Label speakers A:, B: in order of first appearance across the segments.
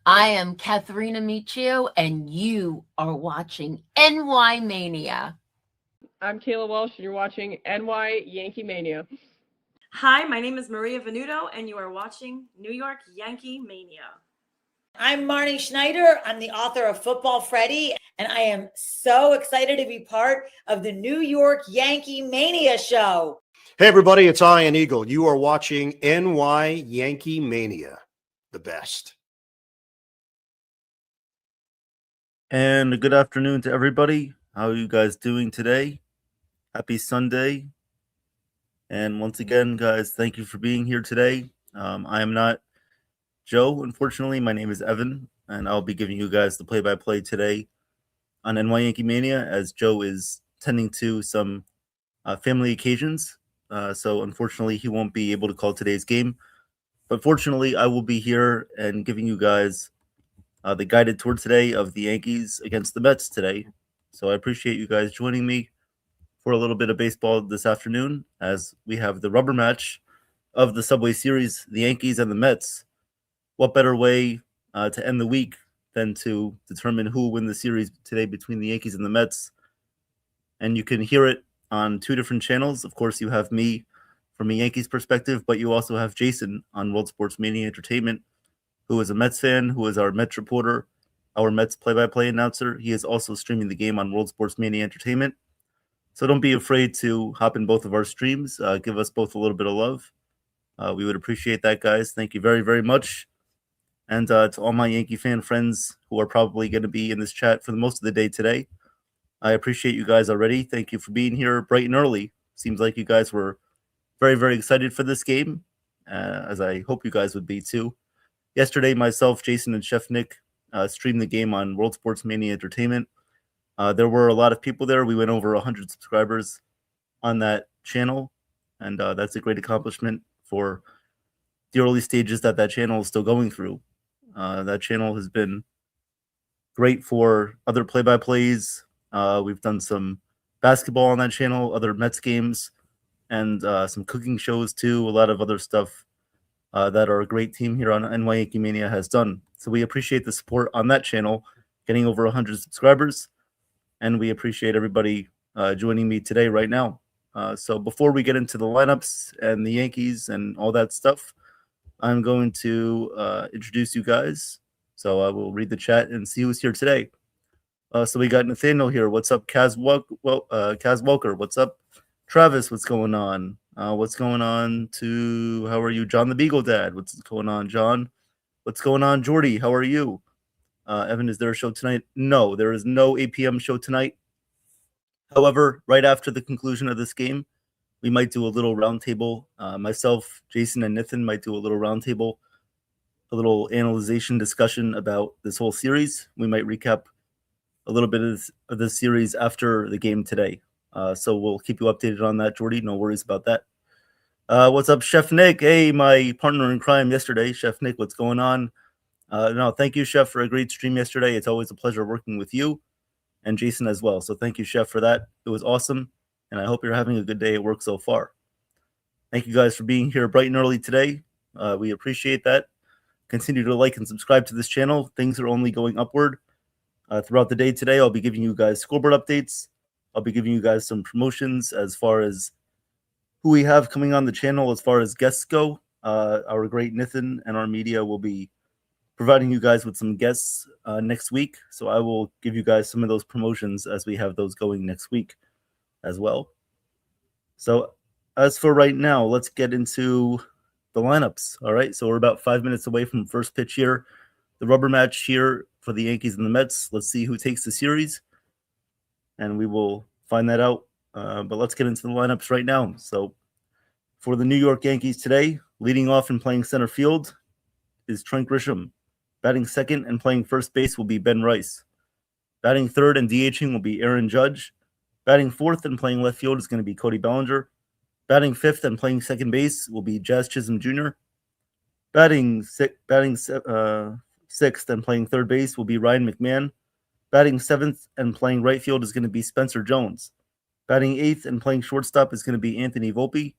A: I am Katharina Michio, and you are watching NY Mania.
B: I'm Kayla Welsh, and you're watching NY Yankee Mania.
C: Hi, my name is Maria Venuto, and you are watching New York Yankee Mania.
D: I'm Marnie Schneider. I'm the author of Football Freddy, and I am so excited to be part of the New York Yankee Mania show.
E: Hey, everybody, it's Ian Eagle. You are watching NY Yankee Mania, the best.
F: And good afternoon to everybody. How are you guys doing today? Happy Sunday. And once again, guys, thank you for being here today. I am not Joe, unfortunately. My name is Evan, and I'll be giving you guys the play-by-play today on NY Yankee Mania, as Joe is tending to some family occasions. So unfortunately, he won't be able to call today's game. But fortunately, I will be here and giving you guys the guided tour today of the Yankees against the Mets today. So I appreciate you guys joining me for a little bit of baseball this afternoon, as we have the rubber match of the Subway Series, the Yankees and the Mets. What better way to end the week than to determine who will win the series today between the Yankees and the Mets? And you can hear it on two different channels. Of course, you have me from a Yankees perspective, but you also have Jason on World Sports Mania Entertainment, who is a Mets fan, who is our Mets reporter, our Mets play-by-play announcer. He is also streaming the game on World Sports Mania Entertainment. So don't be afraid to hop in both of our streams. Give us both a little bit of love. We would appreciate that, guys. Thank you very, very much. And to all my Yankee fan friends who are probably going to be in this chat for the most of the day today, I appreciate you guys already. Thank you for being here bright and early. Seems like you guys were very, very excited for this game, as I hope you guys would be too. Yesterday, myself, Jason, and Chef Nick streamed the game on World Sports Mania Entertainment. There were a lot of people there. We went over 100 subscribers on that channel, and that's a great accomplishment for the early stages that channel is still going through. That channel has been great for other play-by-plays. We've done some basketball on that channel, other Mets games, and some cooking shows too. A lot of other stuff that our great team here on NY Yankee Mania has done. So we appreciate the support on that channel, getting over 100 subscribers, and we appreciate everybody joining me today right now. So before we get into the lineups and the Yankees and all that stuff, I'm going to introduce you guys. So I will read the chat and see who's here today. So we got Nathaniel here. What's up, Kaz Welker? What's up, Travis? What's going on? What's going on to, how are you, John the Beagle Dad? What's going on, John? What's going on, Jordy? How are you? Evan, is there a show tonight? No, there is no 8 p.m. show tonight. However, right after the conclusion of this game, we might do a little roundtable. Myself, Jason, and Nathan might do a little roundtable, a little analyzation discussion about this whole series. We might recap a little bit of this series after the game today. So we'll keep you updated on that, Jordy. No worries about that. What's up, Chef Nick? Hey, my partner in crime yesterday, Chef Nick. What's going on? No, thank you, Chef, for a great stream yesterday. It's always a pleasure working with you and Jason as well. So thank you, Chef, for that. It was awesome, and I hope you're having a good day at work so far. Thank you guys for being here bright and early today. We appreciate that. Continue to like and subscribe to this channel. Things are only going upward. Throughout the day today, I'll be giving you guys scoreboard updates. I'll be giving you guys some promotions as far as who we have coming on the channel as far as guests go. Our great Nathan and our media will be providing you guys with some guests next week. So I will give you guys some of those promotions as we have those going next week as well. So as for right now, let's get into the lineups. All right, so we're about 5 minutes away from first pitch here. The rubber match here for the Yankees and the Mets. Let's see who takes the series, and we will find that out. But let's get into the lineups right now. So for the New York Yankees today, leading off and playing center field is Trent Grisham. Batting second and playing first base will be Ben Rice. Batting third and DHing will be Aaron Judge. Batting fourth and playing left field is going to be Cody Bellinger. Batting fifth and playing second base will be Jazz Chisholm Jr. Batting sixth and playing third base will be Ryan McMahon. Batting seventh and playing right field is going to be Spencer Jones. Batting eighth and playing shortstop is going to be Anthony Volpe.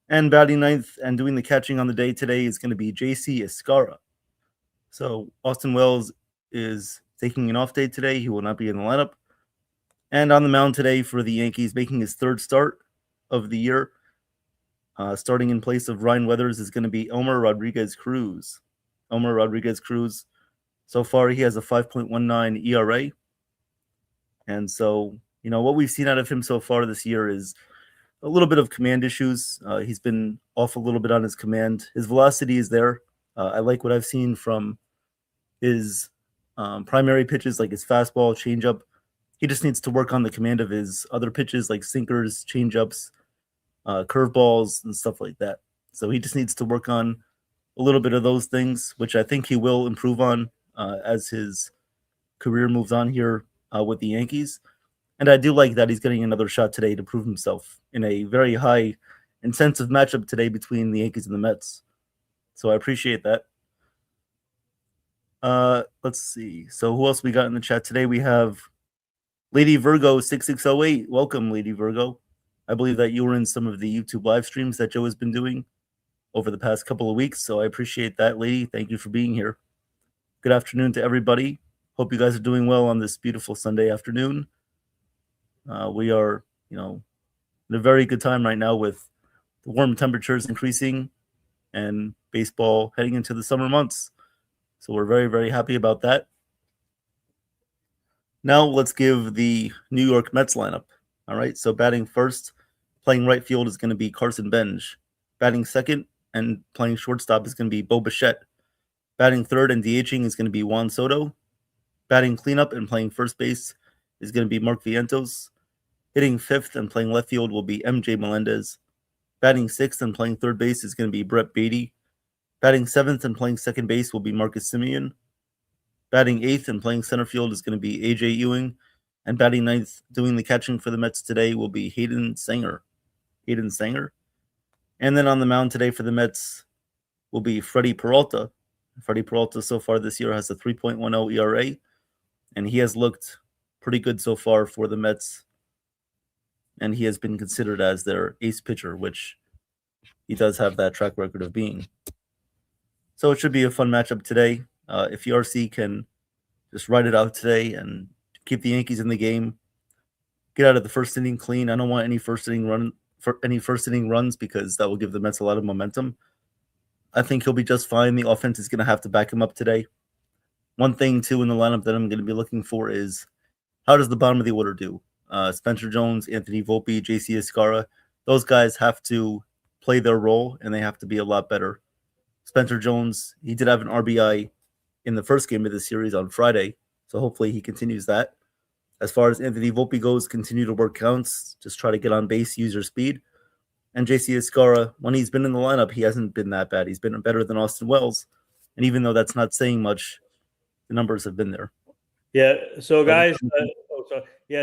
F: And batting ninth and doing the catching on the day today is going to be JC Escara. So Austin Wells is taking an off day today. He will not be in the lineup. And on the mound today for the Yankees, making his third start of the year, starting in place of Ryan Weathers, is going to be Elmer Rodriguez Cruz. Elmer Rodriguez Cruz, so far he has a 5.19 ERA. And so, what we've seen out of him so far this year is a little bit of command issues. He's been off a little bit on his command. His velocity is there. I like what I've seen from his primary pitches, like his fastball, changeup. He just needs to work on the command of his other pitches, like sinkers, changeups, curveballs, and stuff like that. So he just needs to work on a little bit of those things, which I think he will improve on as his career moves on here with the Yankees. And I do like that he's getting another shot today to prove himself in a very high intensive matchup today between the Yankees and the Mets. So I appreciate that. Let's see. So who else we got in the chat today? We have Lady Virgo 6608. Welcome, Lady Virgo. I believe that you were in some of the YouTube live streams that Joe has been doing over the past couple of weeks. So I appreciate that, lady. Thank you for being here. Good afternoon to everybody. Hope you guys are doing well on this beautiful Sunday afternoon. We are, in a very good time right now with the warm temperatures increasing and baseball heading into the summer months. So we're very, very happy about that. Now let's give the New York Mets lineup. All right, so batting first, playing right field is going to be Carson Benj. Batting second and playing shortstop is going to be Bo Bichette. Batting third and DHing is going to be Juan Soto. Batting cleanup and playing first base is going to be Mark Vientos. Hitting fifth and playing left field will be MJ Melendez. Batting sixth and playing third base is going to be Brett Beatty. Batting seventh and playing second base will be Marcus Semien. Batting eighth and playing center field is going to be AJ Ewing. And batting ninth, doing the catching for the Mets today, will be Hayden Sanger. And then on the mound today for the Mets will be Freddie Peralta. Freddie Peralta so far this year has a 3.10 ERA, and he has looked pretty good so far for the Mets. And he has been considered as their ace pitcher, which he does have that track record of being. So it should be a fun matchup today. If ERC can just ride it out today and keep the Yankees in the game, get out of the first inning clean. I don't want any first inning runs because that will give the Mets a lot of momentum. I think he'll be just fine. The offense is going to have to back him up today. One thing, too, in the lineup that I'm going to be looking for is how does the bottom of the order do? Spencer Jones, Anthony Volpe, JC Escara, those guys have to play their role, and they have to be a lot better. Spencer Jones, he did have an RBI in the first game of the series on Friday, so hopefully he continues that. As far as Anthony Volpe goes, continue to work counts, just try to get on base, use your speed. And JC Escara, when he's been in the lineup, he hasn't been that bad. He's been better than Austin Wells. And even though that's not saying much, the numbers have been there.
G: Yeah. So guys,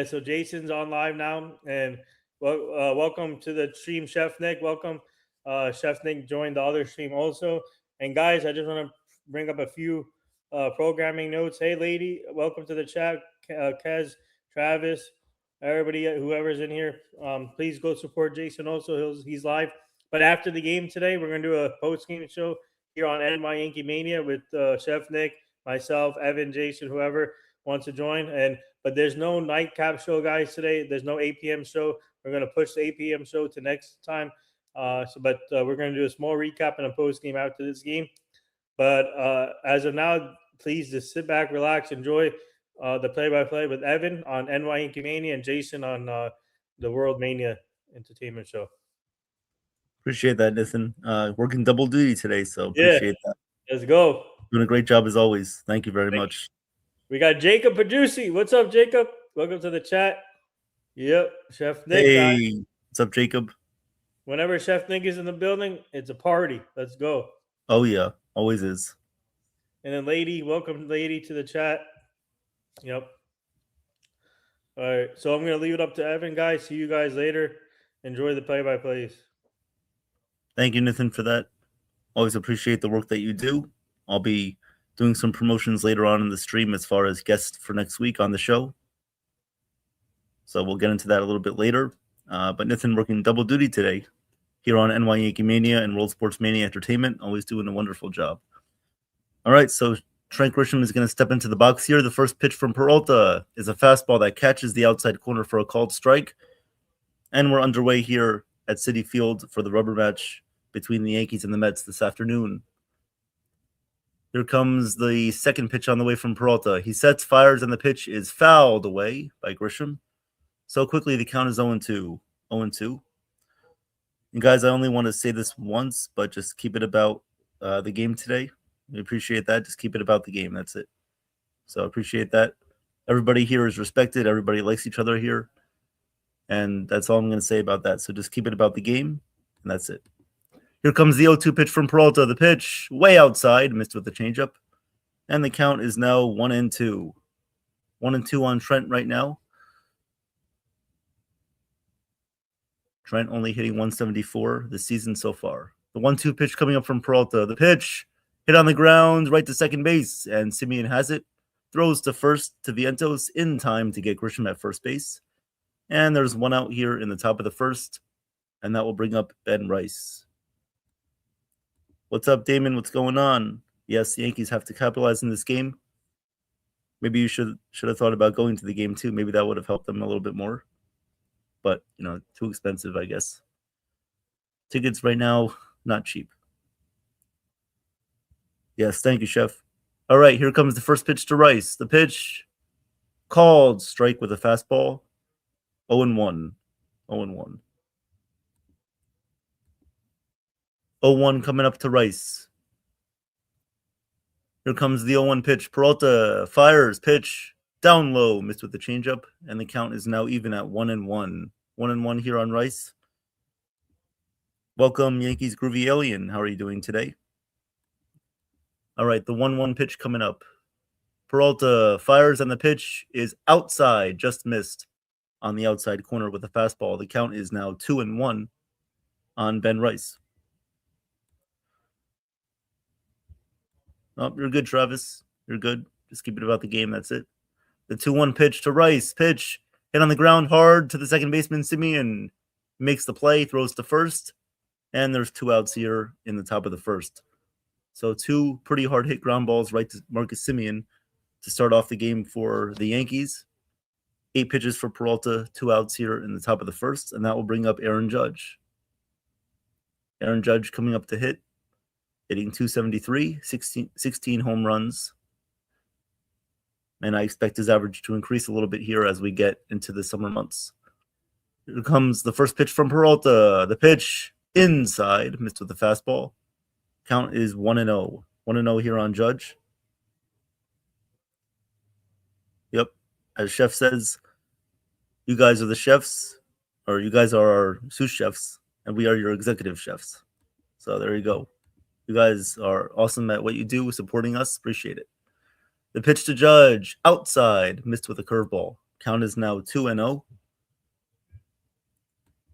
G: so Jason's on live now, and welcome to the stream, Chef Nick. Welcome, Chef Nick joined the other stream also. And guys, I just want to bring up a few programming notes. Hey, lady, welcome to the chat, Kez, Travis, everybody, whoever's in here. Please go support Jason. Also, he's live. But after the game today, we're gonna do a post-game show here on NY Yankee Mania with Chef Nick, myself, Evan, Jason, whoever wants to join. But there's no nightcap show, guys, today. There's no 8 p.m. show. We're going to push the 8 p.m. show to next time. But we're going to do a small recap and a post game after this game. But as of now, please just sit back, relax, enjoy the play-by-play with Evan on NY Yankee Mania and Jason on the World Mania Entertainment Show.
F: Appreciate that, Nathan. Working double duty today, so appreciate that.
G: Let's go.
F: Doing a great job as always. Thank you very much.
G: We got Jacob Paducci. What's up, Jacob? Welcome to the chat. Yep, Chef Nick.
F: Hey, what's up, Jacob?
G: Whenever Chef Nick is in the building, it's a party. Let's go.
F: Oh, yeah. Always is.
G: And then Lady, welcome Lady to the chat. Yep. All right, so I'm going to leave it up to Evan, guys. See you guys later. Enjoy the play-by-plays.
F: Thank you, Nathan, for that. Always appreciate the work that you do. I'll be doing some promotions later on in the stream as far as guests for next week on the show. So we'll get into that a little bit later. But Nathan working double duty today here on NY Yankee Mania and World Sports Mania Entertainment, always doing a wonderful job. All right, so Trent Grisham is going to step into the box here. The first pitch from Peralta is a fastball that catches the outside corner for a called strike. And we're underway here at Citi Field for the rubber match between the Yankees and the Mets this afternoon. Here comes the second pitch on the way from Peralta. He sets, fires, and the pitch is fouled away by Grisham. So quickly, the count is 0-2. 0-2. And guys, I only want to say this once, but just keep it about the game today. We appreciate that. Just keep it about the game. That's it. So I appreciate that. Everybody here is respected. Everybody likes each other here. And that's all I'm going to say about that. So just keep it about the game, and that's it. Here comes the 0-2 pitch from Peralta. The pitch way outside, missed with the changeup. And the count is now 1-2. 1-2 on Trent right now. Trent only hitting 174 this season so far. The 1-2 pitch coming up from Peralta. The pitch hit on the ground right to second base, and Simeon has it. Throws to first to Vientos in time to get Grisham at first base. And there's one out here in the top of the first, and that will bring up Ben Rice. What's up, Damon? What's going on? Yes, the Yankees have to capitalize in this game. Maybe you should have thought about going to the game too. Maybe that would have helped them a little bit more. But, too expensive, I guess. Tickets right now, not cheap. Yes, thank you, Chef. All right, here comes the first pitch to Rice. The pitch called strike with a fastball. 0-1. 0-1. 0-1 coming up to Rice. Here comes the 0-1 pitch. Peralta fires, pitch down low, missed with the changeup, and the count is now even at 1-1. 1-1 here on Rice. Welcome, Yankees Groovy Alien. How are you doing today? All right, the 1-1 pitch coming up. Peralta fires, and the pitch is outside, just missed on the outside corner with a fastball. The count is now 2-1 on Ben Rice. Oh, you're good, Travis. You're good. Just keep it about the game. That's it. The 2-1 pitch to Rice. Pitch hit on the ground hard to the second baseman. Simeon makes the play, throws to first, and there's two outs here in the top of the first. So two pretty hard hit ground balls right to Marcus Simeon to start off the game for the Yankees. 8 pitches for Peralta, 2 outs here in the top of the first, and that will bring up Aaron Judge. Aaron Judge coming up to hit, hitting 273, 16 home runs. And I expect his average to increase a little bit here as we get into the summer months. Here comes the first pitch from Peralta. The pitch inside, missed with the fastball. Count is 1-0. 1-0 here on Judge. Yep. As Chef says, you guys are the chefs, or you guys are our sous chefs, and we are your executive chefs. So there you go. You guys are awesome at what you do, supporting us. Appreciate it. The pitch to Judge, outside, missed with a curveball. Count is now 2-0.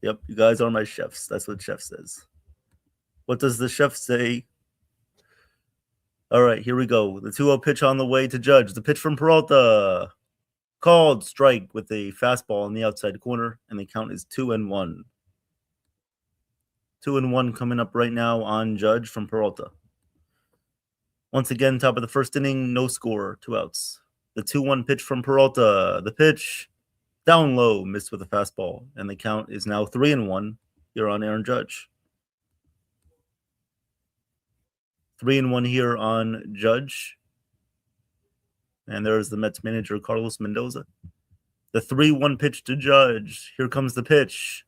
F: Yep, you guys are my chefs. That's what Chef says. What does the chef say? All right, here we go. The 2-0 pitch on the way to Judge. The pitch from Peralta. Called strike with a fastball in the outside corner, and the count is 2-1. 2-1 coming up right now on Judge from Peralta. Once again, top of the first inning, no score, 2 outs. The 2-1 pitch from Peralta. The pitch down low, missed with a fastball, and the count is now 3-1 here on Aaron Judge. 3-1 here on Judge. And there's the Mets manager, Carlos Mendoza. The 3-1 pitch to Judge. Here comes the pitch.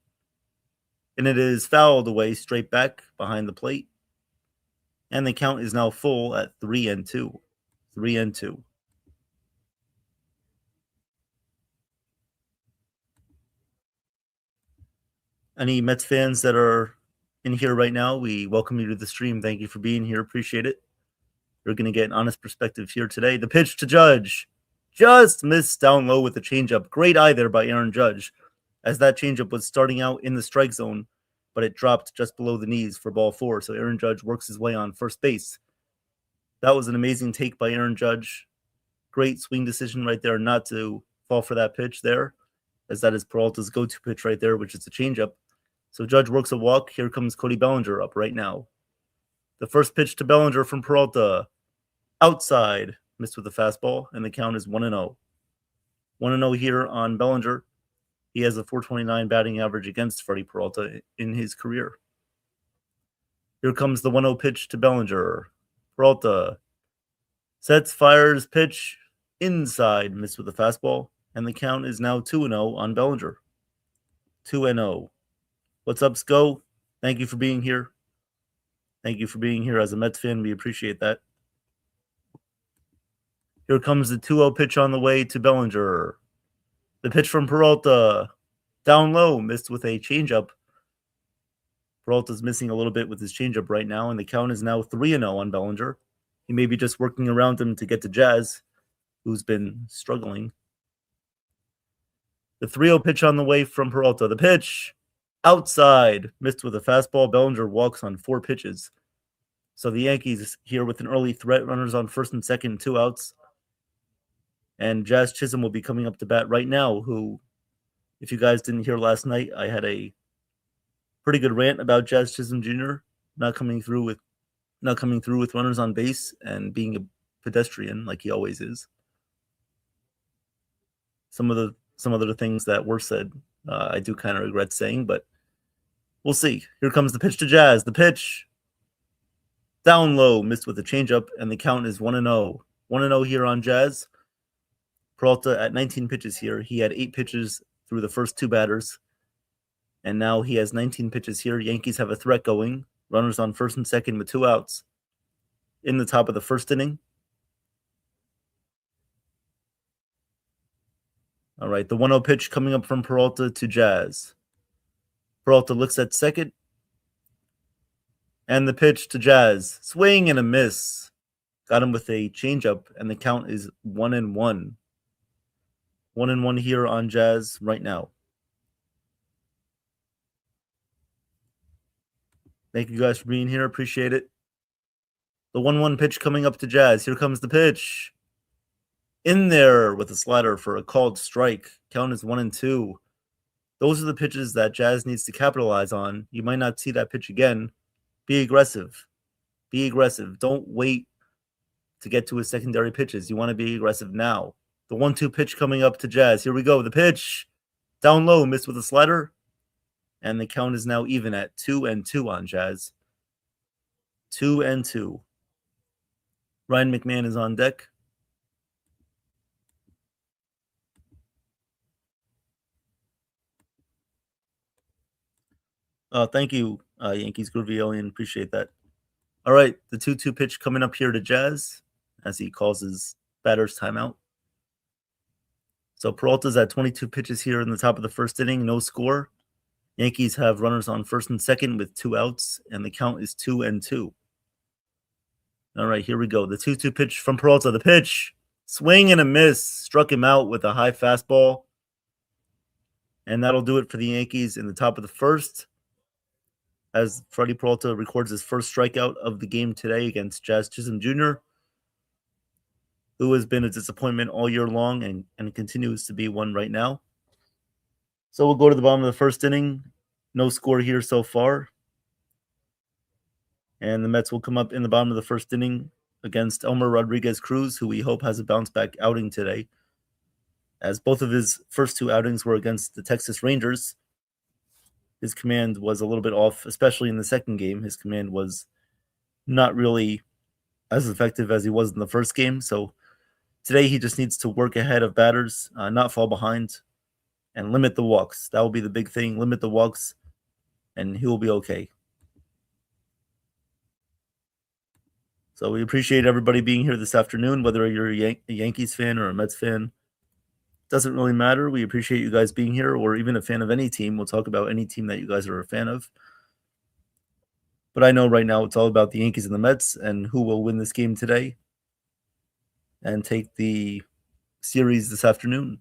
F: And it is fouled away straight back behind the plate. And the count is now full at 3-2. 3-2. Any Mets fans that are in here right now, we welcome you to the stream. Thank you for being here. Appreciate it. We're going to get an honest perspective here today. The pitch to Judge. Just missed down low with the changeup. Great eye there by Aaron Judge, as that changeup was starting out in the strike zone, but it dropped just below the knees for ball 4. So Aaron Judge works his way on first base. That was an amazing take by Aaron Judge. Great swing decision right there not to fall for that pitch there, as that is Peralta's go-to pitch right there, which is a changeup. So Judge works a walk. Here comes Cody Bellinger up right now. The first pitch to Bellinger from Peralta. outside, missed with a fastball, and the count is 1-0. 1-0 here on Bellinger. He has a .429 batting average against Freddie Peralta in his career. Here comes the 1-0 pitch to Bellinger. Peralta sets, fires, pitch, inside, missed with a fastball, and the count is now 2-0 on Bellinger. 2-0. What's up, Sco? Thank you for being here. Thank you for being here as a Mets fan. We appreciate that. Here comes the 2-0 pitch on the way to Bellinger. The pitch from Peralta. Down low, missed with a changeup. Peralta's missing a little bit with his changeup right now, and the count is now 3-0 on Bellinger. He may be just working around him to get to Jazz, who's been struggling. The 3-0 pitch on the way from Peralta. The pitch, outside, missed with a fastball. Bellinger walks on 4 pitches. So the Yankees here with an early threat, runners on first and second, 2 outs. And Jazz Chisholm will be coming up to bat right now, who, if you guys didn't hear last night, I had a pretty good rant about Jazz Chisholm Jr. not coming through with runners on base and being a pedestrian like he always is. Some of the things that were said, I do kind of regret saying, but we'll see. Here comes the pitch to Jazz. The pitch, down low, missed with a changeup, and the count is 1-0. 1-0 here on Jazz. Peralta at 19 pitches here. He had 8 pitches through the first 2 batters, and now he has 19 pitches here. Yankees have a threat going. Runners on first and second with 2 outs in the top of the first inning. All right, the 1-0 pitch coming up from Peralta to Jazz. Peralta looks at second. And the pitch to Jazz. Swing and a miss. Got him with a changeup, and the count is 1-1. 1-1 here on Jazz right now. Thank you guys for being here. Appreciate it. The 1-1 pitch coming up to Jazz. Here comes the pitch. In there with a slider for a called strike. Count is 1-2. Those are the pitches that Jazz needs to capitalize on. You might not see that pitch again. Be aggressive. Be aggressive. Don't wait to get to his secondary pitches. You want to be aggressive now. The 1-2 pitch coming up to Jazz. Here we go. The pitch. Down low, missed with a slider. And the count is now even at 2-2 on Jazz. 2-2. Ryan McMahon is on deck. Thank you, Yankees Groovy Alien. Appreciate that. All right, the 2-2 pitch coming up here to Jazz as he calls his batter's timeout. So Peralta's at 22 pitches here in the top of the first inning, no score. Yankees have runners on first and second with 2 outs, and the count is 2-2. All right, here we go. The 2-2 pitch from Peralta. The pitch, swing and a miss. Struck him out with a high fastball. And that'll do it for the Yankees in the top of the first, as Freddie Peralta records his first strikeout of the game today against Jazz Chisholm Jr., who has been a disappointment all year long and continues to be one right now. So we'll go to the bottom of the first inning. No score here so far. And the Mets will come up in the bottom of the first inning against Elmer Rodriguez Cruz, who we hope has a bounce-back outing today, as both of his first 2 outings were against the Texas Rangers. His command was a little bit off, especially in the second game. His command was not really as effective as he was in the first game. So today he just needs to work ahead of batters, not fall behind, and limit the walks. That will be the big thing. Limit the walks, and he will be okay. So we appreciate everybody being here this afternoon, whether you're a Yankees fan or a Mets fan. Doesn't really matter. We appreciate you guys being here, or even a fan of any team. We'll talk about any team that you guys are a fan of. But I know right now it's all about the Yankees and the Mets and who will win this game today and take the series this afternoon.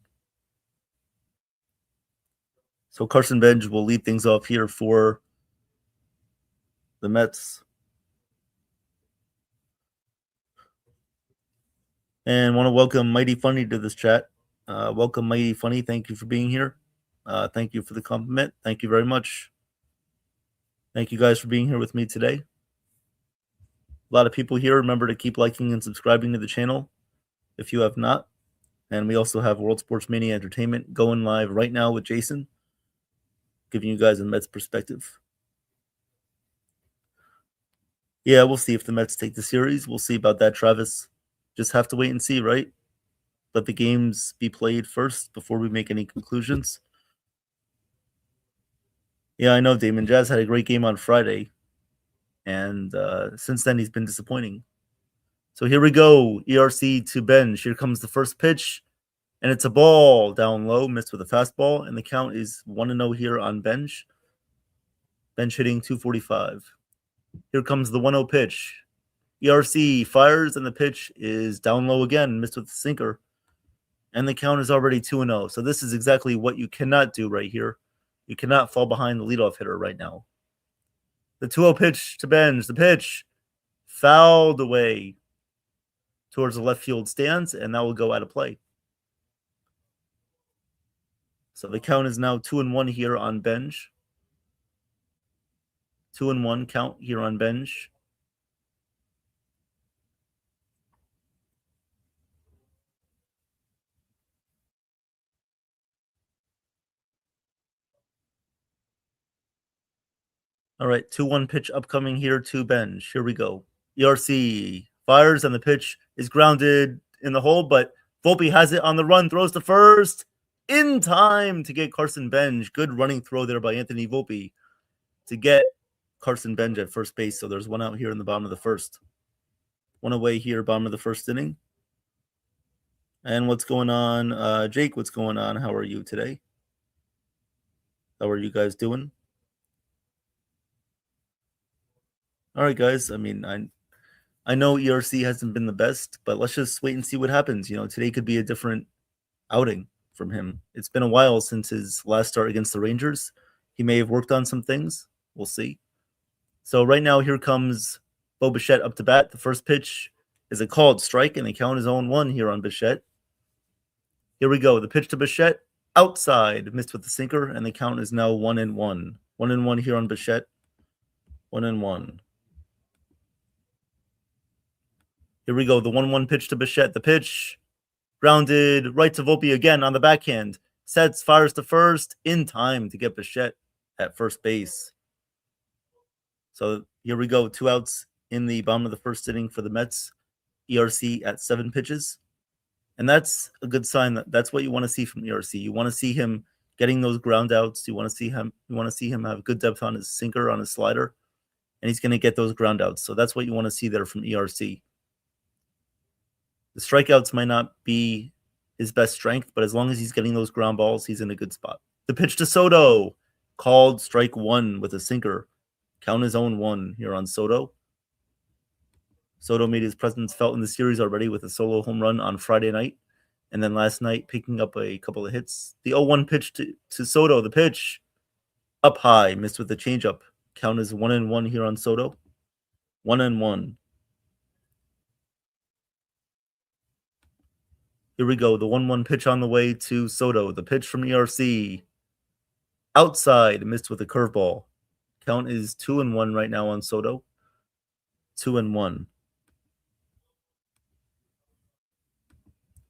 F: So Carson Benj will lead things off here for the Mets. And want to welcome Mighty Funny to this chat. Welcome, Mighty Funny. Thank you for being here. Thank you for the compliment. Thank you very much. Thank you guys for being here with me today. A lot of people here. Remember to keep liking and subscribing to the channel if you have not. And we also have World Sports Mania Entertainment going live right now with Jason, giving you guys a Mets perspective. Yeah, we'll see if the Mets take the series. We'll see about that, Travis. Just have to wait and see, right? Let the games be played first before we make any conclusions. Yeah, I know Damon Jazz had a great game on Friday, and since then he's been disappointing. So here we go, ERC to Benj. Here comes the first pitch, and it's a ball down low, missed with a fastball, and the count is 1-0 here on Benj. Benj hitting 245. Here comes the 1-0 pitch. ERC fires, and the pitch is down low again, missed with the sinker. And the count is already 2-0. So this is exactly what you cannot do right here. You cannot fall behind the leadoff hitter right now. The 2-0 pitch to Benj. The pitch fouled away towards the left field stands, and that will go out of play. So the count is now 2-1 here on Benj. 2-1 count here on Benj. All right, 2-1 pitch upcoming here to Benj. Here we go. ERC fires, and the pitch is grounded in the hole, but Volpe has it on the run, throws to first in time to get Carson Benj. Good running throw there by Anthony Volpe to get Carson Benj at first base. So there's one out here in the bottom of the first. One away here, bottom of the first inning. And what's going on? Jake, what's going on? How are you today? How are you guys doing? All right, guys. I mean, I know ERC hasn't been the best, but let's just wait and see what happens. You know, today could be a different outing from him. It's been a while since his last start against the Rangers. He may have worked on some things. We'll see. So right now, here comes Bo Bichette up to bat. The first pitch is a called strike, and the count is 0-1 here on Bichette. Here we go. The pitch to Bichette, outside, missed with the sinker, and the count is now 1-1. 1-1 here on Bichette. 1-1. Here we go. The 1-1 pitch to Bichette. The pitch grounded right to Volpe again on the backhand. Sets, fires to first in time to get Bichette at first base. So here we go. 2 outs in the bottom of the first inning for the Mets. ERC at 7 pitches. And that's a good sign. That's what you want to see from ERC. You want to see him getting those ground outs. You want to see him have good depth on his sinker, on his slider, and he's going to get those ground outs. So that's what you want to see there from ERC. The strikeouts might not be his best strength, but as long as he's getting those ground balls, he's in a good spot. The pitch to Soto, called strike 1 with a sinker. Count is 0-1 here on Soto. Soto made his presence felt in the series already with a solo home run on Friday night, and then last night picking up a couple of hits. The 0-1 pitch to Soto, the pitch up high, missed with the changeup. Count is 1-1 here on Soto. 1-1. Here we go. The 1-1 pitch on the way to Soto. The pitch from ERC. Outside, missed with a curveball. Count is 2-1 right now on Soto. 2-1.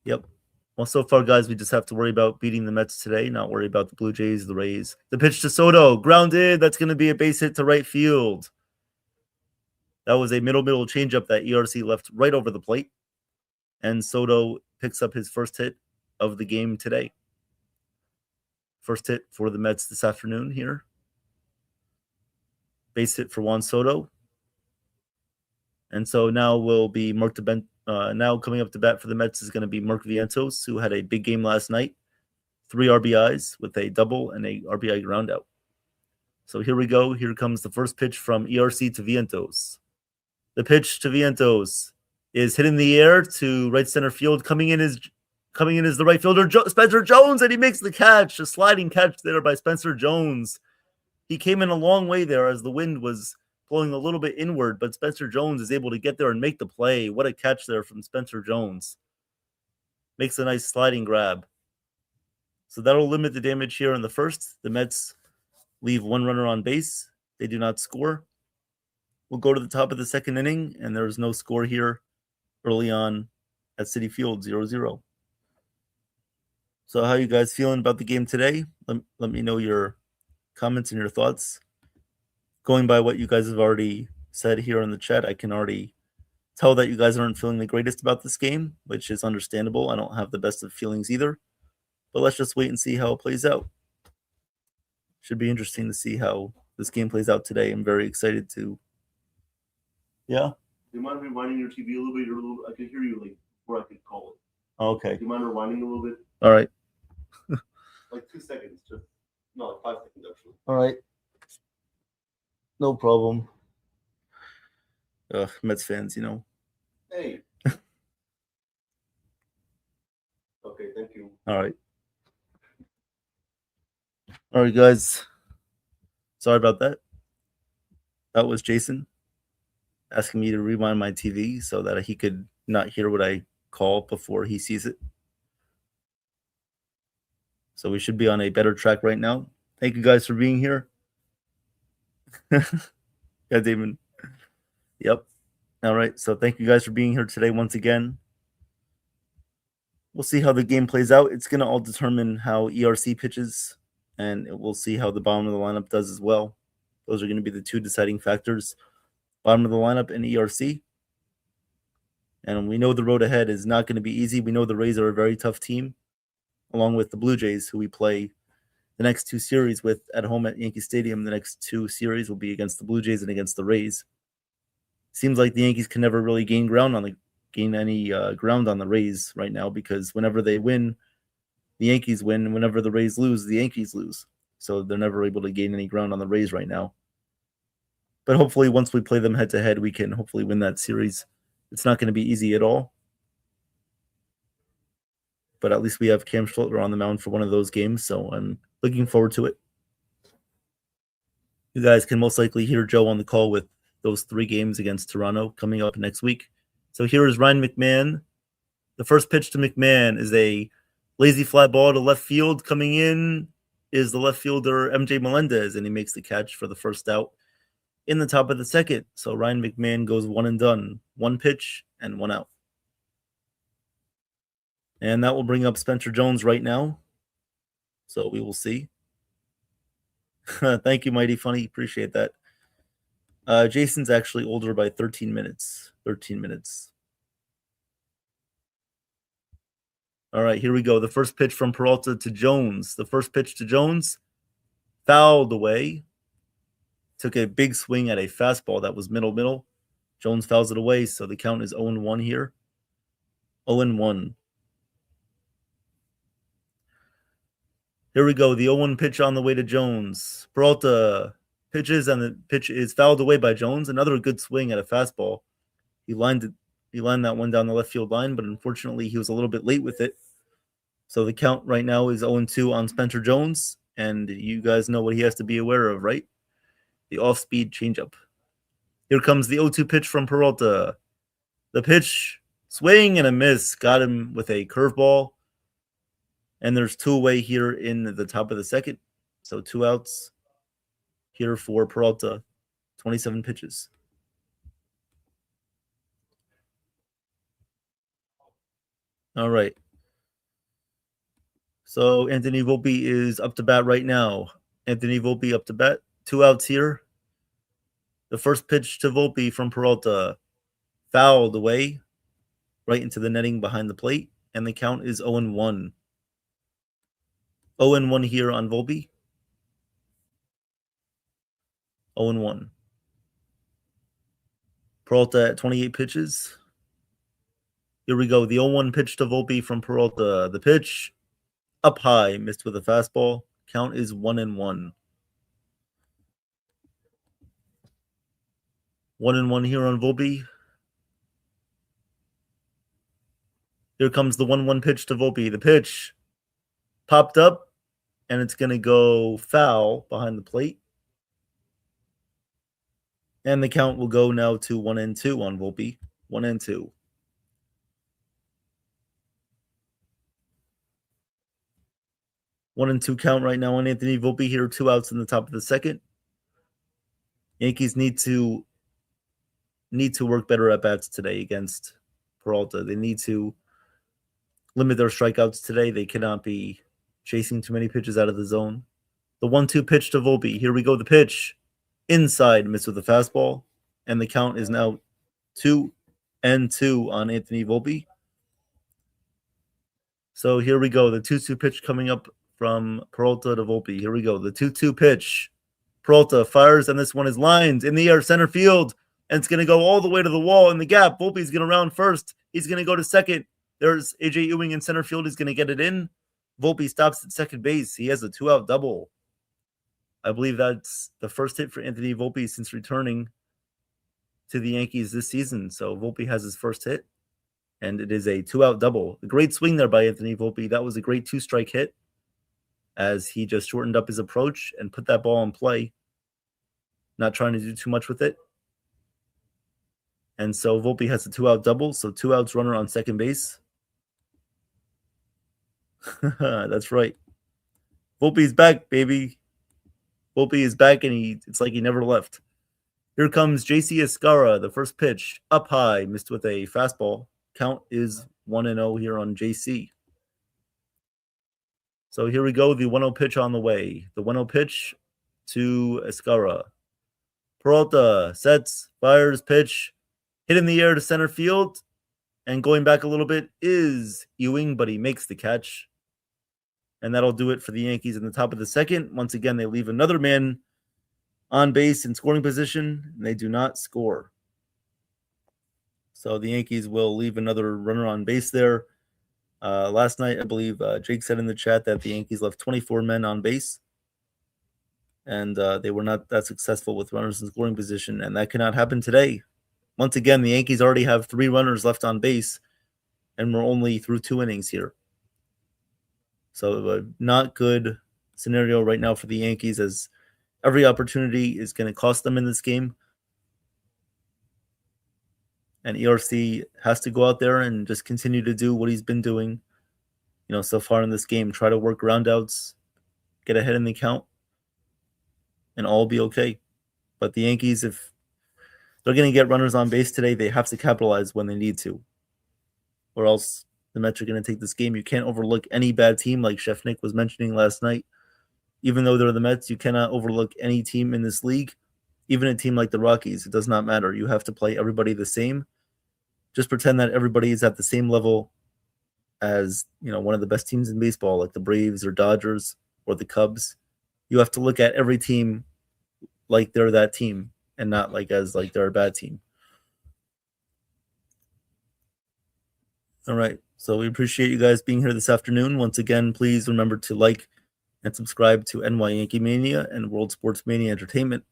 F: Yep. Well, so far, guys, we just have to worry about beating the Mets today, not worry about the Blue Jays, the Rays. The pitch to Soto, grounded. That's going to be a base hit to right field. That was a middle changeup that ERC left right over the plate. And Soto picks up his first hit of the game today. First hit for the Mets this afternoon here. Base hit for Juan Soto. And so now will be Mark now coming up to bat for the Mets is going to be Mark Vientos, who had a big game last night. 3 RBIs with a double and a RBI groundout. So here we go. Here comes the first pitch from ERC to Vientos. The pitch to Vientos is hit in the air to right center field. Coming in is the right fielder, Spencer Jones, and he makes the catch. A sliding catch there by Spencer Jones. He came in a long way there as the wind was blowing a little bit inward, but Spencer Jones is able to get there and make the play. What a catch there from Spencer Jones. Makes a nice sliding grab. So that'll limit the damage here in the first. The Mets leave 1 runner on base. They do not score. We'll go to the top of the second inning, and there's no score here early on at Citi Field, 0-0. So how you guys feeling about the game today? Let me know your comments and your thoughts. Going by what you guys have already said here in the chat, I can already tell that you guys aren't feeling the greatest about this game, which is understandable. I don't have the best of feelings either. But let's just wait and see how it plays out. Should be interesting to see how this game plays out today. I'm very excited to. Yeah?
H: Do you mind rewinding your TV a little bit? I could hear you like before I could call it.
F: Okay.
H: Do you mind rewinding a little bit?
F: All right.
H: Like 2 seconds, just no, like 5 seconds actually.
F: All right. No problem. Mets fans, you know.
H: Hey. Okay, thank you.
F: All right. All right, guys. Sorry about that. That was Jason asking me to rewind my TV so that he could not hear what I call before he sees it. So we should be on a better track right now. Thank you guys for being here. Yeah, Damon. Yep. All right. So thank you guys for being here today once again. We'll see how the game plays out. It's going to all determine how ERC pitches, and we'll see how the bottom of the lineup does as well. Those are going to be the two deciding factors, bottom of the lineup and ERC. And we know the road ahead is not going to be easy. We know the Rays are a very tough team, along with the Blue Jays, who we play the next two series with at home at Yankee Stadium. The next two series will be against the Blue Jays and against the Rays. Seems like the Yankees can never really gain any ground on the Rays right now, because whenever they win, the Yankees win. Whenever the Rays lose, the Yankees lose. So they're never able to gain any ground on the Rays right now. But hopefully once we play them head-to-head, we can hopefully win that series. It's not going to be easy at all. But at least we have Cam Schultz on the mound for one of those games, so I'm looking forward to it. You guys can most likely hear Joe on the call with those 3 games against Toronto coming up next week. So here is Ryan McMahon. The first pitch to McMahon is a lazy fly ball to left field. Coming in is the left fielder MJ Melendez, and he makes the catch for the first out in the top of the second. So Ryan McMahon goes 1 and done. 1 pitch and 1 out. And that will bring up Spencer Jones right now. So we will see. Thank you, Mighty Funny. Appreciate that. Jason's actually older by 13 minutes. 13 minutes. All right, here we go. The first pitch from Peralta to Jones. The first pitch to Jones, fouled away. Took a big swing at a fastball that was middle. Jones fouls it away, so the count is 0-1 here. 0-1. Here we go. The 0-1 pitch on the way to Jones. Peralta pitches, and the pitch is fouled away by Jones. Another good swing at a fastball. He lined that one down the left field line, but unfortunately he was a little bit late with it. So the count right now is 0-2 on Spencer Jones, and you guys know what he has to be aware of, right? The off-speed changeup. Here comes the 0-2 pitch from Peralta. The pitch, swing and a miss. Got him with a curveball. And there's 2 away here in the top of the second. So 2 outs here for Peralta. 27 pitches. All right. So Anthony Volpe is up to bat right now. Anthony Volpe up to bat. 2 outs here. The first pitch to Volpe from Peralta. Fouled away. Right into the netting behind the plate. And the count is 0-1. 0-1 here on Volpe. 0-1. Peralta at 28 pitches. Here we go. The 0-1 pitch to Volpe from Peralta. The pitch up high, missed with a fastball. Count is 1-1. 1-1 here on Volpe. Here comes the 1-1 pitch to Volpe. The pitch popped up, and it's going to go foul behind the plate. And the count will go now to 1-2 on Volpe. 1-2. 1-2 count right now on Anthony Volpe here. 2 outs in the top of the second. Yankees need to need to work better at bats today against Peralta. They need to limit their strikeouts today. They cannot be chasing too many pitches out of the zone. The 1-2 pitch to Volpe. Here we go. The pitch inside, missed with the fastball, and the count is now 2-2 on Anthony Volpe. So here we go. The 2-2 pitch coming up from Peralta to Volpe. Here we go. The 2-2 pitch. Peralta fires, and this one is lined in the air, center field, and it's going to go all the way to the wall in the gap. Volpe's going to round first. He's going to go to second. There's AJ Ewing in center field. He's going to get it in. Volpe stops at second base. He has a 2-out double. I believe that's the first hit for Anthony Volpe since returning to the Yankees this season. So Volpe has his first hit, and it is a 2-out double. A great swing there by Anthony Volpe. That was a great 2-strike hit as he just shortened up his approach and put that ball in play, not trying to do too much with it. And so Volpe has a 2-out double, so 2 outs, runner on second base. That's right. Volpe's back, baby. Volpe is back, and it's like he never left. Here comes JC Escara, the first pitch, up high, missed with a fastball. Count is 1-0 here on JC. So here we go, the 1-0 pitch on the way. The 1-0 pitch to Escara. Peralta sets, fires, pitch, hit in the air to center field, and going back a little bit is Ewing, but he makes the catch. And that'll do it for the Yankees in the top of the second. Once again, they leave another man on base in scoring position, and they do not score. So the Yankees will leave another runner on base there. Last night, I believe Jake said in the chat that the Yankees left 24 men on base, and they were not that successful with runners in scoring position, and that cannot happen today. Once again, the Yankees already have 3 runners left on base, and we're only through 2 innings here. So a not good scenario right now for the Yankees, as every opportunity is going to cost them in this game. And ERC has to go out there and just continue to do what he's been doing, so far in this game. Try to work groundouts, get ahead in the count, and all be okay. But the Yankees, if they're going to get runners on base today, they have to capitalize when they need to, or else the Mets are going to take this game. You can't overlook any bad team, like Chef Nick was mentioning last night. Even though they're the Mets, you cannot overlook any team in this league, even a team like the Rockies. It does not matter. You have to play everybody the same. Just pretend that everybody is at the same level as, one of the best teams in baseball, like the Braves or Dodgers or the Cubs. You have to look at every team like they're that team and not like they're a bad team. All right. So we appreciate you guys being here this afternoon. Once again, please remember to like and subscribe to NY Yankee Mania and World Sports Mania Entertainment.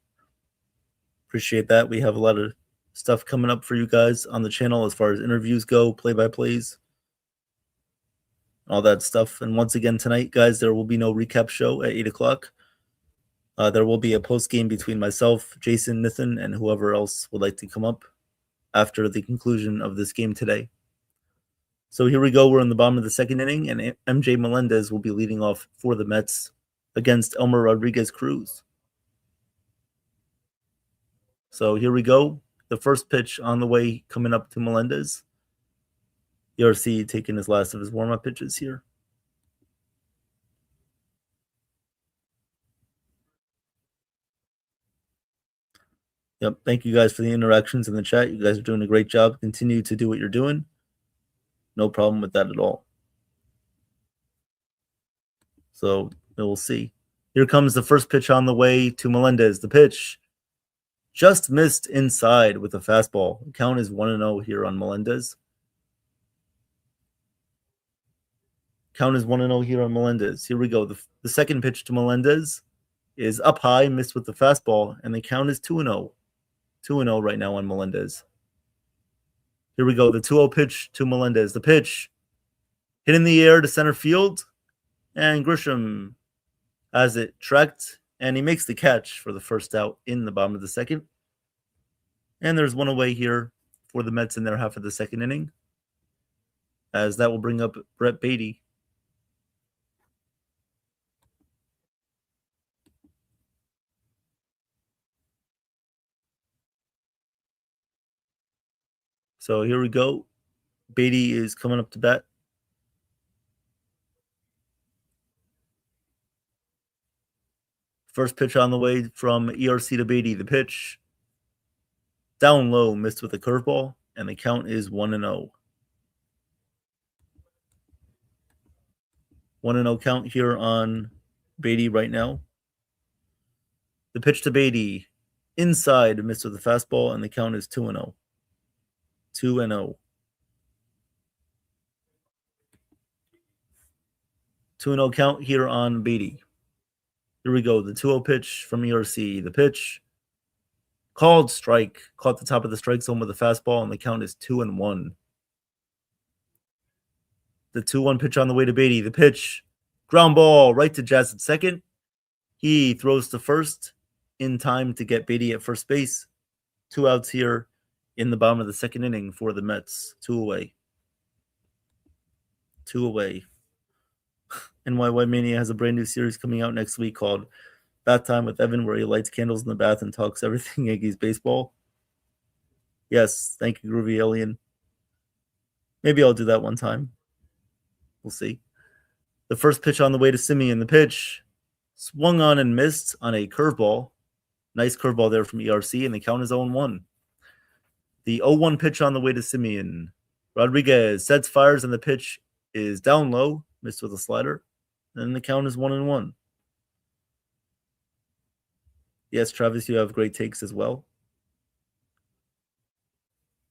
F: Appreciate that. We have a lot of stuff coming up for you guys on the channel as far as interviews go, play-by-plays, all that stuff. And once again tonight, guys, there will be no recap show at 8 o'clock. There will be a post-game between myself, Jason, Nathan, and whoever else would like to come up after the conclusion of this game today. So here we go. We're in the bottom of the second inning, and MJ Melendez will be leading off for the Mets against Elmer Rodriguez Cruz. So here we go. The first pitch on the way coming up to Melendez. ERC taking his last of his warm-up pitches here. Yep. Thank you guys for the interactions in the chat. You guys are doing a great job. Continue to do what you're doing. No problem with that at all. So we'll see. Here comes the first pitch on the way to Melendez. The pitch just missed inside with a fastball. The count is 1-0 here on Melendez. Count is 1-0 here on Melendez. Here we go. The second pitch to Melendez is up high, missed with the fastball, and the count is 2-0. 2-0 right now on Melendez. Here we go. The 2-0 pitch to Melendez. The pitch hit in the air to center field, and Grisham has it tracked, and he makes the catch for the first out in the bottom of the second. And there's one away here for the Mets in their half of the second inning, as that will bring up Brett Beatty. So here we go. Beatty is coming up to bat. First pitch on the way from ERC to Beatty. The pitch down low, missed with a curveball, and the count is 1-0. 1-0 count here on Beatty right now. The pitch to Beatty, inside, missed with a fastball, and the count is 2-0. 2-0. 2-0 count here on Beatty. Here we go. The 2-0 pitch from ERC. The pitch, called strike, caught the top of the strike zone with a fastball, and the count is 2-1. The 2-1 pitch on the way to Beatty. The pitch, ground ball right to Jazz at second. He throws to first in time to get Beatty at first base. 2 outs here in the bottom of the second inning for the Mets. 2 away. 2 away. NYY Mania has a brand new series coming out next week called Bath Time with Evan, where he lights candles in the bath and talks everything Yankees baseball. Yes, thank you, Groovy Alien. Maybe I'll do that one time. We'll see. The first pitch on the way to Simeon. The pitch swung on and missed on a curveball. Nice curveball there from ERC, and the count is 0-1. The 0-1 pitch on the way to Simeon. Rodriguez sets, fires, and the pitch is down low, missed with a slider, and the count is 1-1. Yes, Travis, you have great takes as well.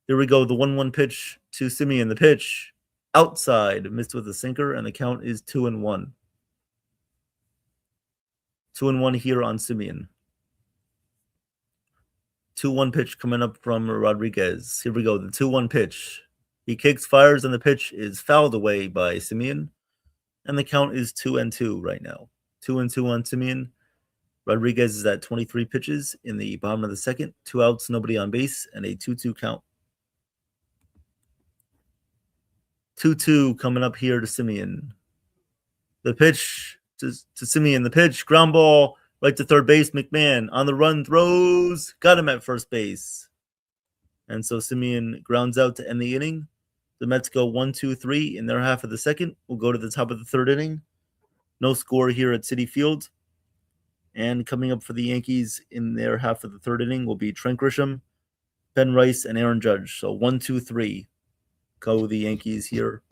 F: Here we go. The 1-1 pitch to Simeon. The pitch outside, missed with a sinker, and the count is 2-1. 2-1 here on Simeon. 2-1 pitch coming up from Rodriguez. Here we go. The 2-1 pitch. He kicks, fires, and the pitch is fouled away by Simeon. And the count is 2-2 right now. 2-2 on Simeon. Rodriguez is at 23 pitches in the bottom of the second. 2 outs, nobody on base, and a 2-2 count. 2-2 coming up here to Simeon. The pitch to Simeon. The pitch, ground ball right to third base. McMahon on the run, throws, got him at first base. And so Simeon grounds out to end the inning. The Mets go 1-2-3 in their half of the second. We'll go to the top of the third inning. No score here at Citi Field. And coming up for the Yankees in their half of the third inning will be Trent Grisham, Ben Rice, and Aaron Judge. So 1-2-3 go the Yankees here.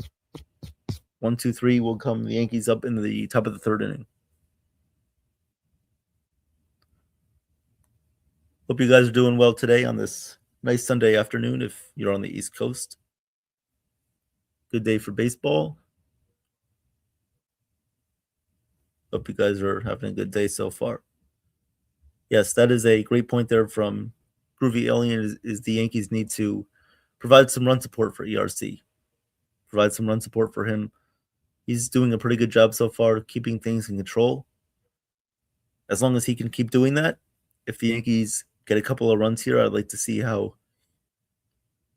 F: 1-2-3 will come the Yankees up into the top of the third inning. Hope you guys are doing well today on this nice Sunday afternoon if you're on the East Coast. Good day for baseball. Hope you guys are having a good day so far. Yes, that is a great point there from Groovy Alien is the Yankees need to provide some run support for ERC. Provide some run support for him. He's doing a pretty good job so far keeping things in control. As long as he can keep doing that, if the Yankees get a couple of runs here, I'd like to see how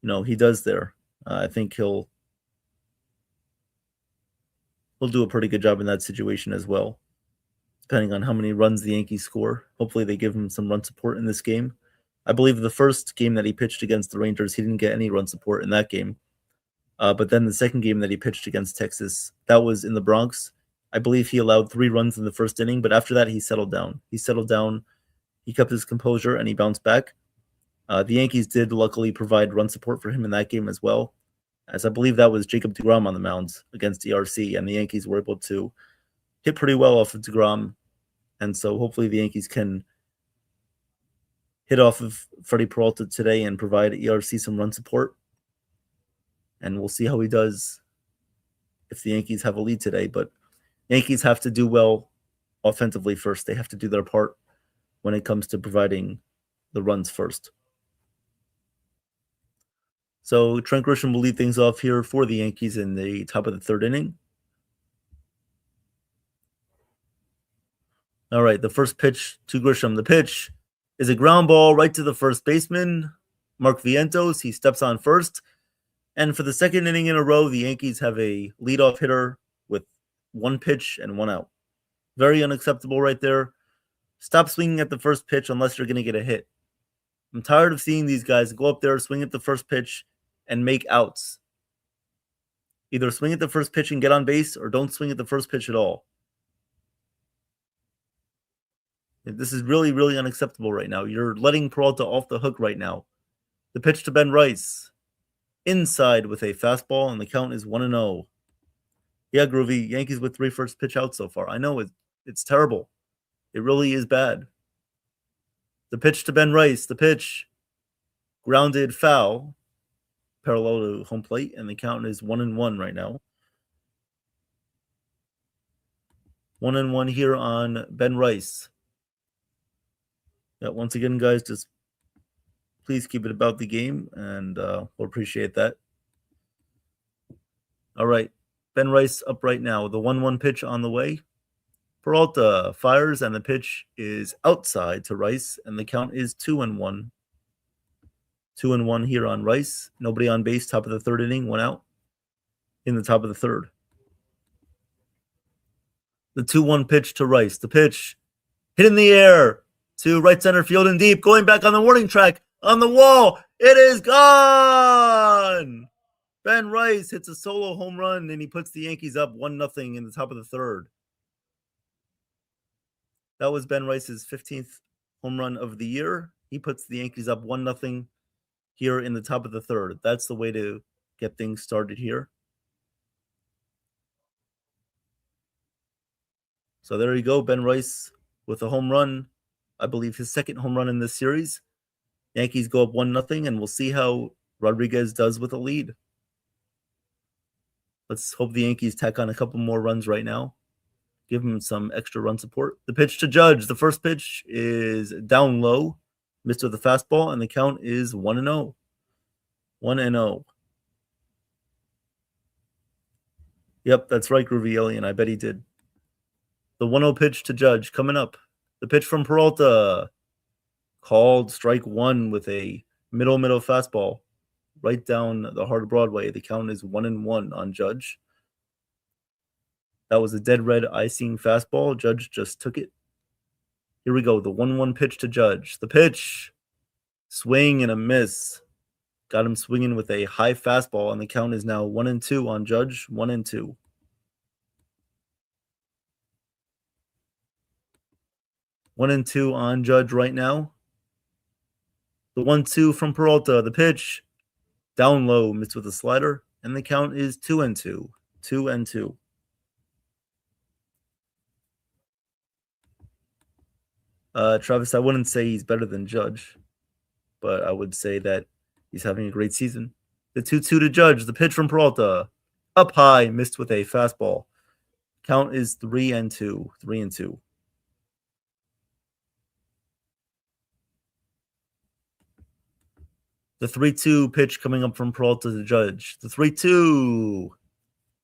F: he does there. I think he'll do a pretty good job in that situation as well, depending on how many runs the Yankees score. Hopefully they give him some run support in this game. I believe the first game that he pitched against the Rangers, he didn't get any run support in that game. But then the second game that he pitched against Texas, that was in the Bronx. I believe he allowed 3 runs in the first inning, but after that he settled down. He kept his composure, and he bounced back. The Yankees did luckily provide run support for him in that game as well, as I believe that was Jacob deGrom on the mound against ERC, and the Yankees were able to hit pretty well off of deGrom. And so hopefully the Yankees can hit off of Freddie Peralta today and provide ERC some run support. And we'll see how he does if the Yankees have a lead today. But Yankees have to do well offensively first. They have to do their part when it comes to providing the runs first. So Trent Grisham will lead things off here for the Yankees in the top of the third inning. All right, the first pitch to Grisham. The pitch is a ground ball right to the first baseman, Mark Vientos. He steps on first. And for the second inning in a row, the Yankees have a leadoff hitter with 1 pitch and 1 out. Very unacceptable right there. Stop swinging at the first pitch unless you're going to get a hit. I'm tired of seeing these guys go up there, swing at the first pitch, and make outs. Either swing at the first pitch and get on base, or don't swing at the first pitch at all. This is really, really unacceptable right now. You're letting Peralta off the hook right now. The pitch to Ben Rice. Inside with a fastball, and the count is 1-0. Yeah, Groovy, Yankees with 3 first pitch outs so far. I know it's terrible. It really is bad. The pitch to Ben Rice. The pitch. Grounded foul. Parallel to home plate, and the count is 1-1 right now. 1-1 here on Ben Rice. Yeah, once again, guys, just please keep it about the game, and we'll appreciate that. All right, Ben Rice up right now. The 1-1 pitch on the way. Peralta fires, and the pitch is outside to Rice, and the count is 2-1. 2-1 here on Rice. Nobody on base, top of the third inning, 1 out in the top of the third. The 2-1 pitch to Rice. The pitch hit in the air to right center field and deep, going back on the warning track, on the wall. It is gone. Ben Rice hits a solo home run, and he puts the Yankees up 1-0 in the top of the third. That was Ben Rice's 15th home run of the year. He puts the Yankees up 1-0 here in the top of the third. That's the way to get things started here. So there you go, Ben Rice with a home run. I believe his second home run in this series. Yankees go up 1-0, and we'll see how Rodriguez does with a lead. Let's hope the Yankees tack on a couple more runs right now. Give him some extra run support. The pitch to Judge. The first pitch is down low. Missed with the fastball, and the count is 1-0. 1-0. Yep, that's right, Groovy Alien. I bet he did. The 1-0 pitch to Judge coming up. The pitch from Peralta. Called strike 1 with a middle fastball. Right down the heart of Broadway. The count is 1-1 on Judge. That was a dead red icing fastball. Judge just took it. Here we go. The 1-1 pitch to Judge. The pitch. Swing and a miss. Got him swinging with a high fastball, and the count is now 1-2 on Judge. 1-2. One and two on Judge right now. The 1-2 from Peralta. The pitch. Down low. Missed with a slider. And the count is 2-2. 2-2. Travis, I wouldn't say he's better than Judge, but I would say that he's having a great season. The 2-2 to Judge. The pitch from Peralta. Up high. Missed with a fastball. Count is 3-2. 3-2. The 3-2 pitch coming up from Peralta to Judge. The 3-2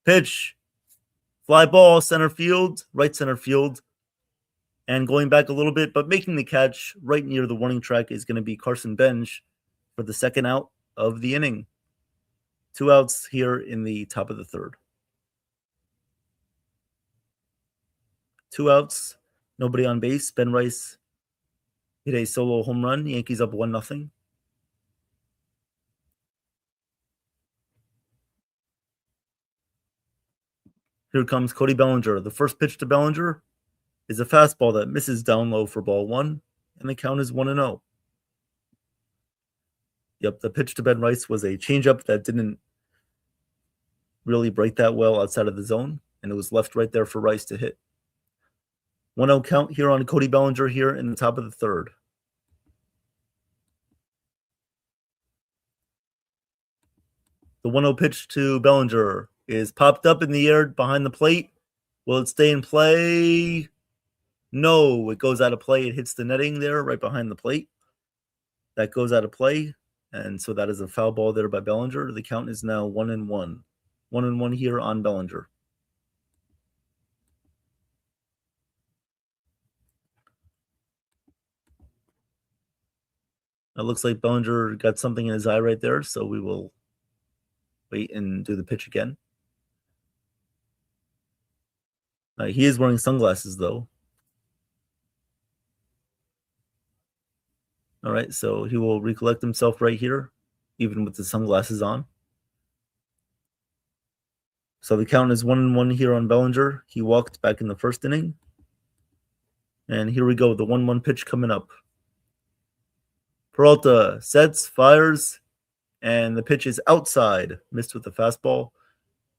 F: pitch. Fly ball, center field, right center field. And going back a little bit, but making the catch right near the warning track is going to be Carson Bench for the second out of the inning. 2 outs here in the top of the third. 2 outs, nobody on base. Ben Rice hit a solo home run. Yankees up 1-0. Here comes Cody Bellinger. The first pitch to Bellinger is a fastball that misses down low for ball 1, and the count is 1-0. Yep, the pitch to Ben Rice was a changeup that didn't really break that well outside of the zone, and it was left right there for Rice to hit. 1-0 count here on Cody Bellinger here in the top of the third. The 1-0 pitch to Bellinger is popped up in the air behind the plate. Will it stay in play? No, it goes out of play. It hits the netting there right behind the plate. That goes out of play. And so that is a foul ball there by Bellinger. The count is now 1-1. 1-1 here on Bellinger. It looks like Bellinger got something in his eye right there, so we will wait and do the pitch again. He is wearing sunglasses, though. All right, so he will recollect himself right here. even with the sunglasses on. So the count is 1-1 here on Bellinger. He walked back in the first inning. And here we go, the 1-1 pitch coming up. Peralta sets, fires, and the pitch is outside. Missed with the fastball.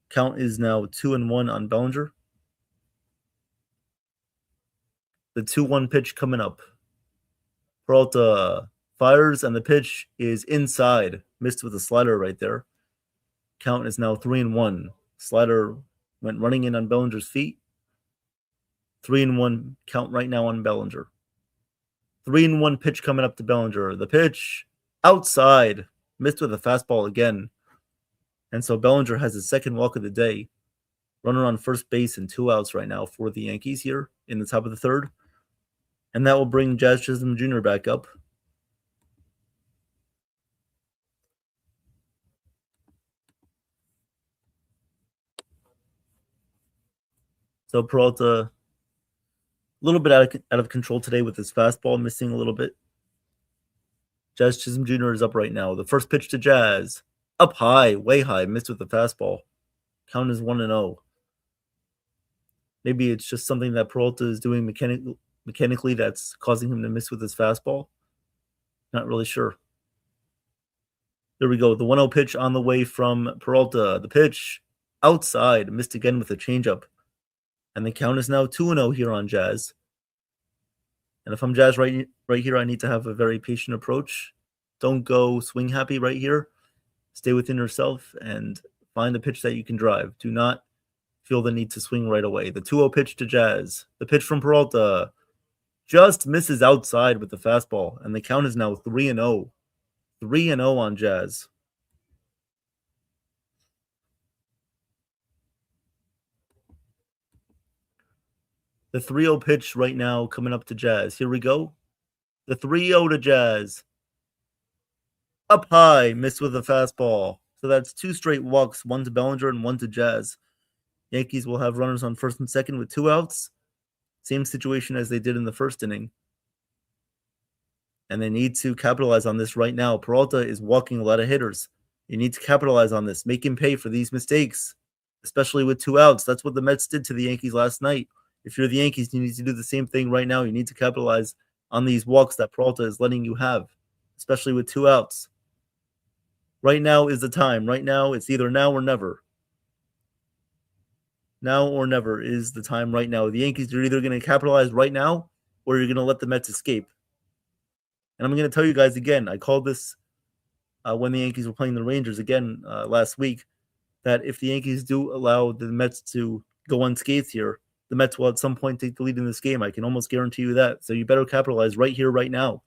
F: Count is now 2-1 on Bellinger. The 2-1 pitch coming up. Peralta fires, and the pitch is inside. Missed with a slider right there. Count is now 3-1. Slider went running in on Bellinger's feet. 3-1 count right now on Bellinger. 3-1 pitch coming up to Bellinger. The pitch outside. Missed with a fastball again. And so Bellinger has his second walk of the day. Runner on first base and 2 outs right now for the Yankees here in the top of the third. And that will bring Jazz Chisholm Jr. back up. So Peralta, a little bit out of control today with his fastball, missing a little bit. Jazz Chisholm Jr. is up right now. The first pitch to Jazz. Up high, way high, missed with the fastball. Count is 1-0. Maybe it's just something that Peralta is doing mechanically that's causing him to miss with his fastball. Not really sure. There we go. The 1-0 pitch on the way from Peralta. The pitch outside, missed again with a changeup. And the count is now 2-0 here on Jazz. And if I'm Jazz right here, I need to have a very patient approach. Don't go swing happy right here. Stay within yourself and find a pitch that you can drive. Do not feel the need to swing right away. The 2-0 pitch to Jazz. The pitch from Peralta just misses outside with the fastball. And the count is now 3-0. 3-0 on Jazz. The 3-0 pitch right now coming up to Jazz. Here we go. The 3-0 to Jazz. Up high, missed with a fastball. So that's 2 straight walks, 1 to Bellinger and 1 to Jazz. Yankees will have runners on first and second with 2 outs. Same situation as they did in the first inning. And they need to capitalize on this right now. Peralta is walking a lot of hitters. You need to capitalize on this. Make him pay for these mistakes, especially with 2 outs. That's what the Mets did to the Yankees last night. If you're the Yankees, you need to do the same thing right now. You need to capitalize on these walks that Peralta is letting you have, especially with 2 outs. Right now is the time. Right now, it's either now or never. Now or never is the time right now. The Yankees are either going to capitalize right now or you're going to let the Mets escape. And I'm going to tell you guys again, I called this when the Yankees were playing the Rangers again last week, that if the Yankees do allow the Mets to go unscathed here, the Mets will at some point take the lead in this game. I can almost guarantee you that. So you better capitalize right here, right now,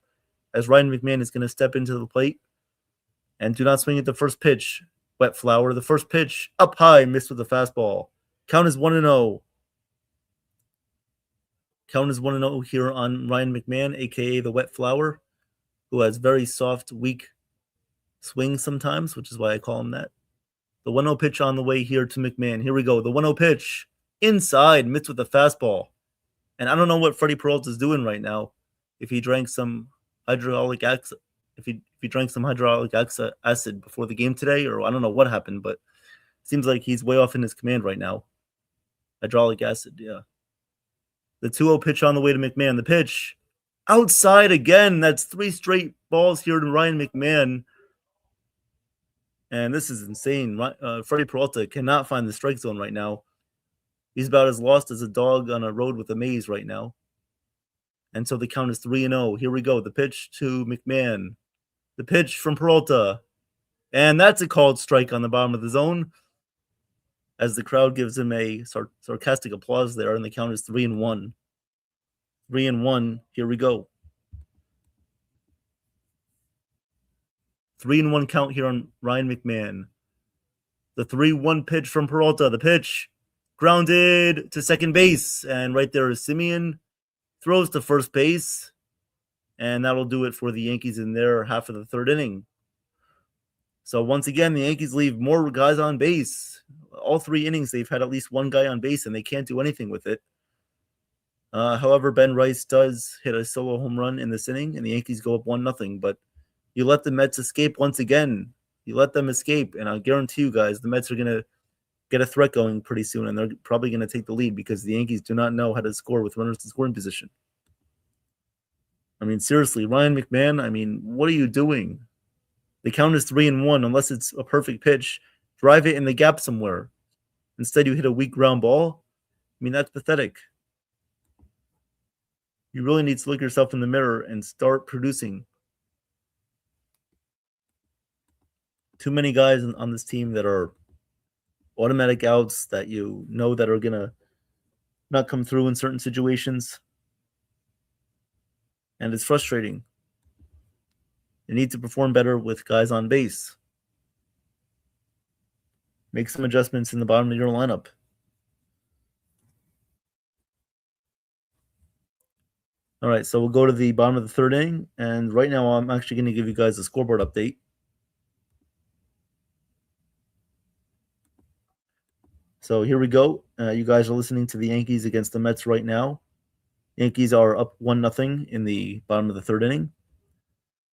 F: as Ryan McMahon is going to step into the plate. And do not swing at the first pitch. Wet flower. The first pitch up high, missed with the fastball. Count is 1-0. Count is 1-0 here on Ryan McMahon, a.k.a. the wet flower, who has very soft, weak swings sometimes, which is why I call him that. The 1-0 pitch on the way here to McMahon. Here we go. The 1-0 pitch. Inside, missed with the fastball. And I don't know what Freddie Peralta is doing right now. If he drank some hydraulic acid, if he drank some hydraulic acid before the game today, or I don't know what happened, but it seems like he's way off in his command right now. Hydraulic acid, yeah. The 2-0 pitch on the way to McMahon. The pitch outside again. That's 3 straight balls here to Ryan McMahon. And this is insane. Freddie Peralta cannot find the strike zone right now. He's about as lost as a dog on a road with a maze right now. And so the count is 3-0. Here we go. The pitch to McMahon. The pitch from Peralta. And that's a called strike on the bottom of the zone, as the crowd gives him a sarcastic applause there, and the count is 3-1. 3-1. Here we go. 3-1 count here on Ryan McMahon. The 3-1 pitch from Peralta. The pitch grounded to second base, and right there is Simeon. Throws to first base, and that'll do it for the Yankees in their half of the third inning. So once again, the Yankees leave more guys on base. All 3 innings, they've had at least 1 guy on base, and they can't do anything with it. However, Ben Rice does hit a solo home run in this inning, and the Yankees go up 1-0. But you let the Mets escape once again. You let them escape, and I guarantee you guys, the Mets are going to get a threat going pretty soon, and they're probably going to take the lead because the Yankees do not know how to score with runners in scoring position. I mean, seriously, Ryan McMahon, I mean, what are you doing? The count is 3-1 unless it's a perfect pitch. Drive it in the gap somewhere. Instead, you hit a weak ground ball. I mean, that's pathetic. You really need to look yourself in the mirror and start producing. Too many guys on this team that are automatic outs that you know that are going to not come through in certain situations. And it's frustrating. You need to perform better with guys on base. Make some adjustments in the bottom of your lineup. All right, so we'll go to the bottom of the third inning. And right now, I'm actually going to give you guys a scoreboard update. So here we go. You guys are listening to the Yankees against the Mets right now. Yankees are up 1-0 in the bottom of the third inning.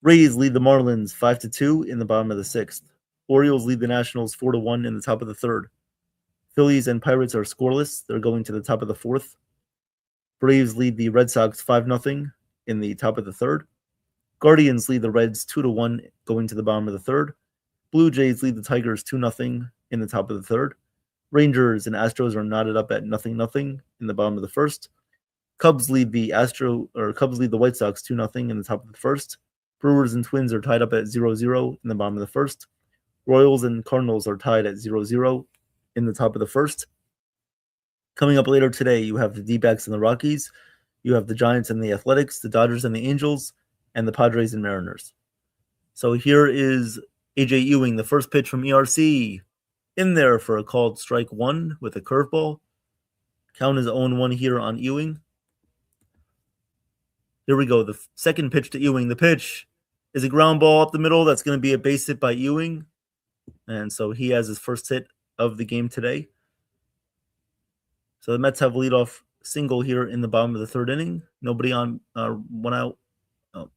F: Rays lead the Marlins 5-2 in the bottom of the sixth. Orioles lead the Nationals 4-1 in the top of the third. Phillies and Pirates are scoreless. They're going to the top of the fourth. Braves lead the Red Sox 5-0 in the top of the third. Guardians lead the Reds 2-1 going to the bottom of the third. Blue Jays lead the Tigers 2-0 in the top of the third. Rangers and Astros are knotted up at 0-0 in the bottom of the first. Cubs lead the White Sox 2-0 in the top of the first. Brewers and Twins are tied up at 0-0 in the bottom of the first. Royals and Cardinals are tied at 0-0 in the top of the first. Coming up later today, you have the D-backs and the Rockies. You have the Giants and the Athletics, the Dodgers and the Angels, and the Padres and Mariners. So here is A.J. Ewing, the first pitch from ERC. In there for a called strike one with a curveball. Count is 0-1 here on Ewing. Here we go. The second pitch to Ewing. The pitch is a ground ball up the middle. That's going to be a base hit by Ewing. And so he has his first hit of the game today. So the Mets have a leadoff single here in the bottom of the third inning. Nobody on, one out. Oh.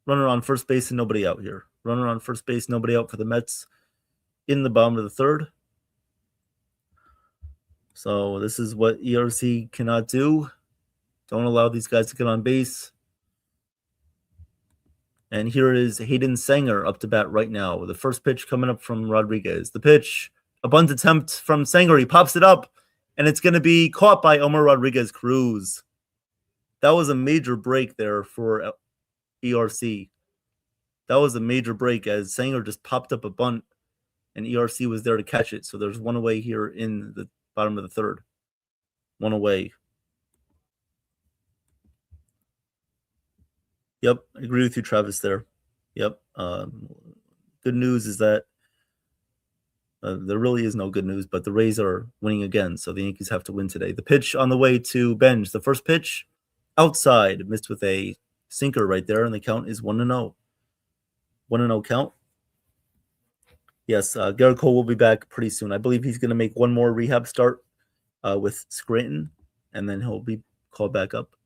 F: Runner on first base and nobody out here. Runner on first base, nobody out for the Mets in the bottom of the third. So this is what ERC cannot do. Don't allow these guys to get on base. And here is Hayden Sanger up to bat right now with the first pitch coming up from Rodriguez. The pitch, a bunt attempt from Sanger. He pops it up, and it's going to be caught by Omar Rodriguez Cruz. That was a major break there for ERC. That was a major break as Sanger just popped up a bunt, and ERC was there to catch it. So there's one away here in the bottom of the third. One away. Yep, I agree with you, Travis, there. Yep. Good news is that there really is no good news, but the Rays are winning again, so the Yankees have to win today. The pitch on the way to Benj. The first pitch, outside, missed with a sinker right there, and the count is 1-0. 1-0 count. Yes, Garrett Cole will be back pretty soon. I believe he's going to make one more rehab start with Scranton, and then he'll be called back up.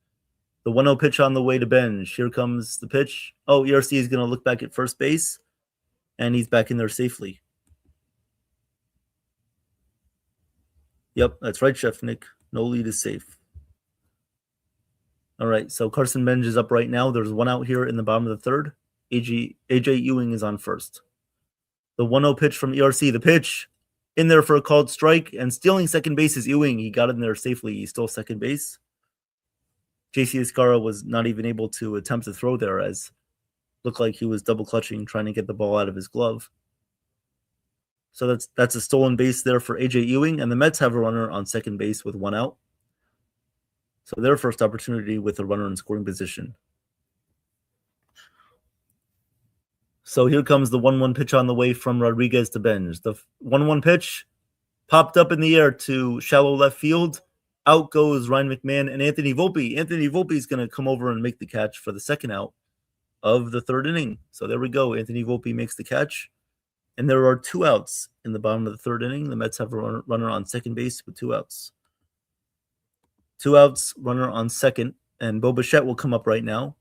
F: The 1-0 pitch on the way to Benj. Here comes the pitch. Oh, ERC is going to look back at first base, and he's back in there safely. Yep, that's right, Chef Nick. No lead is safe. All right, so Carson Benj is up right now. There's one out here in the bottom of the third. AJ Ewing is on first. The 1-0 pitch from ERC. The pitch in there for a called strike, and stealing second base is Ewing. He got in there safely. He stole second base. JC Escara was not even able to attempt to throw there, as looked like he was double clutching, trying to get the ball out of his glove. So that's a stolen base there for AJ Ewing, and the Mets have a runner on second base with one out. So their first opportunity with a runner in scoring position. So here comes the 1-1 pitch on the way from Rodriguez to Benj. The 1-1 pitch popped up in the air to shallow left field. Out goes Ryan McMahon and Anthony Volpe. Anthony Volpe is going to come over and make the catch for the second out of the third inning. So there we go. Anthony Volpe makes the catch. And there are two outs in the bottom of the third inning. The Mets have a runner on second base with two outs. Two outs, runner on second. And Bo Bichette will come up right now.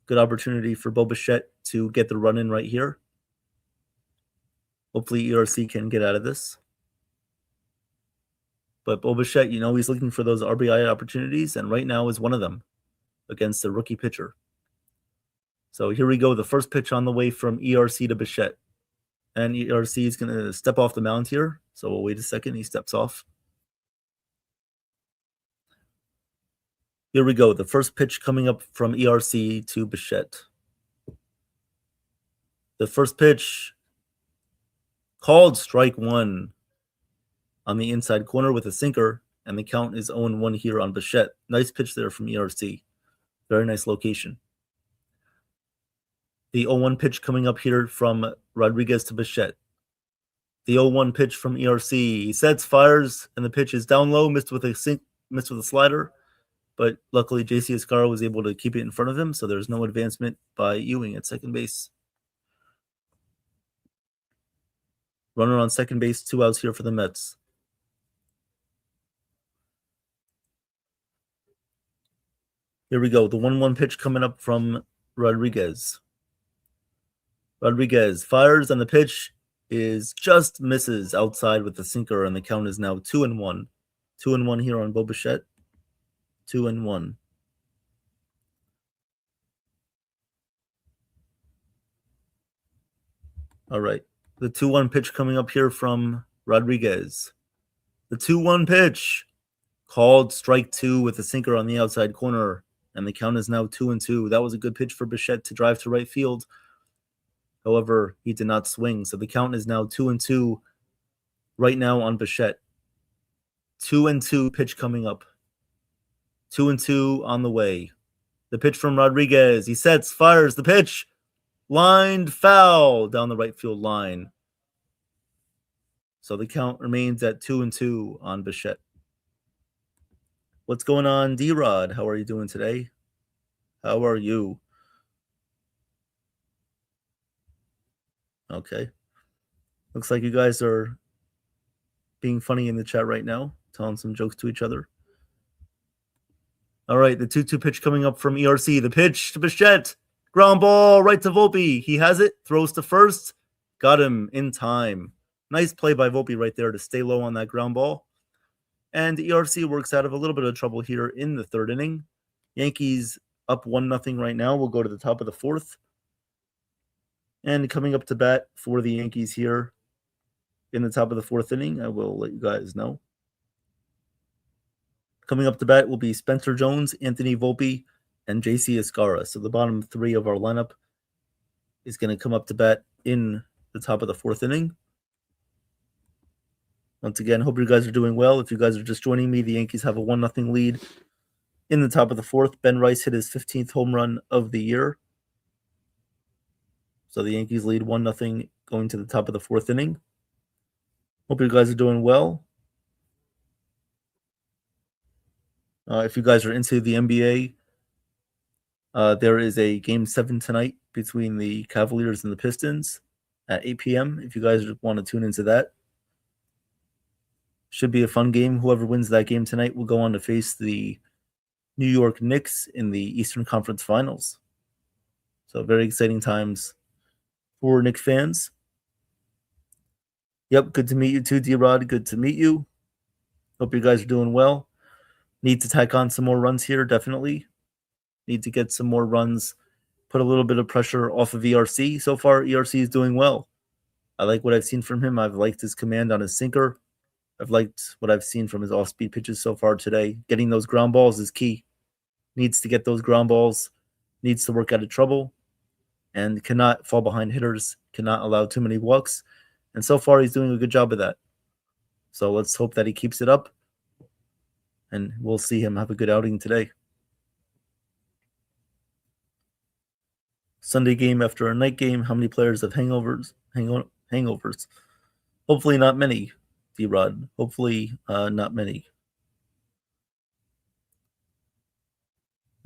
F: Good opportunity for Bo Bichette to get the run in right here. Hopefully ERC can get out of this. But Bo Bichette, he's looking for those RBI opportunities, and right now is one of them against a rookie pitcher. So here we go. The first pitch on the way from ERC to Bichette. And ERC is going to step off the mound here. So we'll wait a second. He steps off. Here we go. The first pitch coming up from ERC to Bichette. The first pitch called strike one on the inside corner with a sinker, and the count is 0-1 here on Bichette. Nice pitch there from ERC. Very nice location. The 0-1 pitch coming up here from Rodriguez to Bichette. The 0-1 pitch from ERC. He sets, fires, and the pitch is down low, missed with a slider. But luckily, JC Escarra was able to keep it in front of him, so there's no advancement by Ewing at second base. Runner on second base, 2 outs here for the Mets. Here we go. The 1-1 pitch coming up from Rodriguez. Rodriguez fires, and the pitch is just misses outside with the sinker, and the count is now 2-1. 2-1 here on Bo Bichette. 2-1. All right. The 2-1 pitch coming up here from Rodriguez. The 2-1 pitch called strike 2 with a sinker on the outside corner, and the count is now 2-2. That was a good pitch for Bichette to drive to right field. However, he did not swing, so the count is now 2-2 right now on Bichette. 2-2 pitch coming up. 2-2 on the way. The pitch from Rodriguez. He sets, fires the pitch. Lined foul down the right field line. So the count remains at 2-2 on Bichette. What's going on, D-Rod? How are you doing today? How are you? Okay. Looks like you guys are being funny in the chat right now, telling some jokes to each other. All right, the 2-2 pitch coming up from ERC. The pitch to Bichette. Ground ball right to Volpe. He has it, throws to first. Got him in time. Nice play by Volpe right there to stay low on that ground ball. And ERC works out of a little bit of trouble here in the third inning. Yankees up 1-0 right now. We'll go to the top of the fourth. And coming up to bat for the Yankees here in the top of the fourth inning, I will let you guys know. Coming up to bat will be Spencer Jones, Anthony Volpe, and JC Escarra. So the bottom 3 of our lineup is going to come up to bat in the top of the fourth inning. Once again, hope you guys are doing well. If you guys are just joining me, the Yankees have a 1-0 lead in the top of the fourth. Ben Rice hit his 15th home run of the year. So the Yankees lead 1-0 going to the top of the fourth inning. Hope you guys are doing well. If you guys are into the NBA, there is a Game 7 tonight between the Cavaliers and the Pistons at 8 p.m. If you guys want to tune into that. Should be a fun game. Whoever wins that game tonight will go on to face the New York Knicks in the Eastern Conference Finals. So very exciting times for Knicks fans. Yep, good to meet you too, D-Rod. Good to meet you. Hope you guys are doing well. Need to tack on some more runs here, definitely. Need to get some more runs, put a little bit of pressure off of ERC. So far, ERC is doing well. I like what I've seen from him. I've liked his command on his sinker. I've liked what I've seen from his off-speed pitches so far today. Getting those ground balls is key. Needs to get those ground balls. Needs to work out of trouble. And cannot fall behind hitters. Cannot allow too many walks. And so far, he's doing a good job of that. So let's hope that he keeps it up. And we'll see him have a good outing today. Sunday game after a night game. How many players have hangovers? Hangovers. Hopefully not many, D-Rod. Hopefully not many.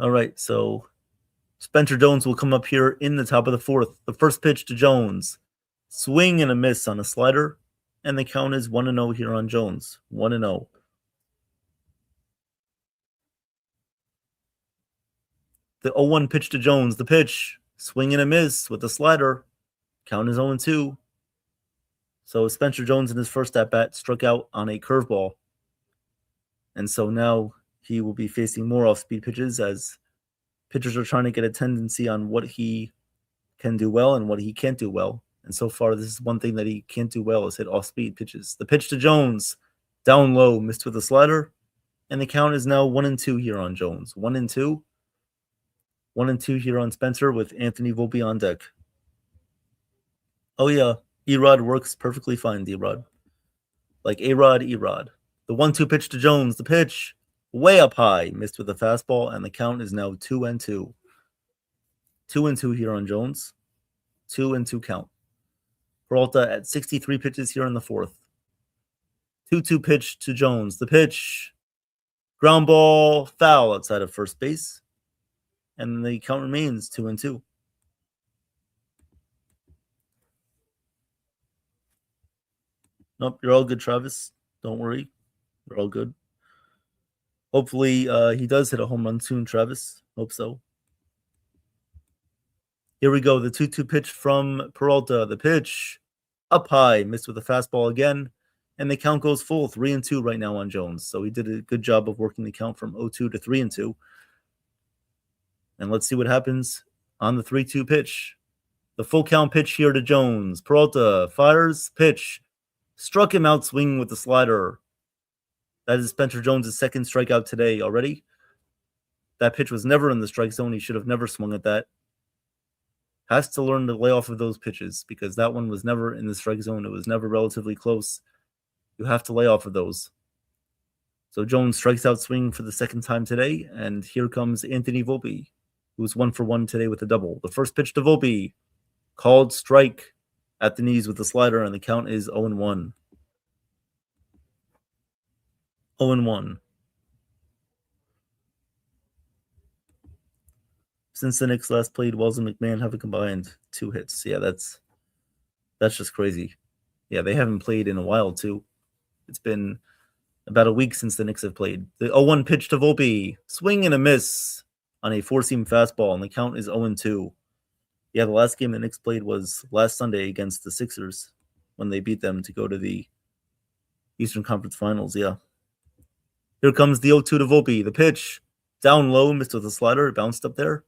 F: All right, so Spencer Jones will come up here in the top of the fourth. The first pitch to Jones. Swing and a miss on a slider. And the count is 1-0 here on Jones. 1-0. The 0-1 pitch to Jones. The pitch. Swing and a miss with the slider. Count is 0-2. So Spencer Jones in his first at bat struck out on a curveball. And so now he will be facing more off-speed pitches as pitchers are trying to get a tendency on what he can do well and what he can't do well. And so far, this is one thing that he can't do well is hit off-speed pitches. The pitch to Jones, down low, missed with a slider. And the count is now 1-2 here on Jones. 1-2. 1-2 here on Spencer with Anthony Volpe on deck. Oh, yeah. Erod works perfectly fine, D-Rod. Like A-Rod, Erod. The 1-2 pitch to Jones. The pitch way up high. Missed with a fastball, and the count is now 2-2. 2-2 here on Jones. 2-2 count. Peralta at 63 pitches here in the fourth. 2-2 pitch to Jones. The pitch. Ground ball, foul outside of first base. And the count remains 2-2. Nope, you're all good, Travis. Don't worry. You're all good. Hopefully, he does hit a home run soon, Travis. Hope so. Here we go. The 2-2 pitch from Peralta. The pitch up high. Missed with a fastball again. And the count goes full. 3-2 right now on Jones. So he did a good job of working the count from 0-2 to 3-2. And let's see what happens on the 3-2 pitch. The full count pitch here to Jones. Peralta fires. Pitch. Struck him out swinging with the slider. That is Spencer Jones' second strikeout today already. That pitch was never in the strike zone. He should have never swung at that. Has to learn to lay off of those pitches because that one was never in the strike zone. It was never relatively close. You have to lay off of those. So Jones strikes out swinging for the second time today. And here comes Anthony Volpe, who's 1 for 1 today with a double. The first pitch to Volpe. Called strike at the knees with the slider, and the count is 0-1. 0-1. Since the Knicks last played, Wells and McMahon have a combined 2 hits. Yeah, that's just crazy. Yeah, they haven't played in a while, too. It's been about a week since the Knicks have played. The 0-1 pitch to Volpe. Swing and a miss on a four-seam fastball, and the count is 0-2. Yeah, the last game the Knicks played was last Sunday against the Sixers when they beat them to go to the Eastern Conference Finals, yeah. Here comes the 0-2 to Volpe. The pitch, down low, missed with a slider, it bounced up there.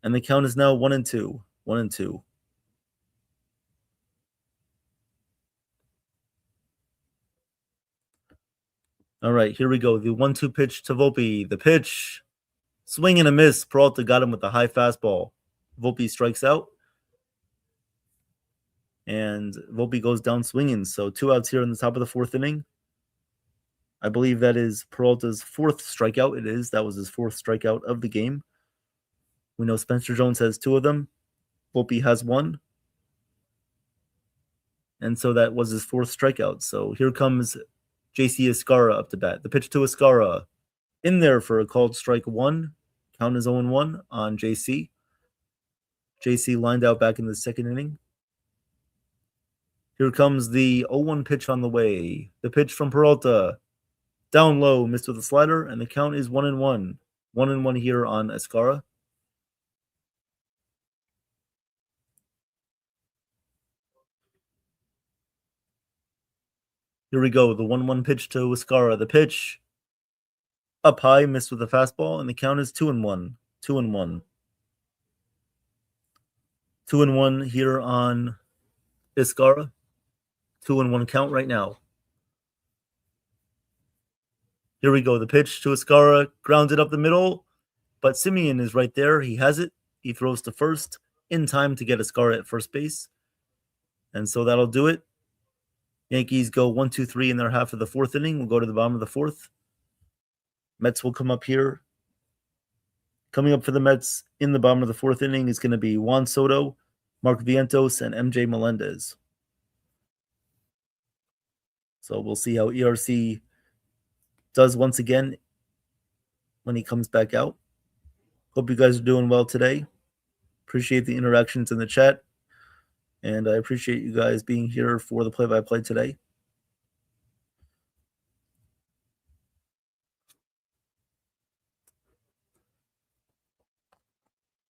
F: And the count is now 1-2. 1-2. All right, here we go. The 1-2 pitch to Volpe. The pitch, swing and a miss. Peralta got him with a high fastball. Volpe strikes out. And Volpe goes down swinging. So 2 outs here in the top of the 4th inning. I believe that is Peralta's 4th strikeout. It is. That was his 4th strikeout of the game. We know Spencer Jones has 2 of them. Volpe has 1. And so that was his 4th strikeout. So here comes JC Escarra up to bat. The pitch to Escarra. In there for a called strike 1. Count is 0-1 on JC. JC lined out back in the 2nd inning. Here comes the 0-1 pitch on the way. The pitch from Peralta. Down low, missed with a slider, and the count is 1-1. 1-1 here on Escarra. Here we go. The 1-1 pitch to Escarra. The pitch up high, missed with a fastball, and the count is 2-1. 2-1. 2-1 here on Escarra. 2-1 count right now. Here we go. The pitch to Escarra, grounded up the middle, but Simeon is right there. He has it. He throws to first in time to get Escarra at first base. And so that'll do it. Yankees go 1-2-3 in their half of the 4th inning. We'll go to the bottom of the 4th. Mets will come up here. Coming up for the Mets in the bottom of the 4th inning is going to be Juan Soto, Mark Vientos, and MJ Melendez. So we'll see how ERC does once again when he comes back out. Hope you guys are doing well today. Appreciate the interactions in the chat. And I appreciate you guys being here for the play-by-play today.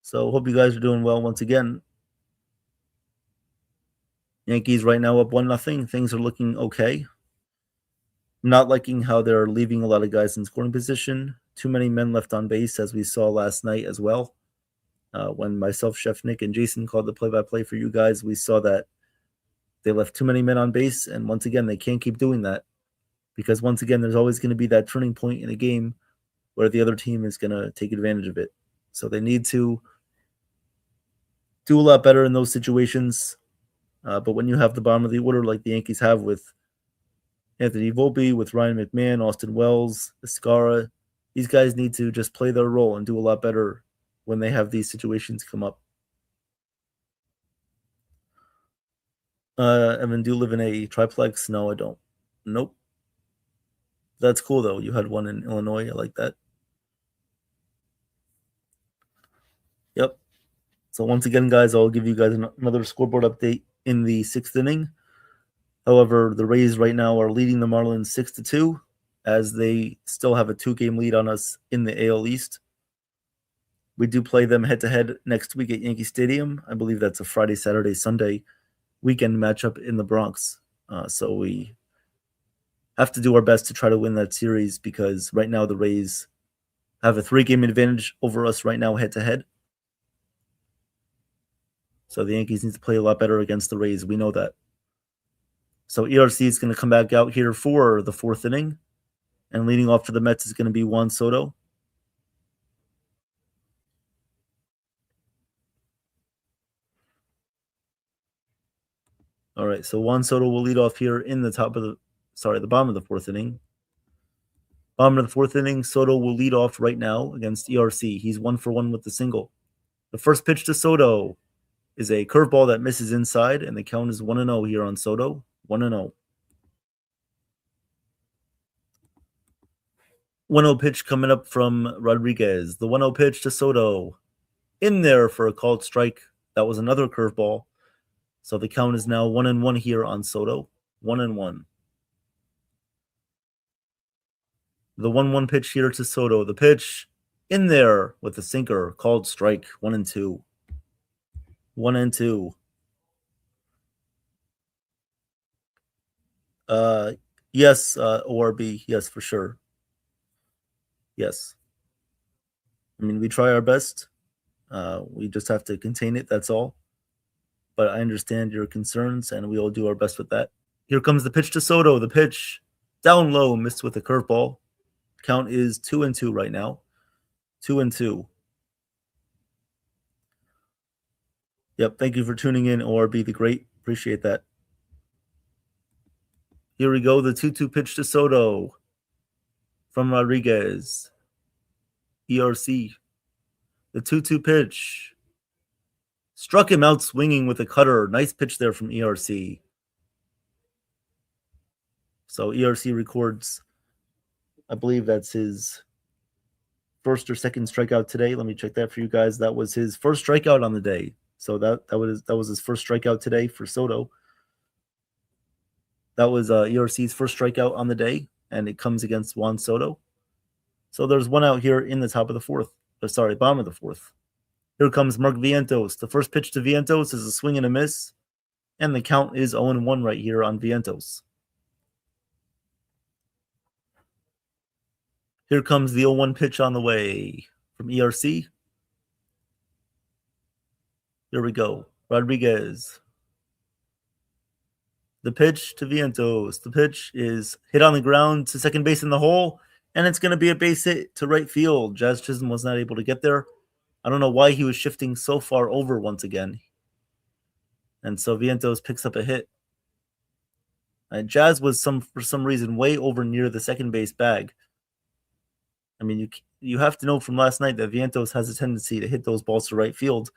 F: So hope you guys are doing well once again. Yankees right now up 1-0. Things are looking okay. Not liking how they're leaving a lot of guys in scoring position. Too many men left on base, as we saw last night as well. When myself, Chef Nick, and Jason called the play-by-play for you guys, we saw that they left too many men on base, and once again, they can't keep doing that because once again, there's always going to be that turning point in a game where the other team is going to take advantage of it. So they need to do a lot better in those situations. But when you have the bottom of the order like the Yankees have with Anthony Volpe, with Ryan McMahon, Austin Wells, Escara, these guys need to just play their role and do a lot better when they have these situations come up. Evan, do you live in a triplex? No, I don't. Nope. That's cool, though. You had one in Illinois. I like that. Yep. So once again, guys, I'll give you guys another scoreboard update in the 6th inning. However, the Rays right now are leading the Marlins 6-2, as they still have a 2-game lead on us in the AL East. We do play them head-to-head next week at Yankee Stadium. I believe that's a Friday, Saturday, Sunday weekend matchup in the Bronx. So we have to do our best to try to win that series because right now the Rays have a 3-game advantage over us right now head-to-head. So the Yankees need to play a lot better against the Rays. We know that. So ERC is going to come back out here for the 4th inning. And leading off for the Mets is going to be Juan Soto. All right, so Juan Soto will lead off here in the bottom of the 4th inning. Bottom of the 4th inning, Soto will lead off right now against ERC. He's 1-for-1 with the single. The first pitch to Soto is a curveball that misses inside, and the count is 1-0 here on Soto. 1-0. 1-0 pitch coming up from Rodriguez. The 1-0 pitch to Soto. In there for a called strike. That was another curveball. So the count is now 1-1 here on Soto. 1-1. The 1-1 pitch here to Soto. The pitch in there with the sinker. Called strike. 1-2. 1-2. Yes, ORB. Yes, for sure. Yes. I mean, we try our best. We just have to contain it. That's all. But I understand your concerns, and we all do our best with that. Here comes the pitch to Soto. The pitch down low, missed with a curveball. Count is 2-2 right now. 2-2. Yep, thank you for tuning in, ORB the Great. Appreciate that. Here we go, the 2-2 pitch to Soto from Rodriguez. ERC. The 2-2 pitch. Struck him out swinging with a cutter. Nice pitch there from ERC. So ERC records, I believe that's his first or second strikeout today. Let me check that for you guys. That was his first strikeout on the day. So that was his first strikeout today for Soto. That was ERC's first strikeout on the day, and it comes against Juan Soto. So there's one out here in the bottom of the 4th. Here comes Mark Vientos. The first pitch to Vientos is a swing and a miss, and the count is 0-1 right here on Vientos. Here comes the 0-1 pitch on the way from ERC. Here we go. Rodriguez. The pitch to Vientos. The pitch is hit on the ground to second base in the hole, and it's going to be a base hit to right field. Jazz Chisholm was not able to get there. I don't know why he was shifting so far over once again. And so Vientos picks up a hit. And Jazz was for some reason way over near the second base bag. I mean, you have to know from last night that Vientos has a tendency to hit those balls to right field.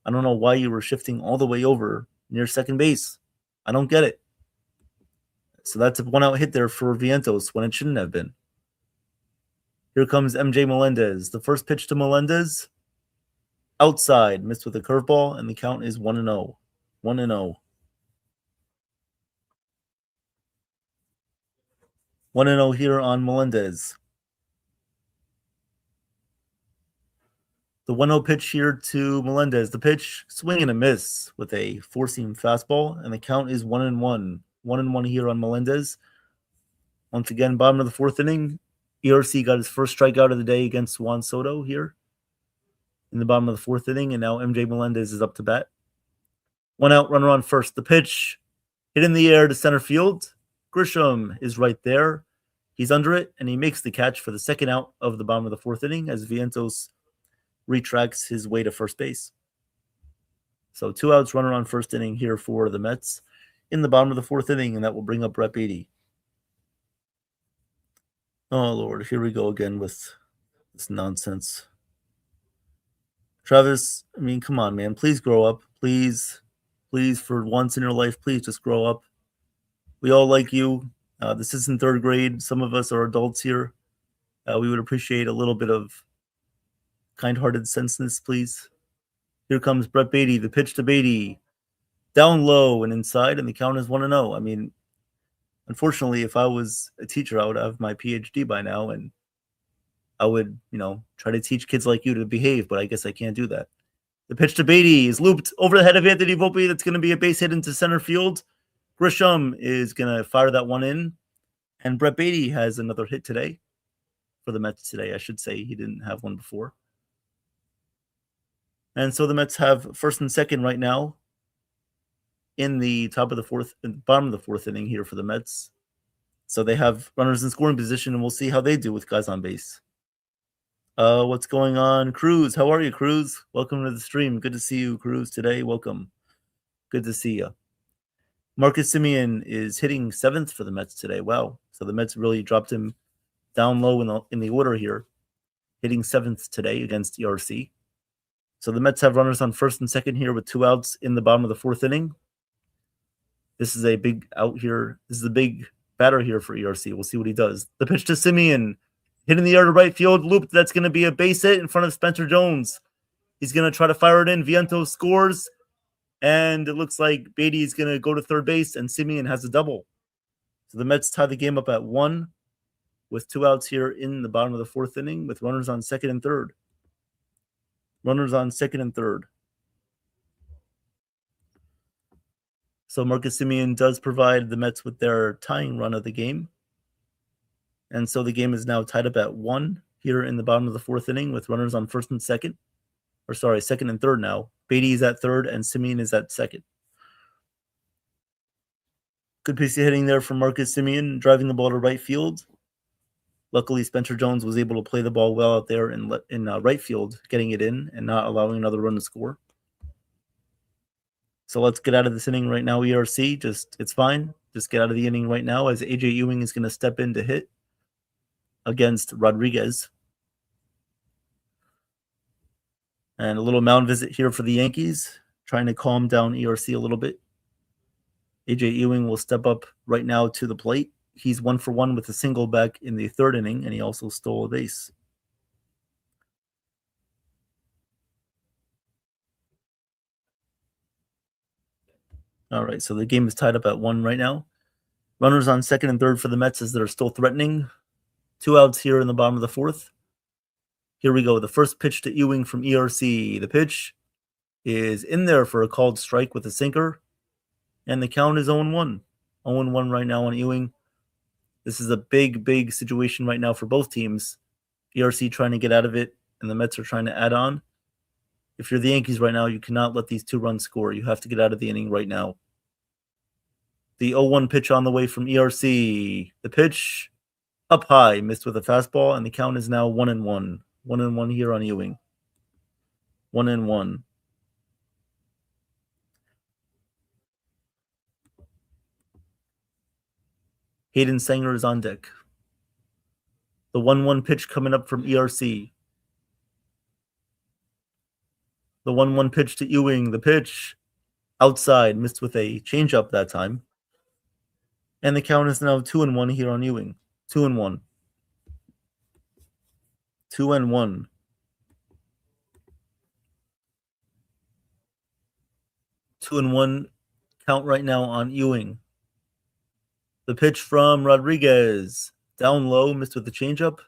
F: I don't know why you were shifting all the way over near second base. I don't get it. So that's a one-out hit there for Vientos when it shouldn't have been. Here comes MJ Melendez. The first pitch to Melendez. Outside, missed with a curveball, and the count is 1-0. 1-0. 1-0 here on Melendez. The 1-0 pitch here to Melendez. The pitch, swing and a miss with a four-seam fastball, and the count is 1-1. 1-1 here on Melendez. Once again, bottom of the fourth inning. ERC got his first strikeout of the day against Juan Soto here in the bottom of the fourth inning, and now MJ Melendez is up to bat. 1 out, runner on first. The pitch hit in the air to center field. Grisham is right there. He's under it, and he makes the catch for the second out of the bottom of the fourth inning as Vientos retracts his way to first base. So 2 outs, runner on first inning here for the Mets in the bottom of the fourth inning, and that will bring up Brett Beatty. Oh, Lord, here we go again with this nonsense. Travis, I mean, come on, man. Please grow up. Please, for once in your life, please just grow up. We all like you. This isn't third grade. Some of us are adults here. We would appreciate a little bit of kind-hearted senseness, please. Here comes Brett Beatty. The pitch to Beatty. Down low and inside, and the count is 1-0. I mean, unfortunately, if I was a teacher, I would have my PhD by now, and I would, try to teach kids like you to behave, but I guess I can't do that. The pitch to Beatty is looped over the head of Anthony Volpe. That's going to be a base hit into center field. Grisham is going to fire that one in, and Brett Beatty has another hit today for the Mets today. I should say he didn't have one before. And so the Mets have first and second right now in the bottom of the fourth inning here for the Mets. So they have runners in scoring position, and we'll see how they do with guys on base. What's going on? Cruz, how are you, Cruz? Welcome to the stream. Good to see you, Cruz, today. Welcome. Good to see you. Marcus Semien is hitting 7th for the Mets today. Wow. So the Mets really dropped him down low in the order here, hitting 7th today against ERC. So the Mets have runners on first and second here with 2 outs in the bottom of the fourth inning. This is a big out here. This is a big batter here for ERC. We'll see what he does. The pitch to Semien, hitting the air to right field, looped. That's going to be a base hit in front of Spencer Jones. He's going to try to fire it in. Vientos scores, and it looks like Beatty is going to go to third base, and Semien has a double. So the Mets tie the game up at 1 with 2 outs here in the bottom of the fourth inning with runners on second and third. Runners on second and third. So Marcus Semien does provide the Mets with their tying run of the game. And so the game is now tied up at 1 here in the bottom of the fourth inning with runners on first and second. Second and third now. Beatty is at third and Semien is at second. Good piece of hitting there from Marcus Semien, driving the ball to right field. Luckily, Spencer Jones was able to play the ball well out there in right field, getting it in and not allowing another run to score. So let's get out of this inning right now, ERC. It's fine. Just get out of the inning right now as AJ Ewing is going to step in to hit against Rodriguez. And a little mound visit here for the Yankees, trying to calm down ERC a little bit. AJ Ewing will step up right now to the plate. He's 1 for 1 with a single back in the third inning, and he also stole a base. All right, so the game is tied up at 1 right now. Runners on second and third for the Mets as they're still threatening. 2 outs here in the bottom of the fourth. Here we go. The first pitch to Ewing from ERC. The pitch is in there for a called strike with a sinker, and the count is 0-1. 0-1 right now on Ewing. This is a big, big situation right now for both teams. ERC trying to get out of it, and the Mets are trying to add on. If you're the Yankees right now, you cannot let these 2 runs score. You have to get out of the inning right now. The 0-1 pitch on the way from ERC. The pitch up high, missed with a fastball, and the count is now 1-1. 1-1 here on Ewing. 1-1. Hayden Sanger is on deck. The 1-1 pitch coming up from ERC. The 1-1 pitch to Ewing. The pitch outside, missed with a changeup that time. And the count is now 2-1 here on Ewing. 2-1. 2-1. 2-1 count right now on Ewing. The pitch from Rodriguez. Down low, missed with the changeup.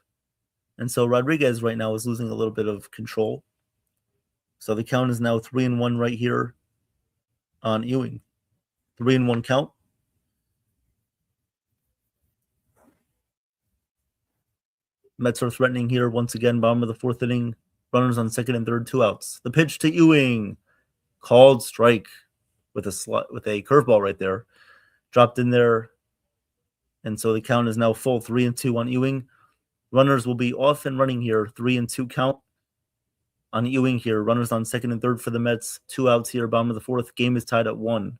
F: And so Rodriguez right now is losing a little bit of control. So the count is now 3-1 right here on Ewing. 3-1 count. Mets are threatening here once again. Bottom of the fourth inning. Runners on second and third, 2 outs. The pitch to Ewing. Called strike with a curveball right there. Dropped in there. And so the count is now full 3-2 on Ewing. Runners will be off and running here. 3-2 count on Ewing here. Runners on second and third for the Mets. 2 outs here. Bottom of the fourth. Game is tied at 1.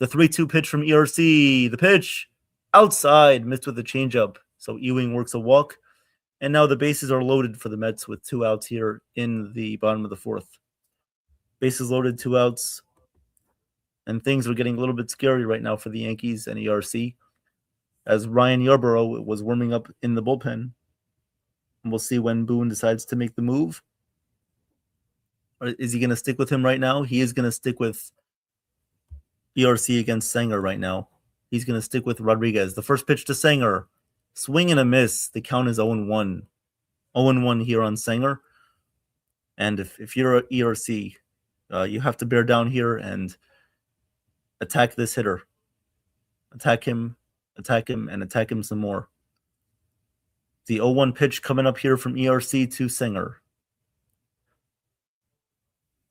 F: The 3-2 pitch from ERC. The pitch outside. Missed with a changeup. So Ewing works a walk. And now the bases are loaded for the Mets with 2 outs here in the bottom of the fourth. Bases loaded, 2 outs. And things are getting a little bit scary right now for the Yankees and ERC, as Ryan Yarborough was warming up in the bullpen. And we'll see when Boone decides to make the move. Or is he going to stick with him right now? He is going to stick with ERC against Sanger right now. He's going to stick with Rodriguez. The first pitch to Sanger. Swing and a miss. The count is 0-1. 0-1 here on Sanger. And if you're ERC, you have to bear down here and attack this hitter. Attack him, and attack him some more. The 0-1 pitch coming up here from ERC to Sanger.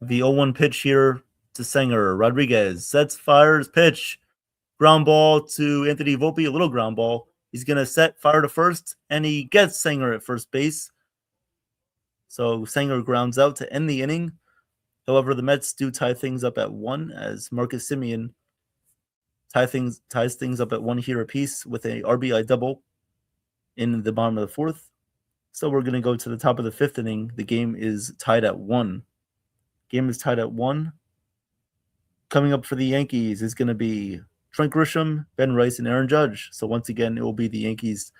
F: The 0-1 pitch here to Sanger. Rodriguez sets, fires, pitch. Ground ball to Anthony Volpe, a little ground ball. He's going to set, fire to first, and he gets Sanger at first base. So Sanger grounds out to end the inning. However, the Mets do tie things up at 1 as Marcus Semien ties things up at 1 here apiece with a RBI double in the bottom of the fourth. So we're going to go to the top of the 5th inning. The game is tied at 1. Game is tied at 1. Coming up for the Yankees is going to be Trent Grisham, Ben Rice, and Aaron Judge. So once again, it will be the Yankees'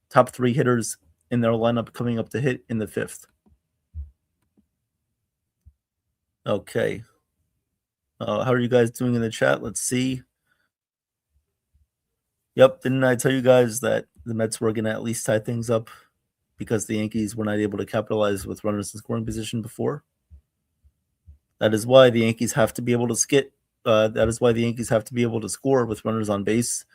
F: top 3 hitters in their lineup coming up to hit in the 5th. Okay. How are you guys doing in the chat? Let's see. Yep, didn't I tell you guys that the Mets were going to at least tie things up because the Yankees were not able to capitalize with runners in scoring position before? That is why the Yankees have to be able to skit. That is why the Yankees have to be able to score with runners on base.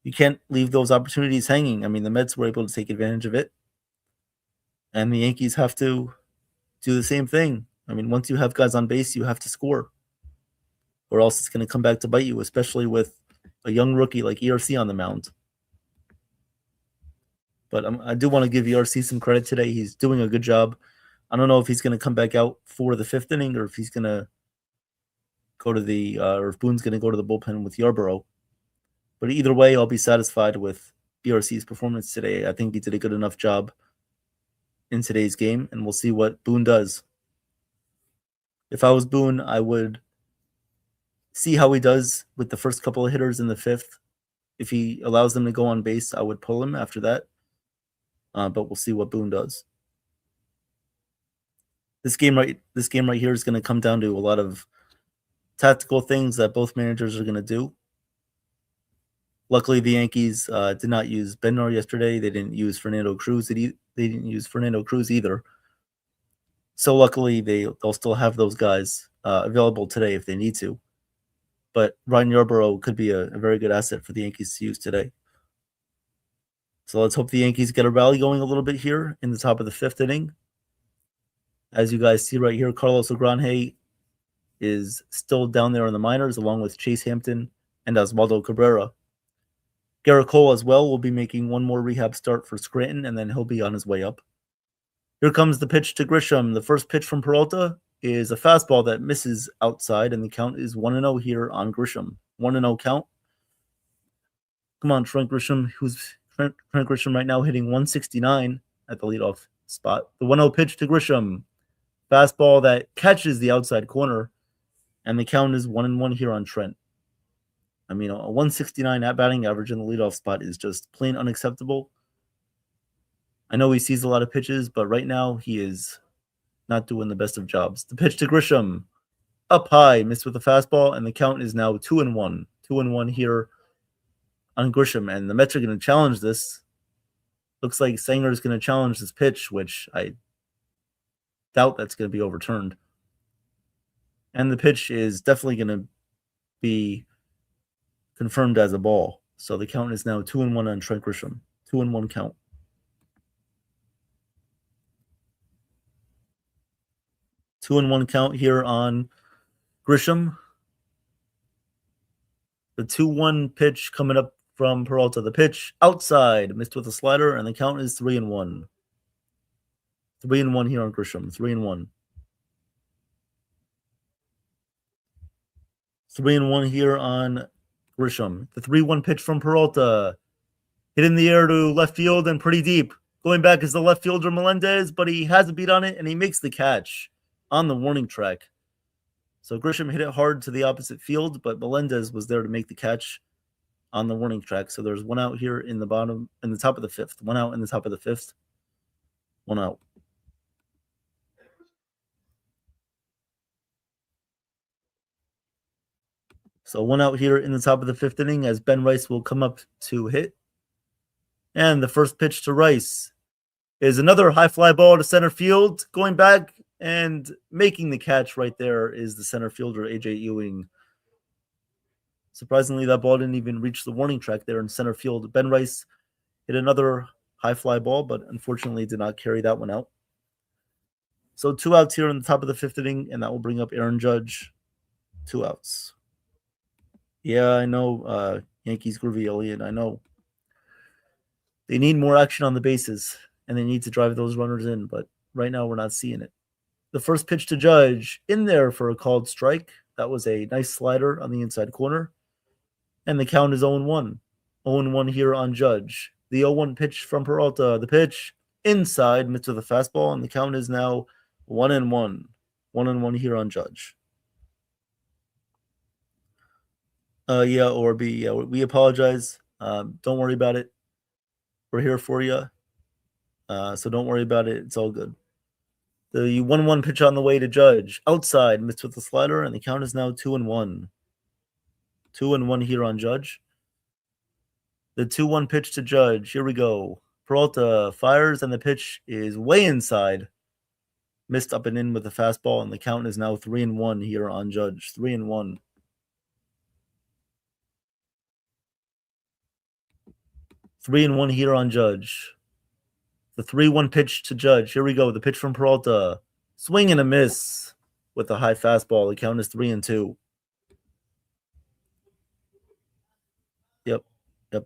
F: You can't leave those opportunities hanging. I mean, the Mets were able to take advantage of it. And the Yankees have to do the same thing. I mean, once you have guys on base, you have to score. Or else it's going to come back to bite you, especially with a young rookie like ERC on the mound. But I do want to give ERC some credit today. He's doing a good job. I don't know if he's going to come back out for the 5th inning or if he's going to go to or if Boone's going to go to the bullpen with Yarborough. But either way, I'll be satisfied with ERC's performance today. I think he did a good enough job in today's game, and we'll see what Boone does. If I was Boone, I would see how he does with the first couple of hitters in the 5th. If he allows them to go on base, I would pull him after that. But we'll see what Boone does. This game right here is going to come down to a lot of tactical things that both managers are going to do. Luckily, the Yankees did not use Bednar yesterday. They didn't use Fernando Cruz. They didn't use Fernando Cruz either. So luckily, they'll still have those guys available today if they need to. But Ryan Yarborough could be a very good asset for the Yankees to use today. So let's hope the Yankees get a rally going a little bit here in the top of the 5th inning. As you guys see right here, Carlos Agrange is still down there in the minors along with Chase Hampton and Oswaldo Cabrera. Garrett Cole as well will be making one more rehab start for Scranton, and then he'll be on his way up. Here comes the pitch to Grisham. The first pitch from Peralta is a fastball that misses outside, and the count is 1-0 here on Grisham. 1-0 count. Come on, Trent Grisham, Trent Grisham right now hitting 169 at the leadoff spot. The 1-0 pitch to Grisham. Fastball that catches the outside corner, and the count is 1-1 here on Trent. I mean, a 169 at batting average in the leadoff spot is just plain unacceptable. I know he sees a lot of pitches, but right now he is not doing the best of jobs. The pitch to Grisham. Up high, missed with the fastball, and the count is now 2-1. 2-1 here on Grisham, and the Mets are going to challenge this. Looks like Sanger is going to challenge this pitch, which I doubt that's going to be overturned. And the pitch is definitely going to be confirmed as a ball. So the count is now 2-1 on Trent Grisham. 2-1 count. Two and one count here on Grisham. The 2-1 pitch coming up from Peralta. The pitch outside, missed with a slider, and the count is 3-1. 3-1 here on Grisham. 3-1. 3-1 here on Grisham. The 3-1 pitch from Peralta. Hit in the air to left field and pretty deep. Going back is the left fielder Melendez, but he has a beat on it, and he makes the catch on the warning track. So Grisham hit it hard to the opposite field, but Melendez was there to make the catch on the warning track. So there's one out here in the top of the fifth. One out in the top of the fifth. One out. So one out here in the top of the fifth inning as Ben Rice will come up to hit. And the first pitch to Rice is another high fly ball to center field. Going back and making the catch right there is the center fielder, A.J. Ewing. Surprisingly, that ball didn't even reach the warning track there in center field. Ben Rice hit another high fly ball, but unfortunately did not carry that one out. So 2 outs here in the top of the fifth inning, and that will bring up Aaron Judge. 2 outs. Yeah, I know, Yankees groovy Elliott. I know. They need more action on the bases, and they need to drive those runners in, but right now we're not seeing it. The first pitch to Judge in there for a called strike. That was a nice slider on the inside corner. And the count is 0-1. 0-1 here on Judge. The 0-1 pitch from Peralta. The pitch inside, missed with a fastball, and the count is now 1-1. 1-1 here on Judge. We apologize. Don't worry about it. We're here for you. So don't worry about it. It's all good. The 1-1 pitch on the way to Judge. Outside, missed with the slider, and the count is now 2-1. 2-1 here on Judge. The 2-1 pitch to Judge. Here we go. Peralta fires, and the pitch is way inside. Missed up and in with the fastball, and the count is now 3-1 here on Judge. 3-1. 3-1 here on Judge. The 3-1 pitch to Judge. Here we go. The pitch from Peralta. Swing and a miss with a high fastball. The count is 3-2. Yep.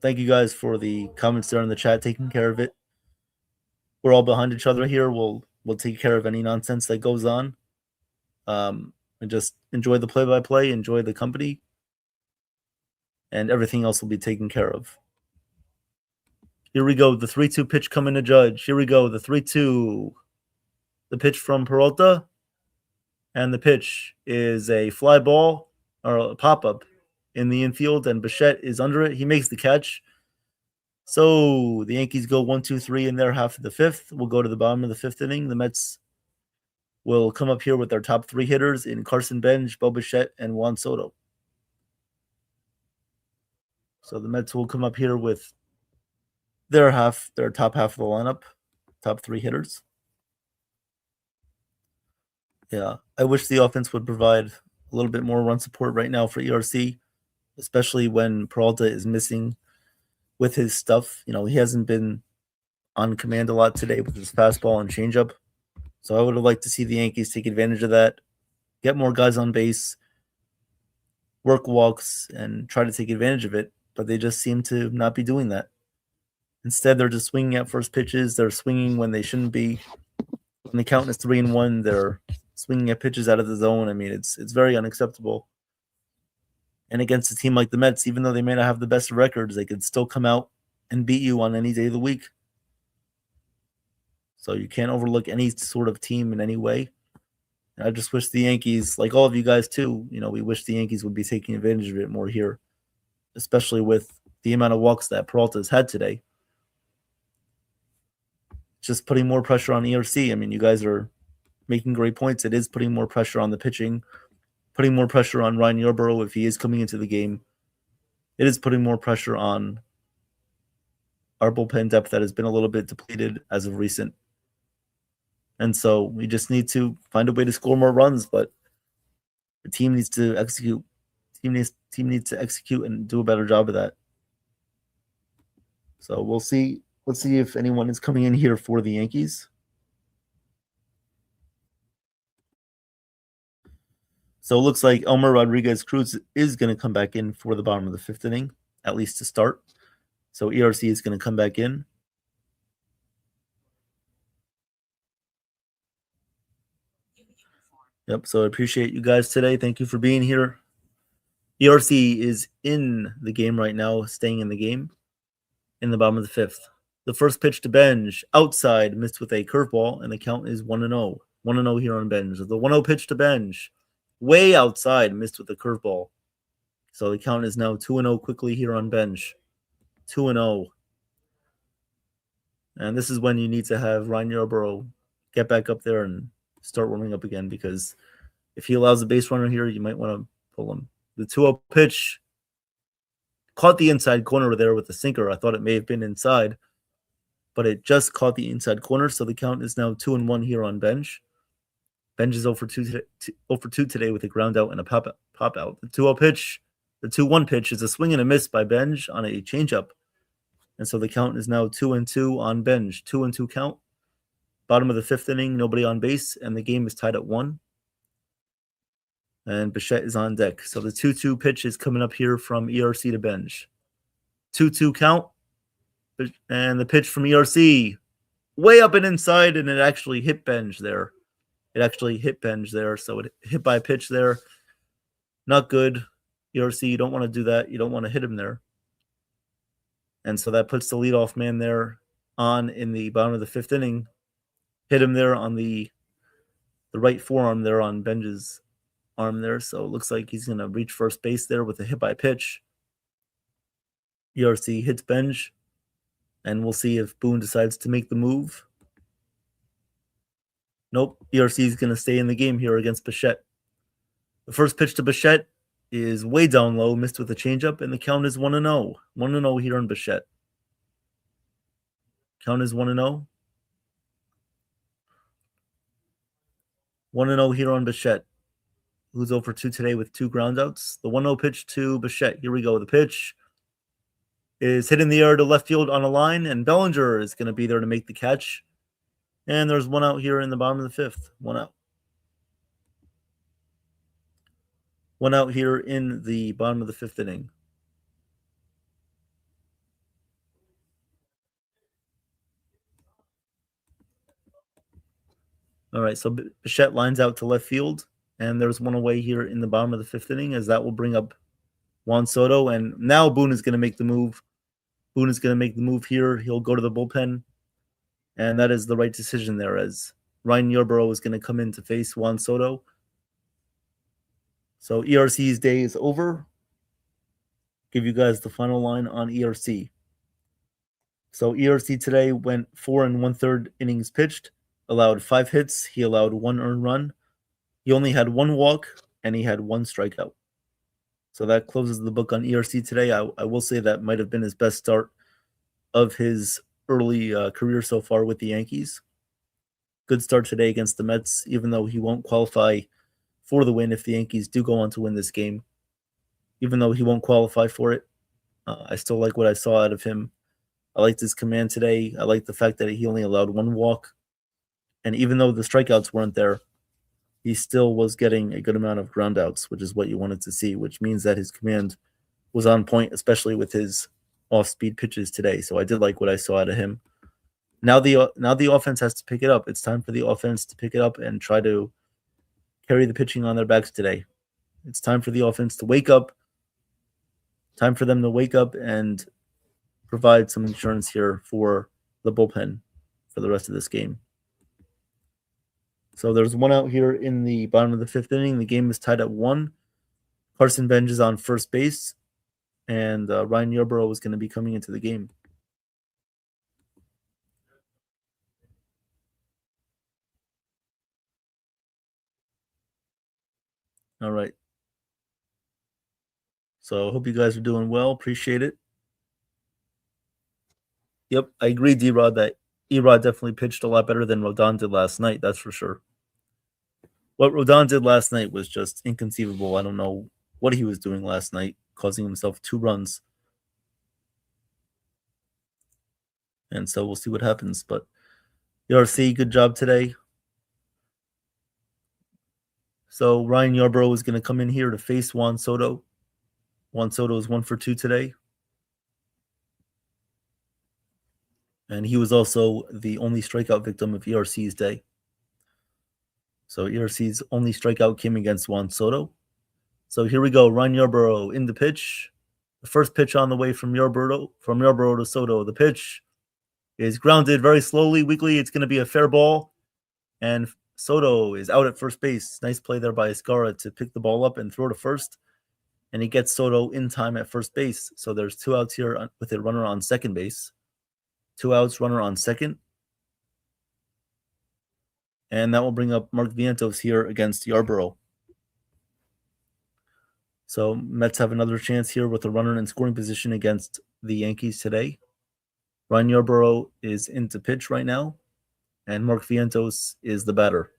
F: Thank you guys for the comments there in the chat, taking care of it. We're all behind each other here. We'll take care of any nonsense that goes on. And just enjoy the play-by-play, enjoy the company, and everything else will be taken care of. Here we go. The 3-2 pitch coming to Judge. Here we go. The 3-2. The pitch from Peralta. And the pitch is a fly ball or a pop-up in the infield, and Bichette is under it. He makes the catch. So the Yankees go 1-2-3 in their half of the fifth. We'll go to the bottom of the fifth inning. The Mets will come up here with their top 3 hitters in Carson Bench, Bo Bichette, and Juan Soto. So the Mets will come up here with their top half of the lineup, top 3 hitters. Yeah, I wish the offense would provide a little bit more run support right now for ERC, especially when Peralta is missing with his stuff. You know, he hasn't been on command a lot today with his fastball and changeup. So I would have liked to see the Yankees take advantage of that, get more guys on base, work walks, and try to take advantage of it. But they just seem to not be doing that. Instead, they're just swinging at first pitches. They're swinging when they shouldn't be. When the count is 3-1, they're swinging at pitches out of the zone. I mean, it's very unacceptable. And against a team like the Mets, even though they may not have the best records, they could still come out and beat you on any day of the week. So you can't overlook any sort of team in any way. And I just wish the Yankees, like all of you guys too, we wish the Yankees would be taking advantage of it more here, especially with the amount of walks that Peralta's had today. Just putting more pressure on ERC. I mean, you guys are making great points. It is putting more pressure on the pitching, putting more pressure on Ryan Yarbrough if he is coming into the game. It is putting more pressure on our bullpen depth that has been a little bit depleted as of recent. And so we just need to find a way to score more runs, but the team needs to execute. Team needs to execute and do a better job of that. So we'll see. Let's see if anyone is coming in here for the Yankees. So it looks like Elmer Rodriguez Cruz is going to come back in for the bottom of the fifth inning, at least to start. So ERC is going to come back in. Yep. So I appreciate you guys today. Thank you for being here. ERC is in the game right now, staying in the game in the bottom of the fifth. The first pitch to Benj, outside, missed with a curveball, and the count is 1-0. 1-0 here on Benj. The 1-0 pitch to Benj, way outside, missed with a curveball. So the count is now 2-0 quickly here on Benj. 2-0. And this is when you need to have Ryan Yarborough get back up there and start warming up again, because if he allows a base runner here, you might want to pull him. The 2-0 pitch caught the inside corner there with the sinker. I thought it may have been inside, but it just caught the inside corner. So the count is now 2-1 here on Benj. Benj is 0 for 2 today with a ground out and a pop out. The 2-0 pitch, the 2-1 pitch is a swing and a miss by Benj on a changeup. And so the count is now 2-2 on Benj. 2-2 count. Bottom of the fifth inning, nobody on base, and the game is tied at 1. And Bichette is on deck. So the 2-2 pitch is coming up here from ERC to Benj. 2-2 count. And the pitch from ERC, way up and inside, and it actually hit Benj there. So it hit by a pitch there. Not good. ERC, you don't want to do that. You don't want to hit him there. And so that puts the leadoff man there on in the bottom of the fifth inning. Hit him there on the right forearm there on Benj's arm there. So it looks like he's going to reach first base there with a hit by pitch. ERC hits Benj. And we'll see if Boone decides to make the move. Nope. ERC is going to stay in the game here against Bichette. The first pitch to Bichette is way down low, missed with a changeup, and the count is 1-0. 1-0 here on Bichette. Count is 1-0. 1-0 here on Bichette, who's 0 for 2 today with 2 groundouts. The 1-0 pitch to Bichette. Here we go. The pitch is hit in the air to left field on a line, and Bellinger is going to be there to make the catch. And there's 1 out here in the bottom of the fifth. 1 out. 1 out here in the bottom of the fifth inning. All right, so Bichette lines out to left field, and there's 1 away here in the bottom of the fifth inning, as that will bring up Juan Soto. And now Boone is going to make the move. Boone is going to make the move here. He'll go to the bullpen, and that is the right decision there, as Ryan Yarborough is going to come in to face Juan Soto. So ERC's day is over. Give you guys the final line on ERC. So ERC today went 4 1/3 innings pitched, allowed 5 hits. He allowed 1 earned run. He only had 1 walk, and he had 1 strikeout. So that closes the book on ERC today. I will say that might have been his best start of his early career so far with the Yankees. Good start today against the Mets, even though he won't qualify for the win if the Yankees do go on to win this game. Even though he won't qualify for it, I still like what I saw out of him. I liked his command today. I liked the fact that he only allowed 1 walk. And even though the strikeouts weren't there, he still was getting a good amount of groundouts, which is what you wanted to see, which means that his command was on point, especially with his off-speed pitches today. So I did like what I saw out of him. Now the offense has to pick it up. It's time for the offense to pick it up and try to carry the pitching on their backs today. It's time for the offense to wake up. Time for them to wake up and provide some insurance here for the bullpen for the rest of this game. So there's 1 out here in the bottom of the fifth inning. The game is tied at 1. Carson Benj is on first base, and Ryan Yarborough is going to be coming into the game. All right. So I hope you guys are doing well. Appreciate it. Yep, I agree, D-Rod, that Erod definitely pitched a lot better than Rodon did last night. That's for sure. What Rodon did last night was just inconceivable. I don't know what he was doing last night, causing himself 2 runs. And so we'll see what happens. But ERC, good job today. So Ryan Yarbrough is going to come in here to face Juan Soto. Juan Soto is 1 for 2 today. And he was also the only strikeout victim of ERC's day. So ERC's only strikeout came against Juan Soto. So here we go. Ryan Yarbrough in the pitch. The first pitch on the way from Yarbrough to Soto. The pitch is grounded very slowly, weakly. It's going to be a fair ball. And Soto is out at first base. Nice play there by Escara to pick the ball up and throw to first. And he gets Soto in time at first base. So there's 2 outs here with a runner on second base. 2 outs, runner on second. And that will bring up Mark Vientos here against Yarbrough. So Mets have another chance here with a runner in scoring position against the Yankees today. Ryan Yarbrough is into pitch right now, and Mark Vientos is the batter.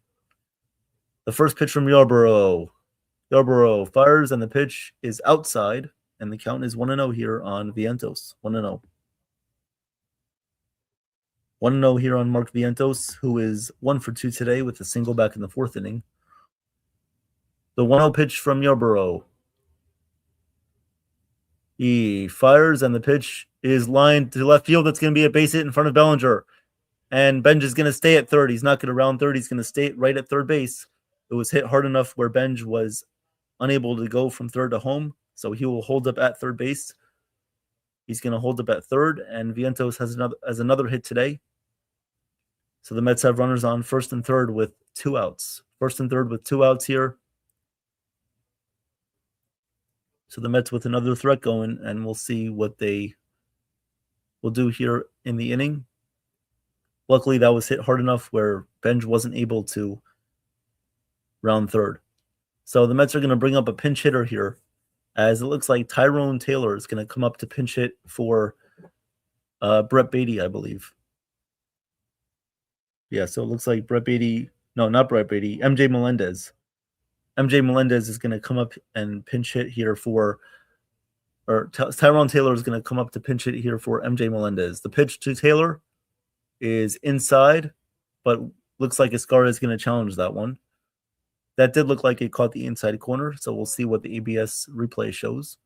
F: The first pitch from Yarbrough. Yarbrough fires, and the pitch is outside, and the count is 1-0 here on Vientos. 1-0. 1-0 here on Mark Vientos, who is 1 for 2 today with a single back in the 4th inning. The 1-0 pitch from Yarbrough. He fires, and the pitch is lined to left field. That's going to be a base hit in front of Bellinger. And Benj is going to stay at third. He's not going to round third. He's going to stay right at third base. It was hit hard enough where Benj was unable to go from third to home. So he will hold up at third base. He's going to hold up at third. And Vientos has another hit today. So the Mets have runners on first and third with 2 outs. First and third with 2 outs here. So the Mets with another threat going, and we'll see what they will do here in the inning. Luckily, that was hit hard enough where Benj wasn't able to round third. So the Mets are going to bring up a pinch hitter here, as it looks like Tyrone Taylor is going to come up to pinch hit for Brett Beatty, I believe. Yeah, so it looks like Brett Beatty, no, not Brett Beatty, MJ Melendez. MJ Melendez is going to come up and pinch hit here for, or Tyrone Taylor is going to come up to pinch hit here for MJ Melendez. The pitch to Taylor is inside, but looks like Escara is going to challenge that one. That did look like it caught the inside corner, so we'll see what the ABS replay shows.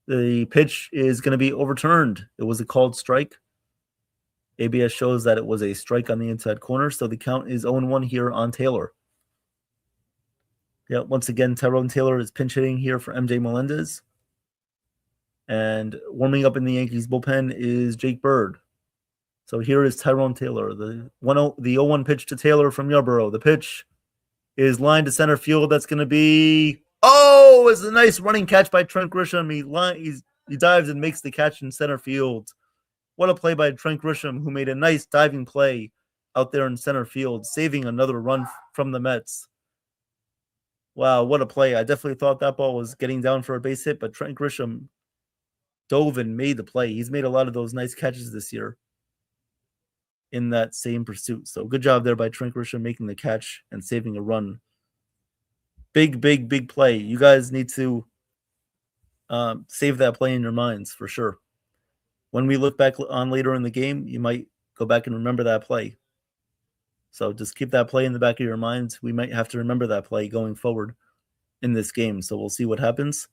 F: The pitch is going to be overturned. It was a called strike. ABS shows that it was a strike on the inside corner, so the count is 0-1 here on Taylor. Yeah, once again, Tyrone Taylor is pinch hitting here for MJ Melendez. And warming up in the Yankees bullpen is Jake Bird. So here is Tyrone Taylor. The 0-1 pitch to Taylor from Yarbrough. The pitch is lined to center field. That's going to be, it's a nice running catch by Trent Grisham. He dives and makes the catch in center field. What a play by Trent Grisham, who made a nice diving play out there in center field, saving another run from the Mets. Wow, what a play. I definitely thought that ball was getting down for a base hit, but Trent Grisham dove and made the play. He's made a lot of those nice catches this year in that same pursuit. So good job there by Trent Grisham making the catch and saving a run. Big, big, big play. You guys need to save that play in your minds for sure. When we look back on later in the game, you might go back and remember that play. So just keep that play in the back of your minds. We might have to remember that play going forward in this game. So we'll see what happens.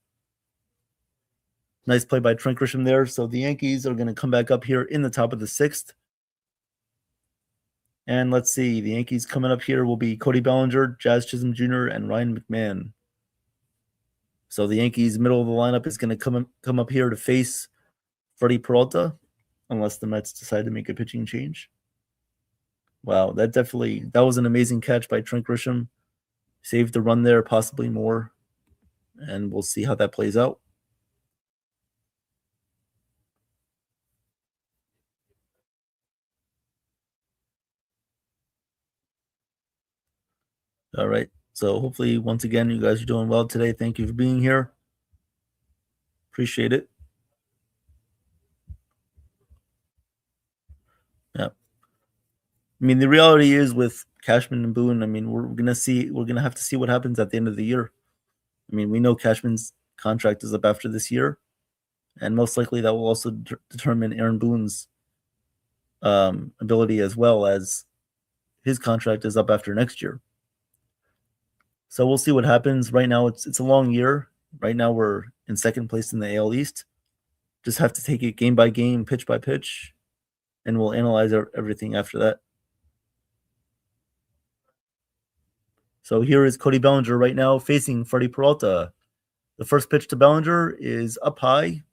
F: Nice play by Trent Grisham there. So the Yankees are going to come back up here in the top of the 6th. And let's see. The Yankees coming up here will be Cody Bellinger, Jazz Chisholm Jr., and Ryan McMahon. So the Yankees' middle of the lineup is going to come up here to face Freddie Peralta, unless the Mets decide to make a pitching change. Wow, that was an amazing catch by Trent Grisham. Saved the run there, possibly more. And we'll see how that plays out. All right. So hopefully, once again, you guys are doing well today. Thank you for being here. Appreciate it. Yeah. I mean, the reality is with Cashman and Boone, I mean, we're gonna have to see what happens at the end of the year. I mean, we know Cashman's contract is up after this year, and most likely that will also determine Aaron Boone's ability, as well as his contract is up after next year. So we'll see what happens. Right now, it's a long year. Right now, we're in second place in the AL East. Just have to take it game by game, pitch by pitch, and we'll analyze everything after that. So here is Cody Bellinger right now facing Freddie Peralta. The first pitch to Bellinger is up high,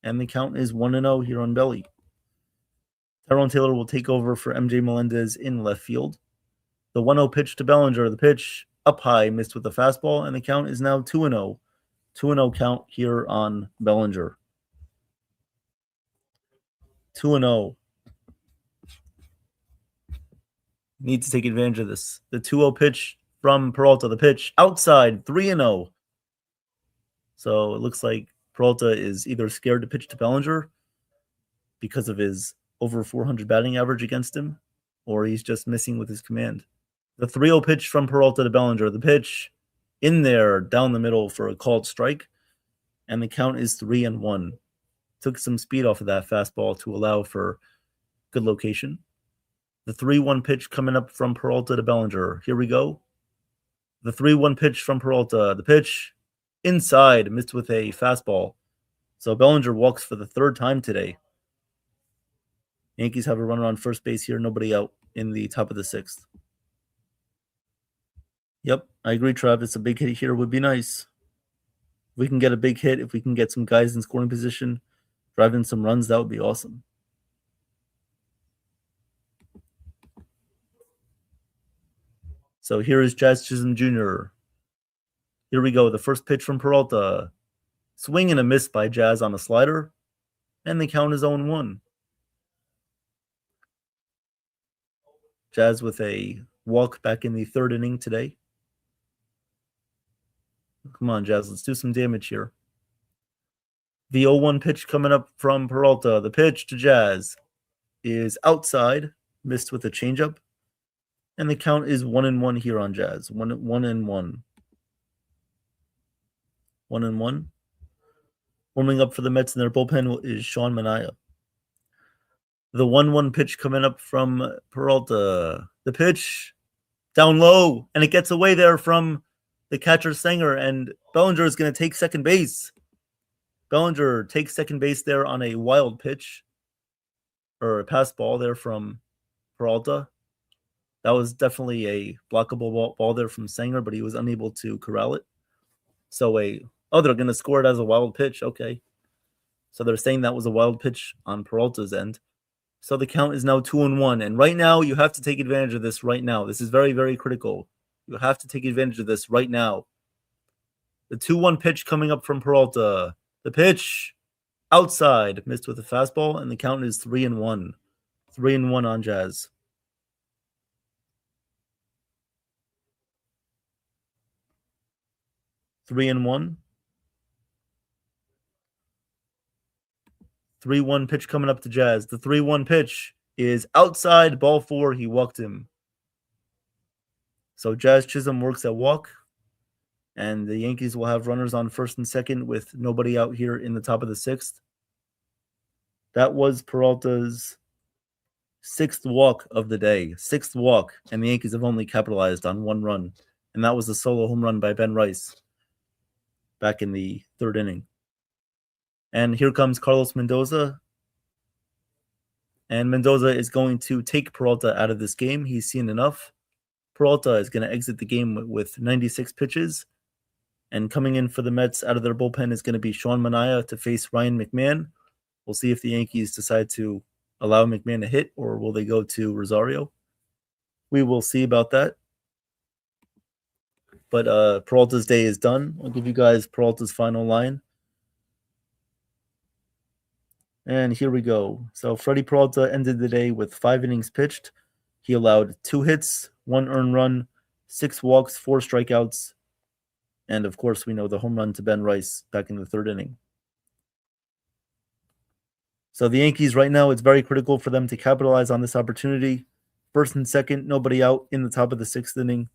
F: and the count is 1-0 here on Belly. Tyrone Taylor will take over for MJ Melendez in left field. The 1-0 pitch to Bellinger. The pitch up high, missed with the fastball, and the count is now 2-0. 2-0 count here on Bellinger. 2-0. Need to take advantage of this. The 2-0 pitch from Peralta. The pitch outside, 3-0. So it looks like Peralta is either scared to pitch to Bellinger because of his over 400 batting average against him, or he's just missing with his command. The 3-0 pitch from Peralta to Bellinger. The pitch in there, down the middle for a called strike, and the count is 3-1. Took some speed off of that fastball to allow for good location. The 3-1 pitch coming up from Peralta to Bellinger. Here we go. The 3-1 pitch from Peralta. The pitch inside, missed with a fastball. So Bellinger walks for the third time today. Yankees have a runner on first base here, nobody out in the top of the sixth. Yep, I agree, Travis. A big hit here would be nice. If we can get a big hit, if we can get some guys in scoring position, drive in some runs, that would be awesome. So here is Jazz Chisholm Jr. Here we go. The first pitch from Peralta. Swing and a miss by Jazz on a slider. And the count is 0-1. Jazz with a walk back in the third inning today. Come on, Jazz. Let's do some damage here. The 0-1 pitch coming up from Peralta. The pitch to Jazz is outside. Missed with a changeup. And the count is 1-1 here on Jazz. 1-1. 1-1. Warming up for the Mets in their bullpen is Sean Manaea. The 1-1 pitch coming up from Peralta. The pitch down low, and it gets away there from the catcher Sanger, and Bellinger is going to take second base. Bellinger takes second base there on a wild pitch, or a pass ball there from Peralta. That was definitely a blockable ball there from Sanger, but he was unable to corral it. So they're going to score it as a wild pitch. Okay. So they're saying that was a wild pitch on Peralta's end. So the count is now 2-1. And right now, you have to take advantage of this right now. This is very, very critical. You have to take advantage of this right now. The 2-1 pitch coming up from Peralta. The pitch outside, missed with a fastball, and the count is 3-1. 3-1 on Jazz. Three and 1. 3-1 pitch coming up to Jazz. The 3-1 pitch is outside, ball 4. He walked him. So Jazz Chisholm works at walk, and the Yankees will have runners on first and second with nobody out here in the top of the sixth. That was Peralta's 6th walk of the day. 6th walk, and the Yankees have only capitalized on 1 run, and that was a solo home run by Ben Rice back in the third inning. And here comes Carlos Mendoza. And Mendoza is going to take Peralta out of this game. He's seen enough. Peralta is going to exit the game with 96 pitches. And coming in for the Mets out of their bullpen is going to be Sean Manaea to face Ryan McMahon. We'll see if the Yankees decide to allow McMahon to hit, or will they go to Rosario. We will see about that. But Peralta's day is done. I'll give you guys Peralta's final line. And here we go. So Freddie Peralta ended the day with 5 innings pitched. He allowed 2 hits, 1 earned run, 6 walks, 4 strikeouts. And of course, we know the home run to Ben Rice back in the third inning. So the Yankees right now, it's very critical for them to capitalize on this opportunity. First and second, nobody out in the top of the 6th inning.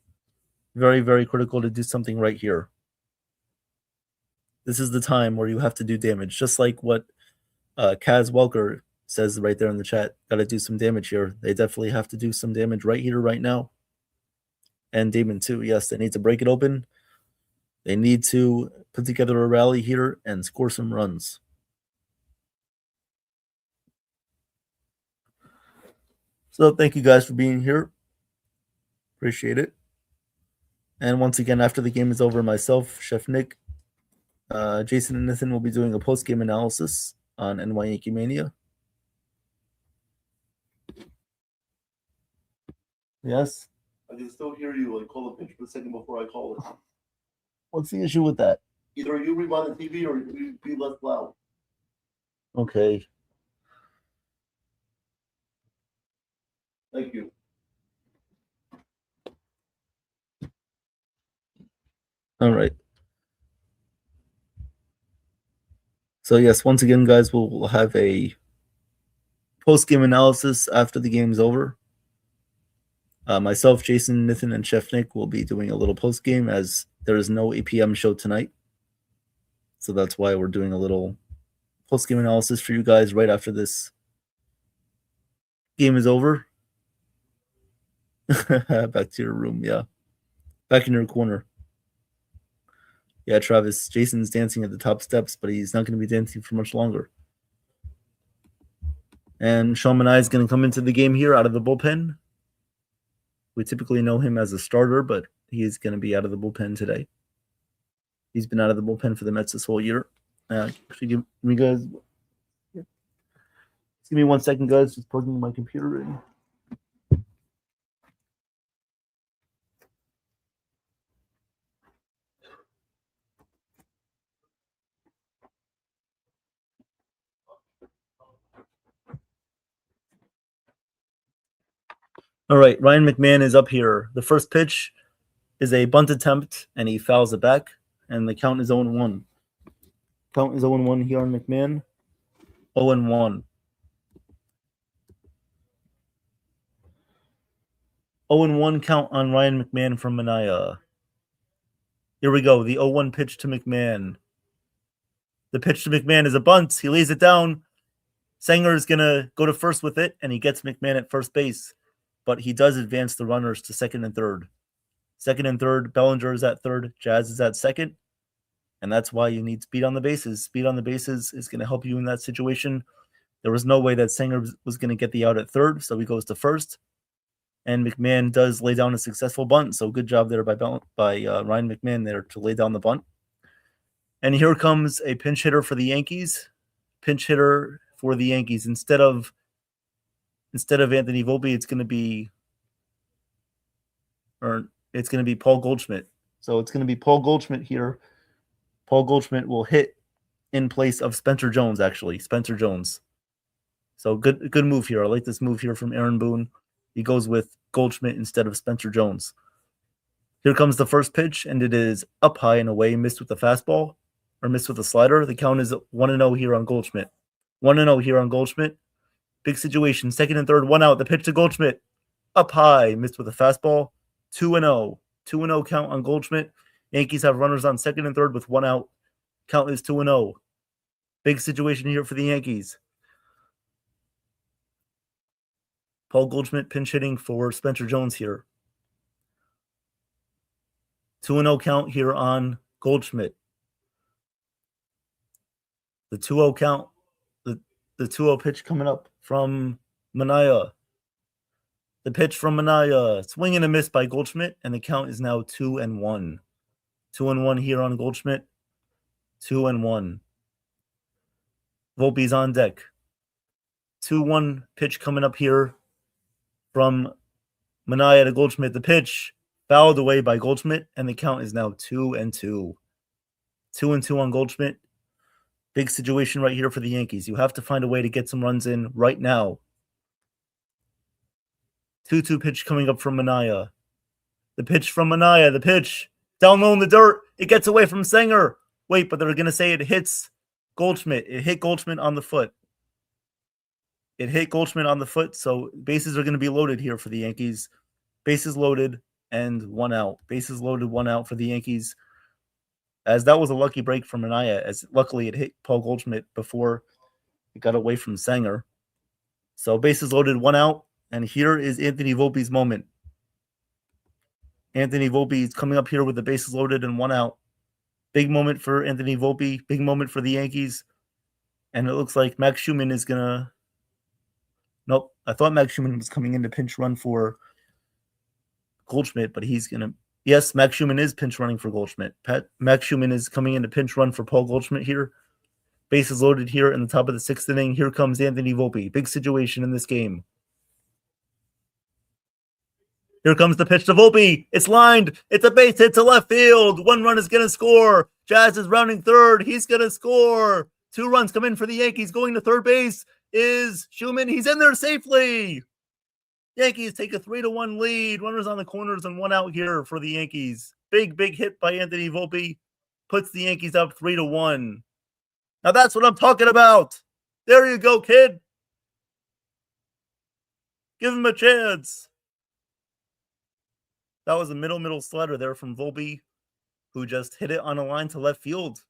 F: Very, very critical to do something right here. This is the time where you have to do damage, just like what Kaz Welker says right there in the chat. Got to do some damage here. They definitely have to do some damage right here, right now. And Damon too. Yes, they need to break it open. They need to put together a rally here and score some runs. So thank you guys for being here. Appreciate it. And once again, after the game is over, myself, Chef Nick, Jason, and Nathan will be doing a post-game analysis on NY Yankee Mania. Yes?
H: I can still hear you like call the pitch for a second before I call it.
F: What's the issue with that?
H: Either you rewind the TV or you be less loud.
F: Okay.
H: Thank you.
F: All right. So yes, once again, guys, we'll have a post-game analysis after the game's over. Myself, Jason, Nathan, and Chef Nick will be doing a little post-game as there is no 8 p.m. show tonight. So that's why we're doing a little post-game analysis for you guys right after this game is over. Back to your room, yeah. Back in your corner. Yeah, Travis, Jason's dancing at the top steps, but he's not going to be dancing for much longer. And Sean Manai is going to come into the game here out of the bullpen. We typically know him as a starter, but he's going to be out of the bullpen today. He's been out of the bullpen for the Mets this whole year. Actually, give me guys. Give me 1 second, guys. Just plugging my computer in. All right, Ryan McMahon is up here. The first pitch is a bunt attempt, and he fouls it back, and the count is 0-1. Count is 0-1 here on McMahon. 0-1. 0-1 count on Ryan McMahon from Manaya. Here we go. The 0-1 pitch to McMahon. The pitch to McMahon is a bunt. He lays it down. Sanger is going to go to first with it, and he gets McMahon at first base. But he does advance the runners to second and third. Second and third, Bellinger is at third, Jazz is at second. And that's why you need speed on the bases. Speed on the bases is going to help you in that situation. There was no way that Sanger was going to get the out at third, so he goes to first. And McMahon does lay down a successful bunt. So good job there by Ryan McMahon there to lay down the bunt. And here comes a pinch hitter for the Yankees. Pinch hitter for the Yankees. Instead of Anthony Volpe, it's going to be Paul Goldschmidt. So it's going to be Paul Goldschmidt here. Paul Goldschmidt will hit in place of Spencer Jones, actually. Spencer Jones. So good move here. I like this move here from Aaron Boone. He goes with Goldschmidt instead of Spencer Jones. Here comes the first pitch, and it is up high and away, missed with the fastball, or missed with the slider. The count is 1-0 here on Goldschmidt. 1-0 here on Goldschmidt. Big situation. Second and third, 1 out. The pitch to Goldschmidt. Up high, missed with a fastball. 2-0. 2-0 count on Goldschmidt. Yankees have runners on second and third with 1 out. Count is 2-0. Big situation here for the Yankees. Paul Goldschmidt pinch hitting for Spencer Jones here. 2-0 count here on Goldschmidt. The 2-0 count, the 2-0 pitch coming up from Manaya. The pitch from Manaya. Swing and a miss by Goldschmidt, and the count is now 2-1. 2-1 here on Goldschmidt. 2-1. Volpe's on deck. 2-1 pitch coming up here from Manaya to Goldschmidt. The pitch fouled away by Goldschmidt, and the count is now 2-2. 2-2 on Goldschmidt. Big situation right here for the Yankees. You have to find a way to get some runs in right now. 2-2 pitch coming up from Manaya. The pitch from Manaya. The pitch down low in the dirt. It gets away from Sanger. Wait, but they're going to say it hits Goldschmidt. It hit Goldschmidt on the foot. It hit Goldschmidt on the foot, so bases are going to be loaded here for the Yankees. Bases loaded and 1 out. Bases loaded, 1 out for the Yankees. As that was a lucky break from Anaya, as luckily it hit Paul Goldschmidt before it got away from Sanger. So bases loaded, 1 out, and here is Anthony Volpe's moment. Anthony Volpe is coming up here with the bases loaded and 1 out. Big moment for Anthony Volpe, big moment for the Yankees. And it looks like Max Schumann is going to... Nope, I thought Max Schumann was coming in to pinch run for Goldschmidt, but he's going to... Yes, Max Schumann is pinch running for Goldschmidt. Max Schumann is coming in to pinch run for Paul Goldschmidt here. Bases loaded here in the top of the 6th inning. Here comes Anthony Volpe. Big situation in this game. Here comes the pitch to Volpe. It's lined. It's a base hit to left field. 1 run is going to score. Jazz is rounding third. He's going to score. 2 runs come in for the Yankees. Going to third base is Schumann. He's in there safely. Yankees take a 3-1 lead. Runners on the corners and 1 out here for the Yankees. Big hit by Anthony Volpe. Puts the Yankees up 3-1. Now that's what I'm talking about. There you go, kid. Give him a chance. That was a middle slider there from Volpe, who just hit it on a line to left field.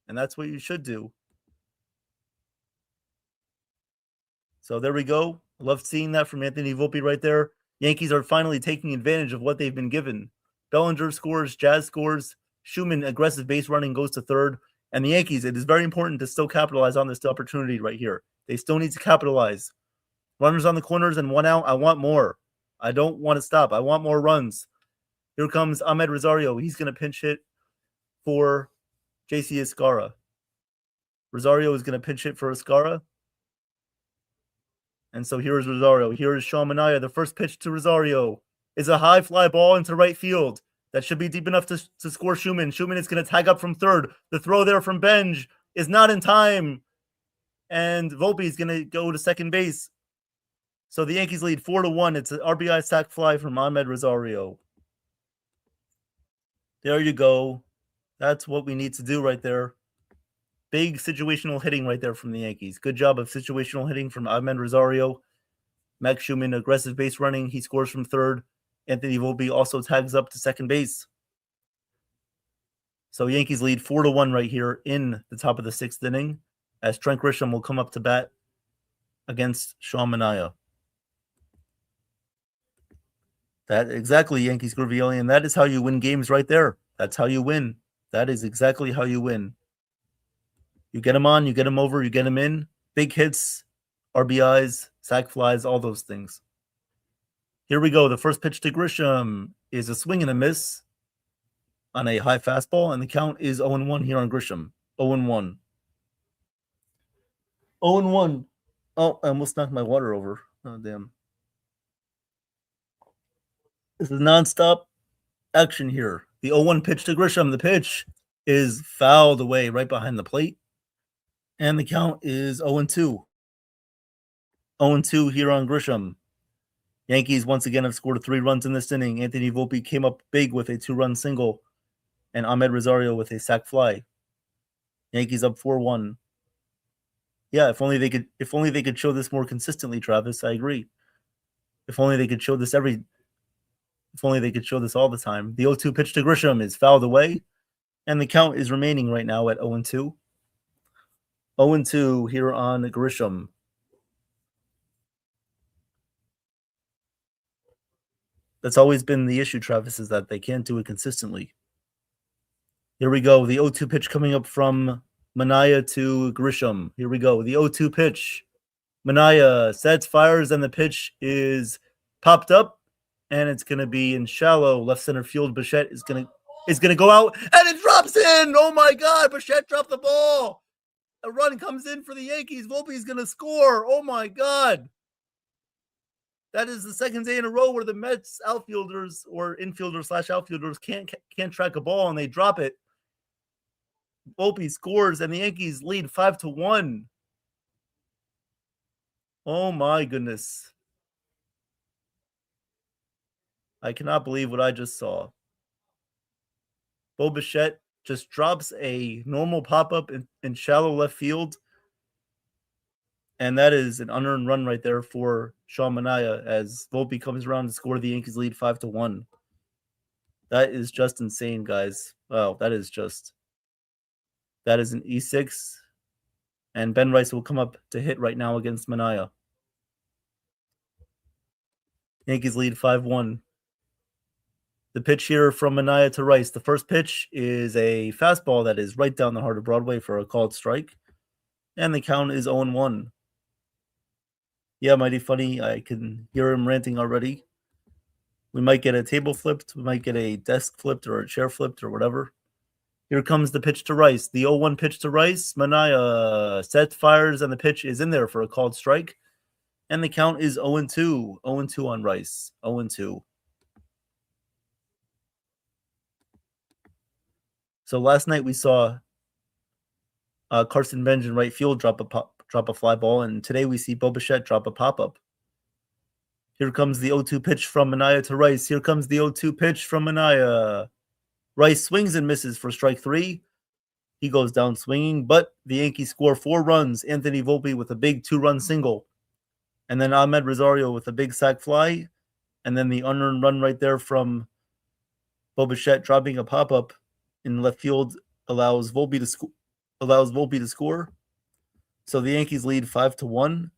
F: And that's what you should do. So there we go. Love seeing that from Anthony Volpe right there. Yankees are finally taking advantage of what they've been given. Bellinger scores, Jazz scores, Schumann aggressive base running goes to third. And the Yankees, it is very important to still capitalize on this opportunity right here. They still need to capitalize. Runners on the corners and 1 out. I want more. I don't want to stop. I want more runs. Here comes Ahmed Rosario. He's going to pinch hit for JC Escara. Rosario is going to pinch hit for Escara. And so here is Rosario. Here is Sean Manaea. The first pitch to Rosario is a high fly ball into right field. That should be deep enough to score Schumann. Schumann is going to tag up from third. The throw there from Benj is not in time. And Volpe is going to go to second base. So the Yankees lead 4-1. It's an RBI sac fly from Ahmed Rosario. There you go. That's what we need to do right there. Big situational hitting right there from the Yankees. Good job of situational hitting from Ahmed Rosario. Max Schumann, aggressive base running. He scores from third. Anthony Volpe also tags up to second base. So Yankees lead 4-1 right here in the top of the 6th inning, as Trent Grisham will come up to bat against Sean Manaea. That exactly, Yankees Grivielli, that is how you win games right there. That's how you win. That is exactly how you win. You get them on, you get them over, you get them in. Big hits, RBIs, sac flies, all those things. Here we go. The first pitch to Grisham is a swing and a miss on a high fastball, and the count is 0-1 here on Grisham. 0-1. 0-1. Oh, I almost knocked my water over. Oh, damn. This is nonstop action here. The 0-1 pitch to Grisham. The pitch is fouled away right behind the plate, and the count is 0-2. 0-2 here on Grisham. Yankees once again have scored 3 runs in this inning. Anthony Volpe came up big with a 2-run single, and Ahmed Rosario with a sac fly. Yankees up 4-1. Yeah, if only they could show this more consistently, Travis. I agree. If only they could show this all the time. The 0-2 pitch to Grisham is fouled away, and the count is remaining right now at 0-2. 0-2 here on Grisham. That's always been the issue, Travis, is that they can't do it consistently. Here we go. The 0-2 pitch coming up from Manaea to Grisham. Here we go. The 0-2 pitch. Manaea sets, fires, and the pitch is popped up, and it's going to be in shallow left center field. Bichette is going to go out, and it drops in. Oh my God! Bichette dropped the ball. A run comes in for the Yankees. Volpe is going to score. Oh my God! That is the second day in a row where the Mets outfielders or infielders / outfielders can't track a ball and they drop it. Volpe scores and the Yankees lead 5-1. Oh my goodness. I cannot believe what I just saw. Bo Bichette just drops a normal pop-up in shallow left field. And that is an unearned run right there for Sean Manaea as Volpe comes around to score the Yankees lead 5-1. That is just insane, guys. Wow, that is an E6. And Ben Rice will come up to hit right now against Manaea. Yankees lead 5-1. The pitch here from Manaea to Rice. The first pitch is a fastball that is right down the heart of Broadway for a called strike. And the count is 0-1. Yeah, Mighty Funny. I can hear him ranting already. We might get a table flipped. We might get a desk flipped or a chair flipped or whatever. Here comes the pitch to Rice. The 0-1 pitch to Rice. Manaea sets, fires, and the pitch is in there for a called strike. And the count is 0-2. 0-2 on Rice. 0-2. So last night we saw Carson Benj in right field drop a fly ball, and today we see Bo Bichette drop a pop-up. Here comes the 0-2 pitch from Manaea to Rice. Here comes the 0-2 pitch from Manaea. Rice swings and misses for strike 3. He goes down swinging, but the Yankees score 4 runs. Anthony Volpe with a big 2-run single. And then Ahmed Rosario with a big sac fly. And then the unearned run right there from Bo Bichette dropping a pop-up in left field allows Volpe to score. So the Yankees lead 5-1.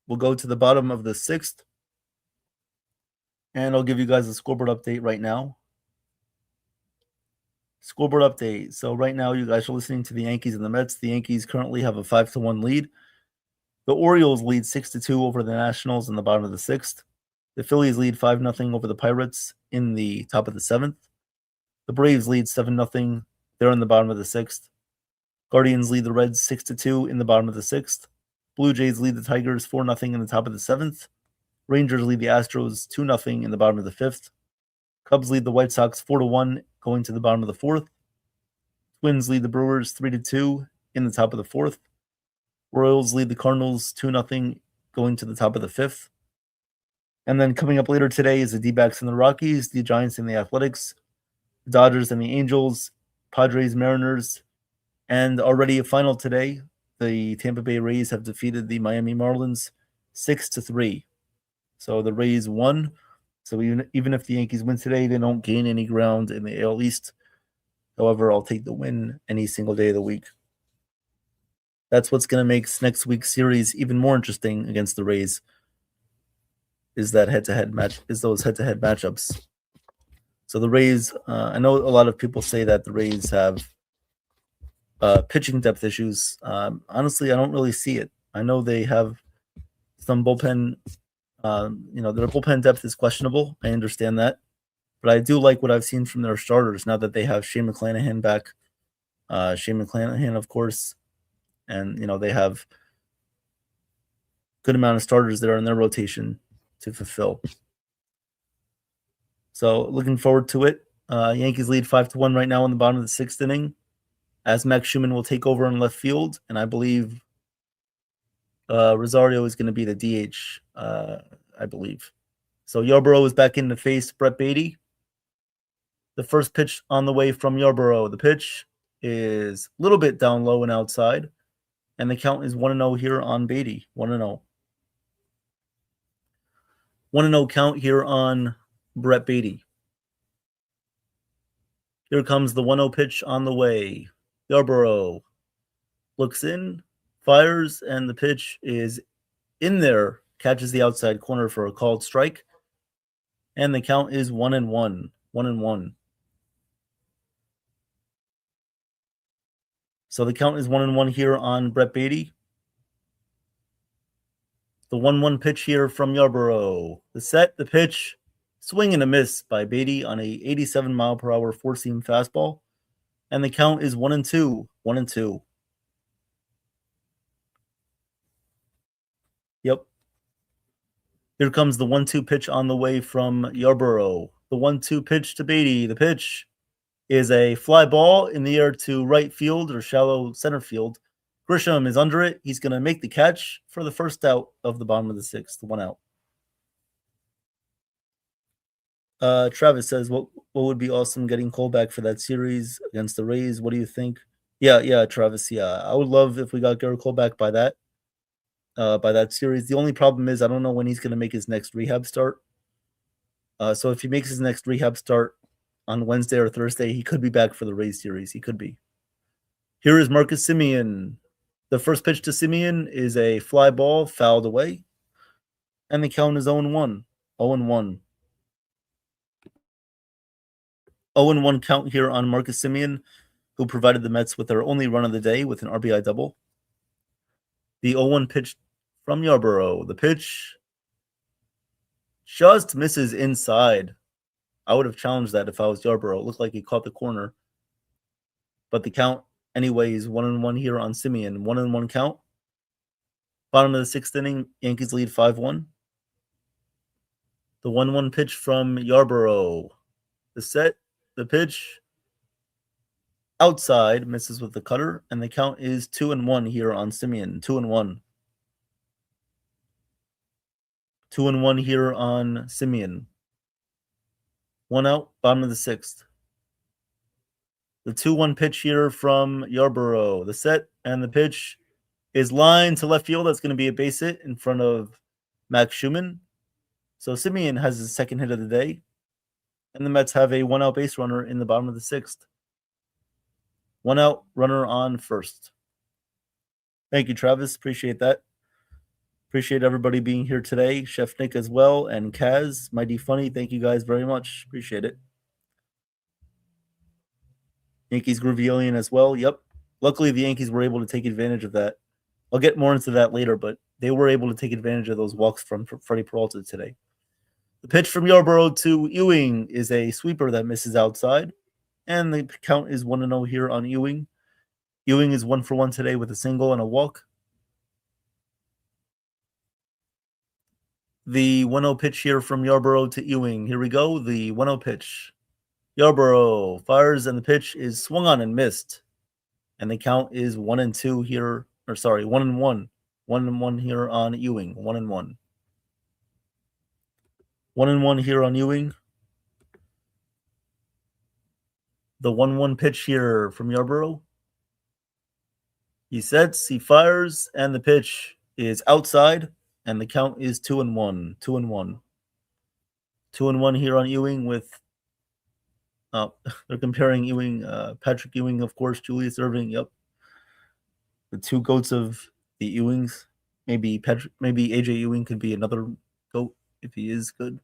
F: We'll go to the bottom of the 6th. And I'll give you guys a scoreboard update right now. Scoreboard update. So right now you guys are listening to the Yankees and the Mets. The Yankees currently have a 5-1 lead. The Orioles lead 6-2 over the Nationals in the bottom of the 6th. The Phillies lead 5-0 over the Pirates in the top of the 7th. The Braves lead 7-0. They're in the bottom of the 6th. Guardians lead the Reds 6-2 in the bottom of the 6th. Blue Jays lead the Tigers 4-0 in the top of the 7th. Rangers lead the Astros 2-0 in the bottom of the 5th. Cubs lead the White Sox 4-1 going to the bottom of the 4th. Twins lead the Brewers 3-2 in the top of the 4th. Royals lead the Cardinals 2-0 going to the top of the 5th. And then coming up later today is the D-backs and the Rockies, the Giants and the Athletics, the Dodgers and the Angels, Padres, Mariners, and already a final today. The Tampa Bay Rays have defeated the Miami Marlins 6-3. So the Rays won. So even if the Yankees win today, they don't gain any ground in the AL East. However, I'll take the win any single day of the week. That's what's going to make next week's series even more interesting against the Rays. Is those head-to-head matchups. So the Rays, I know a lot of people say that the Rays have pitching depth issues. Honestly, I don't really see it. I know they have some bullpen. Their bullpen depth is questionable. I understand that. But I do like what I've seen from their starters now that they have Shane McClanahan back. Shane McClanahan, of course. And, they have good amount of starters there in their rotation to fulfill. So looking forward to it. Yankees lead 5-1 right now in the bottom of the 6th inning as Max Schumann will take over in left field. And I believe Rosario is going to be the DH, I believe. So Yarborough is back in to face Brett Beatty. The first pitch on the way from Yarborough. The pitch is a little bit down low and outside. And the count is 1-0 here on Beatty. 1-0. 1-0 count here on Brett Beatty. Here comes the 1-0 pitch on the way. Yarborough looks in, fires, and the pitch is in there. Catches the outside corner for a called strike. And the count is 1-1. 1-1. So the count is 1-1 here on Brett Beatty. The 1-1 pitch here from Yarborough. The set, the pitch, swing and a miss by Beatty on a 87-mile-per-hour four-seam fastball. And the count is 1-2. 1-2. Yep. Here comes the 1-2 pitch on the way from Yarborough. The 1-2 pitch to Beatty. The pitch is a fly ball in the air to right field or shallow center field. Grisham is under it. He's going to make the catch for the first out of the bottom of the 6th, 1 out. Travis says, what would be awesome getting Cole back for that series against the Rays? What do you think? Yeah, Travis. Yeah, I would love if we got Garrett Cole back by that. by that series. The only problem is I don't know when he's going to make his next rehab start. So if he makes his next rehab start on Wednesday or Thursday, he could be back for the Rays series. He could be. Here is Marcus Semien. The first pitch to Semien is a fly ball, fouled away. And the count is 0-1. 0-1. 0-1 count here on Marcus Semien, who provided the Mets with their only run of the day with an RBI double. The 0-1 pitch from Yarborough. The pitch just misses inside. I would have challenged that if I was Yarborough. It looked like he caught the corner. But the count, anyways, 1-1 here on Semien. 1-1 count. Bottom of the sixth inning, Yankees lead 5-1. The 1-1 pitch from Yarborough. The set, the pitch, outside, misses with the cutter, and the count is 2-1 here on Semien. 2-1. 2-1 here on Semien. 1 out, bottom of the sixth. The 2-1 pitch here from Yarborough. The set and the pitch is lined to left field. That's going to be a base hit in front of Max Schumann. So Semien has his second hit of the day. And the Mets have a 1-out base runner in the bottom of the sixth. 1 out, runner on first. Thank you, Travis. Appreciate that. Appreciate everybody being here today. Chef Nick as well, and Kaz, Mighty Funny. Thank you guys very much. Appreciate it. Yankees Groovy Alien as well. Yep. Luckily, the Yankees were able to take advantage of that. I'll get more into that later, but they were able to take advantage of those walks from Freddie Peralta today. The pitch from Yarborough to Ewing is a sweeper that misses outside, and the count is 1-0 here on Ewing. Ewing is 1-for-1 today with a single and a walk. The 1-0 pitch here from Yarborough to Ewing. Here we go. The 1-0 pitch. Yarborough fires, and the pitch is swung on and missed. And the count is 1-2 here. Or sorry, 1-1. 1-1 here on Ewing. 1-1. 1-1 here on Ewing. The 1-1 pitch here from Yarborough. He sets, he fires, and the pitch is outside, and the count is 2-1. 2-1. 2-1 here on Ewing with they're comparing Ewing, Patrick Ewing, of course, Julius Erving, yep. The two goats of the Ewings. Maybe AJ Ewing could be another goat if he is good.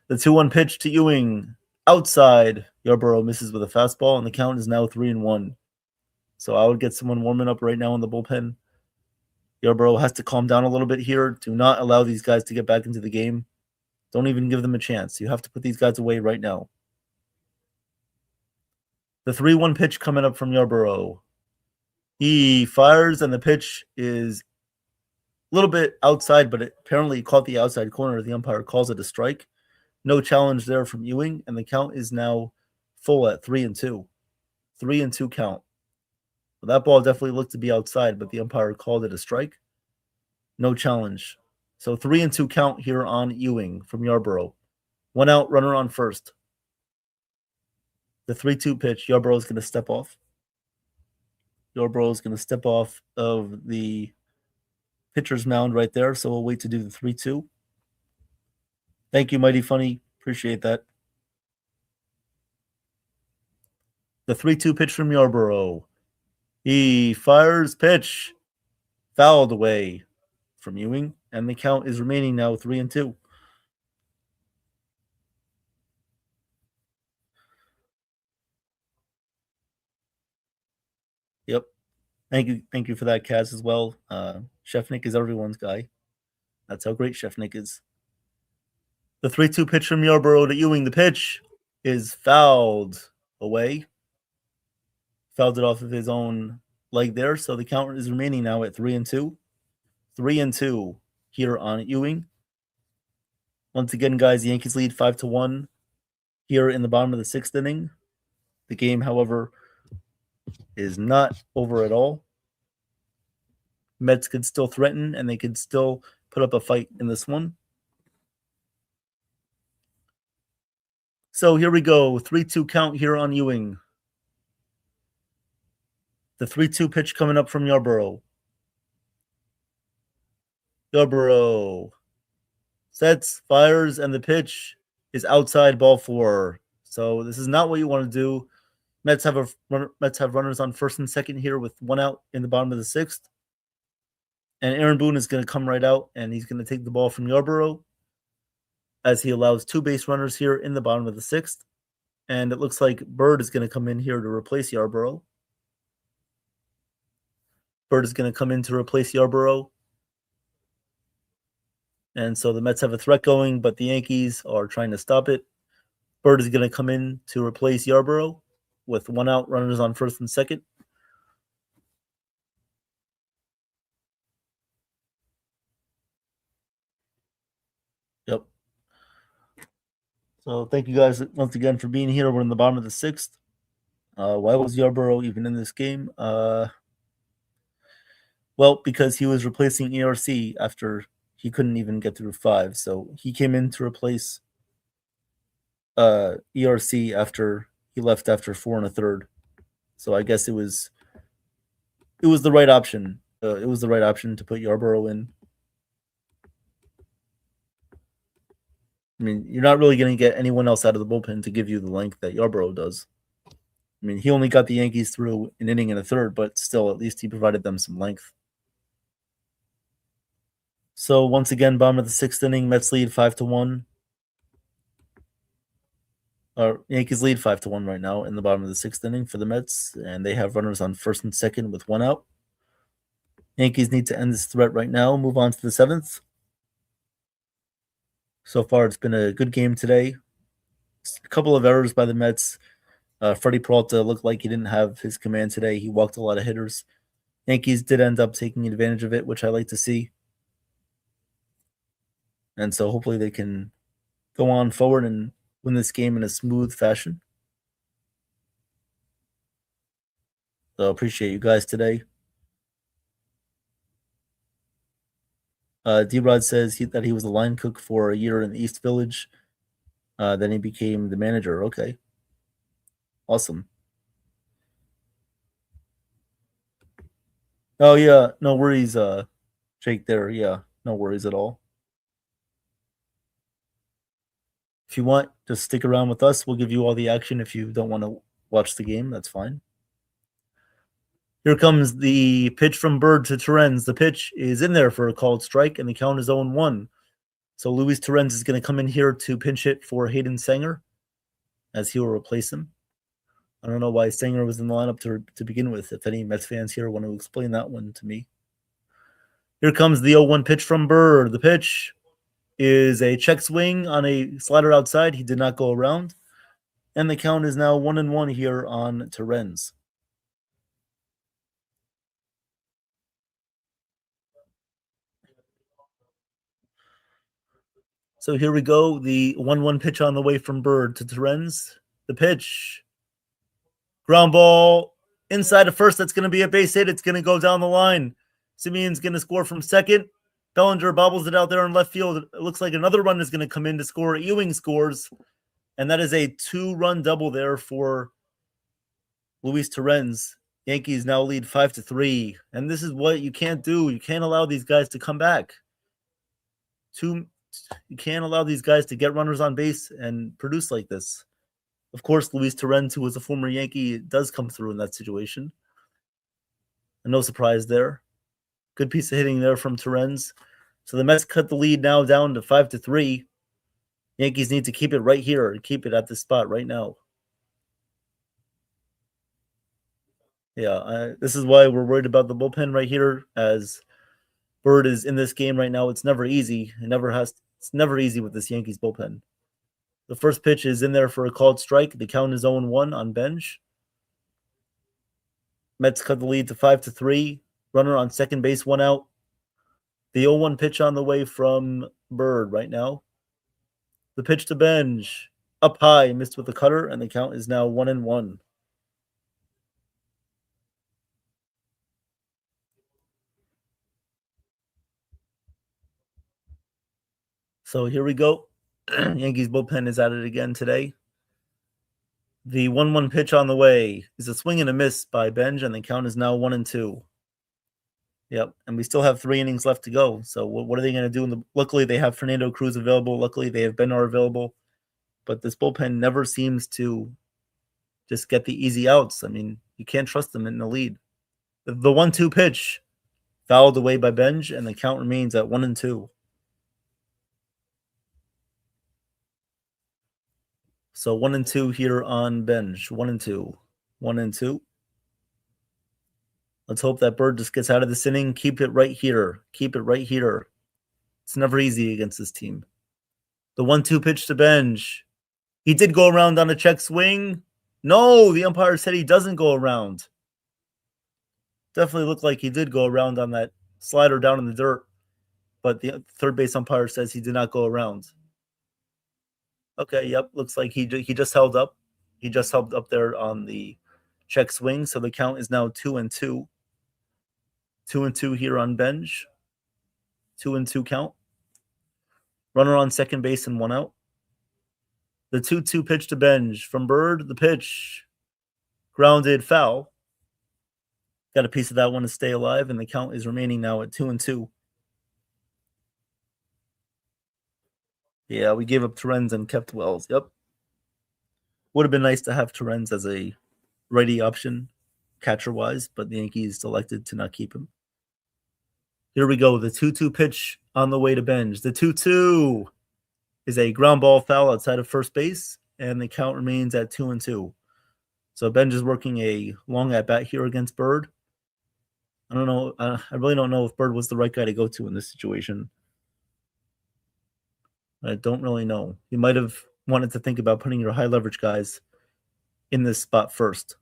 F: The 2-1 pitch to Ewing. Outside, Yarborough misses with a fastball, and the count is now 3-1. So I would get someone warming up right now in the bullpen. Yarborough has to calm down a little bit here. Do not allow these guys to get back into the game. Don't even give them a chance. You have to put these guys away right now. The 3-1 pitch coming up from Yarborough. He fires, and the pitch is a little bit outside, but it apparently caught the outside corner. The umpire calls it a strike. No challenge there from Ewing, and the count is now full at 3-2. 3-2 count. Well, that ball definitely looked to be outside, but the umpire called it a strike. No challenge. So 3-2 count here on Ewing from Yarborough. 1 out, runner on first. The 3-2 pitch, Yarborough is going to step off. Yarborough is going to step off of the pitcher's mound right there, so we'll wait to do the 3-2. Thank you, Mighty Funny. Appreciate that. The 3-2 pitch from Yarborough. He fires, pitch, fouled away from Ewing, and the count is remaining now 3-2. Yep. Thank you for that, Kaz, as well. Chef Nick is everyone's guy. That's how great Chef Nick is. The 3-2 pitch from Yarborough to Ewing. The pitch is fouled away. Fouled it off of his own leg there. So the count is remaining now at 3-2. 3-2 here on Ewing. Once again, guys, the Yankees lead 5-1 here in the bottom of the sixth inning. The game, however, is not over at all. Mets could still threaten, and they could still put up a fight in this one. So here we go. 3-2 count here on Ewing. The 3-2 pitch coming up from Yarborough. Yarborough sets, fires, and the pitch is outside ball 4. So this is not what you want to do. Mets have runners on first and second here with 1 out in the bottom of the 6th. And Aaron Boone is going to come right out, and he's going to take the ball from Yarborough as he allows 2 base runners here in the bottom of the 6th. And it looks like Bird is going to come in here to replace Yarborough. Bird is going to come in to replace Yarborough. And so the Mets have a threat going, but the Yankees are trying to stop it. Bird is going to come in to replace Yarborough with 1 out, runners on first and second. Yep. So thank you guys once again for being here. We're in the bottom of the 6th. Why was Yarborough even in this game? Well, because he was replacing ERC after he couldn't even get through 5. So he came in to replace ERC after he left after 4 1/3. So I guess it was the right option. It was the right option to put Yarborough in. I mean, you're not really going to get anyone else out of the bullpen to give you the length that Yarborough does. I mean, he only got the Yankees through an inning and a third, but still, at least he provided them some length. So once again, bottom of the 6th inning, Mets lead 5-1. Yankees lead 5-1 right now in the bottom of the 6th inning for the Mets, and they have runners on first and second with 1 out. Yankees need to end this threat right now, move on to the 7th. So far, it's been a good game today. A couple of errors by the Mets. Freddie Peralta looked like he didn't have his command today. He walked a lot of hitters. Yankees did end up taking advantage of it, which I like to see. And so hopefully they can go on forward and win this game in a smooth fashion. So appreciate you guys today. D-Rod says that he was a line cook for a year in the East Village. Then he became the manager. Okay. Awesome. Oh, yeah. No worries, Jake there. Yeah. No worries at all. If you want, just stick around with us. We'll give you all the action. If you don't want to watch the game, that's fine. Here comes the pitch from Bird to Terens. The pitch is in there for a called strike, and the count is 0-1. So Luis Terens is going to come in here to pinch hit for Hayden Sanger, as he will replace him. I don't know why Sanger was in the lineup to begin with. If any Mets fans here want to explain that one to me. Here comes the 0-1 pitch from Bird. The pitch is a check swing on a slider outside. He did not go around. And the count is now 1-1 here on Terens. So here we go. The 1-1 pitch on the way from Bird to Terens. The pitch. Ground ball inside of first. That's going to be a base hit. It's going to go down the line. Simeon's going to score from second. Bellinger bobbles it out there in left field. It looks like another run is going to come in to score. Ewing scores. And that is a 2-run double there for Luis Terens. Yankees now lead 5-3. And this is what you can't do. You can't allow these guys to come back. You can't allow these guys to get runners on base and produce like this. Of course, Luis Terens, who was a former Yankee, does come through in that situation. And no surprise there. Good piece of hitting there from Terens. So the Mets cut the lead now down to 5-3. Yankees need to keep it right here, keep it at this spot right now. Yeah, this is why we're worried about the bullpen right here, as Bird is in this game right now. It's never easy. It's never easy with this Yankees bullpen. The first pitch is in there for a called strike. The count is 0-1 on bench. Mets cut the lead to 5-3. Runner on second base, 1 out. The 0-1 pitch on the way from Bird right now. The pitch to Benj. Up high, missed with the cutter, and the count is now 1-1. So here we go. Yankees bullpen is at it again today. The 1-1 pitch on the way is a swing and a miss by Benj, and the count is now 1-2. Yep, and we still have 3 innings left to go. So what are they going to do? Luckily, they have Fernando Cruz available. Luckily, they have Benar available. But this bullpen never seems to just get the easy outs. I mean, you can't trust them in the lead. The 1-2 pitch fouled away by Benj, and the count remains at 1-2. So 1-2 here on Benj. 1-2. 1-2. Let's hope that Bird just gets out of this inning. Keep it right here. Keep it right here. It's never easy against this team. The 1-2 pitch to Benj. He did go around on a check swing. No, the umpire said he doesn't go around. Definitely looked like he did go around on that slider down in the dirt. But the third base umpire says he did not go around. Okay, yep. Looks like he just held up. He just held up there on the check swing. So the count is now 2-2. 2-2 here on Benj. 2-2 count. Runner on second base and 1 out. The 2-2 pitch to Benj from Bird. The pitch. Grounded foul. Got a piece of that one to stay alive, and the count is remaining now at 2-2. Yeah, we gave up Torrens and kept Wells. Yep. Would have been nice to have Torrens as a righty option, catcher-wise, but the Yankees elected to not keep him. Here we go. The 2-2 pitch on the way to Benj. The 2-2 is a ground ball foul outside of first base, and the count remains at 2-2. So Benj is working a long at-bat here against Bird. I don't know. I really don't know if Bird was the right guy to go to in this situation. I don't really know. You might have wanted to think about putting your high leverage guys in this spot first.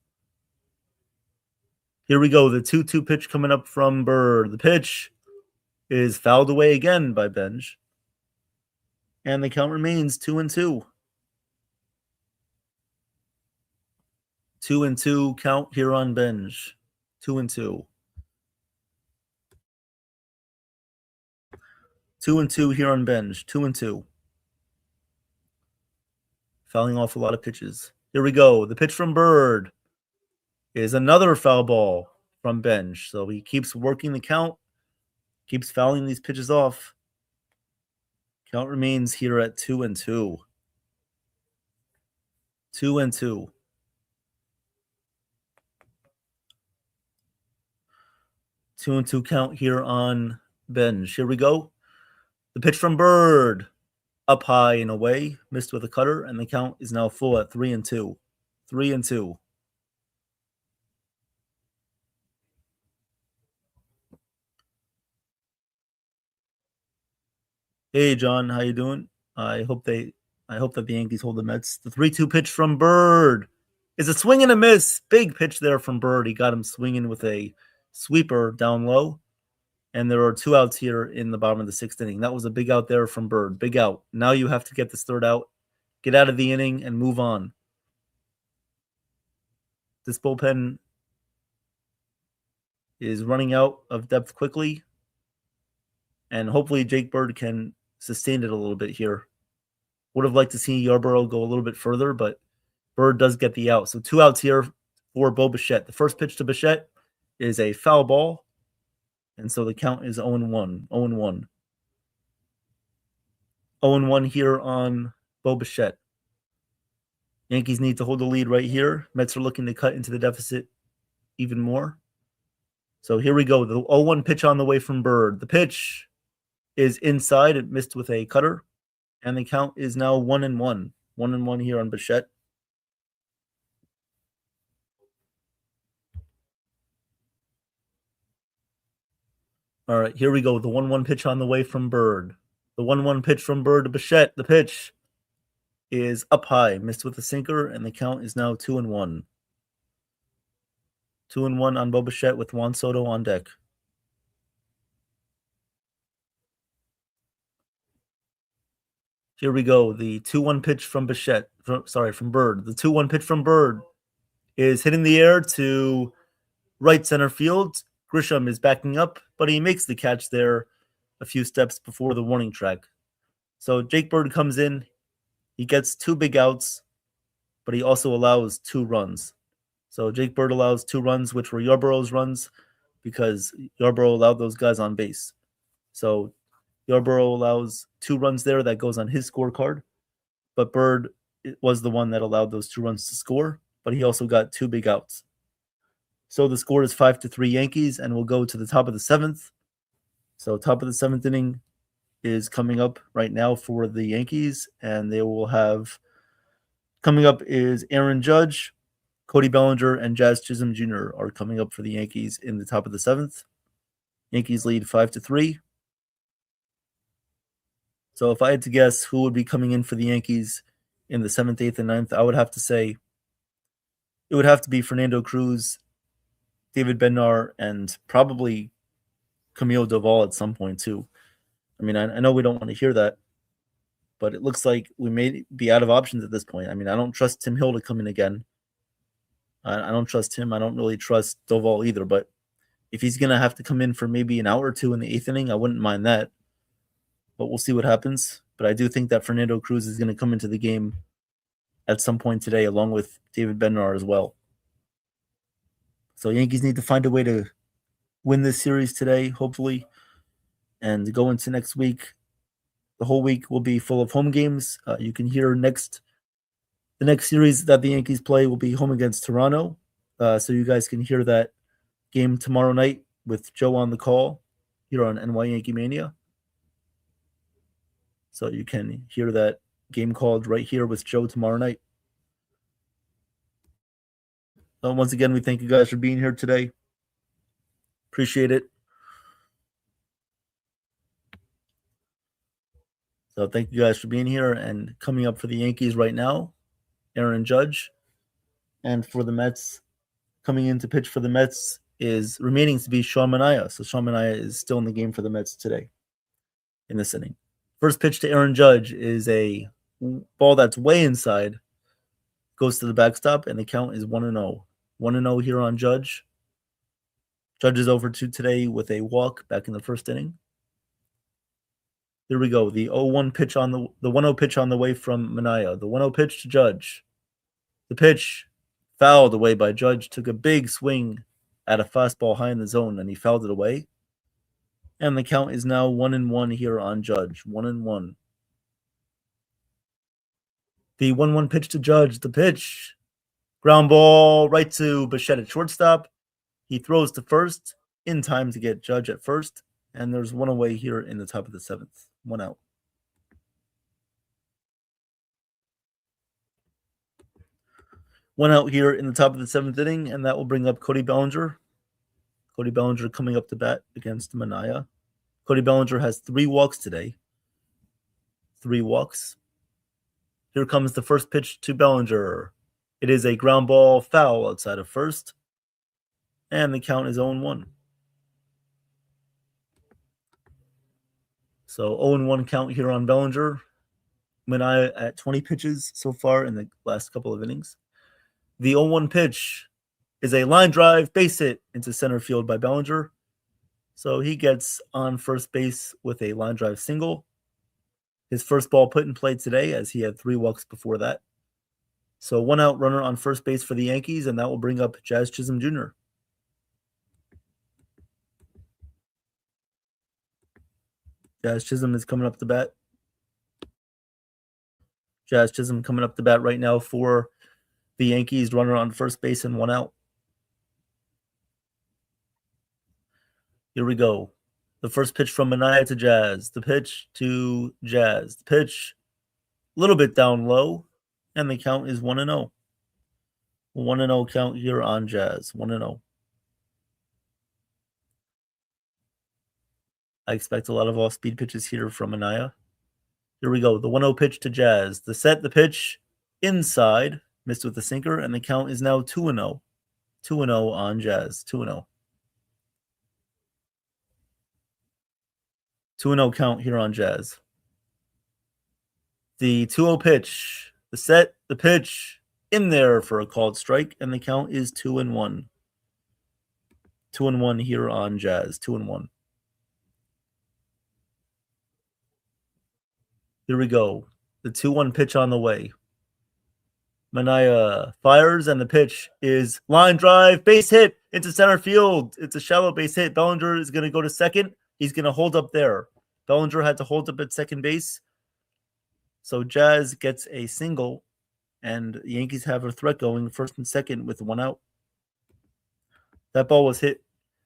F: Here we go. The 2-2 pitch coming up from Bird. The pitch is fouled away again by Benj. And the count remains 2-2. 2-2 count here on Benj. 2-2. 2-2 here on Benj. 2-2. Fouling off a lot of pitches. Here we go. The pitch from Bird is another foul ball from Benj. So he keeps working the count, keeps fouling these pitches off. Count remains here at 2-2. 2-2. 2-2 count here on Benj. Here we go. The pitch from Bird. Up high and away. Missed with a cutter. And the count is now full at 3-2. 3-2. Hey, John. How you doing? I hope that the Yankees hold the Mets. The 3-2 pitch from Bird is a swing and a miss. Big pitch there from Bird. He got him swinging with a sweeper down low. And there are 2 outs here in the bottom of the 6th inning. That was a big out there from Bird. Big out. Now you have to get this 3rd out, get out of the inning, and move on. This bullpen is running out of depth quickly. And hopefully Jake Bird can sustain it a little bit here. Would have liked to see Yarborough go a little bit further, but Bird does get the out. So 2 outs here for Bo Bichette. The first pitch to Bichette is a foul ball. And so the count is 0-1. 0-1. 0-1 here on Bo Bichette. Yankees need to hold the lead right here. Mets are looking to cut into the deficit even more. So here we go. The 0-1 pitch on the way from Bird. The pitch is inside. It missed with a cutter. And the count is now 1-1. 1-1 here on Bichette. All right, here we go. The 1-1 pitch on the way from Bird. The 1-1 pitch from Bird to Bichette. The pitch is up high, missed with a sinker, and the count is now 2-1. 2-1 on Bo Bichette with Juan Soto on deck. Here we go. The 2-1 pitch from Bichette. From Bird. The 2-1 pitch from Bird is hitting the air to right center field. Grisham is backing up, but he makes the catch there a few steps before the warning track. So Jake Bird comes in. He gets 2 big outs, but he also allows 2 runs. So Jake Bird allows 2 runs, which were Yarborough's runs. because Yarborough allowed those guys on base. So Yarborough allows 2 runs there. That goes on his scorecard. But Bird was the one that allowed those 2 runs to score, but he also got 2 big outs. So the score is 5-3 Yankees, and we'll go to the top of the 7th. So top of the 7th inning is coming up right now for the Yankees, and they will have coming up is Aaron Judge, Cody Bellinger, and Jazz Chisholm Jr. are coming up for the Yankees in the top of the 7th. Yankees lead 5-3. So if I had to guess who would be coming in for the Yankees in the 7th, 8th, and 9th, I would have to say it would have to be Fernando Cruz, David Bednar, and probably Camilo Doval at some point too. I mean, I know we don't want to hear that, but it looks like we may be out of options at this point. I mean, I don't trust Tim Hill to come in again. I don't trust him. I don't really trust Doval either, but if he's going to have to come in for maybe an hour or 2 in the 8th inning, I wouldn't mind that. But we'll see what happens. But I do think that Fernando Cruz is going to come into the game at some point today, along with David Bednar as well. So Yankees need to find a way to win this series today, hopefully, and go into next week. The whole week will be full of home games. You can hear the next series that the Yankees play will be home against Toronto. So you guys can hear that game tomorrow night with Joe on the call here on NY Yankee Mania. So you can hear that game called right here with Joe tomorrow night. So once again, we thank you guys for being here today. Appreciate it. So thank you guys for being here. And coming up for the Yankees right now, Aaron Judge. And for the Mets, coming in to pitch for the Mets is remaining to be Sean Manaea. So Sean Manaea is still in the game for the Mets today in this inning. First pitch to Aaron Judge is a ball that's way inside, goes to the backstop, and the count is 1-0. 1-0 here on Judge. Judge is over 2 today with a walk back in the first inning. Here we go. The 0-1 pitch on the 1-0 pitch on the way from Manaea. The 1-0 pitch to Judge. The pitch fouled away by Judge. Took a big swing at a fastball high in the zone, and he fouled it away. And the count is now 1-1 here on Judge. 1-1. The 1-1 pitch to Judge. The pitch. Ground ball right to Bichette at shortstop. He throws to first in time to get Judge at first. And there's 1 away here in the top of the 7th. 1 out. One out here in the top of the 7th inning, and that will bring up Cody Bellinger. Cody Bellinger coming up to bat against Manaea. Cody Bellinger has 3 walks today. 3 walks. Here comes the first pitch to Bellinger. It is a ground ball foul outside of first. And the count is 0-1. So 0-1 count here on Bellinger. Manaea at 20 pitches so far in the last couple of innings. The 0-1 pitch is a line drive base hit into center field by Bellinger. So he gets on first base with a line drive single. His first ball put in play today, as he had 3 walks before that. So 1 out runner on first base for the Yankees, and that will bring up Jazz Chisholm Jr. Jazz Chisholm is coming up to bat. Jazz Chisholm coming up to bat right now for the Yankees, runner on first base and 1 out. Here we go. The first pitch from Manaea to Jazz. The pitch to Jazz. The pitch a little bit down low, and the count is 1-0. 1-0 count here on Jazz. 1-0. I expect a lot of off-speed pitches here from Manaea. Here we go. The 1-0 pitch to Jazz. The set, the pitch inside. Missed with the sinker, and the count is now 2-0. 2-0 on Jazz. 2-0. 2-0 count here on Jazz. The 2-0 pitch. The set, the pitch in there for a called strike, and the count is 2-1. 2-1 here on Jazz. 2-1. Here we go. The 2-1 pitch on the way. Manaea fires, and the pitch is line drive, base hit into center field. It's a shallow base hit. Bellinger is going to go to second. He's going to hold up there. Bellinger had to hold up at second base. So Jazz gets a single, and the Yankees have a threat going first and second with one out. That ball was hit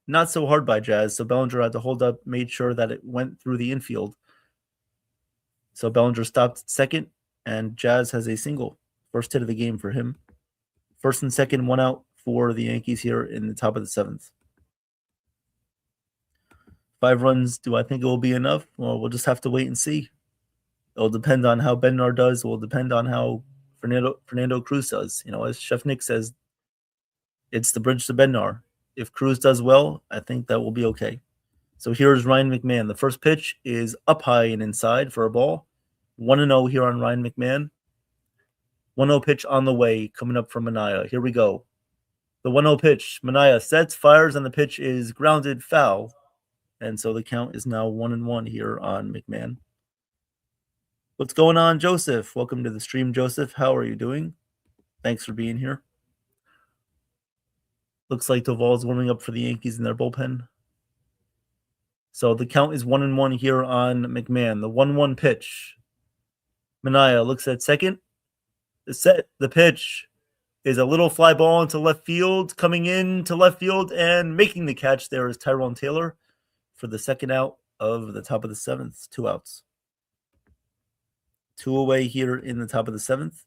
F: not so hard by Jazz, so Bellinger had to hold up, made sure that it went through the infield. So Bellinger stopped at second, and Jazz has a single. First hit of the game for him. First and second, one out for the Yankees here in the top of the seventh. 5 runs, do I think it will be enough? Well, we'll just have to wait and see. It'll depend on how Bednar does. It will depend on how Fernando Cruz does. You know, as Chef Nick says, it's the bridge to Bednar. If Cruz does well, I think that will be okay. So here's Ryan McMahon. The first pitch is up high and inside for a ball. 1-0 here on Ryan McMahon. 1-0 pitch on the way, coming up from Minaya. Here we go. The 1-0 pitch. Minaya sets, fires, and the pitch is grounded foul. And so the count is now 1-1 here on McMahon. What's going on, Joseph? Welcome to the stream, Joseph. How are you doing? Thanks for being here. Looks like Doval is warming up for the Yankees in their bullpen. So the count is 1-1 here on McMahon. The 1-1 pitch. Minaya looks at second. The set, the pitch is a little fly ball into left field. Coming in to left field and making the catch there is Tyrone Taylor for the second out of the top of the seventh. 2 outs. 2 away here in the top of the seventh.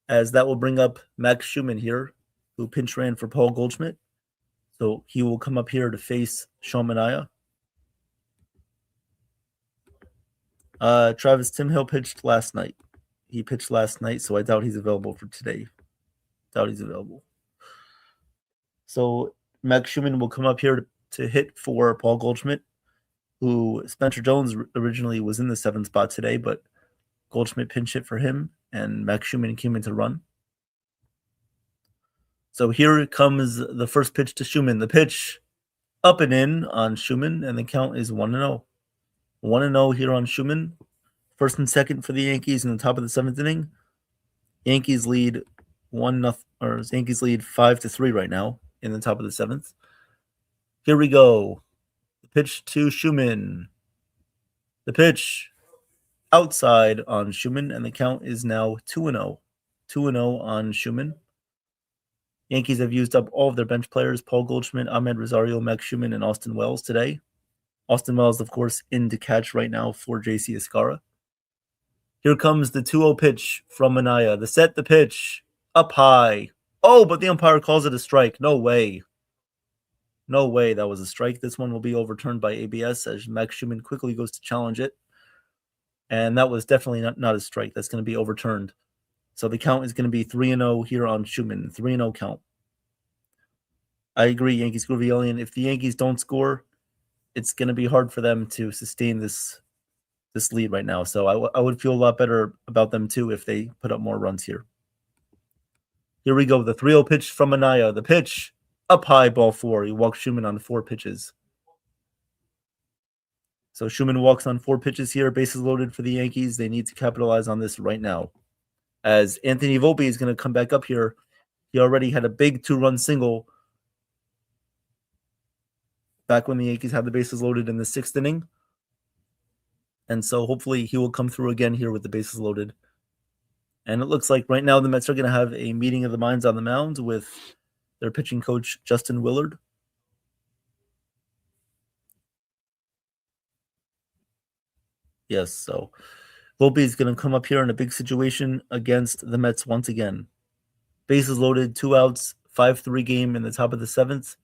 F: As that will bring up Max Schumann here, who pinch ran for Paul Goldschmidt. So he will come up here to face Sean Minaya. Travis Timhill pitched last night. He pitched last night, so I doubt he's available for today. Doubt he's available. So Max Schumann will come up here to hit for Paul Goldschmidt, who Spencer Jones originally was in the 7th spot today, but Goldschmidt pinch hit for him, and Max Schumann came in to run. So here comes the first pitch to Schumann. The pitch up and in on Schumann, and the count is 1-0. 1-0 here on Schumann. First and second for the Yankees in the top of the 7th inning. Yankees lead 1-0, Yankees lead 5-3 right now in the top of the 7th. Here we go. The pitch to Schumann. The pitch outside on Schumann, and the count is now 2-0. 2-0 on Schumann. Yankees have used up all of their bench players: Paul Goldschmidt, Ahmed Rosario, Max Schumann, and Austin Wells today. Austin Wells, of course, in to catch right now for JC Escara. Here comes the 2-0 pitch from Minaya. The set, the pitch, up high. Oh, but the umpire calls it a strike. No way. No way that was a strike. This one will be overturned by ABS as Max Schumann quickly goes to challenge it. And that was definitely not a strike. That's going to be overturned. So the count is going to be 3-0 here on Schumann. 3-0 count. I agree, Yankees Groovy Alien. If the Yankees don't score, it's going to be hard for them to sustain this lead right now. So I would feel a lot better about them too if they put up more runs here. Here we go. The 3-0 pitch from Minaya. The pitch up high, ball 4. He walks Schumann on 4 pitches. So Schumann walks on 4 pitches here. Bases loaded for the Yankees. They need to capitalize on this right now. As Anthony Volpe is going to come back up here. He already had a big 2-run single back when the Yankees had the bases loaded in the 6th inning. And so hopefully he will come through again here with the bases loaded. And it looks like right now the Mets are going to have a meeting of the minds on the mound with their pitching coach, Justin Willard. Yes, so Volpe is going to come up here in a big situation against the Mets once again. Bases loaded, 2 outs, 5-3 game in the top of the 7th.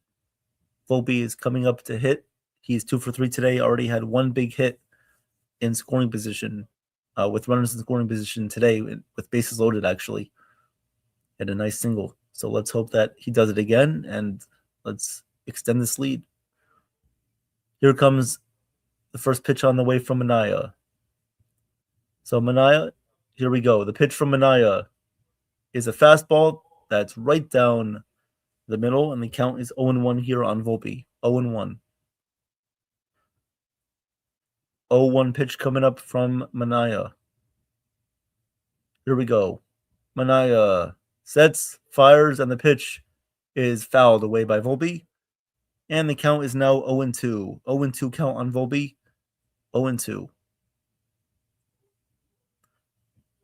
F: Volpe is coming up to hit. He's 2 for 3 today. Already had 1 big hit in scoring position, with runners in scoring position today, with bases loaded actually. Had a nice single. So let's hope that he does it again, and let's extend this lead. Here comes the first pitch on the way from Minaya. So Minaya, here we go. The pitch from Minaya is a fastball that's right down the middle, and the count is 0-1 here on Volpe. 0-1. 0-1 pitch coming up from Minaya. Here we go. Minaya sets, fires, and the pitch is fouled away by Volpe. And the count is now 0-2. 0-2 count on Volpe. 0-2.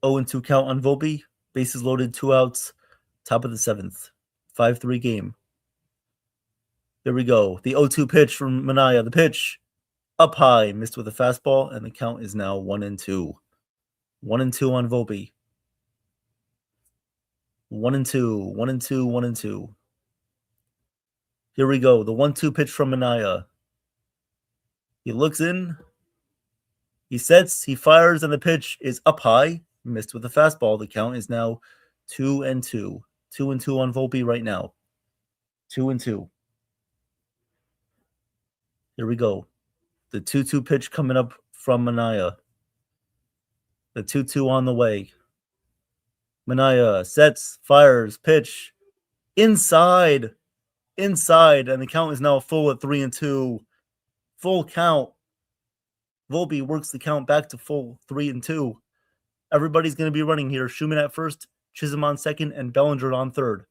F: 0-2 count on Volpe. Bases loaded, 2 outs. Top of the 7th. 5-3 game. There we go. The 0-2 pitch from Manaea. The pitch up high, missed with a fastball, and the count is now 1-2. 1-2 on Volpe. 1-2. 1-2. 1-2. Here we go. The 1-2 pitch from Manaea. He looks in. He sets. He fires, and the pitch is up high. Missed with a fastball. The count is now 2-2. 2-2 on Volpe right now. 2-2. Here we go. The 2-2 pitch coming up from Manaea. The 2-2 on the way. Manaea sets, fires, pitch. Inside. Inside. And the count is now full at 3-2. Full count. Volpe works the count back to full 3-2. Everybody's going to be running here. Schumann at first, Chisholm on second, and Bellinger on third.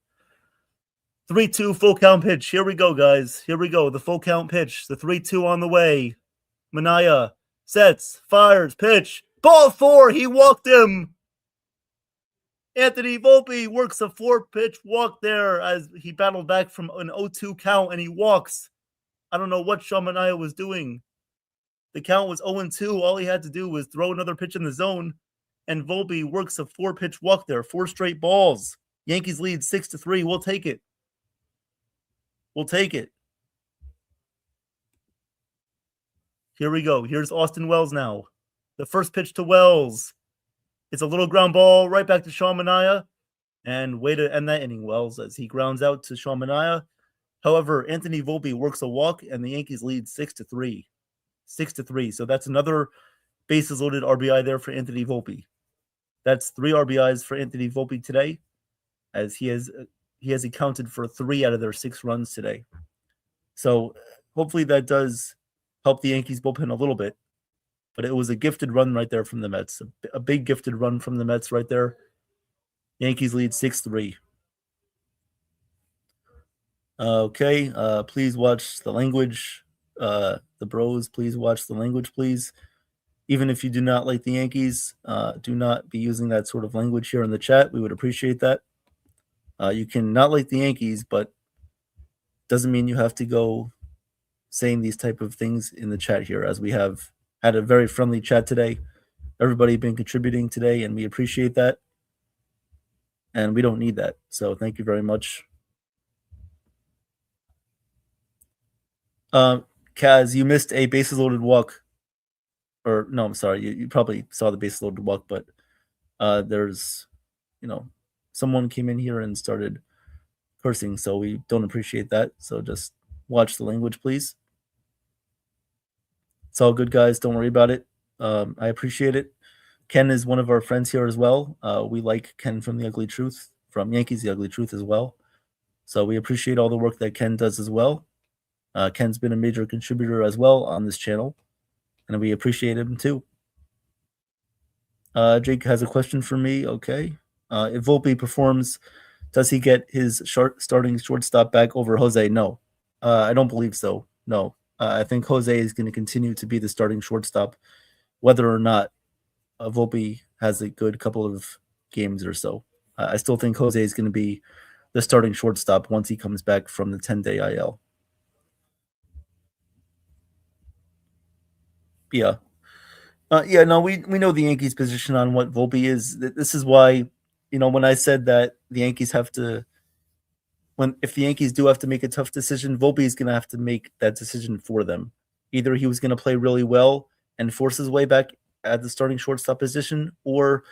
F: 3-2 full count pitch. Here we go, guys. Here we go. The full count pitch. The 3-2 on the way. Manaea sets, fires, pitch. Ball 4. He walked him. Anthony Volpe works a 4-pitch walk there as he battled back from an 0-2 count, and he walks. I don't know what Sean Manaea was doing. The count was 0-2. All he had to do was throw another pitch in the zone, and Volpe works a 4-pitch walk there. 4 straight balls. Yankees lead 6-3. We'll take it. We'll take it. Here we go. Here's Austin Wells now. The first pitch to Wells. It's a little ground ball right back to Sean Manaea. And way to end that inning, Wells, as he grounds out to Sean Manaea. However, Anthony Volpe works a walk, and the Yankees lead 6-3. 6-3. So that's another bases loaded RBI there for Anthony Volpe. That's 3 RBIs for Anthony Volpe today, as he has accounted for 3 out of their 6 runs today. So hopefully that does help the Yankees bullpen a little bit. But it was a gifted run right there from the Mets. A big gifted run from the Mets right there. Yankees lead 6-3. Okay, please watch the language. The bros, please watch the language, please. Even if you do not like the Yankees, do not be using that sort of language here in the chat. We would appreciate that. You can not like the Yankees, but doesn't mean you have to go saying these type of things in the chat here, as we have had a very friendly chat today. Everybody been contributing today, and we appreciate that. And we don't need that. So thank you very much. Kaz, you missed a bases loaded walk. Or no, I'm sorry. You probably saw the bases loaded walk, but there's, someone came in here and started cursing, so we don't appreciate that. So just watch the language, please. It's all good, guys. Don't worry about it. I appreciate it. Ken is one of our friends here as well. We like Ken from The Ugly Truth, from Yankees The Ugly Truth as well. So we appreciate all the work that Ken does as well. Ken's been a major contributor as well on this channel, and we appreciate him too. Jake has a question for me. Okay. If Volpe performs, does he get his starting shortstop back over Jose? No. I don't believe so. No. I think Jose is going to continue to be the starting shortstop, whether or not Volpe has a good couple of games or so. I still think Jose is going to be the starting shortstop once he comes back from the 10-day IL. Yeah. No, we know the Yankees' position on what Volpe is. This is why, when I said that the Yankees have to, if the Yankees do have to make a tough decision, Volpe is going to have to make that decision for them. Either he was going to play really well and force his way back at the starting shortstop position, or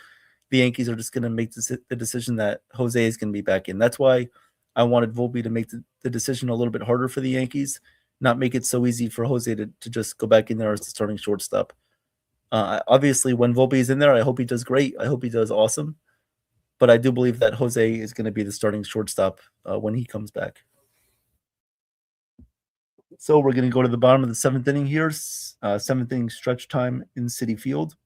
F: the Yankees are just going to make the decision that Jose is going to be back in. That's why I wanted Volpe to make the decision a little bit harder for the Yankees, not make it so easy for Jose to just go back in there as the starting shortstop. Obviously, when Volpe is in there, I hope he does great. I hope he does awesome. But I do believe that Jose is going to be the starting shortstop when he comes back. So we're going to go to the bottom of the 7th inning here. 7th inning stretch time in Citi Field.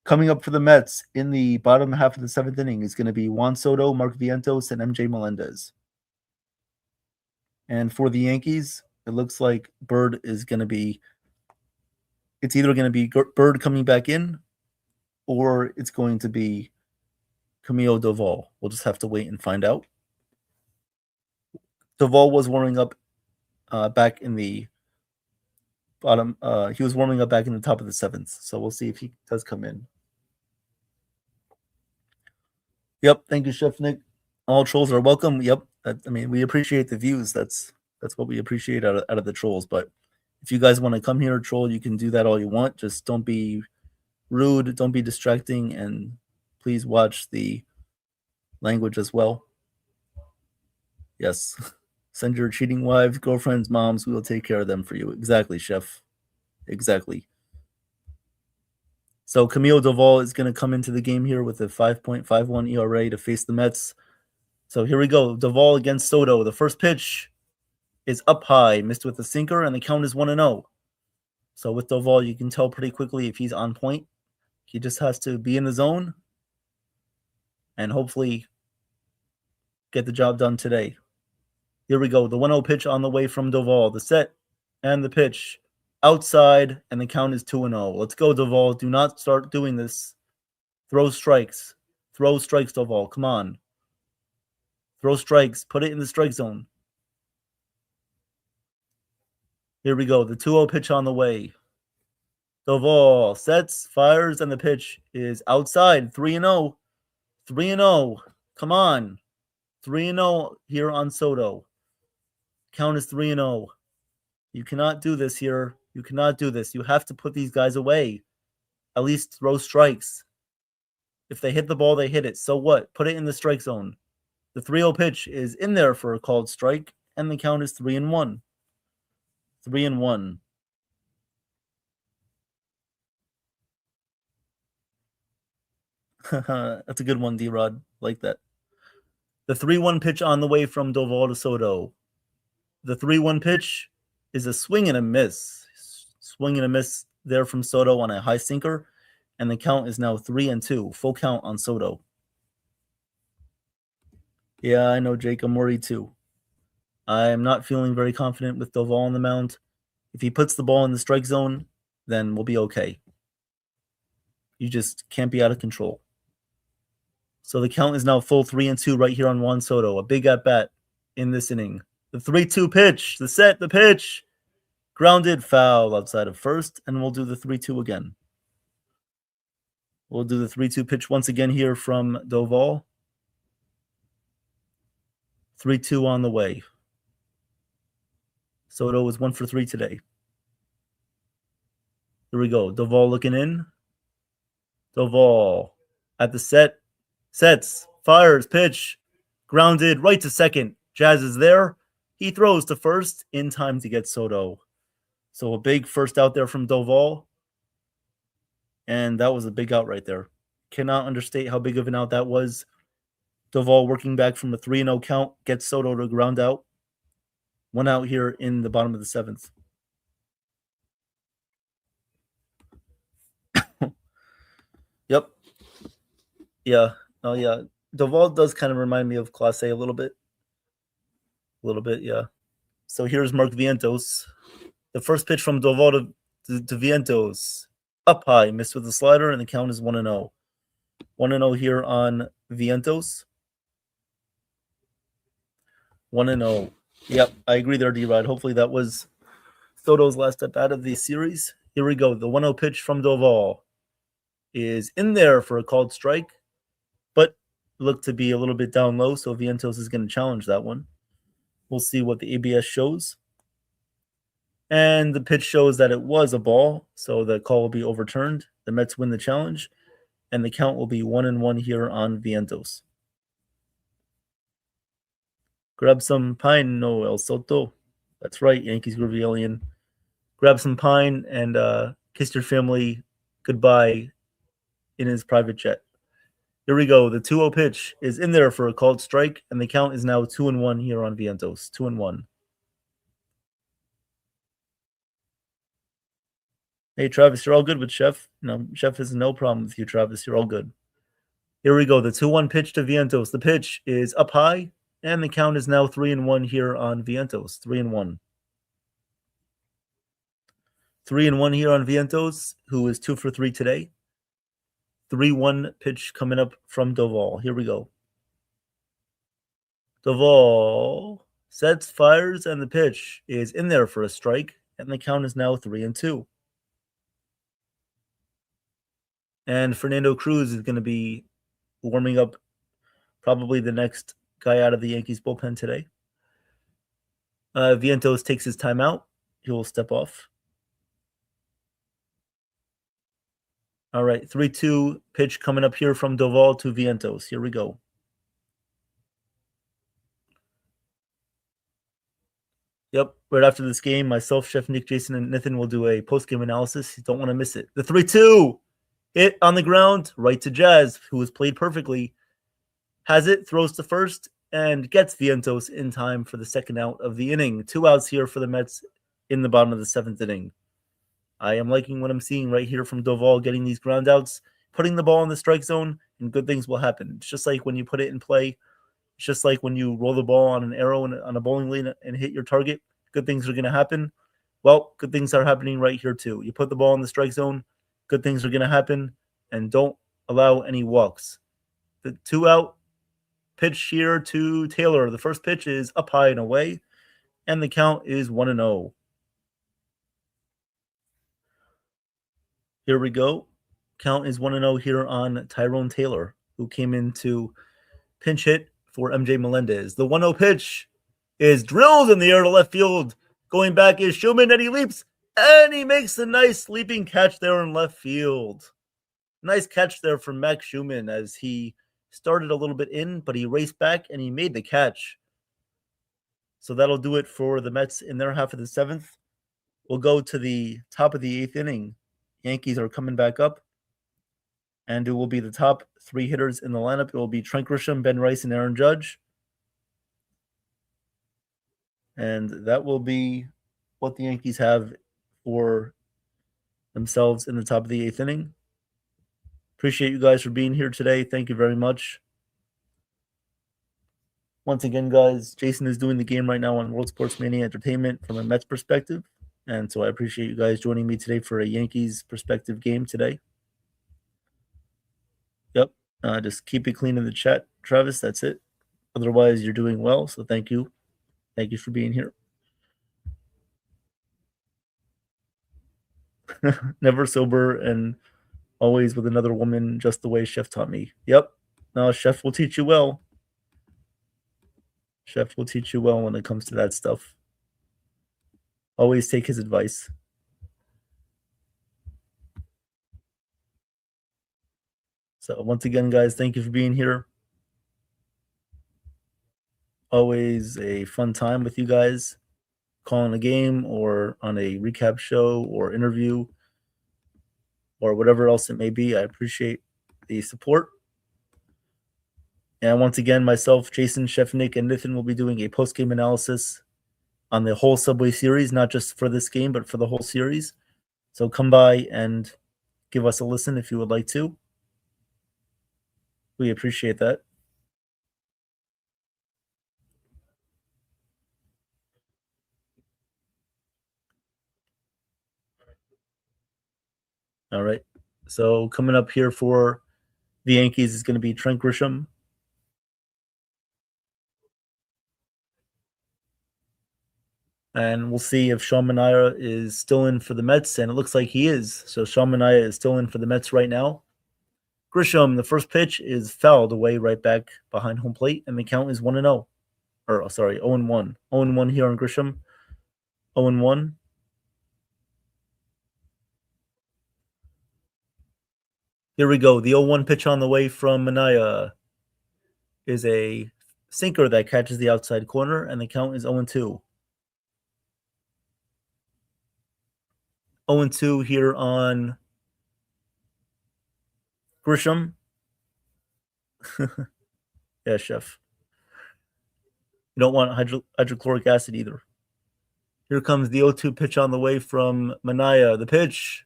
F: Coming up for the Mets in the bottom half of the 7th inning is going to be Juan Soto, Mark Vientos, and MJ Melendez. And for the Yankees, it looks like Bird is going to be, it's either going to be Bird coming back in or it's going to be Camilo Doval. We'll just have to wait and find out. Doval was warming up back in the bottom. He was warming up back in the top of the 7th. So we'll see if he does come in. Yep. Thank you, Chef Nick. All trolls are welcome. Yep. We appreciate the views. That's what we appreciate out of the trolls. But if you guys want to come here, troll, you can do that all you want. Just don't be rude. Don't be distracting. And please watch the language as well. Yes. Send your cheating wives, girlfriends, moms. We will take care of them for you. Exactly, Chef. Exactly. So Camilo Doval is going to come into the game here with a 5.51 ERA to face the Mets. So here we go. Doval against Soto. The first pitch is up high, missed with a sinker, and the count is 1-0. So with Doval, you can tell pretty quickly if he's on point. He just has to be in the zone and hopefully get the job done today. Here we go. The 1-0 pitch on the way from Doval. The set and the pitch outside, and the count is 2-0. Let's go, Doval. Do not start doing this. Throw strikes. Throw strikes, Doval. Come on. Throw strikes. Put it in the strike zone. Here we go. The 2-0 pitch on the way. Doval sets, fires, and the pitch is outside. 3-0. 3-0. Come on. 3-0 here on Soto. Count is 3-0. You cannot do this here. You cannot do this. You have to put these guys away. At least throw strikes. If they hit the ball, they hit it. So what? Put it in the strike zone. The 3-0 pitch is in there for a called strike, and the count is 3-1. 3-1. That's a good one, D-Rod. Like that. The 3-1 pitch on the way from Doval to Soto. The 3-1 pitch is a swing and a miss. Swing and a miss there from Soto on a high sinker. And the count is now 3-2. Full count on Soto. Yeah, I know, Jake. I'm worried too. I'm not feeling very confident with Doval on the mound. If he puts the ball in the strike zone, then we'll be okay. You just can't be out of control. So the count is now full 3-2 right here on Juan Soto. A big at-bat in this inning. The 3-2 pitch, the set, the pitch. Grounded, foul outside of first, and we'll do the 3-2 again. We'll do the 3-2 pitch once again here from Doval. 3-2 on the way. Soto was 1 for 3 today. Here we go. Doval looking in. Doval at the set. Sets. Fires. Pitch. Grounded right to second. Jazz is there. He throws to first in time to get Soto. So a big first out there from Doval. And that was a big out right there. Cannot understate how big of an out that was. Doval working back from a 3-0 count. Gets Soto to ground out. 1 out here in the bottom of the 7th. Yep. Yeah. Oh, yeah. Doval does kind of remind me of Clase a little bit. A little bit, yeah. So here's Mark Vientos. The first pitch from Doval to Vientos. Up high, missed with the slider, and the count is 1-0. 1-0 here on Vientos. 1-0. Yep, I agree there, D-Rod. Hopefully that was Soto's last at bat of the series. Here we go. The 1-0 pitch from Doval is in there for a called strike, but looked to be a little bit down low, so Vientos is going to challenge that one. We'll see what the ABS shows. And the pitch shows that it was a ball, so the call will be overturned. The Mets win the challenge, and the count will be 1-1 here on Vientos. Grab some pine, no El Soto. That's right, Yankees Groovy Alien. Grab some pine and kiss your family goodbye in his private jet. Here we go. The 2-0 pitch is in there for a called strike, and the count is now 2-1 here on Vientos. 2-1. Hey, Travis, you're all good with Chef? No, Chef has no problem with you, Travis. You're all good. Here we go. The 2-1 pitch to Vientos. The pitch is up high, And the count is now 3-1 here on Vientos. 3-1. 3-1 here on Vientos, who is 2 for 3 today. 3-1 pitch coming up from Doval. Here we go. Doval sets, fires, and the pitch is in there for a strike. And the count is now 3-2. And Fernando Cruz is going to be warming up, probably the next guy out of the Yankees bullpen today. Vientos takes his timeout. He will step off. All right, 3-2 pitch coming up here from Doval to Vientos. Here we go. Yep, right after this game, myself, Chef Nick, Jason, and Nathan will do a post-game analysis. You don't want to miss it. The 3-2 hit on the ground, right to Jazz, who has played perfectly. Has it, throws to first, and gets Vientos in time for the second out of the inning. 2 outs here for the Mets in the bottom of the 7th inning. I am liking what I'm seeing right here from Doval, getting these ground outs, putting the ball in the strike zone, and good things will happen. It's just like when you put it in play. It's just like when you roll the ball on an arrow on a bowling lane and hit your target. Good things are going to happen. Well, good things are happening right here too. You put the ball in the strike zone, good things are going to happen, and don't allow any walks. The 2-out pitch here to Taylor. The first pitch is up high and away, and the count is 1-0. Here we go. Count is 1-0 here on Tyrone Taylor, who came in to pinch hit for MJ Melendez. The 1-0 pitch is drilled in the air to left field. Going back is Schumann, and he leaps, and he makes a nice leaping catch there in left field. Nice catch there from Max Schumann as he started a little bit in, but he raced back and he made the catch. So that'll do it for the Mets in their half of the 7th. We'll go to the top of the 8th inning. Yankees are coming back up, and it will be the top 3 hitters in the lineup. It will be Trent Grisham, Ben Rice, and Aaron Judge. And that will be what the Yankees have for themselves in the top of the 8th inning. Appreciate you guys for being here today. Thank you very much. Once again, guys, Jason is doing the game right now on World Sports Mania Entertainment from a Mets perspective. And so I appreciate you guys joining me today for a Yankees perspective game today. Yep. Just keep it clean in the chat, Travis. That's it. Otherwise, you're doing well. So thank you. Thank you for being here. Never sober and always with another woman, just the way Chef taught me. Yep. No, Chef will teach you well. Chef will teach you well when it comes to that stuff. Always take his advice. So once again, guys, thank you for being here. Always a fun time with you guys, calling a game or on a recap show or interview or whatever else it may be. I appreciate the support. And once again, myself, Jason, Chef Nick, and Nathan will be doing a post-game analysis on the whole Subway series, not just for this game, but for the whole series. So come by and give us a listen if you would like to. We appreciate that. All right. So coming up here for the Yankees is going to be Trent Grisham. And we'll see if Sean Manaea is still in for the Mets, and it looks like he is. So Sean Manaea is still in for the Mets right now. Grisham, the first pitch is fouled away right back behind home plate, and the count is 1-0. Or, sorry, 0-1. 0-1 here on Grisham. 0-1. Here we go. The 0-1 pitch on the way from Manaea is a sinker that catches the outside corner, and the count is 0-2. 0-2 here on Grisham. Yeah, Chef. You don't want hydrochloric acid either. Here comes the 0-2 pitch on the way from Manaea. The pitch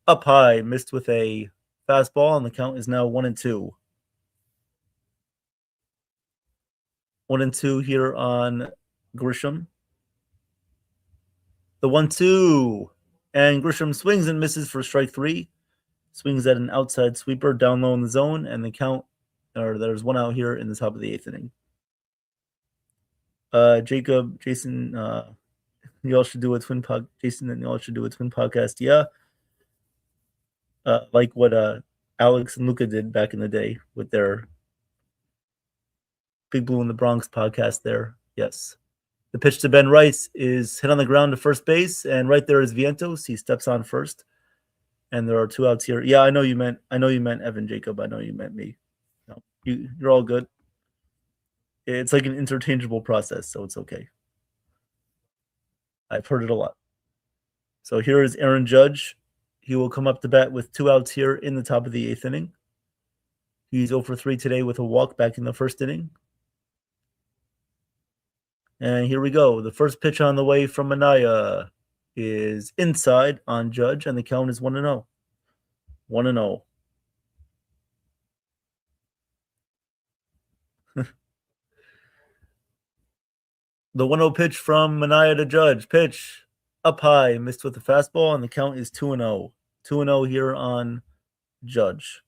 F: up high, missed with a fastball, and the count is now 1-2. 1-2 here on Grisham. The 1-2. And Grisham swings and misses for strike 3. Swings at an outside sweeper down low in the zone, and the count, or there's one out here in the top of the 8th inning. Jason, y'all should do a twin pod. Jason and y'all should do a twin podcast. Yeah, like what Alex and Luca did back in the day with their Big Blue in the Bronx podcast. There, yes. The pitch to Ben Rice is hit on the ground to first base, and right there is Vientos. He steps on first, and there are 2 outs here. Yeah, I know you meant Evan Jacob. I know you meant me. No, you're all good. It's like an interchangeable process, so it's okay. I've heard it a lot. So here is Aaron Judge. He will come up to bat with 2 outs here in the top of the 8th inning. He's 0 for 3 today with a walk back in the first inning. And here we go. The first pitch on the way from Minaya is inside on Judge, and the count is 1-0. 1-0. The 1-0 pitch from Minaya to Judge. Pitch up high, missed with the fastball, and the count is 2-0. 2-0 here on Judge.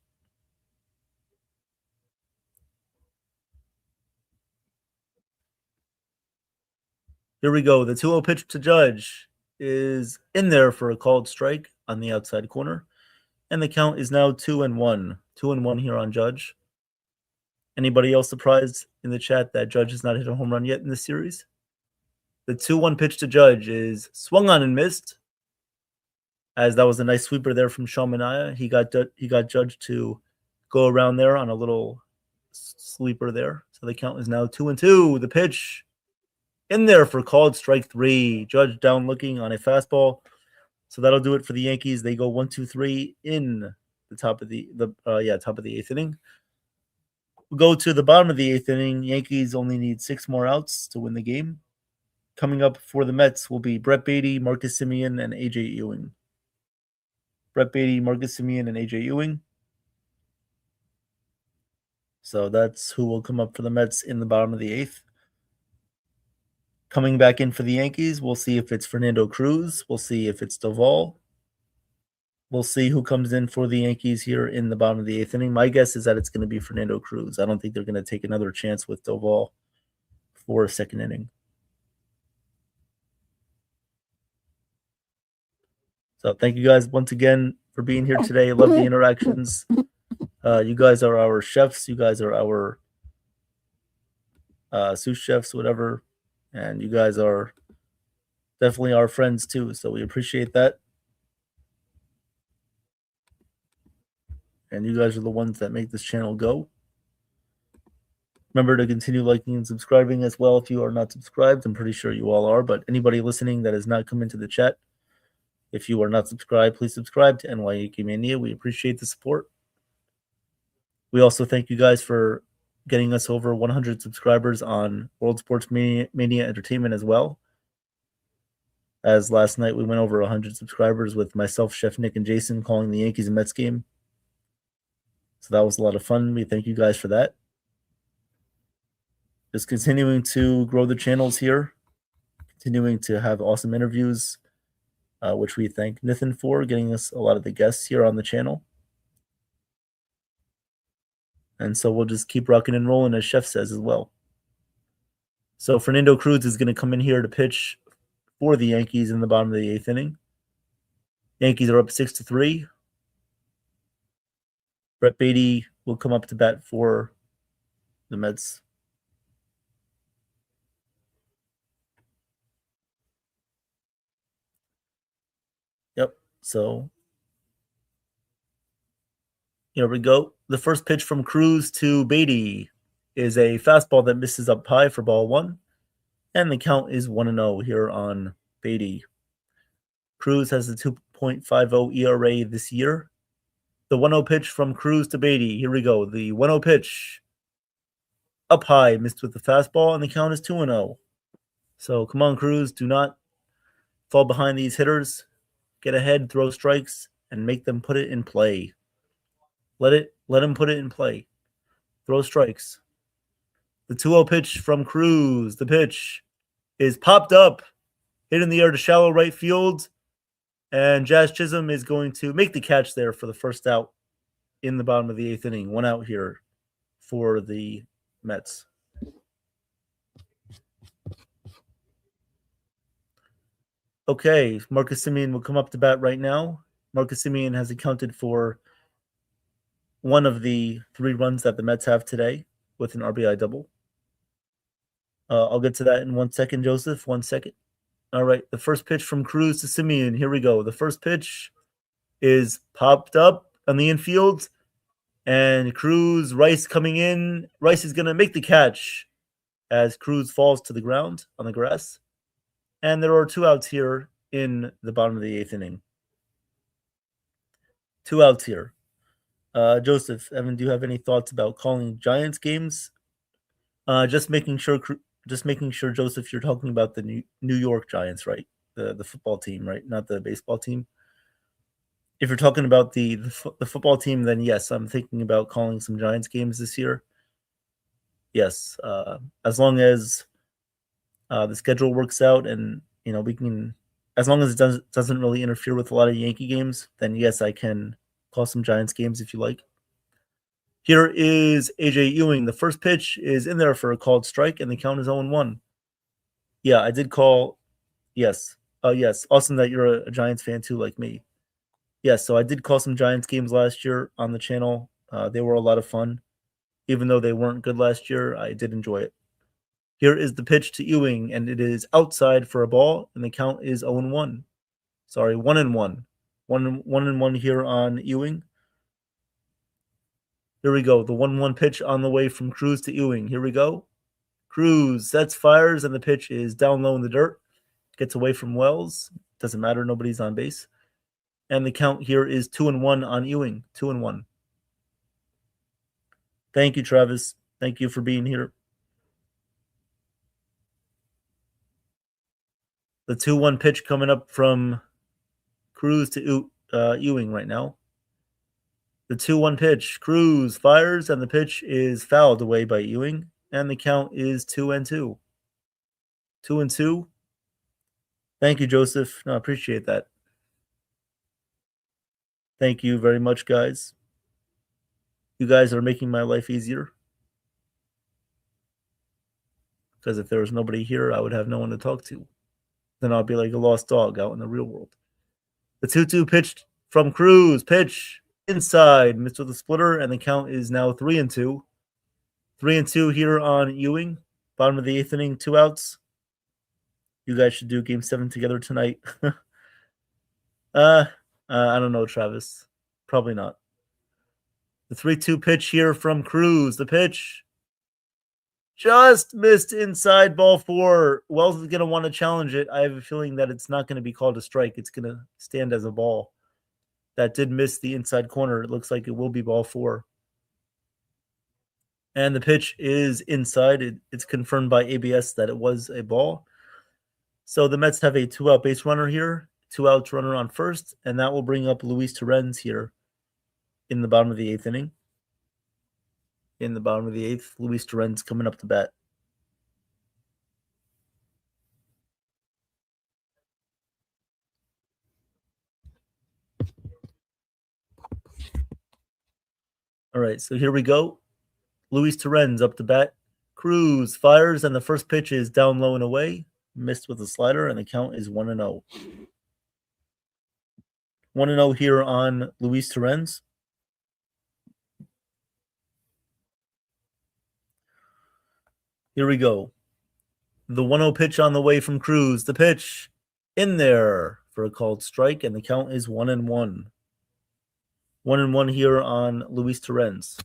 F: Here we go. The 2-0 pitch to Judge is in there for a called strike on the outside corner, and the count is now 2-1. 2-1 here on Judge. Anybody else surprised in the chat that Judge has not hit a home run yet in this series? The 2-1 pitch to Judge is swung on and missed, as that was a nice sweeper there from Sean Minaya. He got Judge to go around there on a little sleeper there. So the count is now 2-2. The pitch in there for called strike 3. Judge down looking on a fastball. So that'll do it for the Yankees. They go 1-2-3 in the top of the 8th inning. We'll go to the bottom of the 8th inning. Yankees only need 6 more outs to win the game. Coming up for the Mets will be Brett Baty, Marcus Semien, and A.J. Ewing. Brett Baty, Marcus Semien, and A.J. Ewing. So that's who will come up for the Mets in the bottom of the 8th. Coming back in for the Yankees, we'll see if it's Fernando Cruz. We'll see if it's Doval. We'll see who comes in for the Yankees here in the bottom of the 8th inning. My guess is that it's going to be Fernando Cruz. I don't think they're going to take another chance with Doval for a second inning. So thank you guys once again for being here today. I love the interactions. You guys are our chefs. You guys are our sous chefs, whatever. And you guys are definitely our friends too. So we appreciate that. And you guys are the ones that make this channel go. Remember to continue liking and subscribing as well if you are not subscribed. I'm pretty sure you all are. But anybody listening that has not come into the chat, if you are not subscribed, please subscribe to NY Yankee Mania. We appreciate the support. We also thank you guys for getting us over 100 subscribers on World Sports Mania Entertainment as well. As last night we went over 100 subscribers with myself, Chef Nick, and Jason calling the Yankees and Mets game. So that was a lot of fun. We thank you guys for that. Just continuing to grow the channels here, continuing to have awesome interviews, which we thank Nathan for getting us a lot of the guests here on the channel. And so we'll just keep rocking and rolling, as Chef says as well. So Fernando Cruz is going to come in here to pitch for the Yankees in the bottom of the 8th inning. Yankees are up 6-3. Brett Baty will come up to bat for the Mets. Yep. So here we go. The first pitch from Cruz to Baty is a fastball that misses up high for ball 1. And the count is 1-0 here on Baty. Cruz has a 2.50 ERA this year. The 1-0 pitch from Cruz to Baty. Here we go. The 1-0 pitch up high, missed with the fastball, and the count is 2-0. So come on, Cruz. Do not fall behind these hitters. Get ahead, throw strikes, and make them put it in play. Let him put it in play. Throw strikes. The 2-0 pitch from Cruz. The pitch is popped up, hit in the air to shallow right field, and Jazz Chisholm is going to make the catch there for the first out in the bottom of the 8th inning. 1 out here for the Mets. Okay, Marcus Semien will come up to bat right now. Marcus Semien has accounted for one of the 3 runs that the Mets have today with an RBI double. I'll get to that in 1 second, Joseph. 1 second. All right, the first pitch from Cruz to Semien. Here we go. The first pitch is popped up on the infield, and Cruz, Rice coming in. Rice is going to make the catch as Cruz falls to the ground on the grass. And there are 2 outs here in the bottom of the 8th inning. 2 outs here. Joseph, Evan, do you have any thoughts about calling Giants games? Just making sure, Joseph, you're talking about the New York Giants, right? The football team, right? Not the baseball team. If you're talking about the football team, then yes, I'm thinking about calling some Giants games this year. Yes, as long as the schedule works out, and we can, as long as it doesn't really interfere with a lot of Yankee games, then yes, I can call some Giants games if you like. Here is AJ Ewing. The first pitch is in there for a called strike, and the count is 0-1. Yeah, I did call. Yes. Yes. Awesome that you're a Giants fan too, like me. Yes, so I did call some Giants games last year on the channel. They were a lot of fun. Even though they weren't good last year, I did enjoy it. Here is the pitch to Ewing, and it is outside for a ball, and the count is 0-1. Sorry, 1-1. 1-1 here on Ewing. Here we go. The 1-1 pitch on the way from Cruz to Ewing. Here we go. Cruz sets, fires, and the pitch is down low in the dirt. Gets away from Wells. Doesn't matter. Nobody's on base. And the count here is 2-1 on Ewing. 2-1. Thank you, Travis. Thank you for being here. The 2-1 pitch coming up from Cruz to Ewing right now. The 2-1 pitch. Cruz fires, and the pitch is fouled away by Ewing. And the count is 2-2. 2-2. Thank you, Joseph. No, I appreciate that. Thank you very much, guys. You guys are making my life easier. Because if there was nobody here, I would have no one to talk to. Then I'll be like a lost dog out in the real world. The 2-2 pitch from Cruz. Pitch inside. Missed with a splitter, and the count is now 3-2. 3-2 here on Ewing. Bottom of the 8th inning, 2 outs. You guys should do Game 7 together tonight. I don't know, Travis. Probably not. The 3-2 pitch here from Cruz. The pitch just missed inside, ball 4. Wells is going to want to challenge it. I have a feeling that it's not going to be called a strike. It's going to stand as a ball. That did miss the inside corner. It looks like it will be ball 4. And the pitch is inside. It's confirmed by ABS that it was a ball. So the Mets have a 2-out base runner here, 2 outs runner on first, and that will bring up Luis Torrens here in the bottom of the 8th inning. In the bottom of the 8th, Luis Torrens coming up to bat. All right, so here we go. Luis Torrens up to bat. Cruz fires, and the first pitch is down low and away. Missed with a slider, and the count is 1-0. 1-0 here on Luis Torrens. Here we go. The 1-0 pitch on the way from Cruz. The pitch in there for a called strike, and the count is 1-1. 1-1 here on Luis Torrens.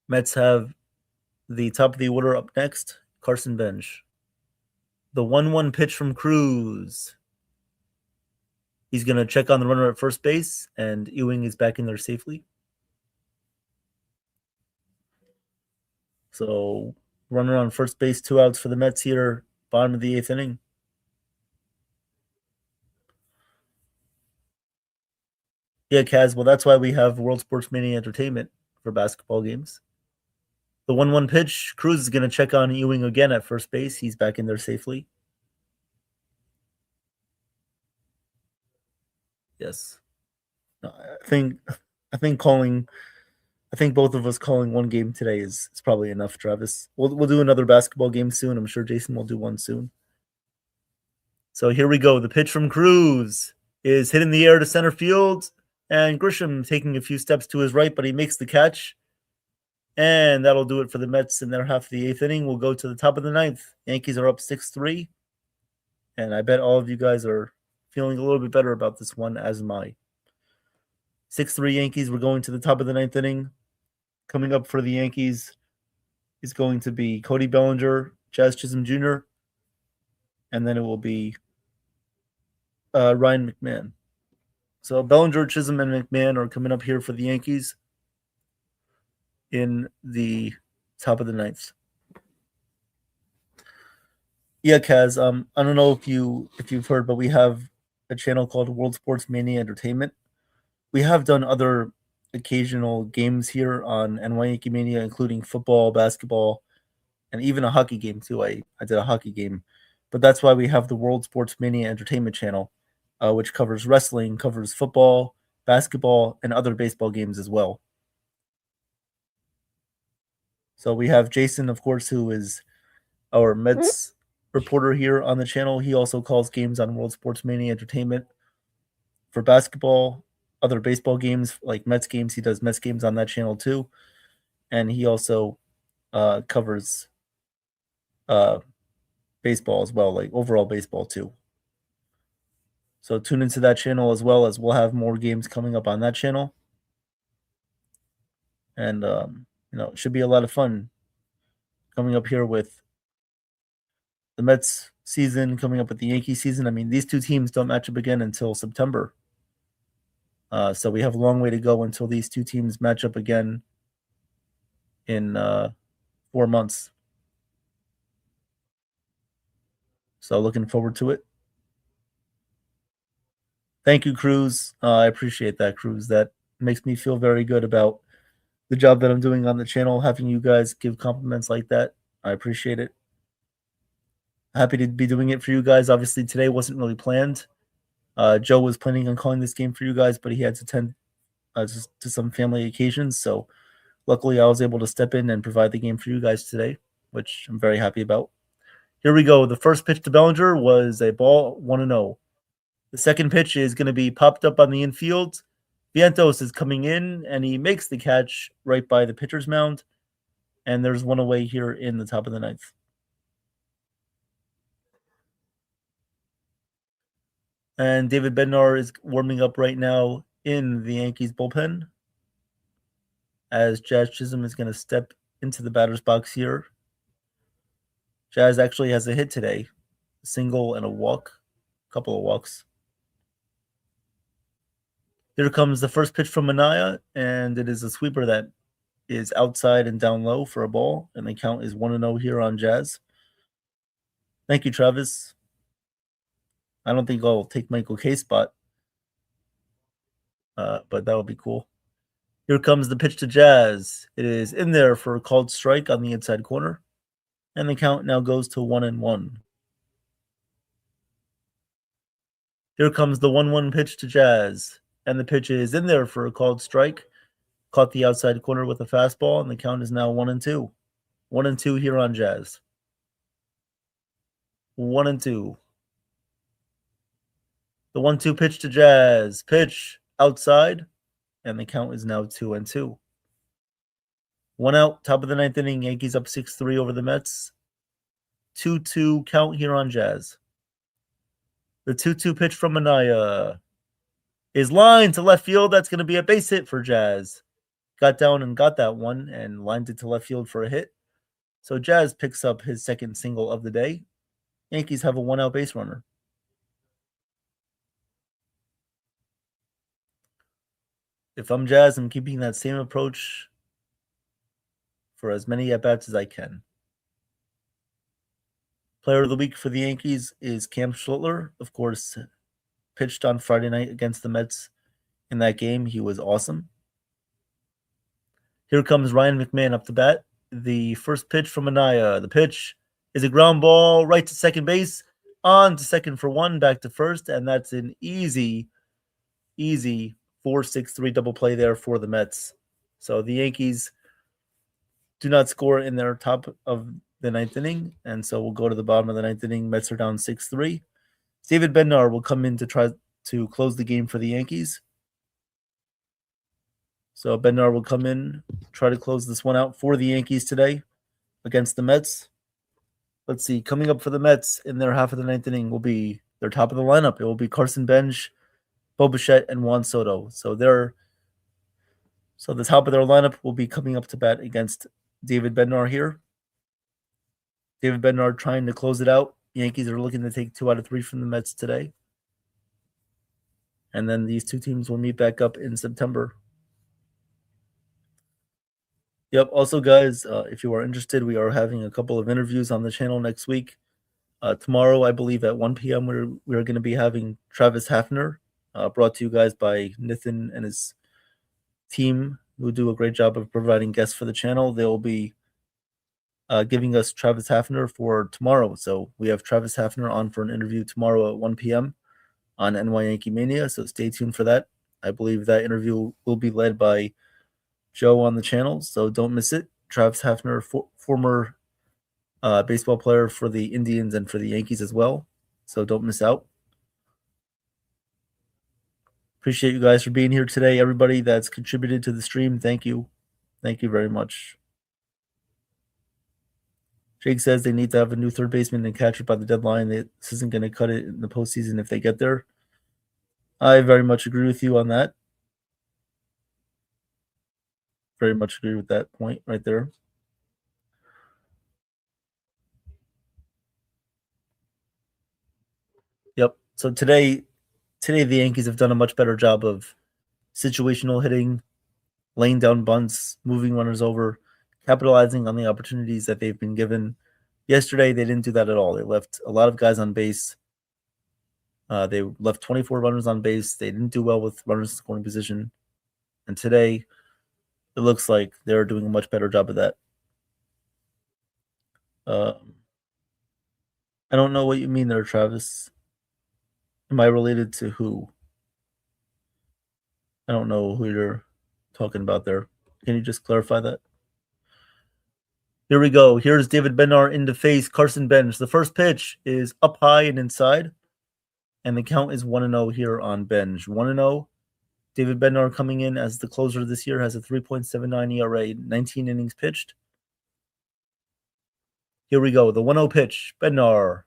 F: Mets have the top of the order up next, Carson Bench. The 1-1 pitch from Cruz. He's going to check on the runner at first base, and Ewing is back in there safely. So, runner on first base, 2 outs for the Mets here, bottom of the 8th inning. Yeah, Kaz, well, that's why we have World Sports Mania Entertainment, for basketball games. The 1-1 pitch, Cruz is going to check on Ewing again at first base. He's back in there safely. Yes. No, I think both of us calling one game today is probably enough, Travis. We'll do another basketball game soon. I'm sure Jason will do one soon. So here we go. The pitch from Cruz is hit in the air to center field, and Grisham taking a few steps to his right, but he makes the catch. And that'll do it for the Mets in their half of the eighth inning. We'll go to the top of the ninth. Yankees are up 6-3. And I bet all of you guys are feeling a little bit better about this one, as am I. 6-3 Yankees. We're going to the top of the ninth inning. Coming up for the Yankees is going to be Cody Bellinger, Jazz Chisholm Jr., and then it will be Ryan McMahon. So Bellinger, Chisholm, and McMahon are coming up here for the Yankees in the top of the ninth. Yeah, Kaz. I don't know if you've heard, but we have a channel called World Sports Mania Entertainment. We have done other occasional games here on NY Yankee Mania, including football, basketball, and even a hockey game too. I did a hockey game, but that's why we have the World Sports Mania Entertainment channel, which covers wrestling, covers football, basketball, and other baseball games as well. So we have Jason, of course, who is our Mets reporter here on the channel. He also calls games on World Sports Mania Entertainment. For basketball, other baseball games like Mets games, he does Mets games on that channel too. And he also covers baseball as well, like overall baseball too. So tune into that channel as well, as we'll have more games coming up on that channel. And it should be a lot of fun coming up here with the Mets season, coming up with the Yankee season. I mean, these two teams don't match up again until September. So we have a long way to go until these two teams match up again in 4 months. So looking forward to it. Thank you, Cruz. I appreciate that, Cruz. That makes me feel very good about the job that I'm doing on the channel, having you guys give compliments like that. I appreciate it. Happy to be doing it for you guys. Obviously, today wasn't really planned. Joe was planning on calling this game for you guys, but he had to attend to some family occasions. So luckily, I was able to step in and provide the game for you guys today, which I'm very happy about. Here we go. The first pitch to Bellinger was a ball, 1-0. The second pitch is going to be popped up on the infield. Vientos is coming in, and he makes the catch right by the pitcher's mound. And there's one away here in the top of the ninth. And David Bednar is warming up right now in the Yankees bullpen, as Jazz Chisholm is going to step into the batter's box here. Jazz actually has a hit today, a single and a couple of walks. Here comes the first pitch from Minaya, and it is a sweeper that is outside and down low for a ball, and the count is 1-0 here on Jazz. Thank you, Travis. I don't think I'll take Michael K's spot, but that would be cool. Here comes the pitch to Jazz. It is in there for a called strike on the inside corner, and the count now goes to 1-1. Here comes the 1-1 pitch to Jazz, and the pitch is in there for a called strike. Caught the outside corner with a fastball, and the count is now 1-2. 1-2 here on Jazz. 1-2. The 1-2 pitch to Jazz. Pitch outside, and the count is now 2-2. 1 out, top of the ninth inning. Yankees up 6-3 over the Mets. 2-2 count here on Jazz. The 2-2 pitch from Minaya is lined to left field. That's going to be a base hit for Jazz. Got down and got that one and lined it to left field for a hit. So Jazz picks up his second single of the day. Yankees have a 1-out base runner. If I'm Jazz, I'm keeping that same approach for as many at-bats as I can. Player of the week for the Yankees is Cam Schlittler. Of course, pitched on Friday night against the Mets. In that game, he was awesome. Here comes Ryan McMahon up to bat. The first pitch from Anaya. The pitch is a ground ball right to second base, on to second for one, back to first, and that's an easy 4-6-3 double play there for the Mets. So the Yankees do not score in their top of the ninth inning, and so we'll go to the bottom of the ninth inning. Mets are down 6-3. David Bednar will come in to try to close the game for the Yankees. So Bednar will come in, try to close this one out for the Yankees today against the Mets. Let's see, coming up for the Mets in their half of the ninth inning will be their top of the lineup. It will be Carson Bench, Bo Bichette, and Juan Soto. So the top of their lineup will be coming up to bat against David Bednar here. David Bednar trying to close it out. Yankees are looking to take 2 out of 3 from the Mets today. And then these two teams will meet back up in September. Yep. Also, guys, if you are interested, we are having a couple of interviews on the channel next week. Tomorrow, I believe at 1 p.m., we're going to be having Travis Hafner, brought to you guys by Nathan and his team, who do a great job of providing guests for the channel. They will be giving us Travis Hafner for tomorrow. So we have Travis Hafner on for an interview tomorrow at 1 p.m. on NY Yankee Mania. So stay tuned for that. I believe that interview will be led by Joe on the channel, so don't miss it. Travis Hafner, former baseball player for the Indians and for the Yankees as well, so don't miss out. Appreciate you guys for being here today. Everybody that's contributed to the stream, thank you. Thank you very much. Jake says they need to have a new third baseman and catcher by the deadline. This isn't going to cut it in the postseason if they get there. I very much agree with you on that. Very much agree with that point right there. Yep. So today the Yankees have done a much better job of situational hitting, laying down bunts, moving runners over, capitalizing on the opportunities that they've been given. Yesterday, they didn't do that at all. They left a lot of guys on base. They left 24 runners on base. They didn't do well with runners in scoring position. And today, it looks like they're doing a much better job of that. I don't know what you mean there, Travis. Am I related to who? I don't know who you're talking about there. Can you just clarify that? Here we go. Here's David Bednar in to face Carson Bench. The first pitch is up high and inside, and the count is 1-0 here on Bench. 1-0. David Bednar coming in as the closer this year has a 3.79 ERA, 19 innings pitched. Here we go. The 1-0 pitch. Bednar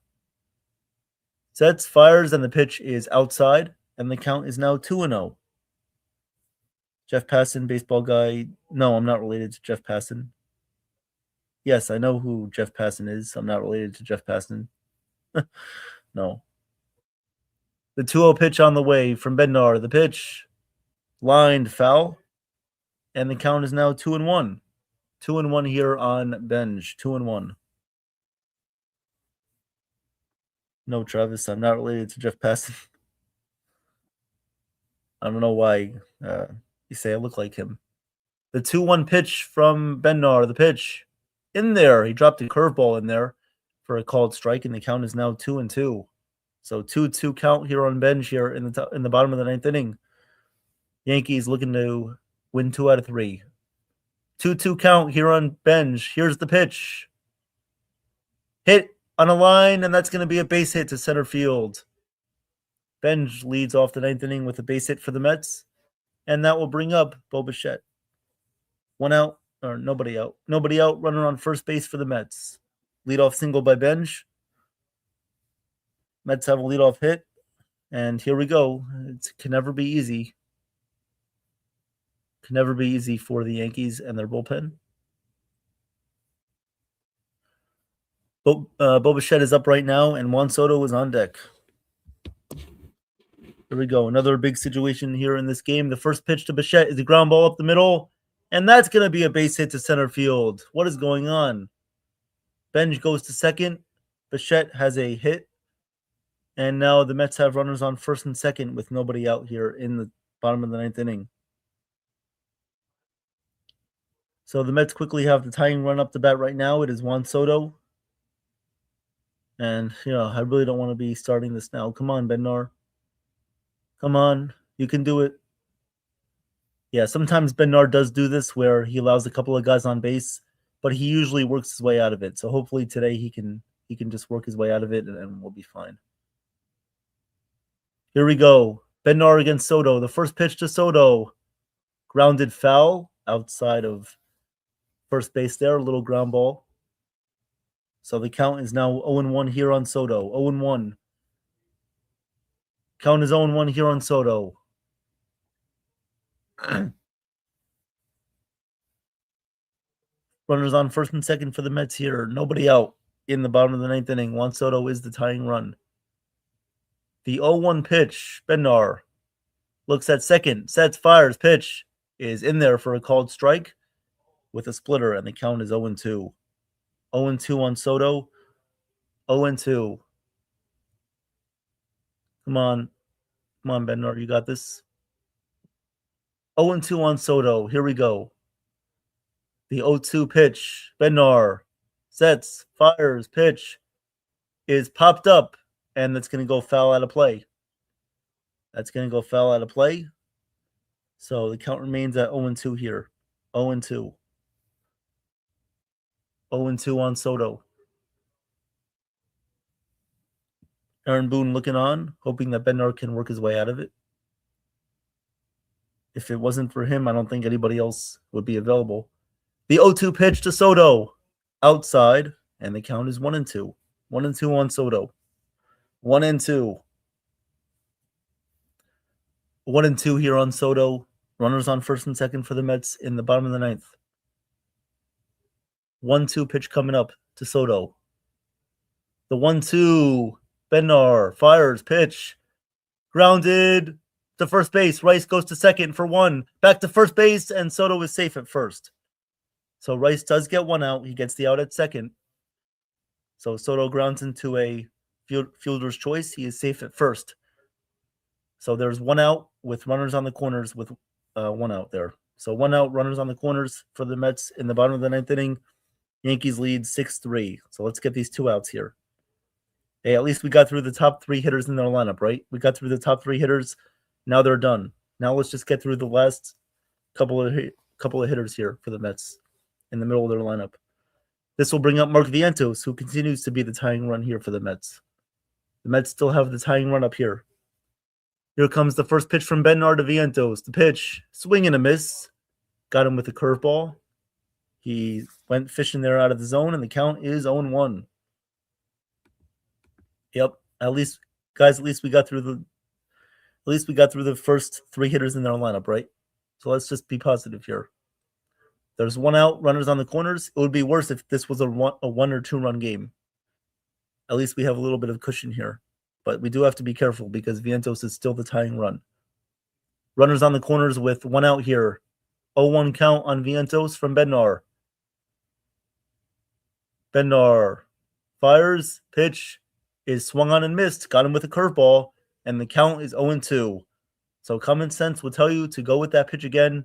F: sets, fires, and the pitch is outside, and the count is now 2-0. Jeff Passan, baseball guy. No, I'm not related to Jeff Passan. Yes, I know who Jeff Passan is. I'm not related to Jeff Passan. No. The 2-0 pitch on the way from Bednar. The pitch lined foul, and the count is now 2-1. 2-1 here on Bench. 2-1. No, Travis, I'm not related to Jeff Passan. I don't know why you say I look like him. The 2-1 pitch from Bednar. The pitch in there. He dropped a curveball in there for a called strike, and the count is now 2-2. So 2-2 count here on Bench here in the bottom of the ninth inning. Yankees looking to win 2 out of 3. 2-2 count here on Bench. Here's the pitch. Hit on a line, and that's going to be a base hit to center field. Bench leads off the ninth inning with a base hit for the Mets, and that will bring up Bo Bichette. 1 out, or nobody out. Nobody out, runner on first base for the Mets. Leadoff single by Bench. Mets have a leadoff hit, and here we go. It can never be easy. Can never be easy for the Yankees and their bullpen. Bo Bichette is up right now, and Juan Soto is on deck. Here we go. Another big situation here in this game. The first pitch to Bichette is a ground ball up the middle, and that's going to be a base hit to center field. What is going on? Bench goes to second. Bichette has a hit, and now the Mets have runners on first and second with nobody out here in the bottom of the ninth inning. So the Mets quickly have the tying run up the bat right now. It is Juan Soto. And, I really don't want to be starting this now. Come on, Bednar. Come on. You can do it. Yeah, sometimes Bednar does do this where he allows a couple of guys on base, but he usually works his way out of it. So hopefully today he can just work his way out of it and we'll be fine. Here we go. Bednar against Soto. The first pitch to Soto. Grounded foul outside of first base there. A little ground ball. So the count is now 0-1 here on Soto. 0-1. Count is 0-1 here on Soto. Runners on first and second for the Mets here. Nobody out in the bottom of the ninth inning. Juan Soto is the tying run. The 0-1 pitch. Bednar looks at second. Sets, fires. Pitch is in there for a called strike with a splitter, and the count is 0-2. 0-2 on Soto. 0-2. Come on. Come on, Bednar. You got this. 0-2 on Soto. Here we go. The 0-2 pitch. Bednar sets, fires, pitch is popped up, and that's going to go foul out of play. That's going to go foul out of play. So the count remains at 0-2 here. 0-2. 0-2 on Soto. Aaron Boone looking on, hoping that Bednar can work his way out of it. If it wasn't for him, I don't think anybody else would be available. The 0-2 pitch to Soto. Outside, and the count is 1-2. 1-2 on Soto. 1-2. 1-2 here on Soto. Runners on first and second for the Mets in the bottom of the ninth. 1-2 pitch coming up to Soto. The 1-2. Bednar fires, pitch. Grounded to first base. Rice goes to second for one. Back to first base, and Soto is safe at first. So Rice does get one out. He gets the out at second. So Soto grounds into a fielder's choice. He is safe at first. So there's one out with runners on the corners with one out there. So one out, runners on the corners for the Mets in the bottom of the ninth inning. Yankees lead 6-3. So let's get these two outs here. Hey, at least we got through the top three hitters in their lineup, right? We got through the top three hitters. Now they're done. Now let's just get through the last couple of hitters here for the Mets in the middle of their lineup. This will bring up Mark Vientos, who continues to be the tying run here for the Mets. The Mets still have the tying run up here. Here comes the first pitch from Bednar to Vientos. The pitch, swing and a miss. Got him with a curveball. He went fishing there out of the zone, and the count is 0-1. Yep. At least we got through the first three hitters in their lineup, right? So let's just be positive here. There's one out, runners on the corners. It would be worse if this was a 1 or 2 run game. At least we have a little bit of cushion here. But we do have to be careful because Vientos is still the tying run. Runners on the corners with one out here. 0-1 count on Vientos from Bednar. Bednar fires, pitch is swung on and missed. Got him with a curveball, and the count is 0-2. So common sense will tell you to go with that pitch again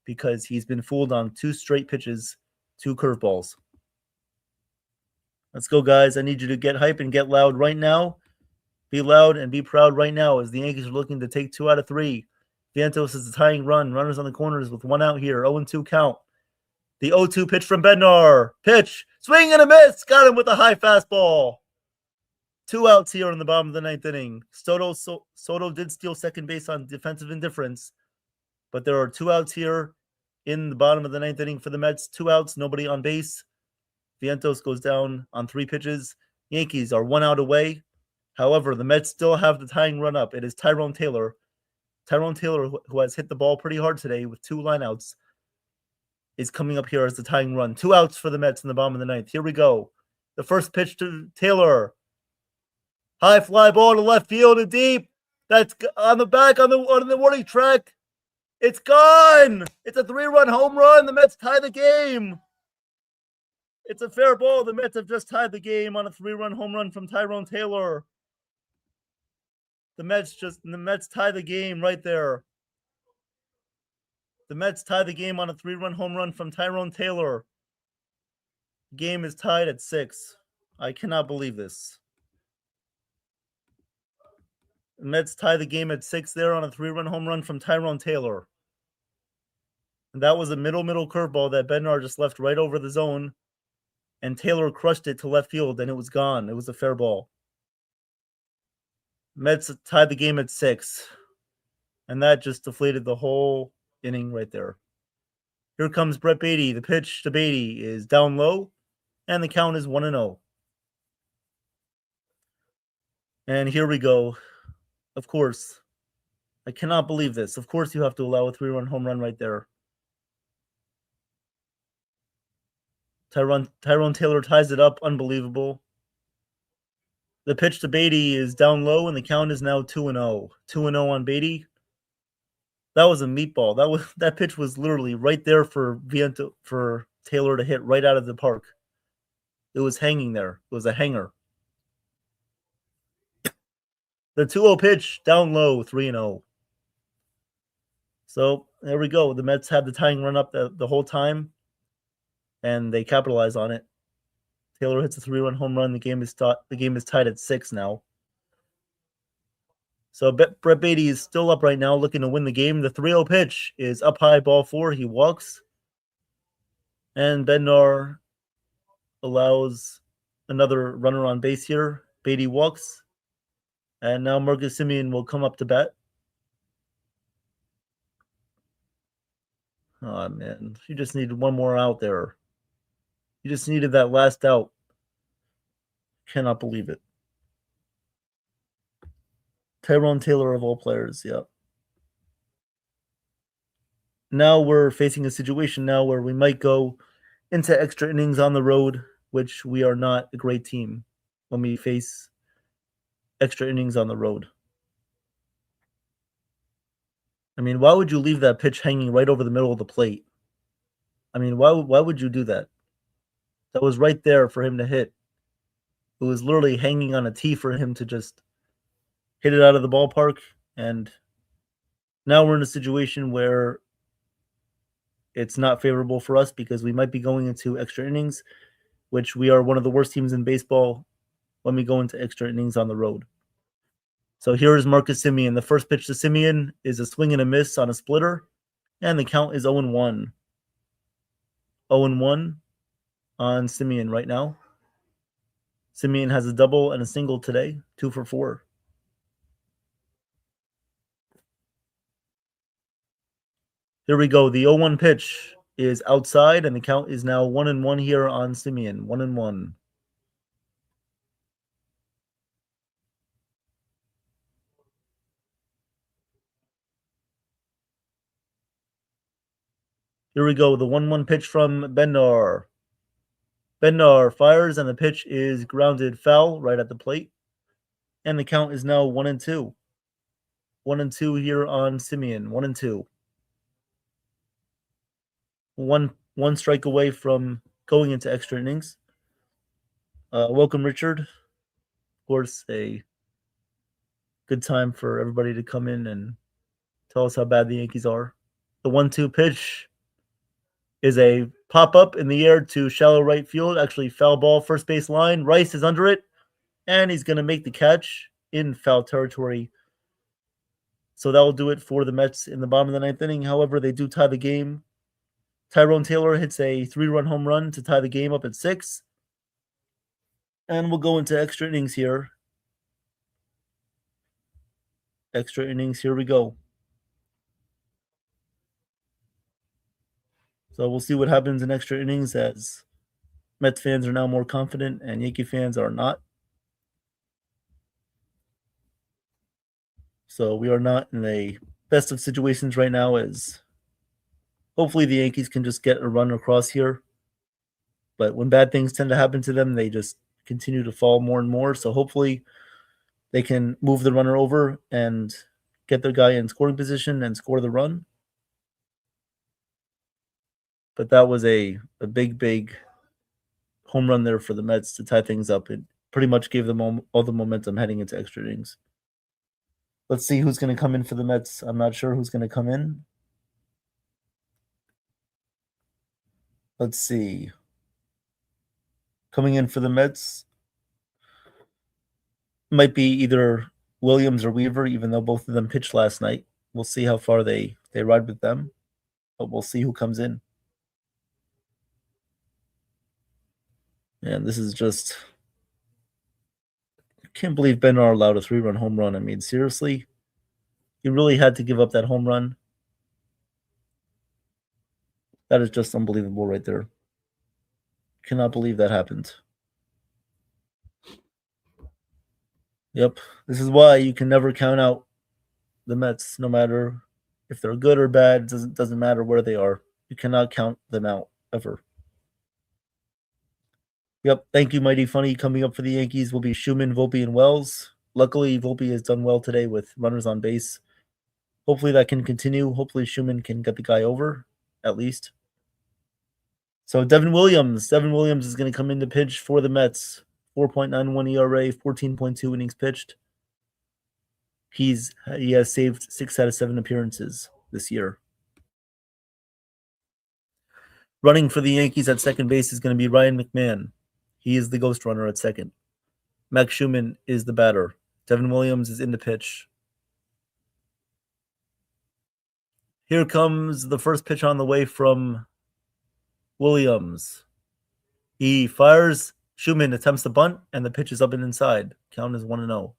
F: because he's been fooled on 2 straight pitches, 2 curveballs. Let's go, guys. I need you to get hype and get loud right now. Be loud and be proud right now as the Yankees are looking to take 2 out of 3. Vientos is the tying run. Runners on the corners with one out here. 0-2 count. The 0-2 pitch from Bednar. Pitch. Swing and a miss. Got him with a high fastball. 2 outs here in the bottom of the ninth inning. Soto did steal second base on defensive indifference, but there are 2 outs here in the bottom of the ninth inning for the Mets. 2 outs, nobody on base. Vientos goes down on 3 pitches. Yankees are 1 out away. However, the Mets still have the tying run up. It is Tyrone Taylor. Tyrone Taylor, who has hit the ball pretty hard today with 2 lineouts, is coming up here as the tying run. 2 outs for the Mets in the bottom of the ninth. Here we go. The first pitch to Taylor. High fly ball to left field and deep. That's on the back on the warning track. It's gone. It's a 3-run home run. The Mets tie the game. It's a fair ball. The Mets have just tied the game on a 3-run home run from Tyrone Taylor. The Mets tie the game right there. The Mets tie the game on a 3-run home run from Tyrone Taylor. Game is tied at 6. I cannot believe this. The Mets tie the game at 6 there on a 3-run home run from Tyrone Taylor. And that was a middle curveball that Bednar just left right over the zone. And Taylor crushed it to left field, and it was gone. It was a fair ball. Mets tied the game at 6. And that just deflated the whole inning right there. Here comes Brett Beatty. The pitch to Beatty is down low, and the count is 1-0. And here we go. Of course. I cannot believe this. Of course you have to allow a 3-run home run right there. Tyrone Taylor ties it up. Unbelievable. The pitch to Beatty is down low, and the count is now 2-0. 2-0 on Beatty. That was a meatball. That pitch was literally right there for Taylor to hit right out of the park. It was hanging there. It was a hanger. The 2-0 pitch down low, 3-0. So there we go. The Mets had the tying run up the whole time, and they capitalize on it. Taylor hits a 3-run home run. The game is tied at 6 now. So Brett Beatty is still up right now, looking to win the game. The 3-0 pitch is up high, ball 4. He walks, and Bednar allows another runner on base here. Beatty walks, and now Marcus Semien will come up to bat. Oh, man. You just needed one more out there. You just needed that last out. Cannot believe it. Tyrone Taylor of all players, yeah. Now we're facing a situation now where we might go into extra innings on the road, which we are not a great team when we face extra innings on the road. I mean, why would you leave that pitch hanging right over the middle of the plate? I mean, why would you do that? That was right there for him to hit. It was literally hanging on a tee for him to just hit it out of the ballpark. And now we're in a situation where it's not favorable for us because we might be going into extra innings, which we are one of the worst teams in baseball when we go into extra innings on the road. So here is Marcus Semien. The first pitch to Semien is a swing and a miss on a splitter, and the count is 0-1. 0-1 on Semien right now. Semien has a double and a single today, 2 for 4. Here we go. The 0-1 pitch is outside, and the count is now 1-1 here on Semien. 1-1. Here we go. The 1-1 pitch from Bednar. Bednar fires, and the pitch is grounded foul right at the plate. And the count is now 1-2. 1-2 here on Semien. 1-2. One strike away from going into extra innings. Welcome, Richard. Of course, a good time for everybody to come in and tell us how bad the Yankees are. The 1-2 pitch is a pop-up in the air to shallow right field. Actually, foul ball, first base line. Rice is under it, and he's going to make the catch in foul territory. So that will do it for the Mets in the bottom of the ninth inning. However, they do tie the game. Tyrone Taylor hits a 3-run home run to tie the game up at 6. And we'll go into extra innings here. Extra innings, here we go. So we'll see what happens in extra innings as Mets fans are now more confident and Yankee fans are not. So we are not in a best of situations right now, as hopefully the Yankees can just get a run across here. But when bad things tend to happen to them, they just continue to fall more and more. So hopefully they can move the runner over and get their guy in scoring position and score the run. But that was a big home run there for the Mets to tie things up. It pretty much gave them all the momentum heading into extra innings. Let's see who's going to come in for the Mets. I'm not sure who's going to come in. Let's see. Coming in for the Mets might be either Williams or Weaver, even though both of them pitched last night. We'll see how far they ride with them, but we'll see who comes in. And this is just, I can't believe Bednar allowed a 3-run home run. I mean, seriously, you really had to give up that home run. That is just unbelievable right there. Cannot believe that happened. Yep, this is why you can never count out the Mets, no matter if they're good or bad. Doesn't matter where they are. You cannot count them out ever. Yep, thank you, Mighty Funny. Coming up for the Yankees will be Schumann, Volpe, and Wells. Luckily, Volpe has done well today with runners on base. Hopefully that can continue. Hopefully Schumann can get the guy over, at least. So Devin Williams is going to come in to pitch for the Mets. 4.91 ERA, 14.2 innings pitched. He has saved 6 out of 7 appearances this year. Running for the Yankees at second base is going to be Ryan McMahon. He is the ghost runner at second. Max Schumann is the batter. Devin Williams is in the pitch. Here comes the first pitch on the way from Williams. He fires. Schumann attempts the bunt, and the pitch is up and inside. Count is 1-0.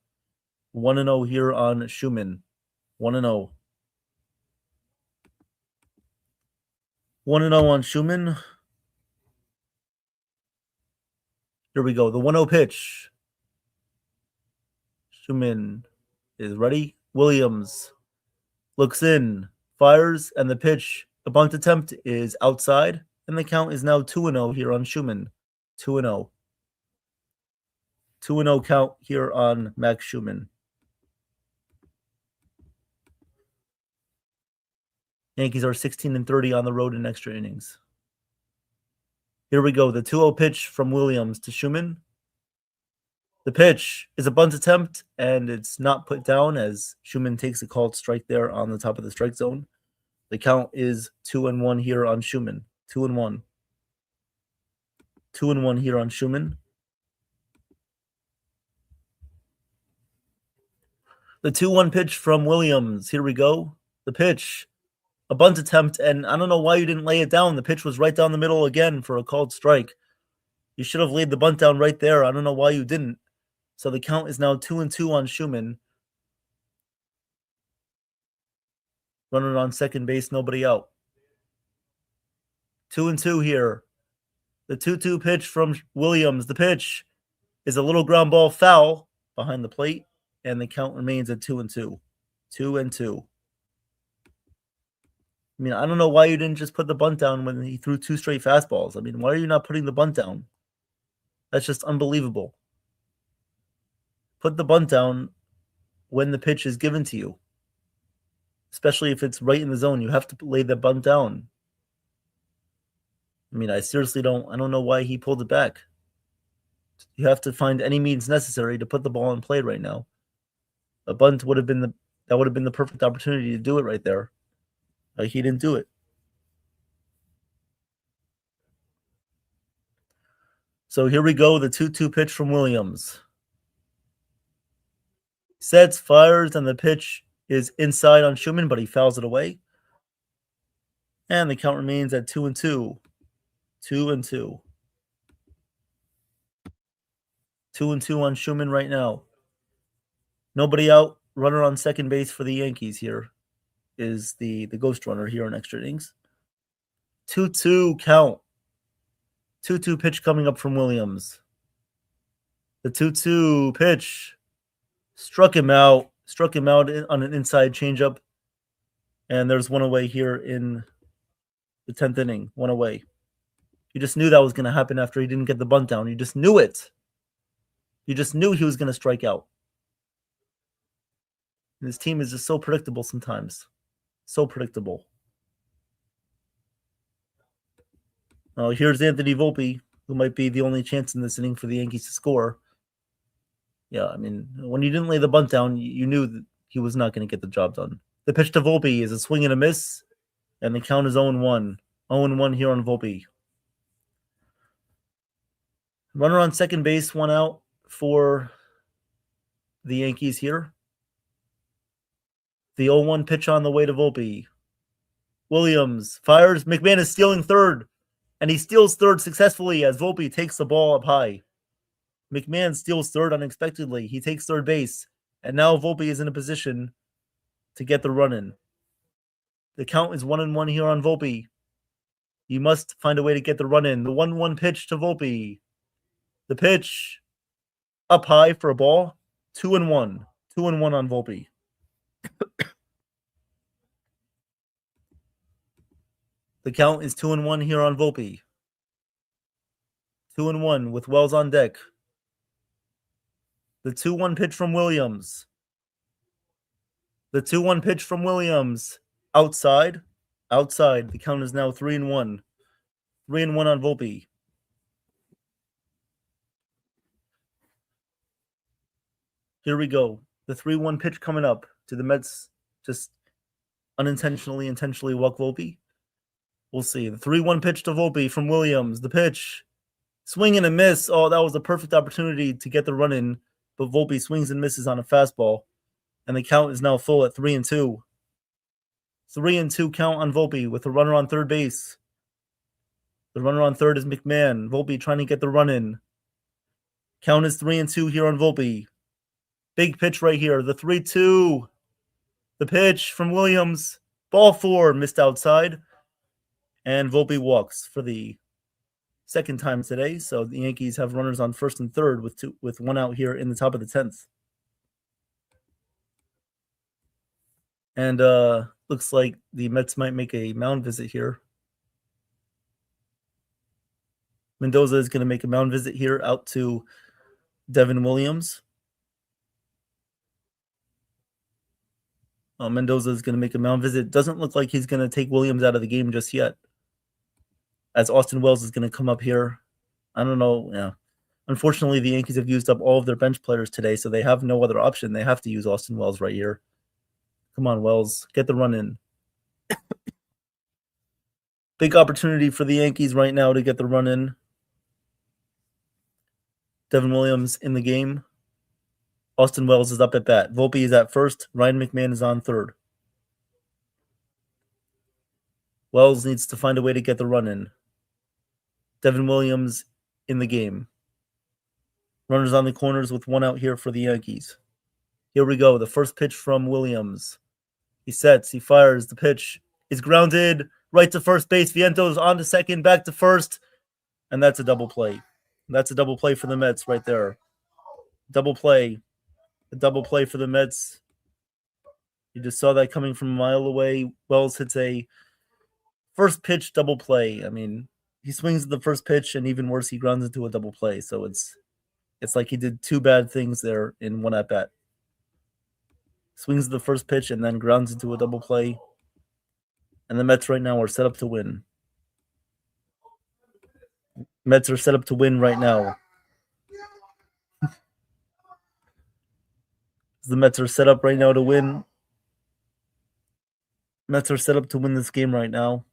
F: 1-0 here on Schumann. 1-0. 1-0 on Schumann. Here we go. The 1-0 pitch. Schumann is ready. Williams looks in, fires, and the pitch, the bunt attempt is outside, and the count is now 2-0 here on Schumann. 2-0. 2-0 count here on Max Schumann. Yankees are 16-30 on the road in extra innings. Here we go. The 2-0 pitch from Williams to Schumann. The pitch is a bunt attempt, and it's not put down as Schumann takes a called strike there on the top of the strike zone. The count is 2-1 here on Schumann. 2-1. 2-1 here on Schumann. The 2-1 pitch from Williams. Here we go. The pitch, a bunt attempt, and I don't know why you didn't lay it down. The pitch was right down the middle again for a called strike. You should have laid the bunt down right there. I don't know why you didn't. So the count is now 2-2 on Schumann. Runner on second base, nobody out. 2-2 here. The 2-2 pitch from Williams. The pitch is a little ground ball foul behind the plate, and the count remains at 2-2. 2-2. I mean, I don't know why you didn't just put the bunt down when he threw 2 straight fastballs. I mean, why are you not putting the bunt down? That's just unbelievable. Put the bunt down when the pitch is given to you, especially if it's right in the zone. You have to lay the bunt down. I mean, I don't know why he pulled it back. You have to find any means necessary to put the ball in play right now. A bunt would have been the perfect opportunity to do it right there. He didn't do it. So here we go, the 2-2 pitch from Williams. Sets, fires, and the pitch is inside on Schumann, but he fouls it away. And the count remains at 2-2. 2-2. 2-2 on Schumann right now. Nobody out. Runner on second base for the Yankees here is the ghost runner here in extra innings. 2-2 count. 2-2 pitch coming up from Williams. The 2-2 pitch struck him out on an inside changeup. And there's one away here in the 10th inning. One away. You just knew that was going to happen after he didn't get the bunt down. You just knew it. You just knew he was going to strike out. And this team is just so predictable sometimes. So predictable. Here's Anthony Volpe, who might be the only chance in this inning for the Yankees to score. Yeah, I mean, when you didn't lay the bunt down, you knew that he was not going to get the job done. The pitch to Volpe is a swing and a miss, and the count is 0-1. 0-1 here on Volpe. Runner on second base, 1 out for the Yankees here. The 0-1 pitch on the way to Volpe. Williams fires. McMahon is stealing third, and he steals third successfully as Volpe takes the ball up high. McMahon steals third unexpectedly. He takes third base, and now Volpe is in a position to get the run in. The count is 1-1 here on Volpe. You must find a way to get the run in. The 1-1 pitch to Volpe. The pitch up high for a ball. 2-1. 2-1 on Volpe. The count is 2-1 here on Volpe. 2-1 with Wells on deck. The 2-1 pitch from Williams. The 2-1 pitch from Williams. Outside. Outside. The count is now 3-1. 3-1 on Volpe. Here we go. The 3-1 pitch coming up to the Mets. Just intentionally walk Volpe. We'll see. The 3-1 pitch to Volpe from Williams. The pitch. Swing and a miss. Oh, that was a perfect opportunity to get the run in. But Volpe swings and misses on a fastball. And the count is now full at 3-2. 3-2 count on Volpe with a runner on third base. The runner on third is McMahon. Volpe trying to get the run in. Count is 3-2 here on Volpe. Big pitch right here. The 3-2. The pitch from Williams. Ball 4 missed outside. And Volpe walks for the second time today. So the Yankees have runners on first and third with 1 out here in the top of the 10th. And looks like the Mets might make a mound visit here. Mendoza is going to make a mound visit here out to Devin Williams. Mendoza is going to make a mound visit. Doesn't look like he's going to take Williams out of the game just yet, as Austin Wells is going to come up here. I don't know. Yeah. Unfortunately, the Yankees have used up all of their bench players today, so they have no other option. They have to use Austin Wells right here. Come on, Wells. Get the run in. Big opportunity for the Yankees right now to get the run in. Devin Williams in the game. Austin Wells is up at bat. Volpe is at first. Ryan McMahon is on third. Wells needs to find a way to get the run in. Devin Williams in the game. Runners on the corners with 1 out here for the Yankees. Here we go. The first pitch from Williams. He sets. He fires. The pitch is grounded right to first base. Vientos on to second. Back to first. And that's a double play. That's a double play for the Mets right there. Double play. A double play for the Mets. You just saw that coming from a mile away. Wells hits a first pitch double play. I mean, he swings at the first pitch, and even worse, he grounds into a double play. So it's like he did 2 bad things there in 1 at bat. Swings at the first pitch and then grounds into a double play. And the Mets right now are set up to win. Mets are set up to win right now. The Mets are set up right now to win. Mets are set up to win this game right now.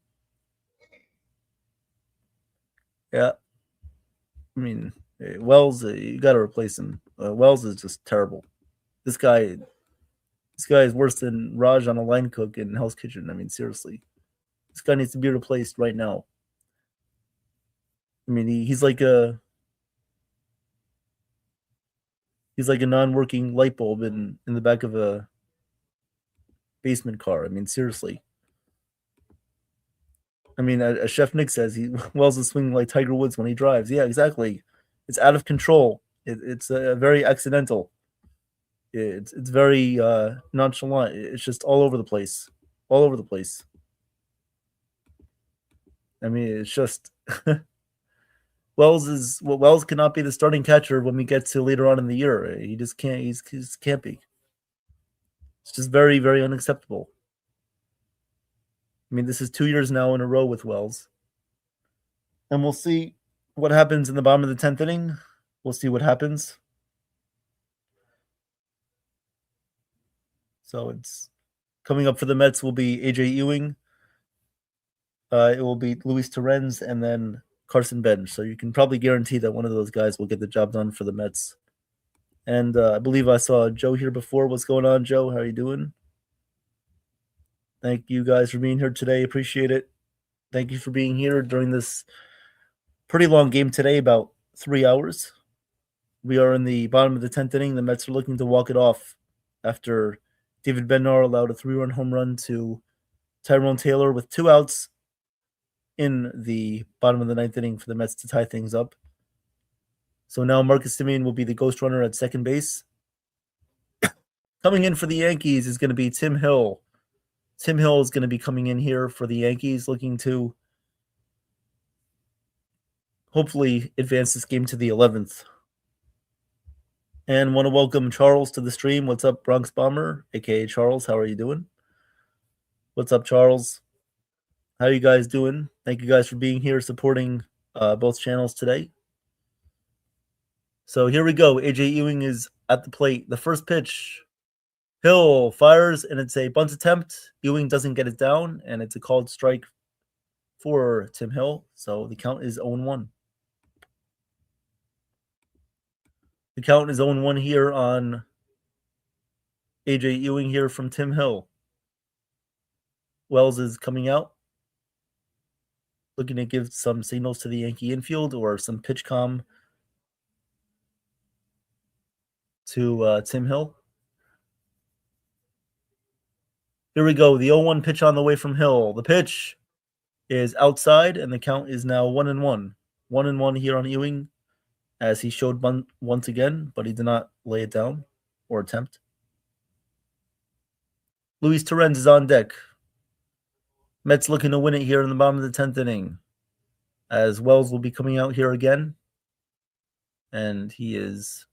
F: Yeah. I mean, Wells, you got to replace him. Wells is just terrible. This guy is worse than Raj on a line cook in Hell's Kitchen. I mean, seriously. This guy needs to be replaced right now. I mean, he's like a non-working light bulb in the back of a basement car. I mean, seriously. I mean, as Chef Nick says, Wells is swinging like Tiger Woods when he drives. Yeah, exactly. It's out of control. It's very accidental. It's very nonchalant. It's just all over the place. All over the place. I mean, it's just Wells cannot be the starting catcher when we get to later on in the year. He just can't. He just can't be. It's just very, very unacceptable. I mean, this is 2 years now in a row with Wells. And we'll see what happens in the bottom of the 10th inning. We'll see what happens. So it's coming up for the Mets will be AJ Ewing. It will be Luis Torrens and then Carson Bench. So you can probably guarantee that one of those guys will get the job done for the Mets. And I believe I saw Joe here before. What's going on, Joe? How are you doing? Thank you guys for being here today. Appreciate it. Thank you for being here during this pretty long game today, about 3 hours. We are in the bottom of the 10th inning. The Mets are looking to walk it off after David Bednar allowed a 3-run home run to Tyrone Taylor with 2 outs in the bottom of the 9th inning for the Mets to tie things up. So now Marcus Semien will be the ghost runner at second base. Coming in for the Yankees is going to be Tim Hill. Tim Hill is going to be coming in here for the Yankees, looking to hopefully advance this game to the 11th. And want to welcome Charles to the stream. What's up, Bronx Bomber, aka Charles? How are you doing? What's up, Charles? How are you guys doing? Thank you guys for being here, supporting both channels today. So here we go. AJ Ewing is at the plate. The first pitch, Hill fires, and it's a bunt attempt. Ewing doesn't get it down, and it's a called strike for Tim Hill. So the count is 0-1. The count is 0-1 here on AJ Ewing here from Tim Hill. Wells is coming out, looking to give some signals to the Yankee infield or some pitch comm to Tim Hill. Here we go. The 0-1 pitch on the way from Hill. The pitch is outside, and the count is now 1-1. 1-1 here on Ewing, as he showed bunt once again, but he did not lay it down or attempt. Luis Torrens is on deck. Mets looking to win it here in the bottom of the 10th inning, as Wells will be coming out here again, and he is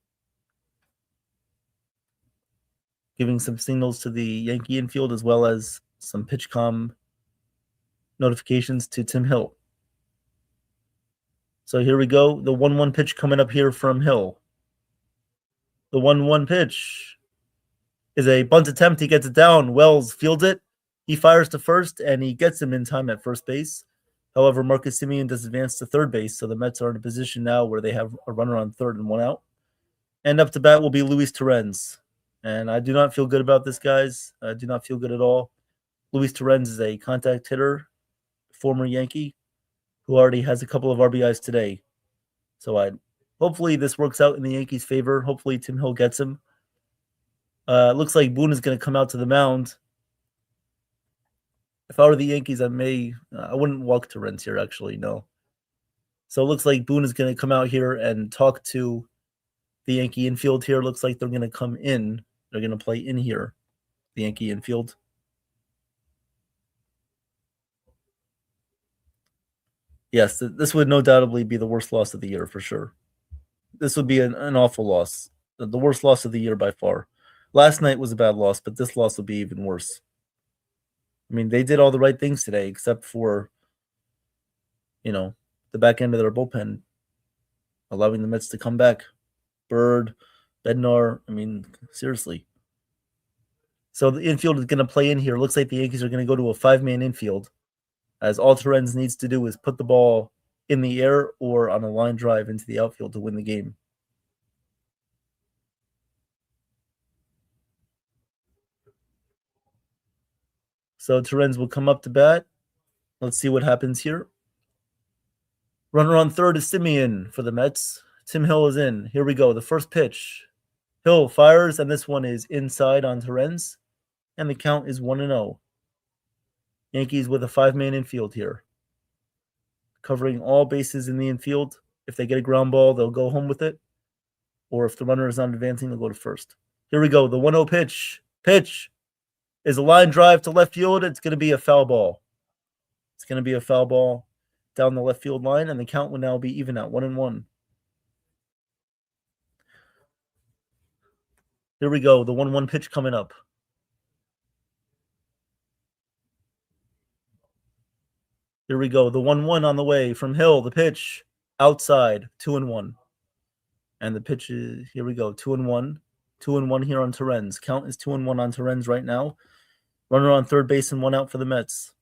F: giving some signals to the Yankee infield as well as some pitch comm notifications to Tim Hill. So here we go. The 1-1 pitch coming up here from Hill. The 1-1 pitch is a bunt attempt. He gets it down. Wells fields it. He fires to first, and he gets him in time at first base. However, Marcus Semien does advance to third base, so the Mets are in a position now where they have a runner on third and 1 out. And up to bat will be Luis Torrens. And I do not feel good about this, guys. I do not feel good at all. Luis Torrens is a contact hitter, former Yankee, who already has a couple of RBIs today. So hopefully this works out in the Yankees' favor. Hopefully Tim Hill gets him. Looks like Boone is going to come out to the mound. If I were the Yankees, I wouldn't walk Torrens here, actually, no. So it looks like Boone is going to come out here and talk to the Yankee infield here. Looks like they're going to come in. They're going to play in here, the Yankee infield. Yes, this would no doubtably be the worst loss of the year for sure. This would be an awful loss. The worst loss of the year by far. Last night was a bad loss, but this loss will be even worse. I mean, they did all the right things today, except for, the back end of their bullpen, allowing the Mets to come back. Bird, Bednar, seriously. So the infield is going to play in here. Looks like the Yankees are going to go to a 5-man infield, as all Torrens needs to do is put the ball in the air or on a line drive into the outfield to win the game. So Torrens will come up to bat. Let's see what happens here. Runner on third is Semien for the Mets. Tim Hill is in. Here we go. The first pitch. Hill fires, and this one is inside on Torrens. And the count is 1-0. Yankees with a 5-man infield here, covering all bases in the infield. If they get a ground ball, they'll go home with it. Or if the runner is not advancing, they'll go to first. Here we go. The 1-0 pitch. Pitch is a line drive to left field. It's going to be a foul ball. It's going to be a foul ball down the left field line, and the count will now be even at 1-1. Here we go. The 1-1 pitch coming up. Here we go. The 1-1 on the way from Hill. The pitch outside, 2-1. And the pitch is, here we go, 2-1. 2-1 here on Torrens. Count is 2-1 on Torrens right now. Runner on third base and 1 out for the Mets.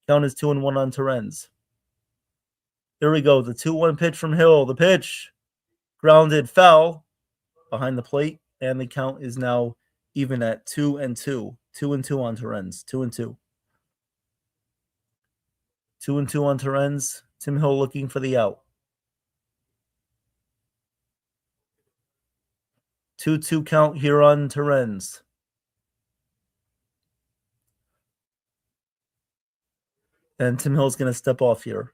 F: Count is 2-1 on Torrens. Here we go. The 2-1 pitch from Hill. The pitch grounded foul behind the plate, and the count is now even at 2-2. 2-2 on Terens. 2-2. 2-2 on Terens. Tim Hill looking for the out. 2-2 count here on Terens. And Tim Hill's going to step off here.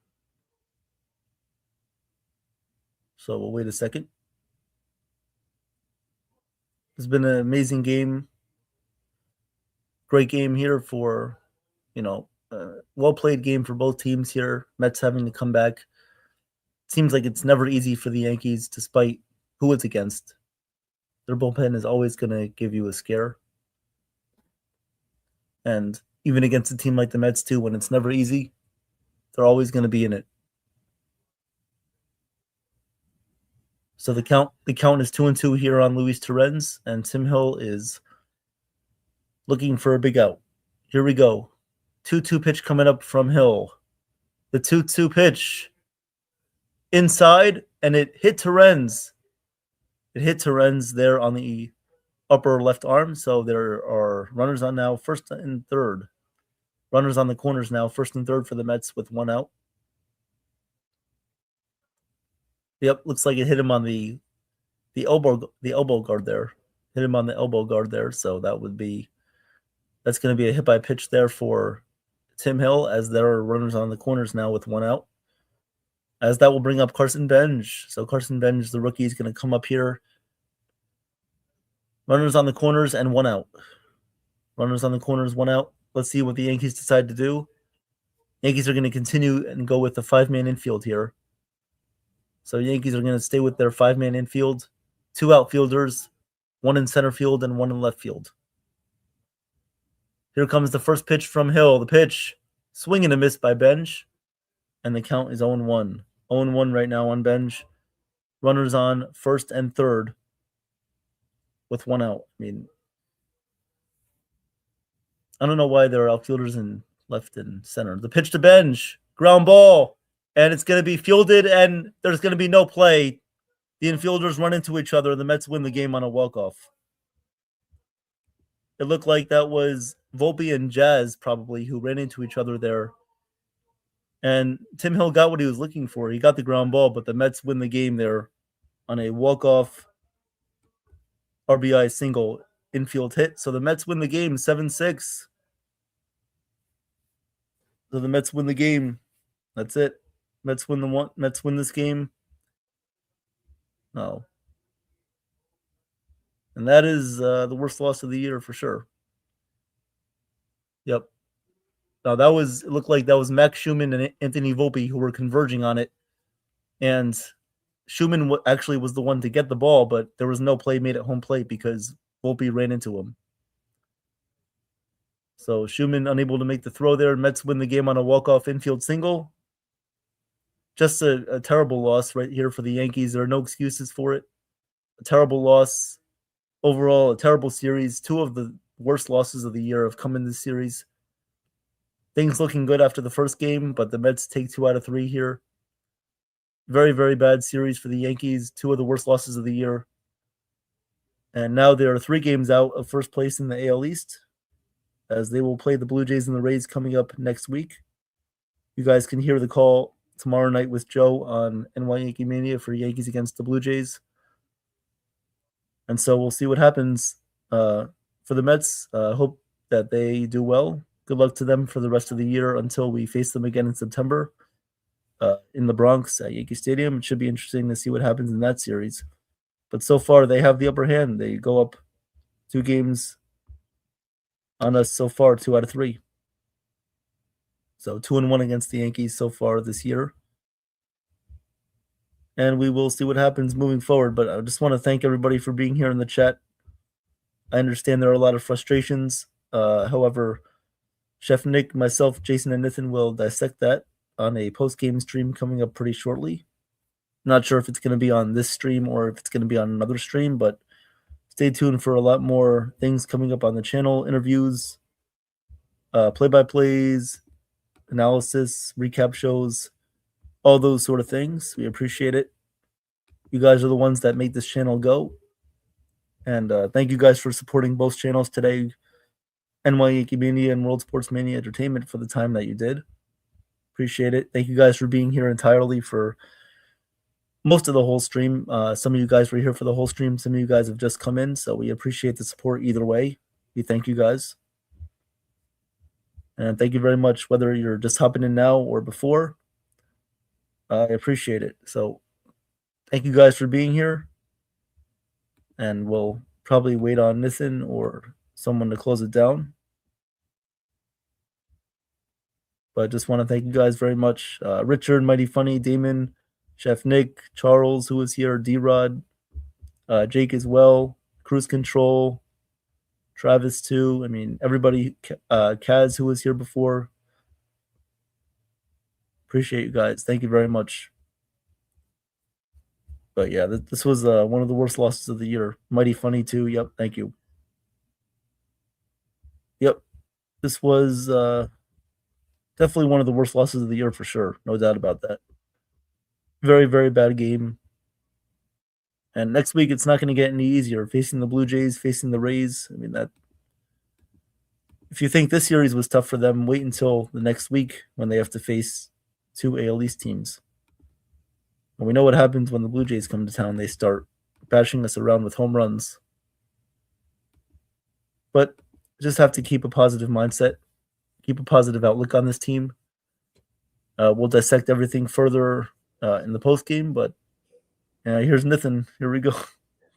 F: So we'll wait a second. It's been an amazing game. Great game here for, well-played game for both teams here. Mets having to come back. Seems like it's never easy for the Yankees, despite who it's against. Their bullpen is always going to give you a scare. And even against a team like the Mets, too, when it's never easy, they're always going to be in it. So the count is 2-2 here on Luis Terens, and Tim Hill is looking for a big out. Here we go. 2-2 pitch coming up from Hill. The 2-2 pitch inside, and it hit Terens. It hit Terens there on the upper left arm, so there are runners on now, first and third. Runners on the corners now, first and third for the Mets with one out. Yep, looks like it hit him on the elbow guard there. Hit him on the elbow guard there, so that's going to be a hit by pitch there for Tim Hill, as there are runners on the corners now with one out. As that will bring up Carson Benj. So Carson Benj, the rookie, is going to come up here. Runners on the corners and one out. Runners on the corners, one out. Let's see what the Yankees decide to do. Yankees are going to continue and go with the 5-man infield here. So Yankees are going to stay with their 5-man infield. 2 outfielders, 1 in center field and 1 in left field. Here comes the first pitch from Hill. The pitch, swing and a miss by Benj. And the count is 0-1. 0-1 right now on Benj. Runners on first and third with one out. I don't know why there are outfielders in left and center. The pitch to Benj, ground ball, and it's going to be fielded, and there's going to be no play. The infielders run into each other, and the Mets win the game on a walk-off. It looked like that was Volpe and Jazz probably who ran into each other there. And Tim Hill got what he was looking for. He got the ground ball, but the Mets win the game there on a walk-off RBI single infield hit. So the Mets win the game 7-6. So the Mets win the game. That's it. Mets win this game. No. And that is the worst loss of the year for sure. Yep. Now it looked like that was Max Schumann and Anthony Volpe who were converging on it. And Schumann actually was the one to get the ball, but there was no play made at home plate because Volpe ran into him. So Schumann unable to make the throw there. Mets win the game on a walk-off infield single. Just a terrible loss right here for the Yankees. There are no excuses for it. A terrible loss. Overall, a terrible series. 2 of the worst losses of the year have come in this series. Things looking good after the first game, but the Mets take 2 out of 3 here. Very, very bad series for the Yankees. 2 of the worst losses of the year. And now they are 3 games out of first place in the AL East, as they will play the Blue Jays and the Rays coming up next week. You guys can hear the call tomorrow night with Joe on NY Yankee Mania for Yankees against the Blue Jays. And so we'll see what happens for the Mets. Hope that they do well. Good luck to them for the rest of the year until we face them again in September in the Bronx at Yankee Stadium. It should be interesting to see what happens in that series. But so far, they have the upper hand. They go up 2 games on us so far, 2 out of 3. So 2-1 against the Yankees so far this year. And we will see what happens moving forward. But I just want to thank everybody for being here in the chat. I understand there are a lot of frustrations. However, Chef Nick, myself, Jason, and Nathan will dissect that on a post-game stream coming up pretty shortly. Not sure if it's going to be on this stream or if it's going to be on another stream, but stay tuned for a lot more things coming up on the channel. Interviews, play-by-plays, analysis, recap shows, all those sort of things. We appreciate it. You guys are the ones that make this channel go. And thank you guys for supporting both channels today, NY Yankee Mania and World Sports Mania Entertainment, for the time that you did. Appreciate it. Thank you guys for being here entirely for most of the whole stream. Some of you guys were here for the whole stream. Some of you guys have just come in. So we appreciate the support either way. We thank you guys. And thank you very much, whether you're just hopping in now or before. I appreciate it. So thank you guys for being here. And we'll probably wait on Nathan or someone to close it down. But just want to thank you guys very much. Richard, Mighty Funny, Damon, Chef Nick, Charles, who was here, D-Rod, Jake as well, Cruise Control, Travis too. I mean, everybody, Kaz, who was here before. Appreciate you guys. Thank you very much. But yeah, this was one of the worst losses of the year. Mighty Funny too. Yep, thank you. Yep, this was definitely one of the worst losses of the year for sure. No doubt about that. Very, very bad game. And next week, it's not going to get any easier. Facing the Blue Jays, facing the Rays. I mean, that. If you think this series was tough for them, wait until the next week when they have to face 2 AL East teams. And we know what happens when the Blue Jays come to town. They start bashing us around with home runs. But just have to keep a positive mindset, keep a positive outlook on this team. We'll dissect everything further in the post game, but here's Nathan. Here we go.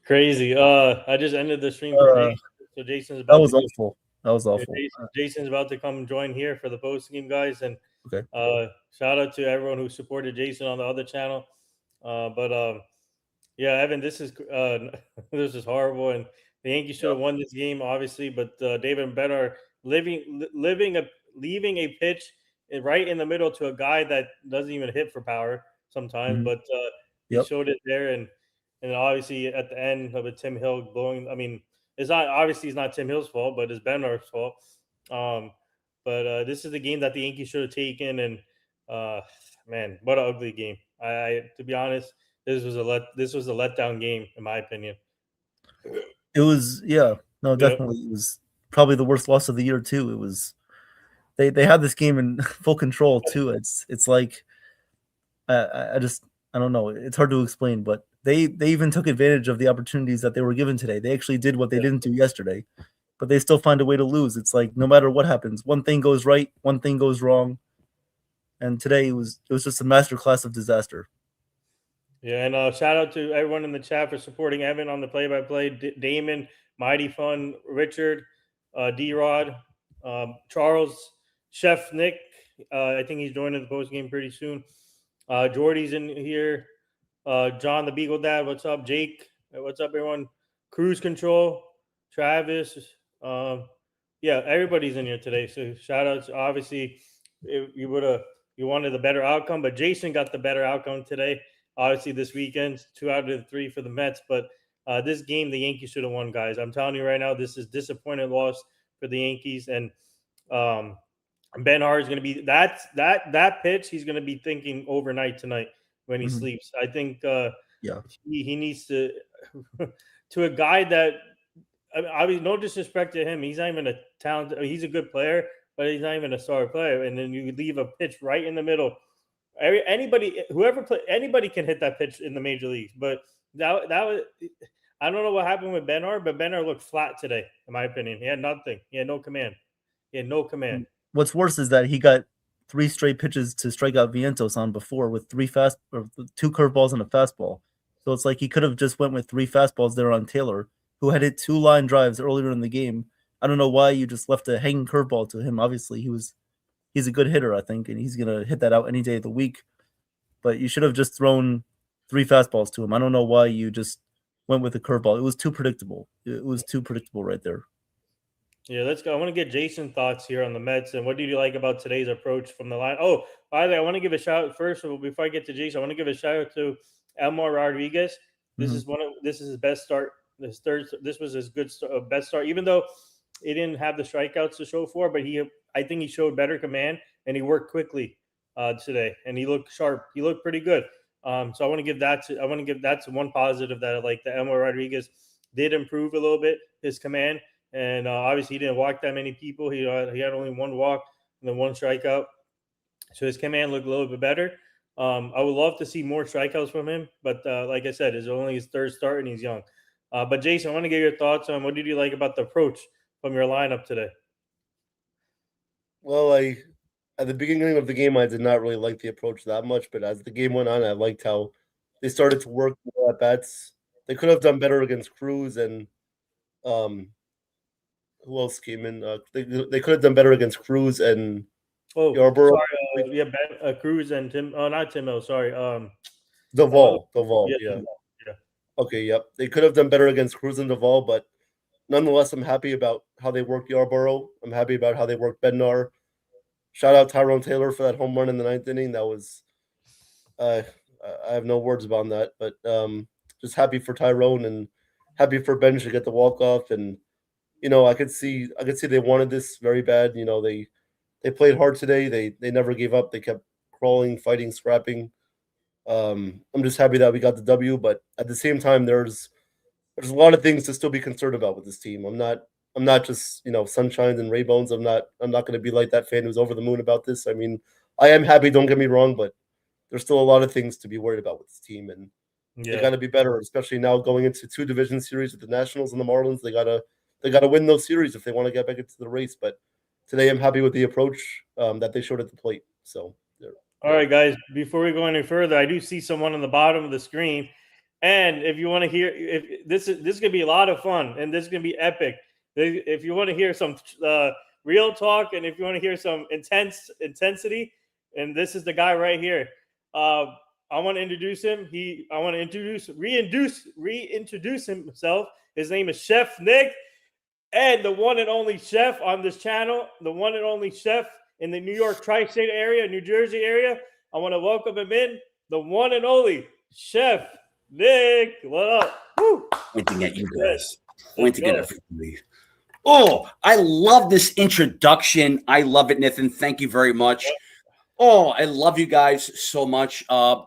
G: Crazy. I just ended the stream for Jason. So Jason's about
F: that was awful. That was awful.
G: Jason's about to come join here for the post game, guys. And
F: okay.
G: Shout out to everyone who supported Jason on the other channel. Yeah, Evan, this is horrible, and the Yankees should have won this game, obviously. But David and Ben are leaving a pitch right in the middle to a guy that doesn't even hit for power sometimes. Mm-hmm. But he showed it there, and obviously at the end of it, Tim Hill blowing. I mean, it's not Tim Hill's fault, but it's Benar's fault. But this is the game that the Yankees should have taken, and man, what an ugly game. I to be honest, this was a letdown game in my opinion.
F: It was, definitely. It was probably the worst loss of the year too. It was they had this game in full control too. It's like I don't know. It's hard to explain, but they even took advantage of the opportunities that they were given today. They actually did what they didn't do yesterday, but they still find a way to lose. It's like no matter what happens, one thing goes right, one thing goes wrong. And today it was just a masterclass of disaster.
G: Yeah, and shout out to everyone in the chat for supporting Evan on the play-by-play. Damon, Mighty Fun, Richard, D-Rod, Charles, Chef Nick. I think he's joining the post game pretty soon. Jordy's in here. John the Beagle Dad, what's up? Jake, what's up, everyone? Cruise Control, Travis. Yeah, everybody's in here today. So shout outs. Obviously, you wanted a better outcome, but Jason got the better outcome today. Obviously, this weekend, 2 out of the 3 for the Mets. But this game, the Yankees should have won, guys. I'm telling you right now, this is disappointing loss for the Yankees. And Ben Hart is going to be that pitch. He's going to be thinking overnight tonight when he sleeps. I think he needs to to a guy that. I mean, no disrespect to him. He's not even a talented. He's a good player, but he's not even a star player. And then you leave a pitch right in the middle. Anybody can hit that pitch in the major leagues. But that was. I don't know what happened with Benhart, but Benhart looked flat today, in my opinion. He had nothing. He had no command.
F: What's worse is that he got 3 straight pitches to strike out Vientos on before with 2 curveballs and a fastball. So it's like he could have just went with 3 fastballs there on Taylor, who had hit 2 line drives earlier in the game. I don't know why you just left a hanging curveball to him. Obviously, he's a good hitter, I think, and he's going to hit that out any day of the week. But you should have just thrown 3 fastballs to him. I don't know why you just went with a curveball. It was too predictable. It was too predictable right there.
G: Yeah, let's go. I want to get Jason's thoughts here on the Mets. And what did you like about today's approach from the line? Oh, by the way, I want to give a shout out first. Before I get to Jason, I want to give a shout out to Elmar Rodriguez. This is his best start. This was his best start, even though he didn't have the strikeouts to show for. But I think he showed better command and he worked quickly. today, and he looked sharp. He looked pretty good. So I want to give that to one positive that I like. That Elmer Rodriguez did improve a little bit his command, and obviously he didn't walk that many people. He had only one walk and then one strikeout, so his command looked a little bit better. I would love to see more strikeouts from him, but like I said, it's only his third start and he's young. But Jason, I want to get your thoughts on what did you like about the approach from your lineup today?
I: Well, at the beginning of the game, I did not really like the approach that much, but as the game went on, I liked how they started to work more at bats. They could have done better against Cruz and who else came in? They could have done better against Cruz and Yarborough.
G: Sorry, Ben, Cruz and Tim. Oh, not Tim Hill. Sorry,
I: Duvall.
G: yeah.
I: Okay, yep. They could have done better against Cruz and Duvall, but nonetheless, I'm happy about how they worked Yarborough. I'm happy about how they worked Bednar. Shout out Tyrone Taylor for that home run in the 9th inning. That was, I have no words about that, but just happy for Tyrone and happy for Benj to get the walk off. And I could see they wanted this very bad. They played hard today. They never gave up. They kept crawling, fighting, scrapping. I'm just happy that we got the W, but at the same time, there's a lot of things to still be concerned about with this team. I'm not just sunshines and rainbows. I'm not going to be like that fan who's over the moon about this. I mean, I am happy. Don't get me wrong, but there's still a lot of things to be worried about with this team, and they got to be better. Especially now going into 2 division series with the Nationals and the Marlins, they gotta win those series if they want to get back into the race. But today, I'm happy with the approach that they showed at the plate. So,
G: all right, guys. Before we go any further, I do see someone on the bottom of the screen, and if you want to hear, if this is gonna be a lot of fun, and this is gonna be epic. If you want to hear some real talk, and if you want to hear some intensity, and this is the guy right here. I want to introduce him. Reintroduce himself. His name is Chef Nick, and the one and only chef on this channel, the one and only chef in the New York tri-state area, New Jersey area. I want to welcome him in, the one and only Chef Nick. What up? Woo!
J: Pointing at you guys. Pointing at everybody. Oh, I love this introduction. I love it, Nathan. Thank you very much. Oh, I love you guys so much. I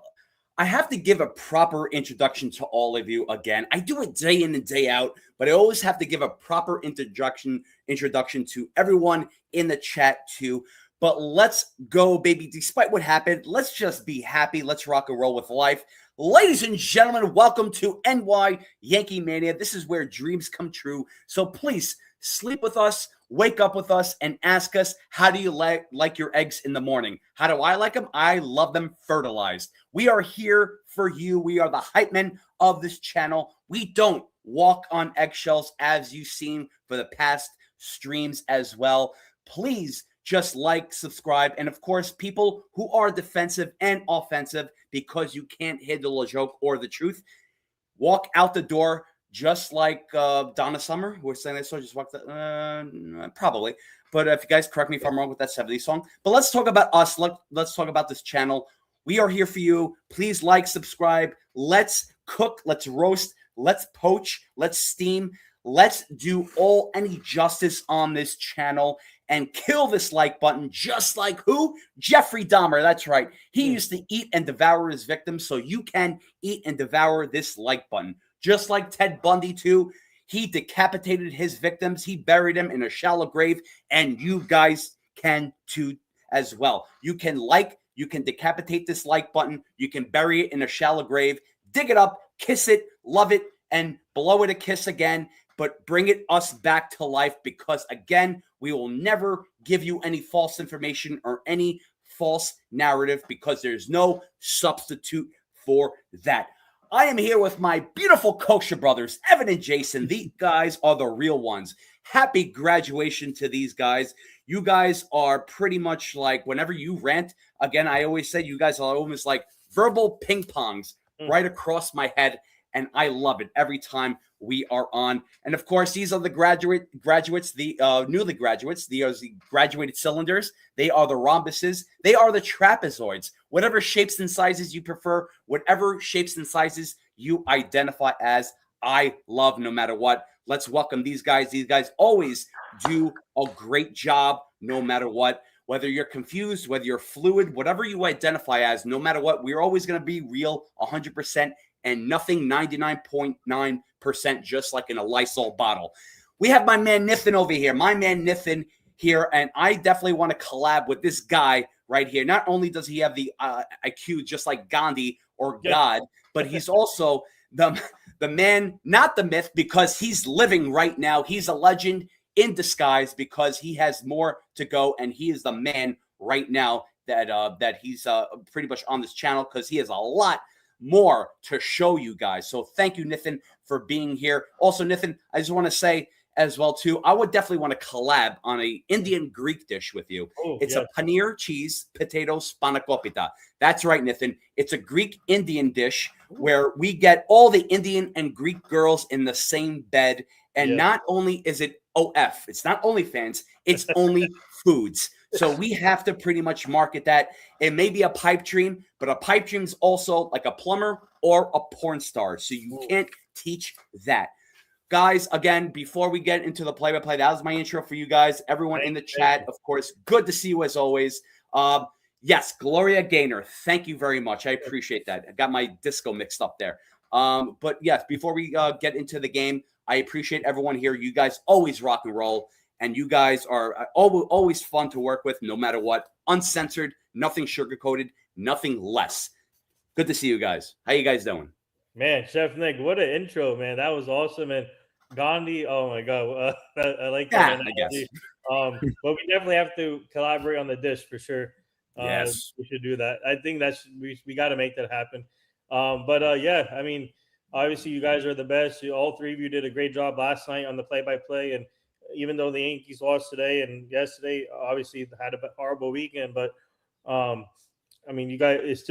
J: have to give a proper introduction to all of you again. I do it day in and day out, but I always have to give a proper introduction to everyone in the chat too. But let's go, baby. Despite what happened, let's just be happy. Let's rock and roll with life. Ladies and gentlemen, welcome to NY Yankee Mania. This is where dreams come true. So please sleep with us, wake up with us, and ask us, how do you like your eggs in the morning? How do I like them? I love them fertilized. We are here for you. We are the hype men of this channel. We don't walk on eggshells, as you've seen for the past streams as well. Please just like, subscribe, and of course, people who are defensive and offensive, because you can't handle a joke or the truth, walk out the door just like Donna Summer, who was saying that, so just walk the probably. But if you guys correct me if I'm wrong with that 70s song. But let's talk about us. Let's talk about this channel. We are here for you. Please like, subscribe. Let's cook. Let's roast. Let's poach. Let's steam. Let's do any justice on this channel and kill this like button, just like who? Jeffrey Dahmer. That's right. He used to eat and devour his victims, so you can eat and devour this like button. Just like Ted Bundy, too. He decapitated his victims. He buried them in a shallow grave, and you guys can too as well. You can decapitate this like button. You can bury it in a shallow grave, dig it up, kiss it, love it, and blow it a kiss again. But bring us back to life, because, again, we will never give you any false information or any false narrative, because there's no substitute for that. I am here with my beautiful kosher brothers, Evan and Jason. These guys are the real ones. Happy graduation to these guys. You guys are pretty much like, whenever you rant, again, I always say you guys are almost like verbal ping pongs right across my head, and I love it every time we are on. And of course, these are the graduates, the newly graduates. These are the graduated cylinders. They are the rhombuses. They are the trapezoids. Whatever shapes and sizes you prefer, whatever shapes and sizes you identify as, I love no matter what. Let's welcome these guys. These guys always do a great job no matter what. whether you're confused, whether you're fluid, whatever you identify as, no matter what, we're always going to be real 100% and nothing 99.9%, just like in a Lysol bottle. We have my man Nithin over here, and I definitely want to collab with this guy right here. Not only does he have the IQ just like Gandhi or God, but he's also the man, not the myth, because he's living right now. He's a legend in disguise because he has more to go, and he is the man right now that he's pretty much on this channel because he has a lot more to show you guys. So thank you, Nithin, for being here. Also, Nithin, I just want to say as well too, I would definitely want to collab on a Indian Greek dish with you. It's a paneer, cheese, potato, spanakopita. That's right, Nithin. It's a Greek Indian dish where we get all the Indian and Greek girls in the same bed. And not only is it OF, it's not OnlyFans, it's only foods. So we have to pretty much market that. It may be a pipe dream, but a pipe dream is also like a plumber or a porn star. So you can't teach that. Guys, again, before we get into the play-by-play, that was my intro for you guys. Everyone in the chat, of course, good to see you as always. Yes, Gloria Gaynor, thank you very much. I appreciate that. I got my disco mixed up there. But yes, before we get into the game, I appreciate everyone here. You guys always rock and roll, and you guys are always fun to work with, no matter what. Uncensored, nothing sugar-coated, nothing less. Good to see you guys. How you guys doing?
G: Man, Chef Nick, what an intro, man. That was awesome. And Gandhi, oh my God. I like that.
J: I guess.
G: But we definitely have to collaborate on the dish for sure.
J: Yes.
G: We should do that. I think we got to make that happen. Yeah, I mean, obviously you guys are the best. All three of you did a great job last night on the play-by-play. And even though the Yankees lost today and yesterday, obviously had a horrible weekend, but I mean, you guys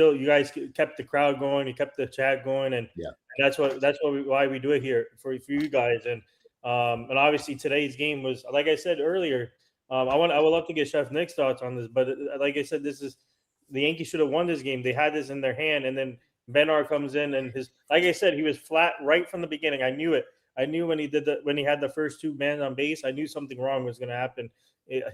G: kept the crowd going, you kept the chat going, and why we do it here for you guys. And obviously today's game was, like I said earlier, I would love to get Chef Nick's thoughts on this, but like I said, the Yankees should have won this game. They had this in their hand, and then Benar comes in, and like I said, he was flat right from the beginning. I knew it. I knew when he had the first two men on base, I knew something wrong was going to happen.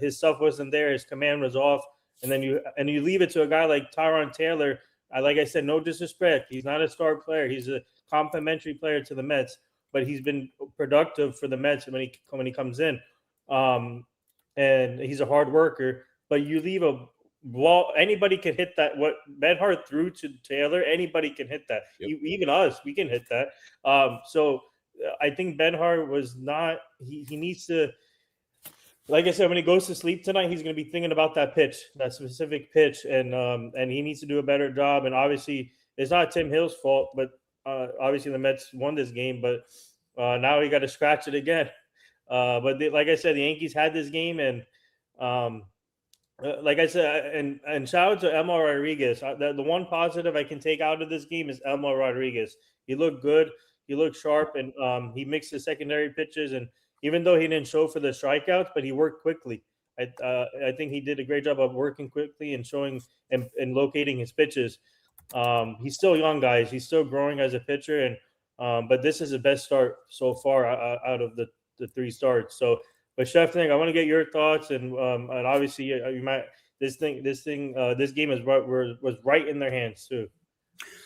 G: His stuff wasn't there. His command was off. And then you leave it to a guy like Tyrone Taylor. Like I said, no disrespect. He's not a star player. He's a complimentary player to the Mets, but he's been productive for the Mets when he comes in. And he's a hard worker. But you leave a wall. Anybody can hit that. What Benhart threw to Taylor, anybody can hit that.
J: Yep.
G: Even us, we can hit that. So I think Benhart was not. He needs to. Like I said, when he goes to sleep tonight, he's going to be thinking about that specific pitch, and he needs to do a better job. And obviously, it's not Tim Hill's fault, but obviously the Mets won this game. But now he got to scratch it again. Like I said, the Yankees had this game, and like I said, and shout out to Elmer Rodriguez. The one positive I can take out of this game is Elmer Rodriguez. He looked good. He looked sharp, and he mixed the secondary pitches. And even though he didn't show for the strikeouts, but he worked quickly. I think he did a great job of working quickly and showing and locating his pitches. He's still young, guys. He's still growing as a pitcher, and but this is the best start so far out of the three starts. So, but Chef Nick, I want to get your thoughts, and obviously you might this game was right in their hands too.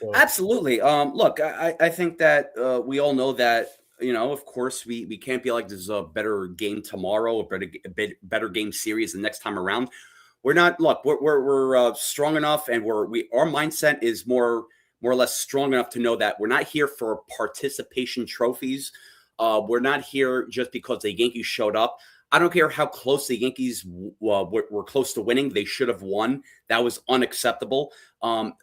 G: So.
J: Absolutely. Look, I think that we all know that. Of course, we can't be like there's a better game tomorrow, a better game series the next time around. We're not. Look, we're strong enough, and our mindset is more or less strong enough to know that we're not here for participation trophies. We're not here just because the Yankees showed up. I don't care how close the Yankees were close to winning. They should have won. That was unacceptable.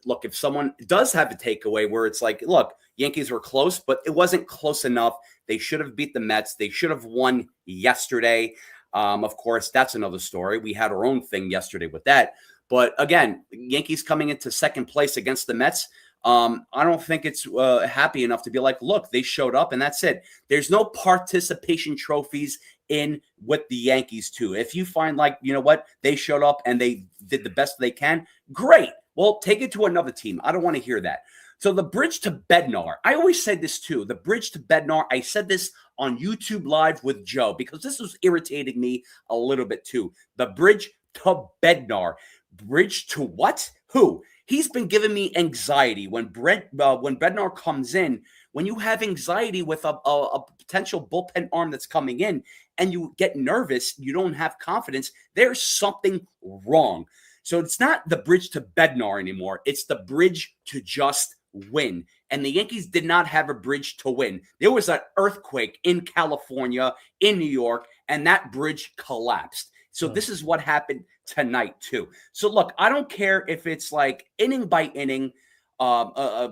J: Look, if someone does have a takeaway where it's like, look, Yankees were close, but it wasn't close enough. They should have beat the Mets. They should have won yesterday. Of course, that's another story. We had our own thing yesterday with that. But again, Yankees coming into second place against the Mets, I don't think it's happy enough to be like, look, they showed up and that's it. There's no participation trophies in with the Yankees too. If you find like, you know what, they showed up and they did the best they can, great. Well, take it to another team. I don't want to hear that. So the bridge to Bednar, I always said this too, the bridge to Bednar, I said this on YouTube Live with Joe because this was irritating me a little bit too. The bridge to Bednar. Bridge to what? Who? He's been giving me anxiety when Bednar comes in. When you have anxiety with a potential bullpen arm that's coming in and you get nervous, you don't have confidence, there's something wrong. So it's not the bridge to Bednar anymore. It's the bridge to just win. And the Yankees did not have a bridge to win. There was an earthquake in California, in New York, and that bridge collapsed. So this is what happened tonight too. So look, I don't care if it's like inning by inning,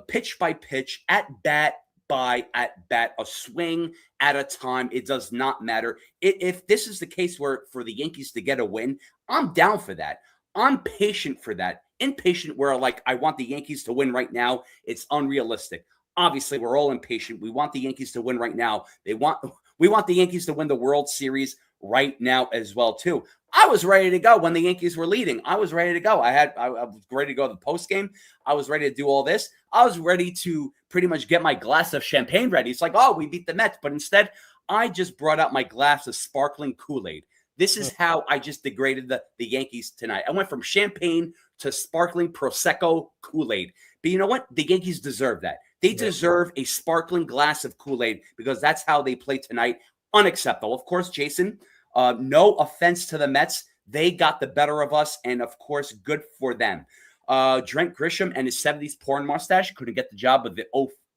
J: pitch by pitch, at bat by at bat, a swing at a time. It does not matter. If this is the case where for the Yankees to get a win, I'm down for that. I'm patient for that. Impatient where like I want the Yankees to win right now. It's unrealistic. Obviously, we're all impatient. We want the Yankees to win right now. We want the Yankees to win the World Series right now as well too. I was ready to go when the Yankees were leading. I was ready to go. I was ready to go to the post game. I was ready to do all this. I was ready to pretty much get my glass of champagne ready. It's like, oh, we beat the Mets, but instead, I just brought out my glass of sparkling Kool-Aid. This is how I just degraded the Yankees tonight. I went from champagne to sparkling Prosecco Kool-Aid. But you know what? The Yankees deserve that. They deserve a sparkling glass of Kool-Aid because that's how they play tonight. Unacceptable. Of course, Jason, no offense to the Mets. They got the better of us, and of course, good for them. Trent Grisham and his 70s porn mustache couldn't get the job with the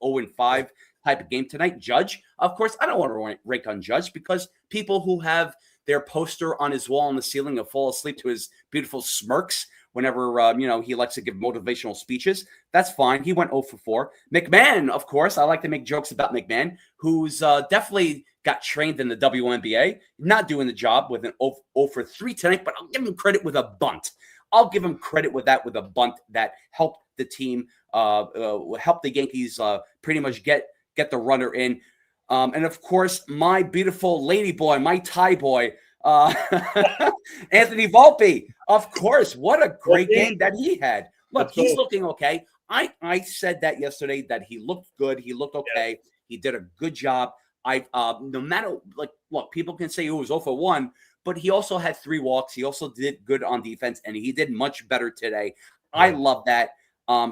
J: 0-5 type of game tonight. Judge, of course, I don't want to rake on Judge because people who have their poster on his wall on the ceiling and fall asleep to his beautiful smirks whenever, he likes to give motivational speeches. That's fine. He went 0-4. McMahon, of course, I like to make jokes about McMahon, who's definitely got trained in the WNBA, not doing the job with an 0-3 tonight, but I'll give him credit with a bunt. I'll give him credit with a bunt that helped the team, helped the Yankees pretty much get the runner in. And of course, my beautiful lady boy, my Thai boy, Anthony Volpe. Of course, what a great game that he had. Look, he's looking okay. I said that yesterday that he looked good. He looked okay. He did a good job. No matter look, people can say he was 0-1, but he also had 3 walks. He also did good on defense, and he did much better today. Yeah. I love that.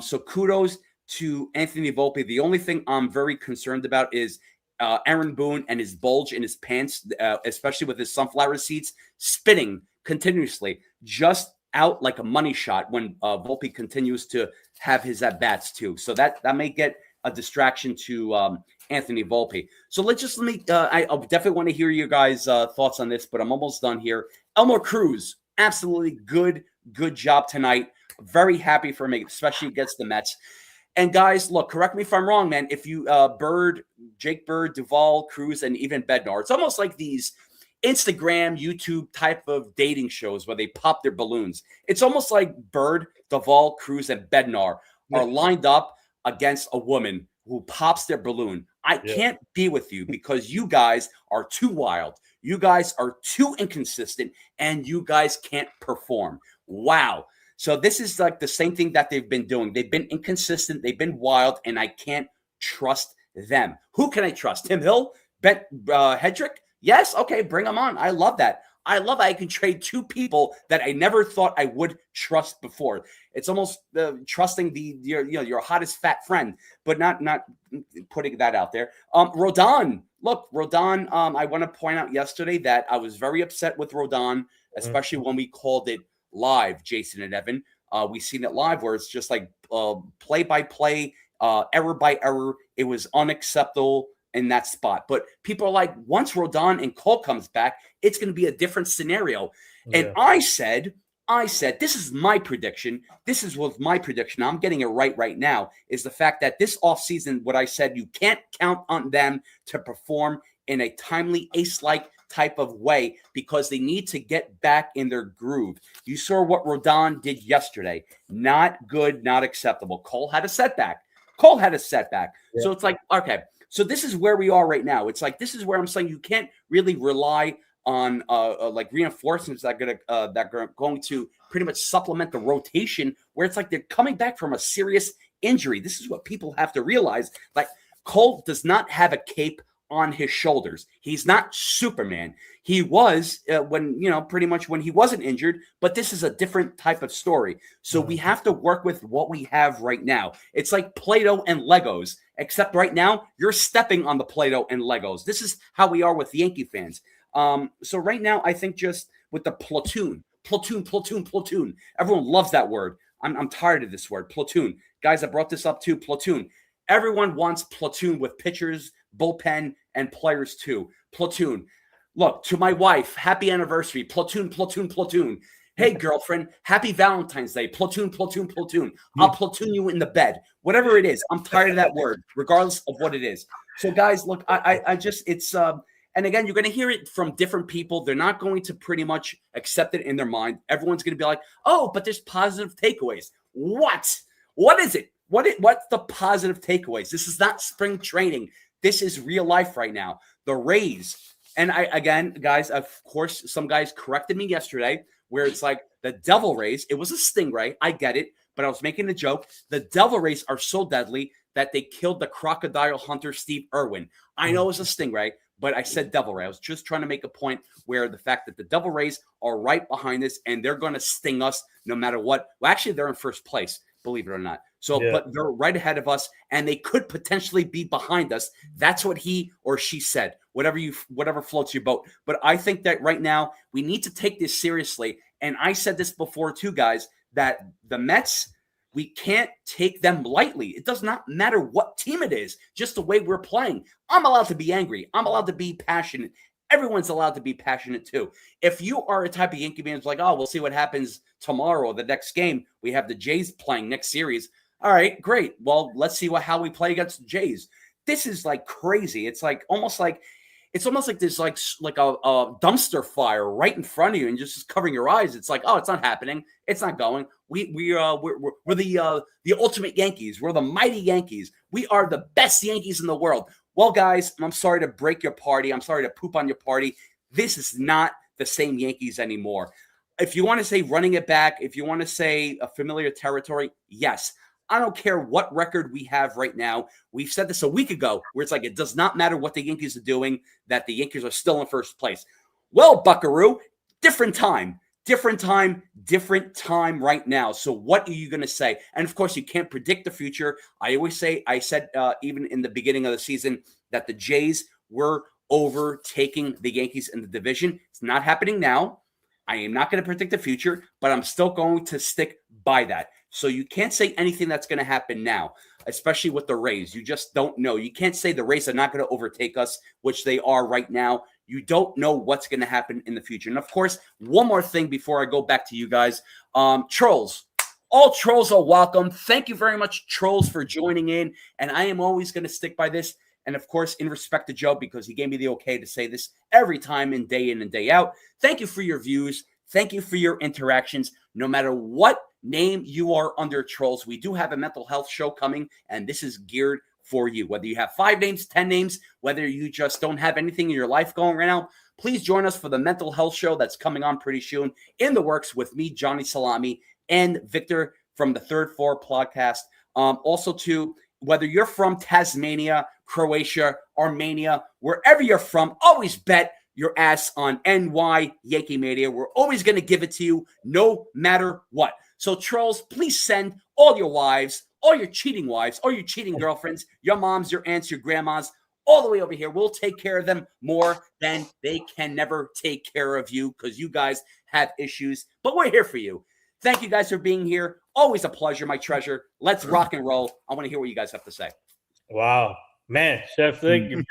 J: So kudos to Anthony Volpe. The only thing I'm very concerned about is Aaron Boone and his bulge in his pants, especially with his sunflower seeds, spinning continuously, just out like a money shot when Volpe continues to have his at-bats too. So that may get a distraction to Anthony Volpe. So let me, I definitely want to hear you guys' thoughts on this, but I'm almost done here. Elmer Cruz, absolutely good job tonight. Very happy for me, especially against the Mets. And guys, look, correct me if I'm wrong, man. If you Jake Bird, Duvall, Cruz, and even Bednar, it's almost like these Instagram, YouTube type of dating shows where they pop their balloons. It's almost like Bird, Duvall, Cruz, and Bednar are lined up against a woman who pops their balloon. I can't be with you because you guys are too wild. You guys are too inconsistent, and you guys can't perform. Wow. So this is like the same thing that they've been doing. They've been inconsistent. They've been wild, and I can't trust them. Who can I trust? Tim Hill? Hedrick? Yes? Okay, bring them on. I love that. I love I can trade 2 people that I never thought I would trust before. It's almost trusting your hottest fat friend, but not putting that out there. Rodon. Look, Rodon, I want to point out yesterday that I was very upset with Rodon, especially when we called it live, Jason and Evan. We seen it live where it's just like play by play, error by error. It was unacceptable in that spot. But people are like, once Rodon and Cole comes back, it's going to be a different scenario. And I said, this is my prediction. This is what my prediction. I'm getting it right now, is the fact that this offseason, what I said, you can't count on them to perform in a timely ace-like type of way because they need to get back in their groove. You saw what Rodon did yesterday. Not good, not acceptable. Cole had a setback. Yeah. So it's like, okay, so this is where we are right now. It's like, this is where I'm saying you can't really rely on like reinforcements that are going to pretty much supplement the rotation where it's like they're coming back from a serious injury. This is what people have to realize. Like Cole does not have a cape on his shoulders. He's not Superman. He was pretty much when he wasn't injured, but this is a different type of story. So we have to work with what we have right now. It's like Play-Doh and Legos, except right now you're stepping on the Play-Doh and Legos. This is how we are with Yankee fans. So right now, I think just with the platoon. Everyone loves that word. I'm tired of this word, platoon. Guys, I brought this up too, platoon. Everyone wants platoon with pitchers, bullpen, and players too. Platoon. Look, to my wife, happy anniversary. Platoon. Hey, girlfriend, happy Valentine's Day. Platoon. I'll platoon you in the bed. Whatever it is, I'm tired of that word, regardless of what it is. So, guys, look, I just, it's, and again, you're going to hear it from different people. They're not going to pretty much accept it in their mind. Everyone's going to be like, oh, but there's positive takeaways. What? What is it? What's the positive takeaways? This is not spring training. This is real life right now. The Rays. And again, guys, of course, some guys corrected me yesterday where it's like the Devil Rays. It was a stingray. I get it. But I was making a joke. The Devil Rays are so deadly that they killed the crocodile hunter, Steve Irwin. I know it was a stingray, but I said Devil Ray. I was just trying to make a point where the fact that the Devil Rays are right behind us and they're going to sting us no matter what. Well, actually, they're in first place, believe it or not. So, but they're right ahead of us, and they could potentially be behind us. That's what he or she said. Whatever floats your boat. But I think that right now we need to take this seriously. And I said this before too, guys, that the Mets, we can't take them lightly. It does not matter what team it is, just the way we're playing. I'm allowed to be angry. I'm allowed to be passionate. Everyone's allowed to be passionate too. If you are a type of Yankee fan who's like, oh, we'll see what happens tomorrow, the next game. We have the Jays playing next series. All right, great. Well, let's see how we play against the Jays. This is like crazy. It's almost like there's like a dumpster fire right in front of you and just covering your eyes. It's like, oh, it's not happening. It's not going. We're the ultimate Yankees. We're the mighty Yankees. We are the best Yankees in the world. Well, guys, I'm sorry to break your party. I'm sorry to poop on your party. This is not the same Yankees anymore. If you want to say running it back, if you want to say a familiar territory, yes. I don't care what record we have right now. We've said this a week ago where it's like it does not matter what the Yankees are doing, that the Yankees are still in first place. Well, Buckaroo, different time right now. So what are you going to say? And of course, you can't predict the future. I said even in the beginning of the season that the Jays were overtaking the Yankees in the division. It's not happening now. I am not going to predict the future, but I'm still going to stick by that. So you can't say anything that's going to happen now, especially with the Rays. You just don't know. You can't say the Rays are not going to overtake us, which they are right now. You don't know what's going to happen in the future. And of course, one more thing before I go back to you guys. Trolls. All trolls are welcome. Thank you very much, trolls, for joining in. And I am always going to stick by this. And of course, in respect to Joe, because he gave me the okay to say this every time and day in and day out. Thank you for your views. Thank you for your interactions. No matter what name you are under, trolls, we do have a mental health show coming, and this is geared for you. Whether you have 5 names, 10 names, whether you just don't have anything in your life going right now, please join us for the mental health show that's coming on pretty soon, in the works with me, Johnny Salami, and Victor from the Third Floor podcast. Also, too, whether you're from Tasmania, Croatia, Armenia, wherever you're from, always bet your ass on NY Yankee Mania. We're always going to give it to you no matter what. So, trolls, please send all your wives, all your cheating wives, all your cheating girlfriends, your moms, your aunts, your grandmas, all the way over here. We'll take care of them more than they can never take care of you because you guys have issues. But we're here for you. Thank you guys for being here. Always a pleasure, my treasure. Let's rock and roll. I want to hear what you guys have to say.
G: Wow, man, Chef Nick, you're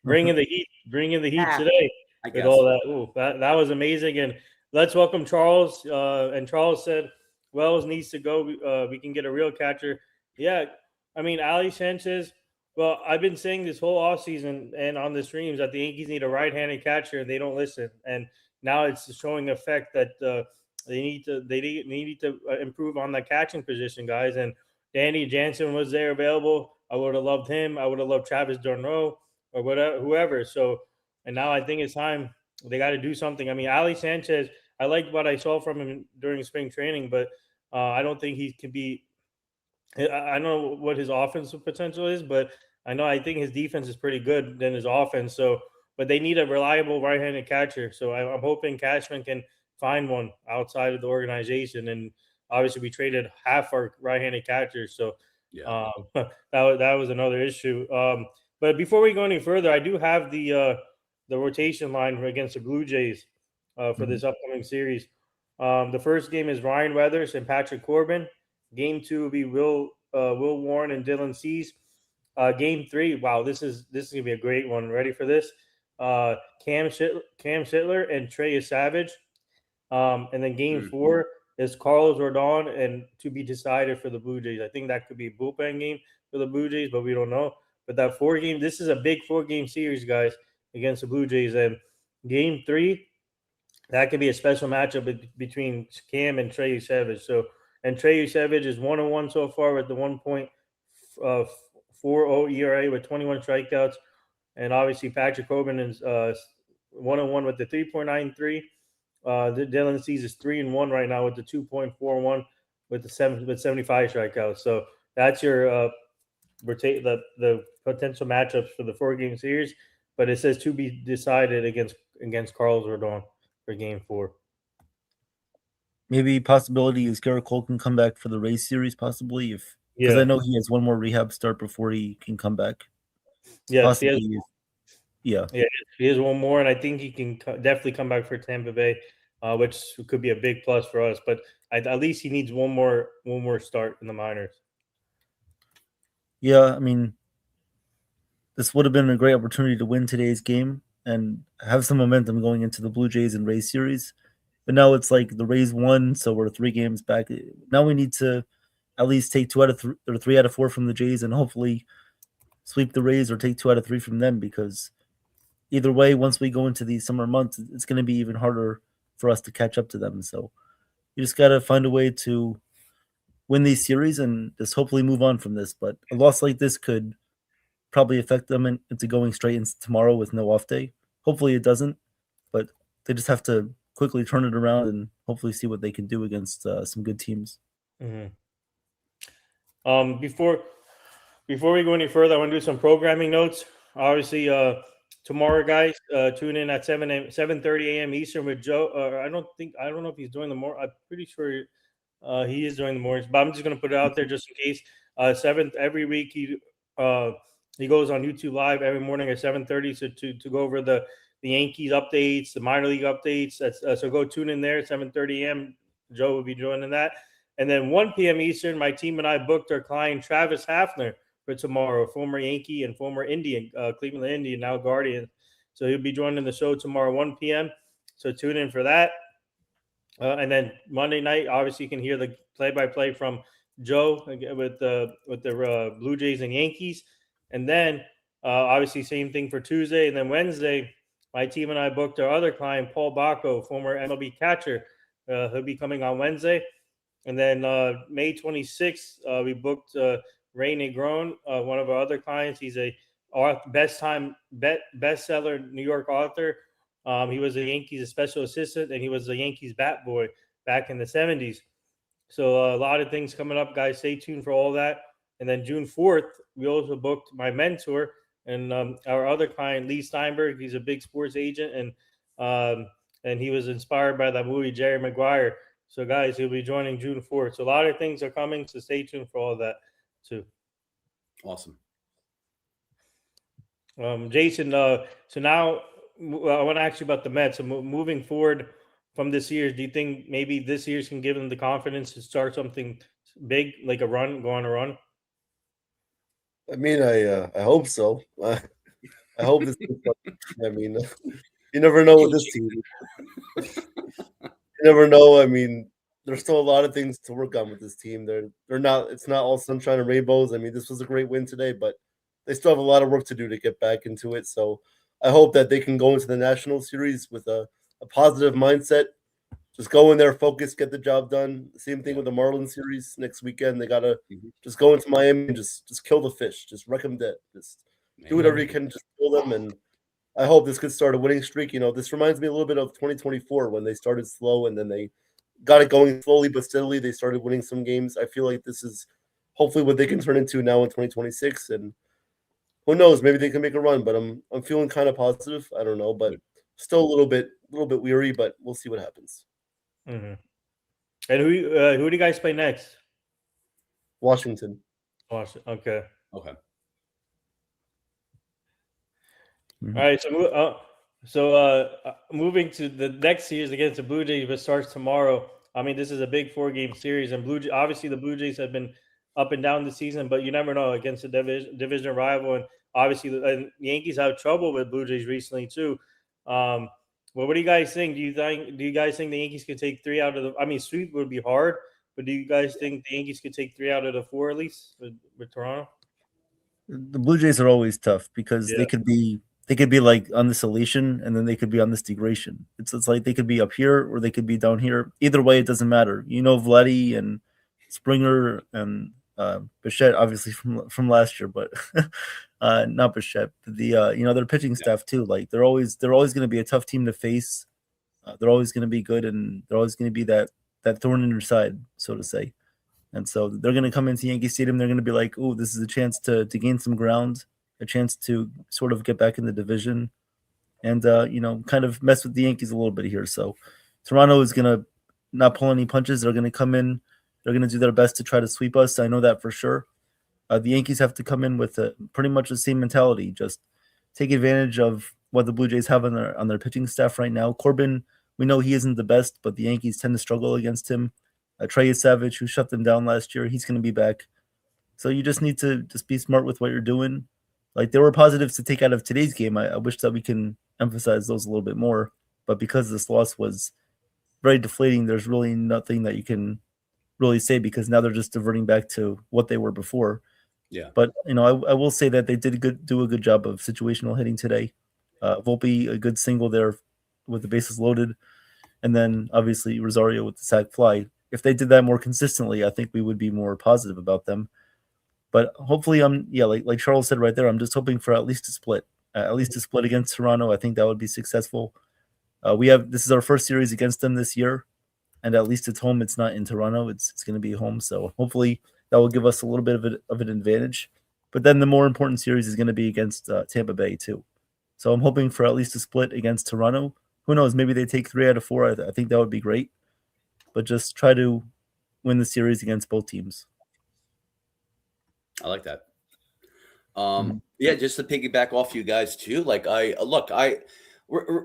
G: bringing the heat today.
J: I guess.
G: With all that. Ooh, that was amazing. And let's welcome Charles. And Charles said Wells needs to go. We can get a real catcher. Yeah, I mean, Ali Sanchez. Well, I've been saying this whole offseason and on the streams that the Yankees need a right-handed catcher. They don't listen, and now it's showing effect that they need to improve on the catching position, guys. And Danny Jansen was there available. I would have loved him. I would have loved Travis Dorneau or whatever, whoever. So, and now I think it's time they got to do something. I mean, Ali Sanchez, I liked what I saw from him during spring training, but I don't think he can be. I don't know what his offensive potential is, but I think his defense is pretty good than his offense. So, but they need a reliable right-handed catcher. So I'm hoping Cashman can find one outside of the organization. And obviously, we traded half our right-handed catchers. So that was another issue. But before we go any further, I do have the rotation line against the Blue Jays for this upcoming series. The first game is Ryan Weathers and Patrick Corbin. Game 2 will be Will Warren and Dylan Cease. Game 3, wow, this is gonna be a great one. Ready for this? Cam Shitler and Trey Savage. And then game 4 is Carlos Rodon and to be decided for the Blue Jays. I think that could be a bullpen game for the Blue Jays, but we don't know. But that 4-game, this is a big 4-game series, guys, against the Blue Jays. And game 3, that could be a special matchup between Cam and Trey Savage. So, and Trey Savage is 1-1 so far with the 1.40 ERA with 21 strikeouts. And obviously, Patrick Corbin is 1-1 with the 3.93. Dylan Cease is 3-1 right now with the 2.41 with 75 strikeouts. So that's your the potential matchups for the 4-game series. But it says to be decided against Carlos Rodon for game 4.
F: Maybe possibility is Garrett Cole can come back for the Rays series, possibly, because I know he has one more rehab start before he can come back.
G: Yes,
F: he has
G: one more, and I think he can definitely come back for Tampa Bay, which could be a big plus for us. But at least he needs one more start in the minors.
F: Yeah, I mean, this would have been a great opportunity to win today's game and have some momentum going into the Blue Jays and Rays series. But now it's like the Rays won, so we're 3 games back. Now we need to at least take 2 out of 3 or 3 out of 4 from the Jays and hopefully sweep the Rays or take 2 out of 3 from them, because either way, once we go into these summer months, it's going to be even harder for us to catch up to them. So you just got to find a way to win these series and just hopefully move on from this. But a loss like this could probably affect them into going straight into tomorrow with no off day. Hopefully it doesn't, but they just have to quickly turn it around and hopefully see what they can do against some good teams.
G: Mm-hmm. Before we go any further, I want to do some programming notes. Obviously, tomorrow, guys, tune in at 7:30 a.m. Eastern with Joe. I don't know if he's doing the more. I'm pretty sure he is doing the mornings, but I'm just going to put it out there just in case. 7th every week he goes on YouTube Live every morning at 7:30 so to go over the Yankees updates, the minor league updates. So go tune in there at 7:30 a.m. Joe will be joining that. And then 1 p.m. Eastern, my team and I booked our client Travis Hafner for tomorrow, former Yankee and former Indian, Cleveland Indian, now Guardian. So he'll be joining the show tomorrow 1 p.m. So tune in for that. And then Monday night, obviously you can hear the play-by-play from Joe with the Blue Jays and Yankees. And then obviously same thing for Tuesday. And then Wednesday, my team and I booked our other client, Paul Bacco, former MLB catcher. He'll be coming on Wednesday. And then May 26th, we booked Ray Negron, one of our other clients. He's a bestseller New York author. He was a Yankees special assistant, and he was a Yankees bat boy back in the 70s. So a lot of things coming up, guys. Stay tuned for all that. And then June 4th, we also booked my mentor and our other client, Lee Steinberg. He's a big sports agent, and he was inspired by that movie, Jerry Maguire. So, guys, he'll be joining June 4th. So a lot of things are coming, so stay tuned for all that, too.
J: Awesome.
G: Jason, so now I want to ask you about the Mets. So moving forward from this year, do you think maybe this year can give them the confidence to start something big, like a run, go on a run?
I: I mean, I hope so. I hope this. I mean, you never know with this team. You never know. I mean, there's still a lot of things to work on with this team. They're not. It's not all sunshine and rainbows. I mean, this was a great win today, but they still have a lot of work to do to get back into it. So I hope that they can go into the National Series with a positive mindset. Just go in there, focus, get the job done. Same thing with the Marlins series next weekend. They gotta just go into Miami and just kill the fish, just wreck them dead. Just do whatever you can, just kill them. And I hope this could start a winning streak. You know, this reminds me a little bit of 2024 when they started slow and then they got it going slowly but steadily. They started winning some games. I feel like this is hopefully what they can turn into now in 2026. And who knows? Maybe they can make a run, but I'm feeling kind of positive. I don't know, but still a little bit weary, but we'll see what happens.
G: Mm-hmm. And who do you guys play next?
I: Washington.
G: Washington. Okay.
J: Okay.
G: All right. Moving to the next series against the Blue Jays, which starts tomorrow. I mean, this is a big 4-game series, and obviously the Blue Jays have been up and down this season, but you never know against a division rival, and obviously the Yankees have trouble with Blue Jays recently too. Well, what do you guys think? Do you guys think the Yankees could take 3 out of the? I mean, sweep would be hard, but do you guys think the Yankees could take 3 out of the 4 at least with Toronto?
F: The Blue Jays are always tough because
G: Yeah.
F: they could be like on this elation and then they could be on this degradation. It's like they could be up here or they could be down here. Either way, it doesn't matter. Vladdy and Springer and Bichette, obviously from last year, but not Bichette. Their pitching staff too. Like they're always going to be a tough team to face. They're always going to be good, and they're always going to be that thorn in your side, so to say. And so they're going to come into Yankee Stadium. They're going to be like, "Oh, this is a chance to gain some ground, a chance to sort of get back in the division, and kind of mess with the Yankees a little bit here." So Toronto is going to not pull any punches. They're going to come in. They're going to do their best to try to sweep us. I know that for sure. The Yankees have to come in with pretty much the same mentality. Just take advantage of what the Blue Jays have on their pitching staff right now. Corbin, we know he isn't the best, but the Yankees tend to struggle against him. Trey Savage, who shut them down last year, he's going to be back. So you just need to just be smart with what you're doing. Like there were positives to take out of today's game. I wish that we can emphasize those a little bit more. But because this loss was very deflating, there's really nothing that you can really say because now they're just diverting back to what they were before.
J: Yeah.
F: But I will say that they did do a good job of situational hitting today. Volpe, a good single there with the bases loaded, and then obviously Rosario with the sac fly. If they did that more consistently, I think we would be more positive about them. But hopefully, like Charles said right there, I'm just hoping for at least a split against Toronto. I think that would be successful. This is our first series against them this year, and at least it's home. It's not in Toronto. It's going to be home. So hopefully that will give us a little bit of an advantage. But then the more important series is going to be against Tampa Bay too. So I'm hoping for at least a split against Toronto. Who knows? Maybe they take 3 out of 4. I think that would be great. But just try to win the series against both teams.
J: I like that. Yeah, just to piggyback off you guys too. Like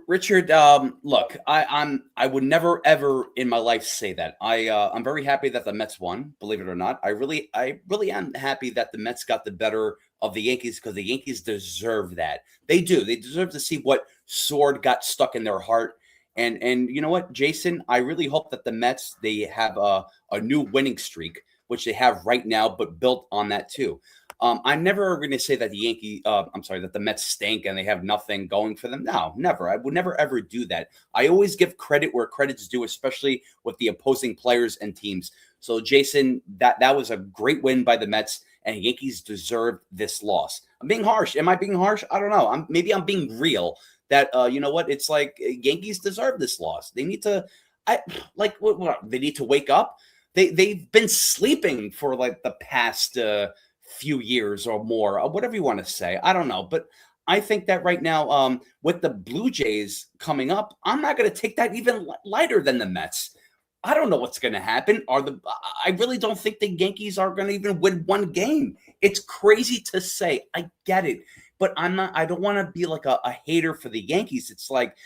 J: Richard, I would never ever in my life say that. I'm very happy that the Mets won, believe it or not. I really am happy that the Mets got the better of the Yankees because the Yankees deserve that. They do. They deserve to see what sword got stuck in their heart. And you know what, Jason, I really hope that the Mets, they have a new winning streak, which they have right now, but built on that too. I'm never going to say that that the Mets stink and they have nothing going for them. No, never. I would never, ever do that. I always give credit where credit's due, especially with the opposing players and teams. So, Jason, that was a great win by the Mets, and Yankees deserved this loss. I'm being harsh. Am I being harsh? I don't know. Maybe I'm being real. That you know what? It's like Yankees deserve this loss. They need to, they need to wake up. They've been sleeping for like the past few years or more, whatever you want to say. I don't know, but I think that right now, with the Blue Jays coming up, I'm not going to take that even lighter than the Mets. I don't know what's going to happen. I really don't think the Yankees are going to even win one game. It's crazy to say. I get it. But I don't want to be like a hater for the Yankees. It's like,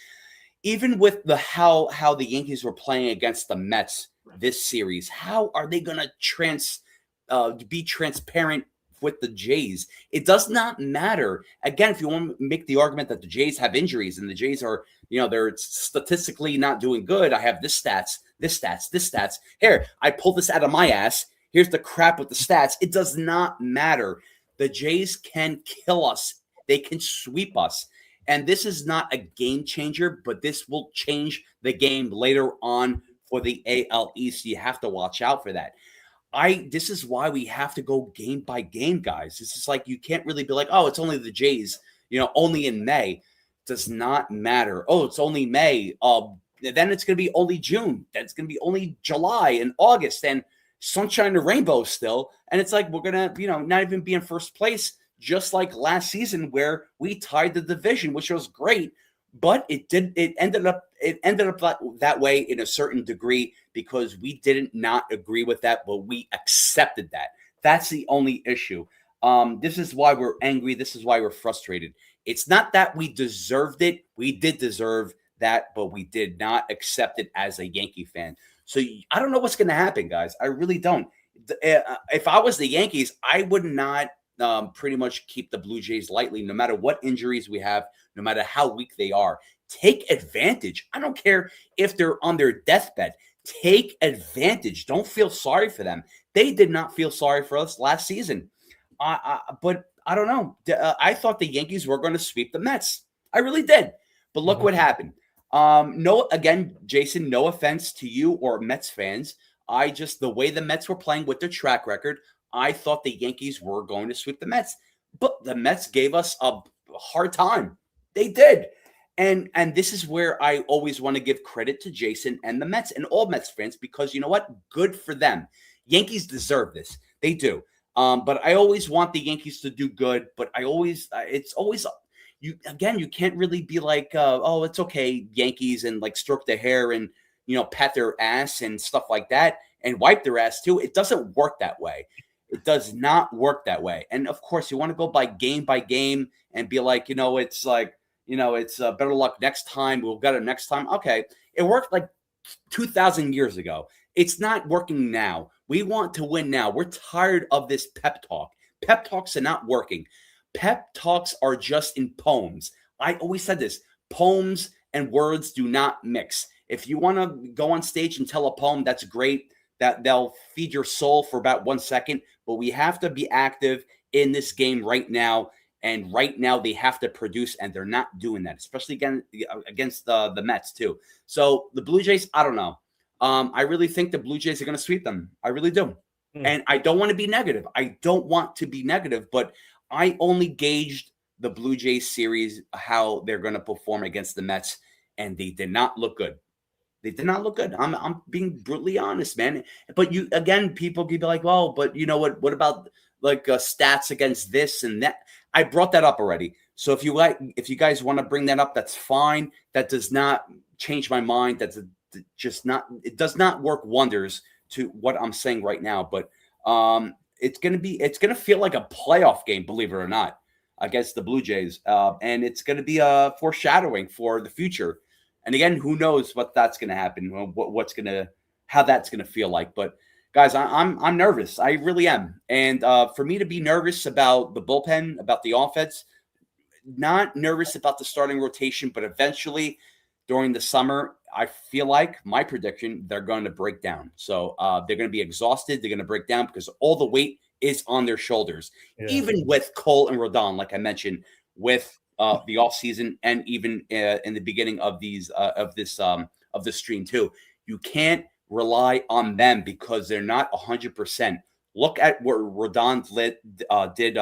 J: even with how the Yankees were playing against the Mets this series, how are they going to be transparent with the Jays? It does not matter. Again, if you want to make the argument that the Jays have injuries and the Jays are, they're statistically not doing good. I have this stats. Here, I pulled this out of my ass. Here's the crap with the stats. It does not matter. The Jays can kill us. They can sweep us. And this is not a game changer, but this will change the game later on for the AL East. You have to watch out for that. This is why we have to go game by game, guys. This is like, you can't really be like, oh, it's only the Jays, only in May. Does not matter. Oh, it's only May. Then it's going to be only June. Then it's going to be only July and August and sunshine and rainbow still. And it's like, we're going to, not even be in first place just like last season where we tied the division, which was great. But it ended up that way in a certain degree because we didn't not agree with that, but we accepted that. That's the only issue. This is why we're angry. This is why we're frustrated. It's not that we deserved it. We did deserve that, but we did not accept it as a Yankee fan. So I don't know what's going to happen, guys. I really don't. If I was the Yankees, I would not pretty much keep the Blue Jays lightly, no matter what injuries we have, no matter how weak they are. Take advantage. I don't care if they're on their deathbed. Take advantage. Don't feel sorry for them. They did not feel sorry for us last season. But I don't know. I thought the Yankees were going to sweep the Mets. I really did. But look what happened. Again, Jason, no offense to you or Mets fans. The way the Mets were playing with their track record, I thought the Yankees were going to sweep the Mets. But the Mets gave us a hard time. They did. And this is where I always want to give credit to Jason and the Mets and all Mets fans, because you know what? Good for them. Yankees deserve this. They do. But I always want the Yankees to do good. But it's always you can't really be like, oh, it's okay, Yankees, and like stroke their hair and pat their ass and stuff like that and wipe their ass too. It doesn't work that way. It does not work that way. And of course, you want to go by game and be like, it's like, it's better luck next time. We'll get it next time. Okay. It worked like 2,000 years ago. It's not working now. We want to win now. We're tired of this pep talk. Pep talks are not working. Pep talks are just in poems. I always said this. Poems and words do not mix. If you want to go on stage and tell a poem, that's great. That they'll feed your soul for about 1 second. But we have to be active in this game right now. And right now they have to produce, and they're not doing that, especially against the Mets too. So the Blue Jays, I don't know. I really think the Blue Jays are going to sweep them. I really do. And I don't want to be negative. But I only gauged the Blue Jays series, how they're going to perform against the Mets, and they did not look good. They did not look good. I'm being brutally honest, man. But people could be like, well, but you know what? What about like stats against this and that? I brought that up already. So if you guys want to bring that up, that's fine. That does not change my mind. It does not work wonders to what I'm saying right now. But it's gonna feel like a playoff game, believe it or not, against the Blue Jays, and it's gonna be a foreshadowing for the future. And again, who knows what that's gonna happen, how that's gonna feel like. But guys, I'm nervous. I really am. And for me to be nervous about the bullpen, about the offense, not nervous about the starting rotation, but eventually during the summer, I feel like my prediction, they're going to break down. So they're going to be exhausted. They're going to break down because all the weight is on their shoulders, even with Cole and Rodon, like I mentioned, with the offseason and even in the beginning of this stream too. You can't rely on them because they're not 100%. Look at what Rodon did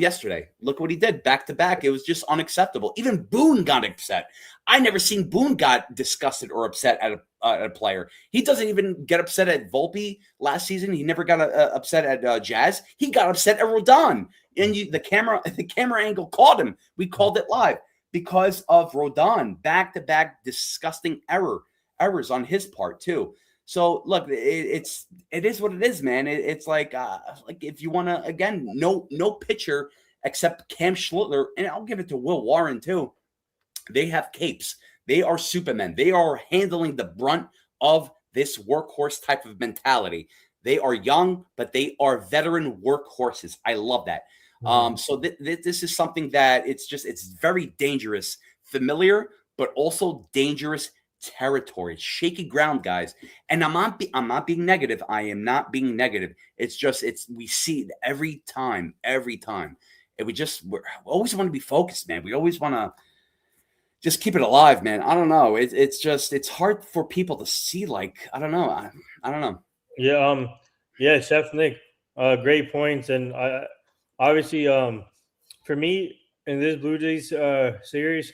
J: yesterday. Look what he did back to back. It was just unacceptable. Even Boone got upset. I never seen Boone got disgusted or upset at a player. He doesn't even get upset at Volpe last season. He never got upset at Jazz. He got upset at Rodon. And the camera angle called him. We called it live because of Rodon. Back to back disgusting errors on his part too. So look, it is what it is, man. It's like if you want to, again, no pitcher except Cam Schlittler, and I'll give it to Will Warren too. They have capes. They are Supermen. They are handling the brunt of this workhorse type of mentality. They are young, but they are veteran workhorses. I love that. So this is something that it's very dangerous, familiar, but also dangerous territory. It's shaky ground, guys. And I'm not being negative. I am not being negative. We see it every time. And we always want to be focused, man. We always want to just keep it alive, man. I don't know. It's hard for people to see. Like, I don't know. I don't know.
G: Yeah. Chef Nick, great points. And I obviously, for me in this Blue Jays series,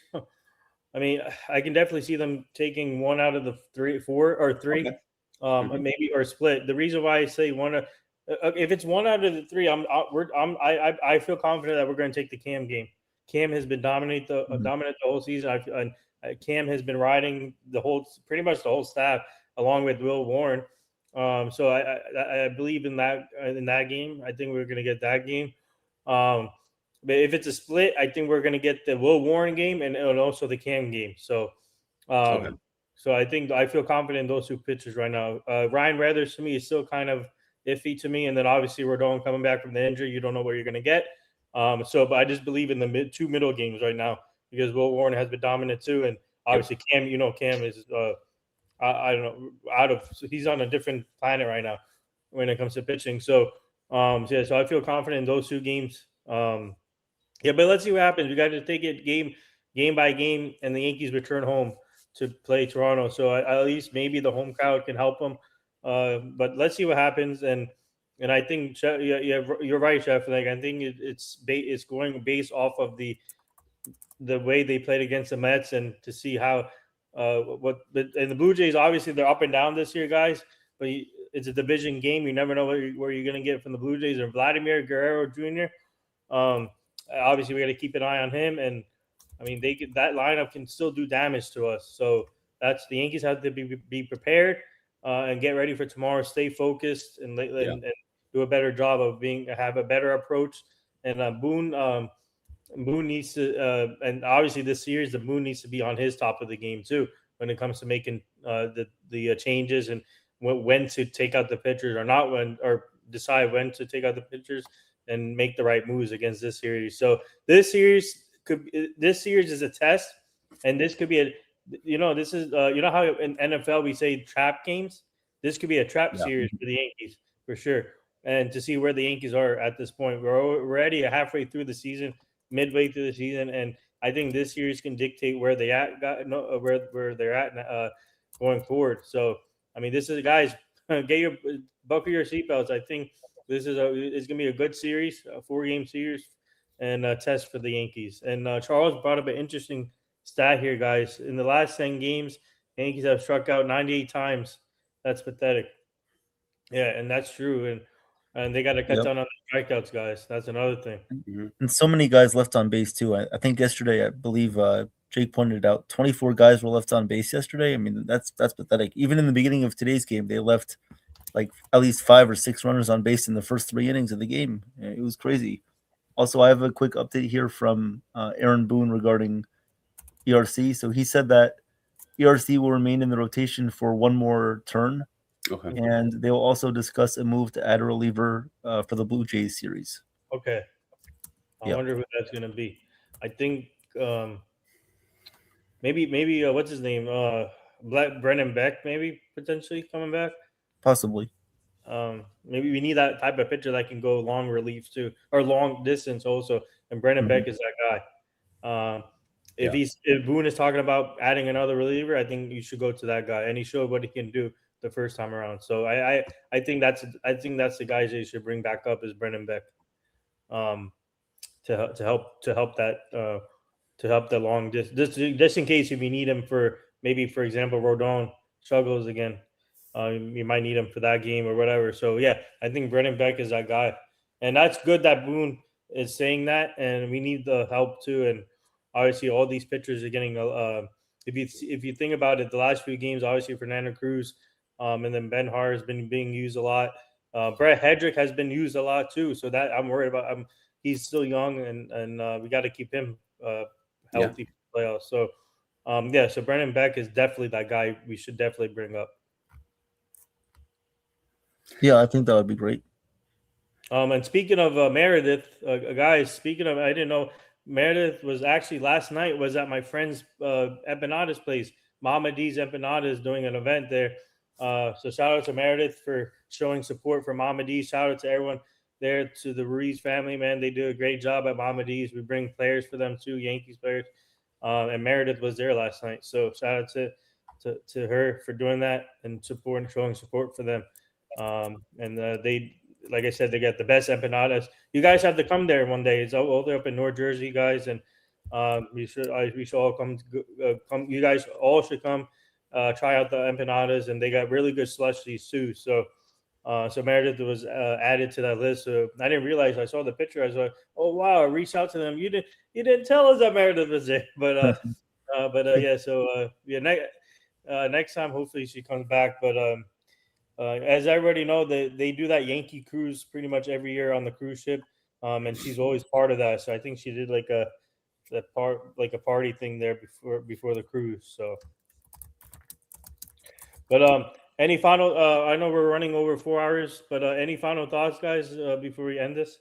G: I mean, I can definitely see them taking one out of the three, okay. Maybe or split. The reason why I say one, if it's one out of the three, I feel confident that we're going to take the Cam game. Cam has been dominant the whole season. Cam has been riding pretty much the whole staff along with Will Warren. So I believe in that game. I think we're going to get that game. But if it's a split, I think we're going to get the Will Warren game and also the Cam game. So,
J: Okay.
G: so I feel confident in those two pitchers right now. Ryan Weathers to me is still kind of iffy to me, and then obviously Rodon coming back from the injury, you don't know what you're going to get. But I just believe in the two middle games right now because Will Warren has been dominant too, and obviously Cam, Cam is I don't know he's on a different planet right now when it comes to pitching. So so I feel confident in those two games. But let's see what happens. We got to take it game by game, and the Yankees return home to play Toronto. So at least maybe the home crowd can help them. But let's see what happens. And I think you're right, Chef. Like I think it's going based off of the way they played against the Mets and to see how and the Blue Jays obviously they're up and down this year, guys. But it's a division game. You never know where you're going to get from the Blue Jays or Vladimir Guerrero Jr. Obviously, we got to keep an eye on him, and I mean that lineup can still do damage to us. So that's the Yankees have to be prepared and get ready for tomorrow. Stay focused and do a better job of have a better approach. And Boone needs to, and obviously this series, the Boone needs to be on his top of the game too when it comes to making the changes and when to take out the pitchers or decide when to take out the pitchers and make the right moves against this series. So this series is a test, and this could be this is how in NFL we say trap games. This could be a trap series for the Yankees for sure, and to see where the Yankees are at this point. We're already halfway through the season, midway through the season, and I think this series can dictate where they where they're at going forward. So I mean, this is guys, buckle your seatbelts. I think this is it's gonna be a good series, a 4-game series, and a test for the Yankees. And Charles brought up an interesting stat here, guys. In the last 10 games, Yankees have struck out 98 times. That's pathetic. Yeah, and that's true. And they got to cut down on the strikeouts, guys. That's another thing.
F: And so many guys left on base too. I think yesterday, I believe Jake pointed out 24 guys were left on base yesterday. I mean, that's pathetic. Even in the beginning of today's game, they left like at least 5 or 6 runners on base in the first 3 innings of the game. It was crazy. Also, I have a quick update here from Aaron Boone regarding ERC. So he said that ERC will remain in the rotation for one more turn.
J: Okay.
F: And they will also discuss a move to add a reliever for the Blue Jays series.
G: Okay. I wonder who that's going to be. I think maybe what's his name? Brennan Beck, maybe potentially coming back.
F: Possibly.
G: Maybe we need that type of pitcher that can go long relief too, or long distance also. And Brennan Beck is that guy. If Boone is talking about adding another reliever, I think you should go to that guy, and he showed what he can do the first time around. So I think that's the guys they should bring back up is Brennan Beck, to help that long distance, just in case if you need him for maybe, for example, Rodon struggles again. You might need him for that game or whatever. So, yeah, I think Brennan Beck is that guy. And that's good that Boone is saying that, and we need the help too. And obviously all these pitchers are getting if you think about it, the last few games, obviously Fernando Cruz and then Ben Har has been being used a lot. Brett Hedrick has been used a lot too. So that I'm worried about. He's still young, and we got to keep him healthy for playoffs. So, so Brennan Beck is definitely that guy we should definitely bring up.
F: Yeah, I think that would be great.
G: And speaking of Meredith, guys, I didn't know Meredith was actually last night was at my friend's empanada's place. Mama D's Empanadas doing an event there. So shout out to Meredith for showing support for Mama D's. Shout out to everyone there, to the Ruiz family, man. They do a great job at Mama D's. We bring players for them too, Yankees players. And Meredith was there last night. So shout out to her for doing that and showing support for them. And they, like I said, they got the best empanadas. You guys have to come there one day. It's all up in North Jersey, guys, and we should all come. You guys all should come try out the empanadas, and they got really good slushies too. So So Meredith was added to that list. So I didn't realize. I saw the picture. I was like, "Oh wow!" I reached out to them. You didn't tell us that Meredith was there, yeah. So next time, hopefully she comes back. But as I already know, they do that Yankee cruise pretty much every year on the cruise ship, and she's always part of that. So I think she did like a party thing there before the cruise. So, but any final? I know we're running over 4 hours, but any final thoughts, guys, before we end this?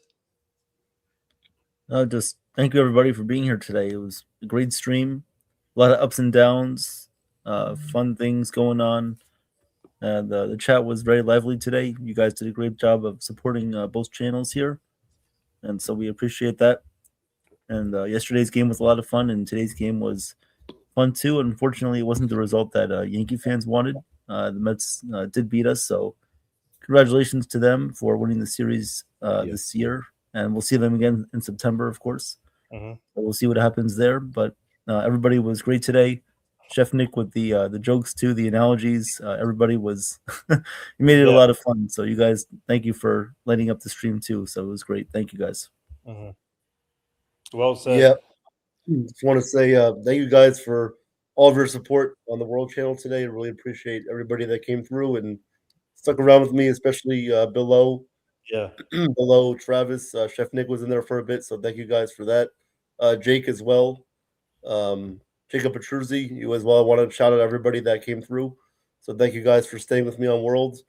F: Just thank you everybody for being here today. It was a great stream, a lot of ups and downs, fun things going on, and the chat was very lively today. You guys did a great job of supporting both channels here, and so we appreciate that. And yesterday's game was a lot of fun, and today's game was fun too. Unfortunately, it wasn't the result that Yankee fans wanted. The Mets did beat us, so congratulations to them for winning the series this year. And we'll see them again in September, of course.
G: Mm-hmm.
F: So we'll see what happens there. But everybody was great today. Chef Nick with the jokes too, the analogies. Everybody was you made it a lot of fun. So you guys, thank you for lighting up the stream too. So it was great. Thank you guys.
G: Mm-hmm. Well said.
I: Yeah, just want to say thank you guys for all of your support on the World Channel today. I really appreciate everybody that came through and stuck around with me, especially Bill
G: Yeah.
I: Below Travis. Chef Nick was in there for a bit, so thank you guys for that. Jake as well. Jacob Petruzzi, you as well. I want to shout out everybody that came through. So thank you guys for staying with me on Worlds.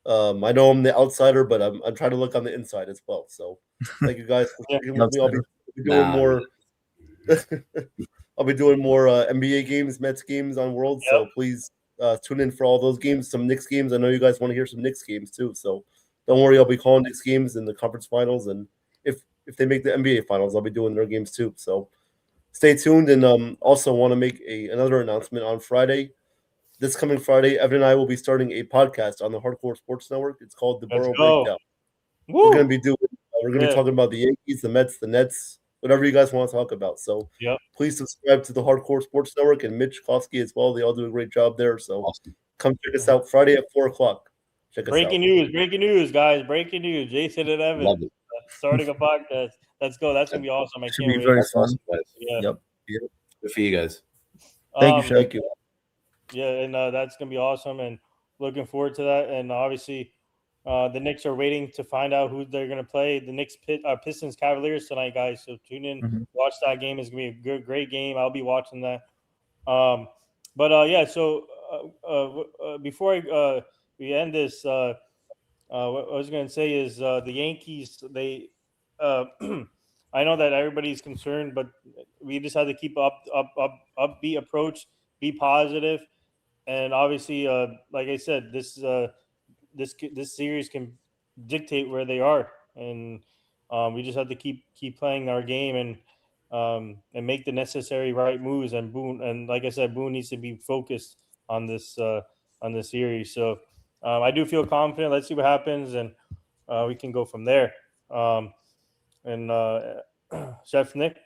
I: I know I'm the outsider, but I'm trying to look on the inside as well. So thank you guys for sticking with me. I'll be doing more. I'll be doing more NBA games, Mets games on Worlds. So please tune in for all those games. Some Knicks games. I know you guys want to hear some Knicks games too. So don't worry, I'll be calling Knicks games in the conference finals, and if they make the NBA finals, I'll be doing their games too. So stay tuned, and also want to make another announcement on Friday. This coming Friday, Evan and I will be starting a podcast on the Hardcore Sports Network. It's called The Borough Breakdown. We're going to be talking about the Yankees, the Mets, the Nets, whatever you guys want to talk about. So please subscribe to the Hardcore Sports Network and Mitch Kosky as well. They all do a great job there. So come check us out Friday at 4:00. Check us out.
G: Breaking news, guys! Breaking news. Jason and Evan starting a podcast. Let's go. That's gonna be awesome. I can't wait.
F: Very fun.
G: Yeah.
F: Yep.
J: Good for you guys.
F: Thank you, Chef.
I: Thank you.
G: Yeah, and that's gonna be awesome, and looking forward to that. And obviously, the Knicks are waiting to find out who they're gonna play. The Knicks Pistons Cavaliers tonight, guys. So tune in, watch that game. It's gonna be a great game. I'll be watching that. So before we end this, what I was gonna say is the Yankees. They, I know that everybody's concerned, but we just have to keep upbeat approach, be positive. And obviously, like I said, this series can dictate where they are, and we just have to keep playing our game and make the necessary right moves. And Boone, and like I said, Boone needs to be focused on this series. So I do feel confident. Let's see what happens, and we can go from there. Chef Nick.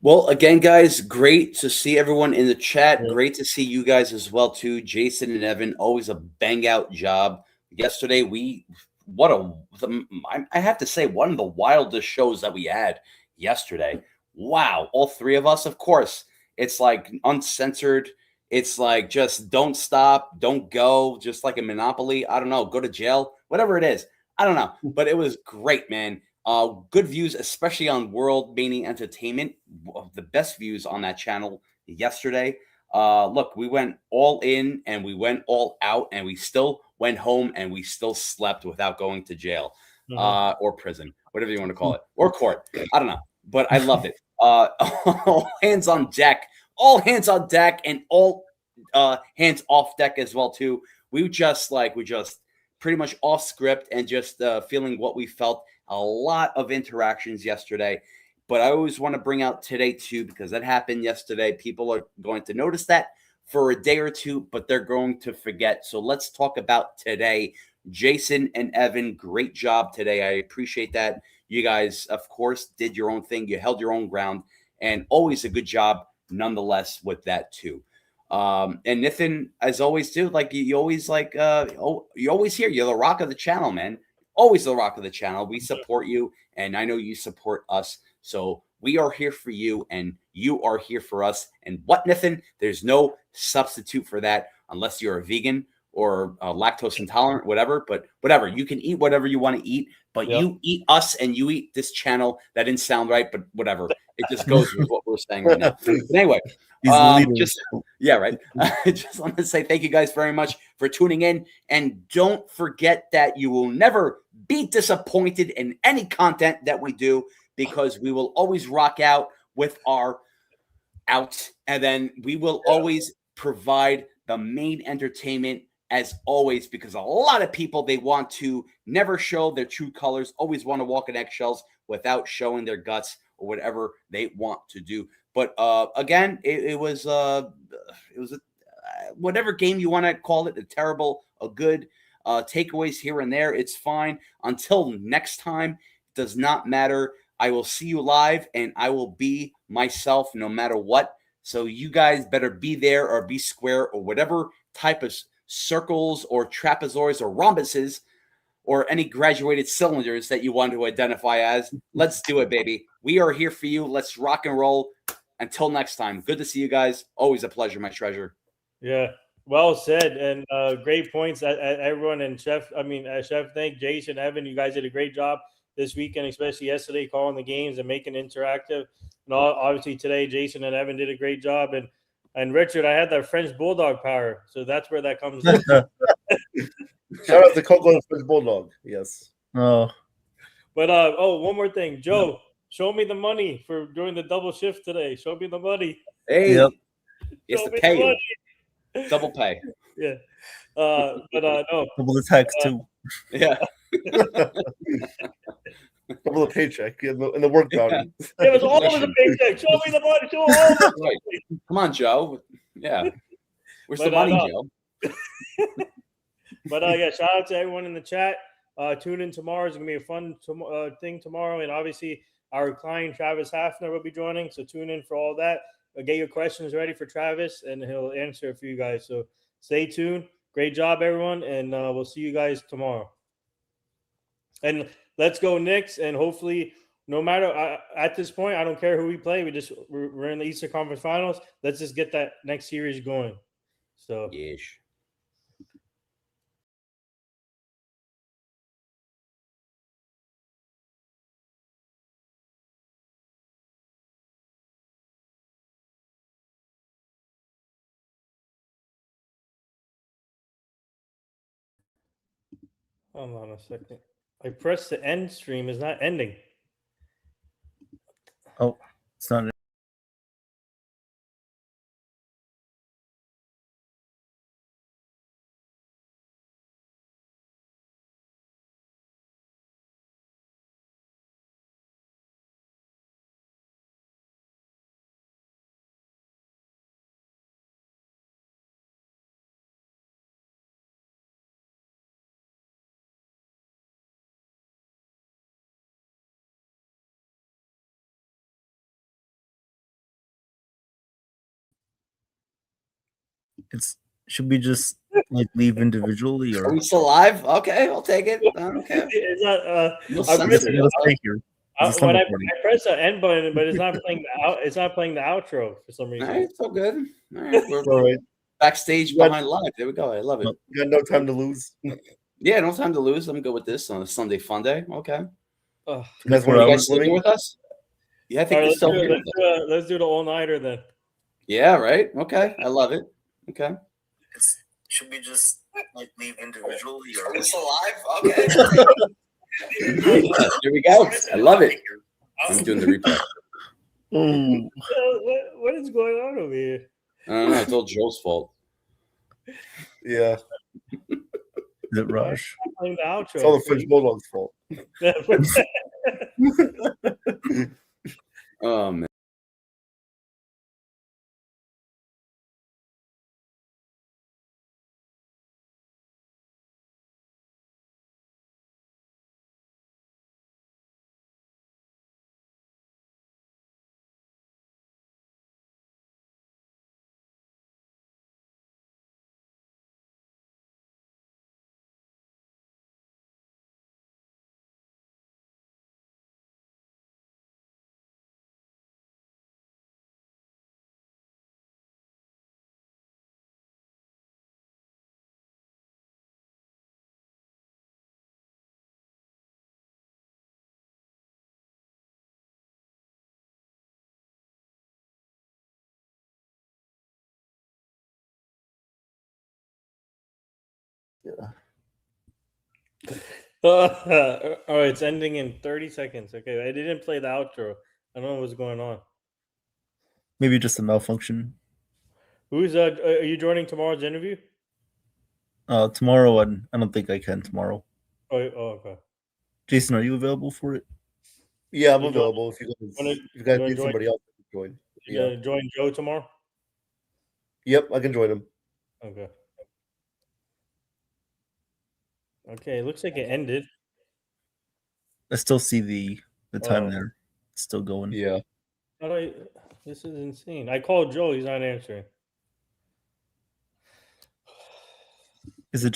J: Well, again, guys, great to see everyone in the chat. Great to see you guys as well, too. Jason and Evan, always a bang out job. Yesterday, I have to say, one of the wildest shows that we had yesterday. Wow. All three of us, of course. It's like uncensored. It's like just don't stop, don't go, just like a Monopoly. I don't know, go to jail, whatever it is. I don't know, but it was great, man. Good views, especially on World Mania Entertainment. The best views on that channel yesterday. Look, we went all in and we went all out, and we still went home and we still slept without going to jail or prison, whatever you want to call it, or court. I don't know, but I loved it. All hands on deck, and all hands off deck as well too. We just pretty much off script and just feeling what we felt. A lot of interactions yesterday, but I always want to bring out today too, because that happened yesterday. People are going to notice that for a day or two, but they're going to forget. So let's talk about today. Jason and Evan, great job today. I appreciate that. You guys, of course, did your own thing. You held your own ground, and always a good job nonetheless with that too. And Nathan, as always, too, like you always you always here. You're the rock of the channel, man. Always the rock of the channel. We support you, and I know you support us. So we are here for you, and you are here for us. And what, Nathan? There's no substitute for that unless you're a vegan or lactose intolerant, whatever. But whatever, you can eat whatever you want to eat. But you eat us, and you eat this channel. That didn't sound right, but whatever. It just goes with what we're saying right now. But anyway, yeah, right. I just want to say thank you guys very much for tuning in. And don't forget that you will never be disappointed in any content that we do, because we will always rock out with our out. And then we will always provide the main entertainment as always, because a lot of people, they want to never show their true colors, always want to walk in eggshells without showing their guts or whatever they want to do. But again, it was whatever game you want to call it, a terrible, a good, takeaways here and there. It's fine. Until next time, does not matter. I will see you live, and I will be myself no matter what. So you guys better be there or be square or whatever type of circles or trapezoids or rhombuses or any graduated cylinders that you want to identify as. Let's do it, baby. We are here for you. Let's rock and roll. Until next time, good to see you guys. Always a pleasure, my treasure.
G: Yeah, well said, and great points at everyone. And Chef Nick, Jason, Evan, you guys did a great job this weekend, especially yesterday, calling the games and making it interactive. And obviously today, Jason and Evan did a great job. And Richard, I had that French Bulldog power, so that's where that comes in.
I: Shout out to Coco and French Bulldog. Yes.
F: Oh,
G: but one more thing, Joe, show me the money for doing the double shift today. Show me the money.
J: Hey,
F: Yep.
J: it's
G: Show
J: the
G: me
J: pay.
G: money.
J: Double pay.
G: Yeah. No.
F: double the tax too.
J: Yeah.
I: Double the paycheck and the work bounty.
G: It was all of the paycheck. Show me the money. Show all of it.
J: Right. Come on, Joe. Yeah. Where's
G: But,
J: the money,
G: no.
J: Joe?
G: But yeah, shout out to everyone in the chat. Tune in tomorrow. It's gonna be a fun thing tomorrow, and obviously our client Travis Hafner will be joining. So tune in for all that. Get your questions ready for Travis, and he'll answer it for you guys. So stay tuned. Great job, everyone, and we'll see you guys tomorrow. And let's go Knicks, and hopefully, no matter at this point, I don't care who we play. We're in the Eastern Conference Finals. Let's just get that next series going. So
J: Yes.
G: hold on a second. I pressed the end stream. It's not ending.
F: Oh, it's not. Should we just like leave individually, or
J: Are we still live? Okay, I'll take it. Okay.
G: It's not,
J: No
G: I
F: just
J: sensitive.
F: gotta stay here?
G: when I press the end button, but it's not playing it's not playing the outro for some
J: All
G: reason.
J: right, it's all good. All right, we're
I: All right.
J: backstage
I: Good.
J: behind live. There we go. I love it.
I: You got no time to lose.
J: Yeah, no time to lose. I'm good with this on a Sunday fun day. Okay.
G: Ugh.
I: That's
J: Are
I: what
J: you
I: I
J: guys
I: was
J: sticking
I: living.
J: with us? Yeah, I think
G: All right,
J: you're still here.
G: let's do the all-nighter then.
J: Yeah, right. Okay. I love it. Okay.
F: Should we just like leave individually, or
J: Are we still live? Okay. Here we go. I love it. I'm doing the replay.
F: Oh,
G: What is going on over here?
J: I don't know. It's all Joe's fault.
I: Yeah.
F: is it Rush?
G: I'm playing the outro.
I: It's all the French Bulldog's fault.
J: Oh man.
G: All right, it's ending in 30 seconds. Okay, I didn't play the outro. I don't know what's going on.
F: Maybe just a malfunction.
G: Who's are you joining tomorrow's interview?
F: Tomorrow, I don't think I can tomorrow.
G: Oh, okay.
F: Jason, are you available for it?
I: Yeah, I'm
G: You
I: available. If you guys need somebody else to join.
G: You gonna join Joe tomorrow?
I: Yep, I can join him.
G: Okay. Okay, it looks like it ended.
F: I still see the time there. It's still going.
I: Yeah.
G: How do I? This is insane. I called Joe. He's not answering.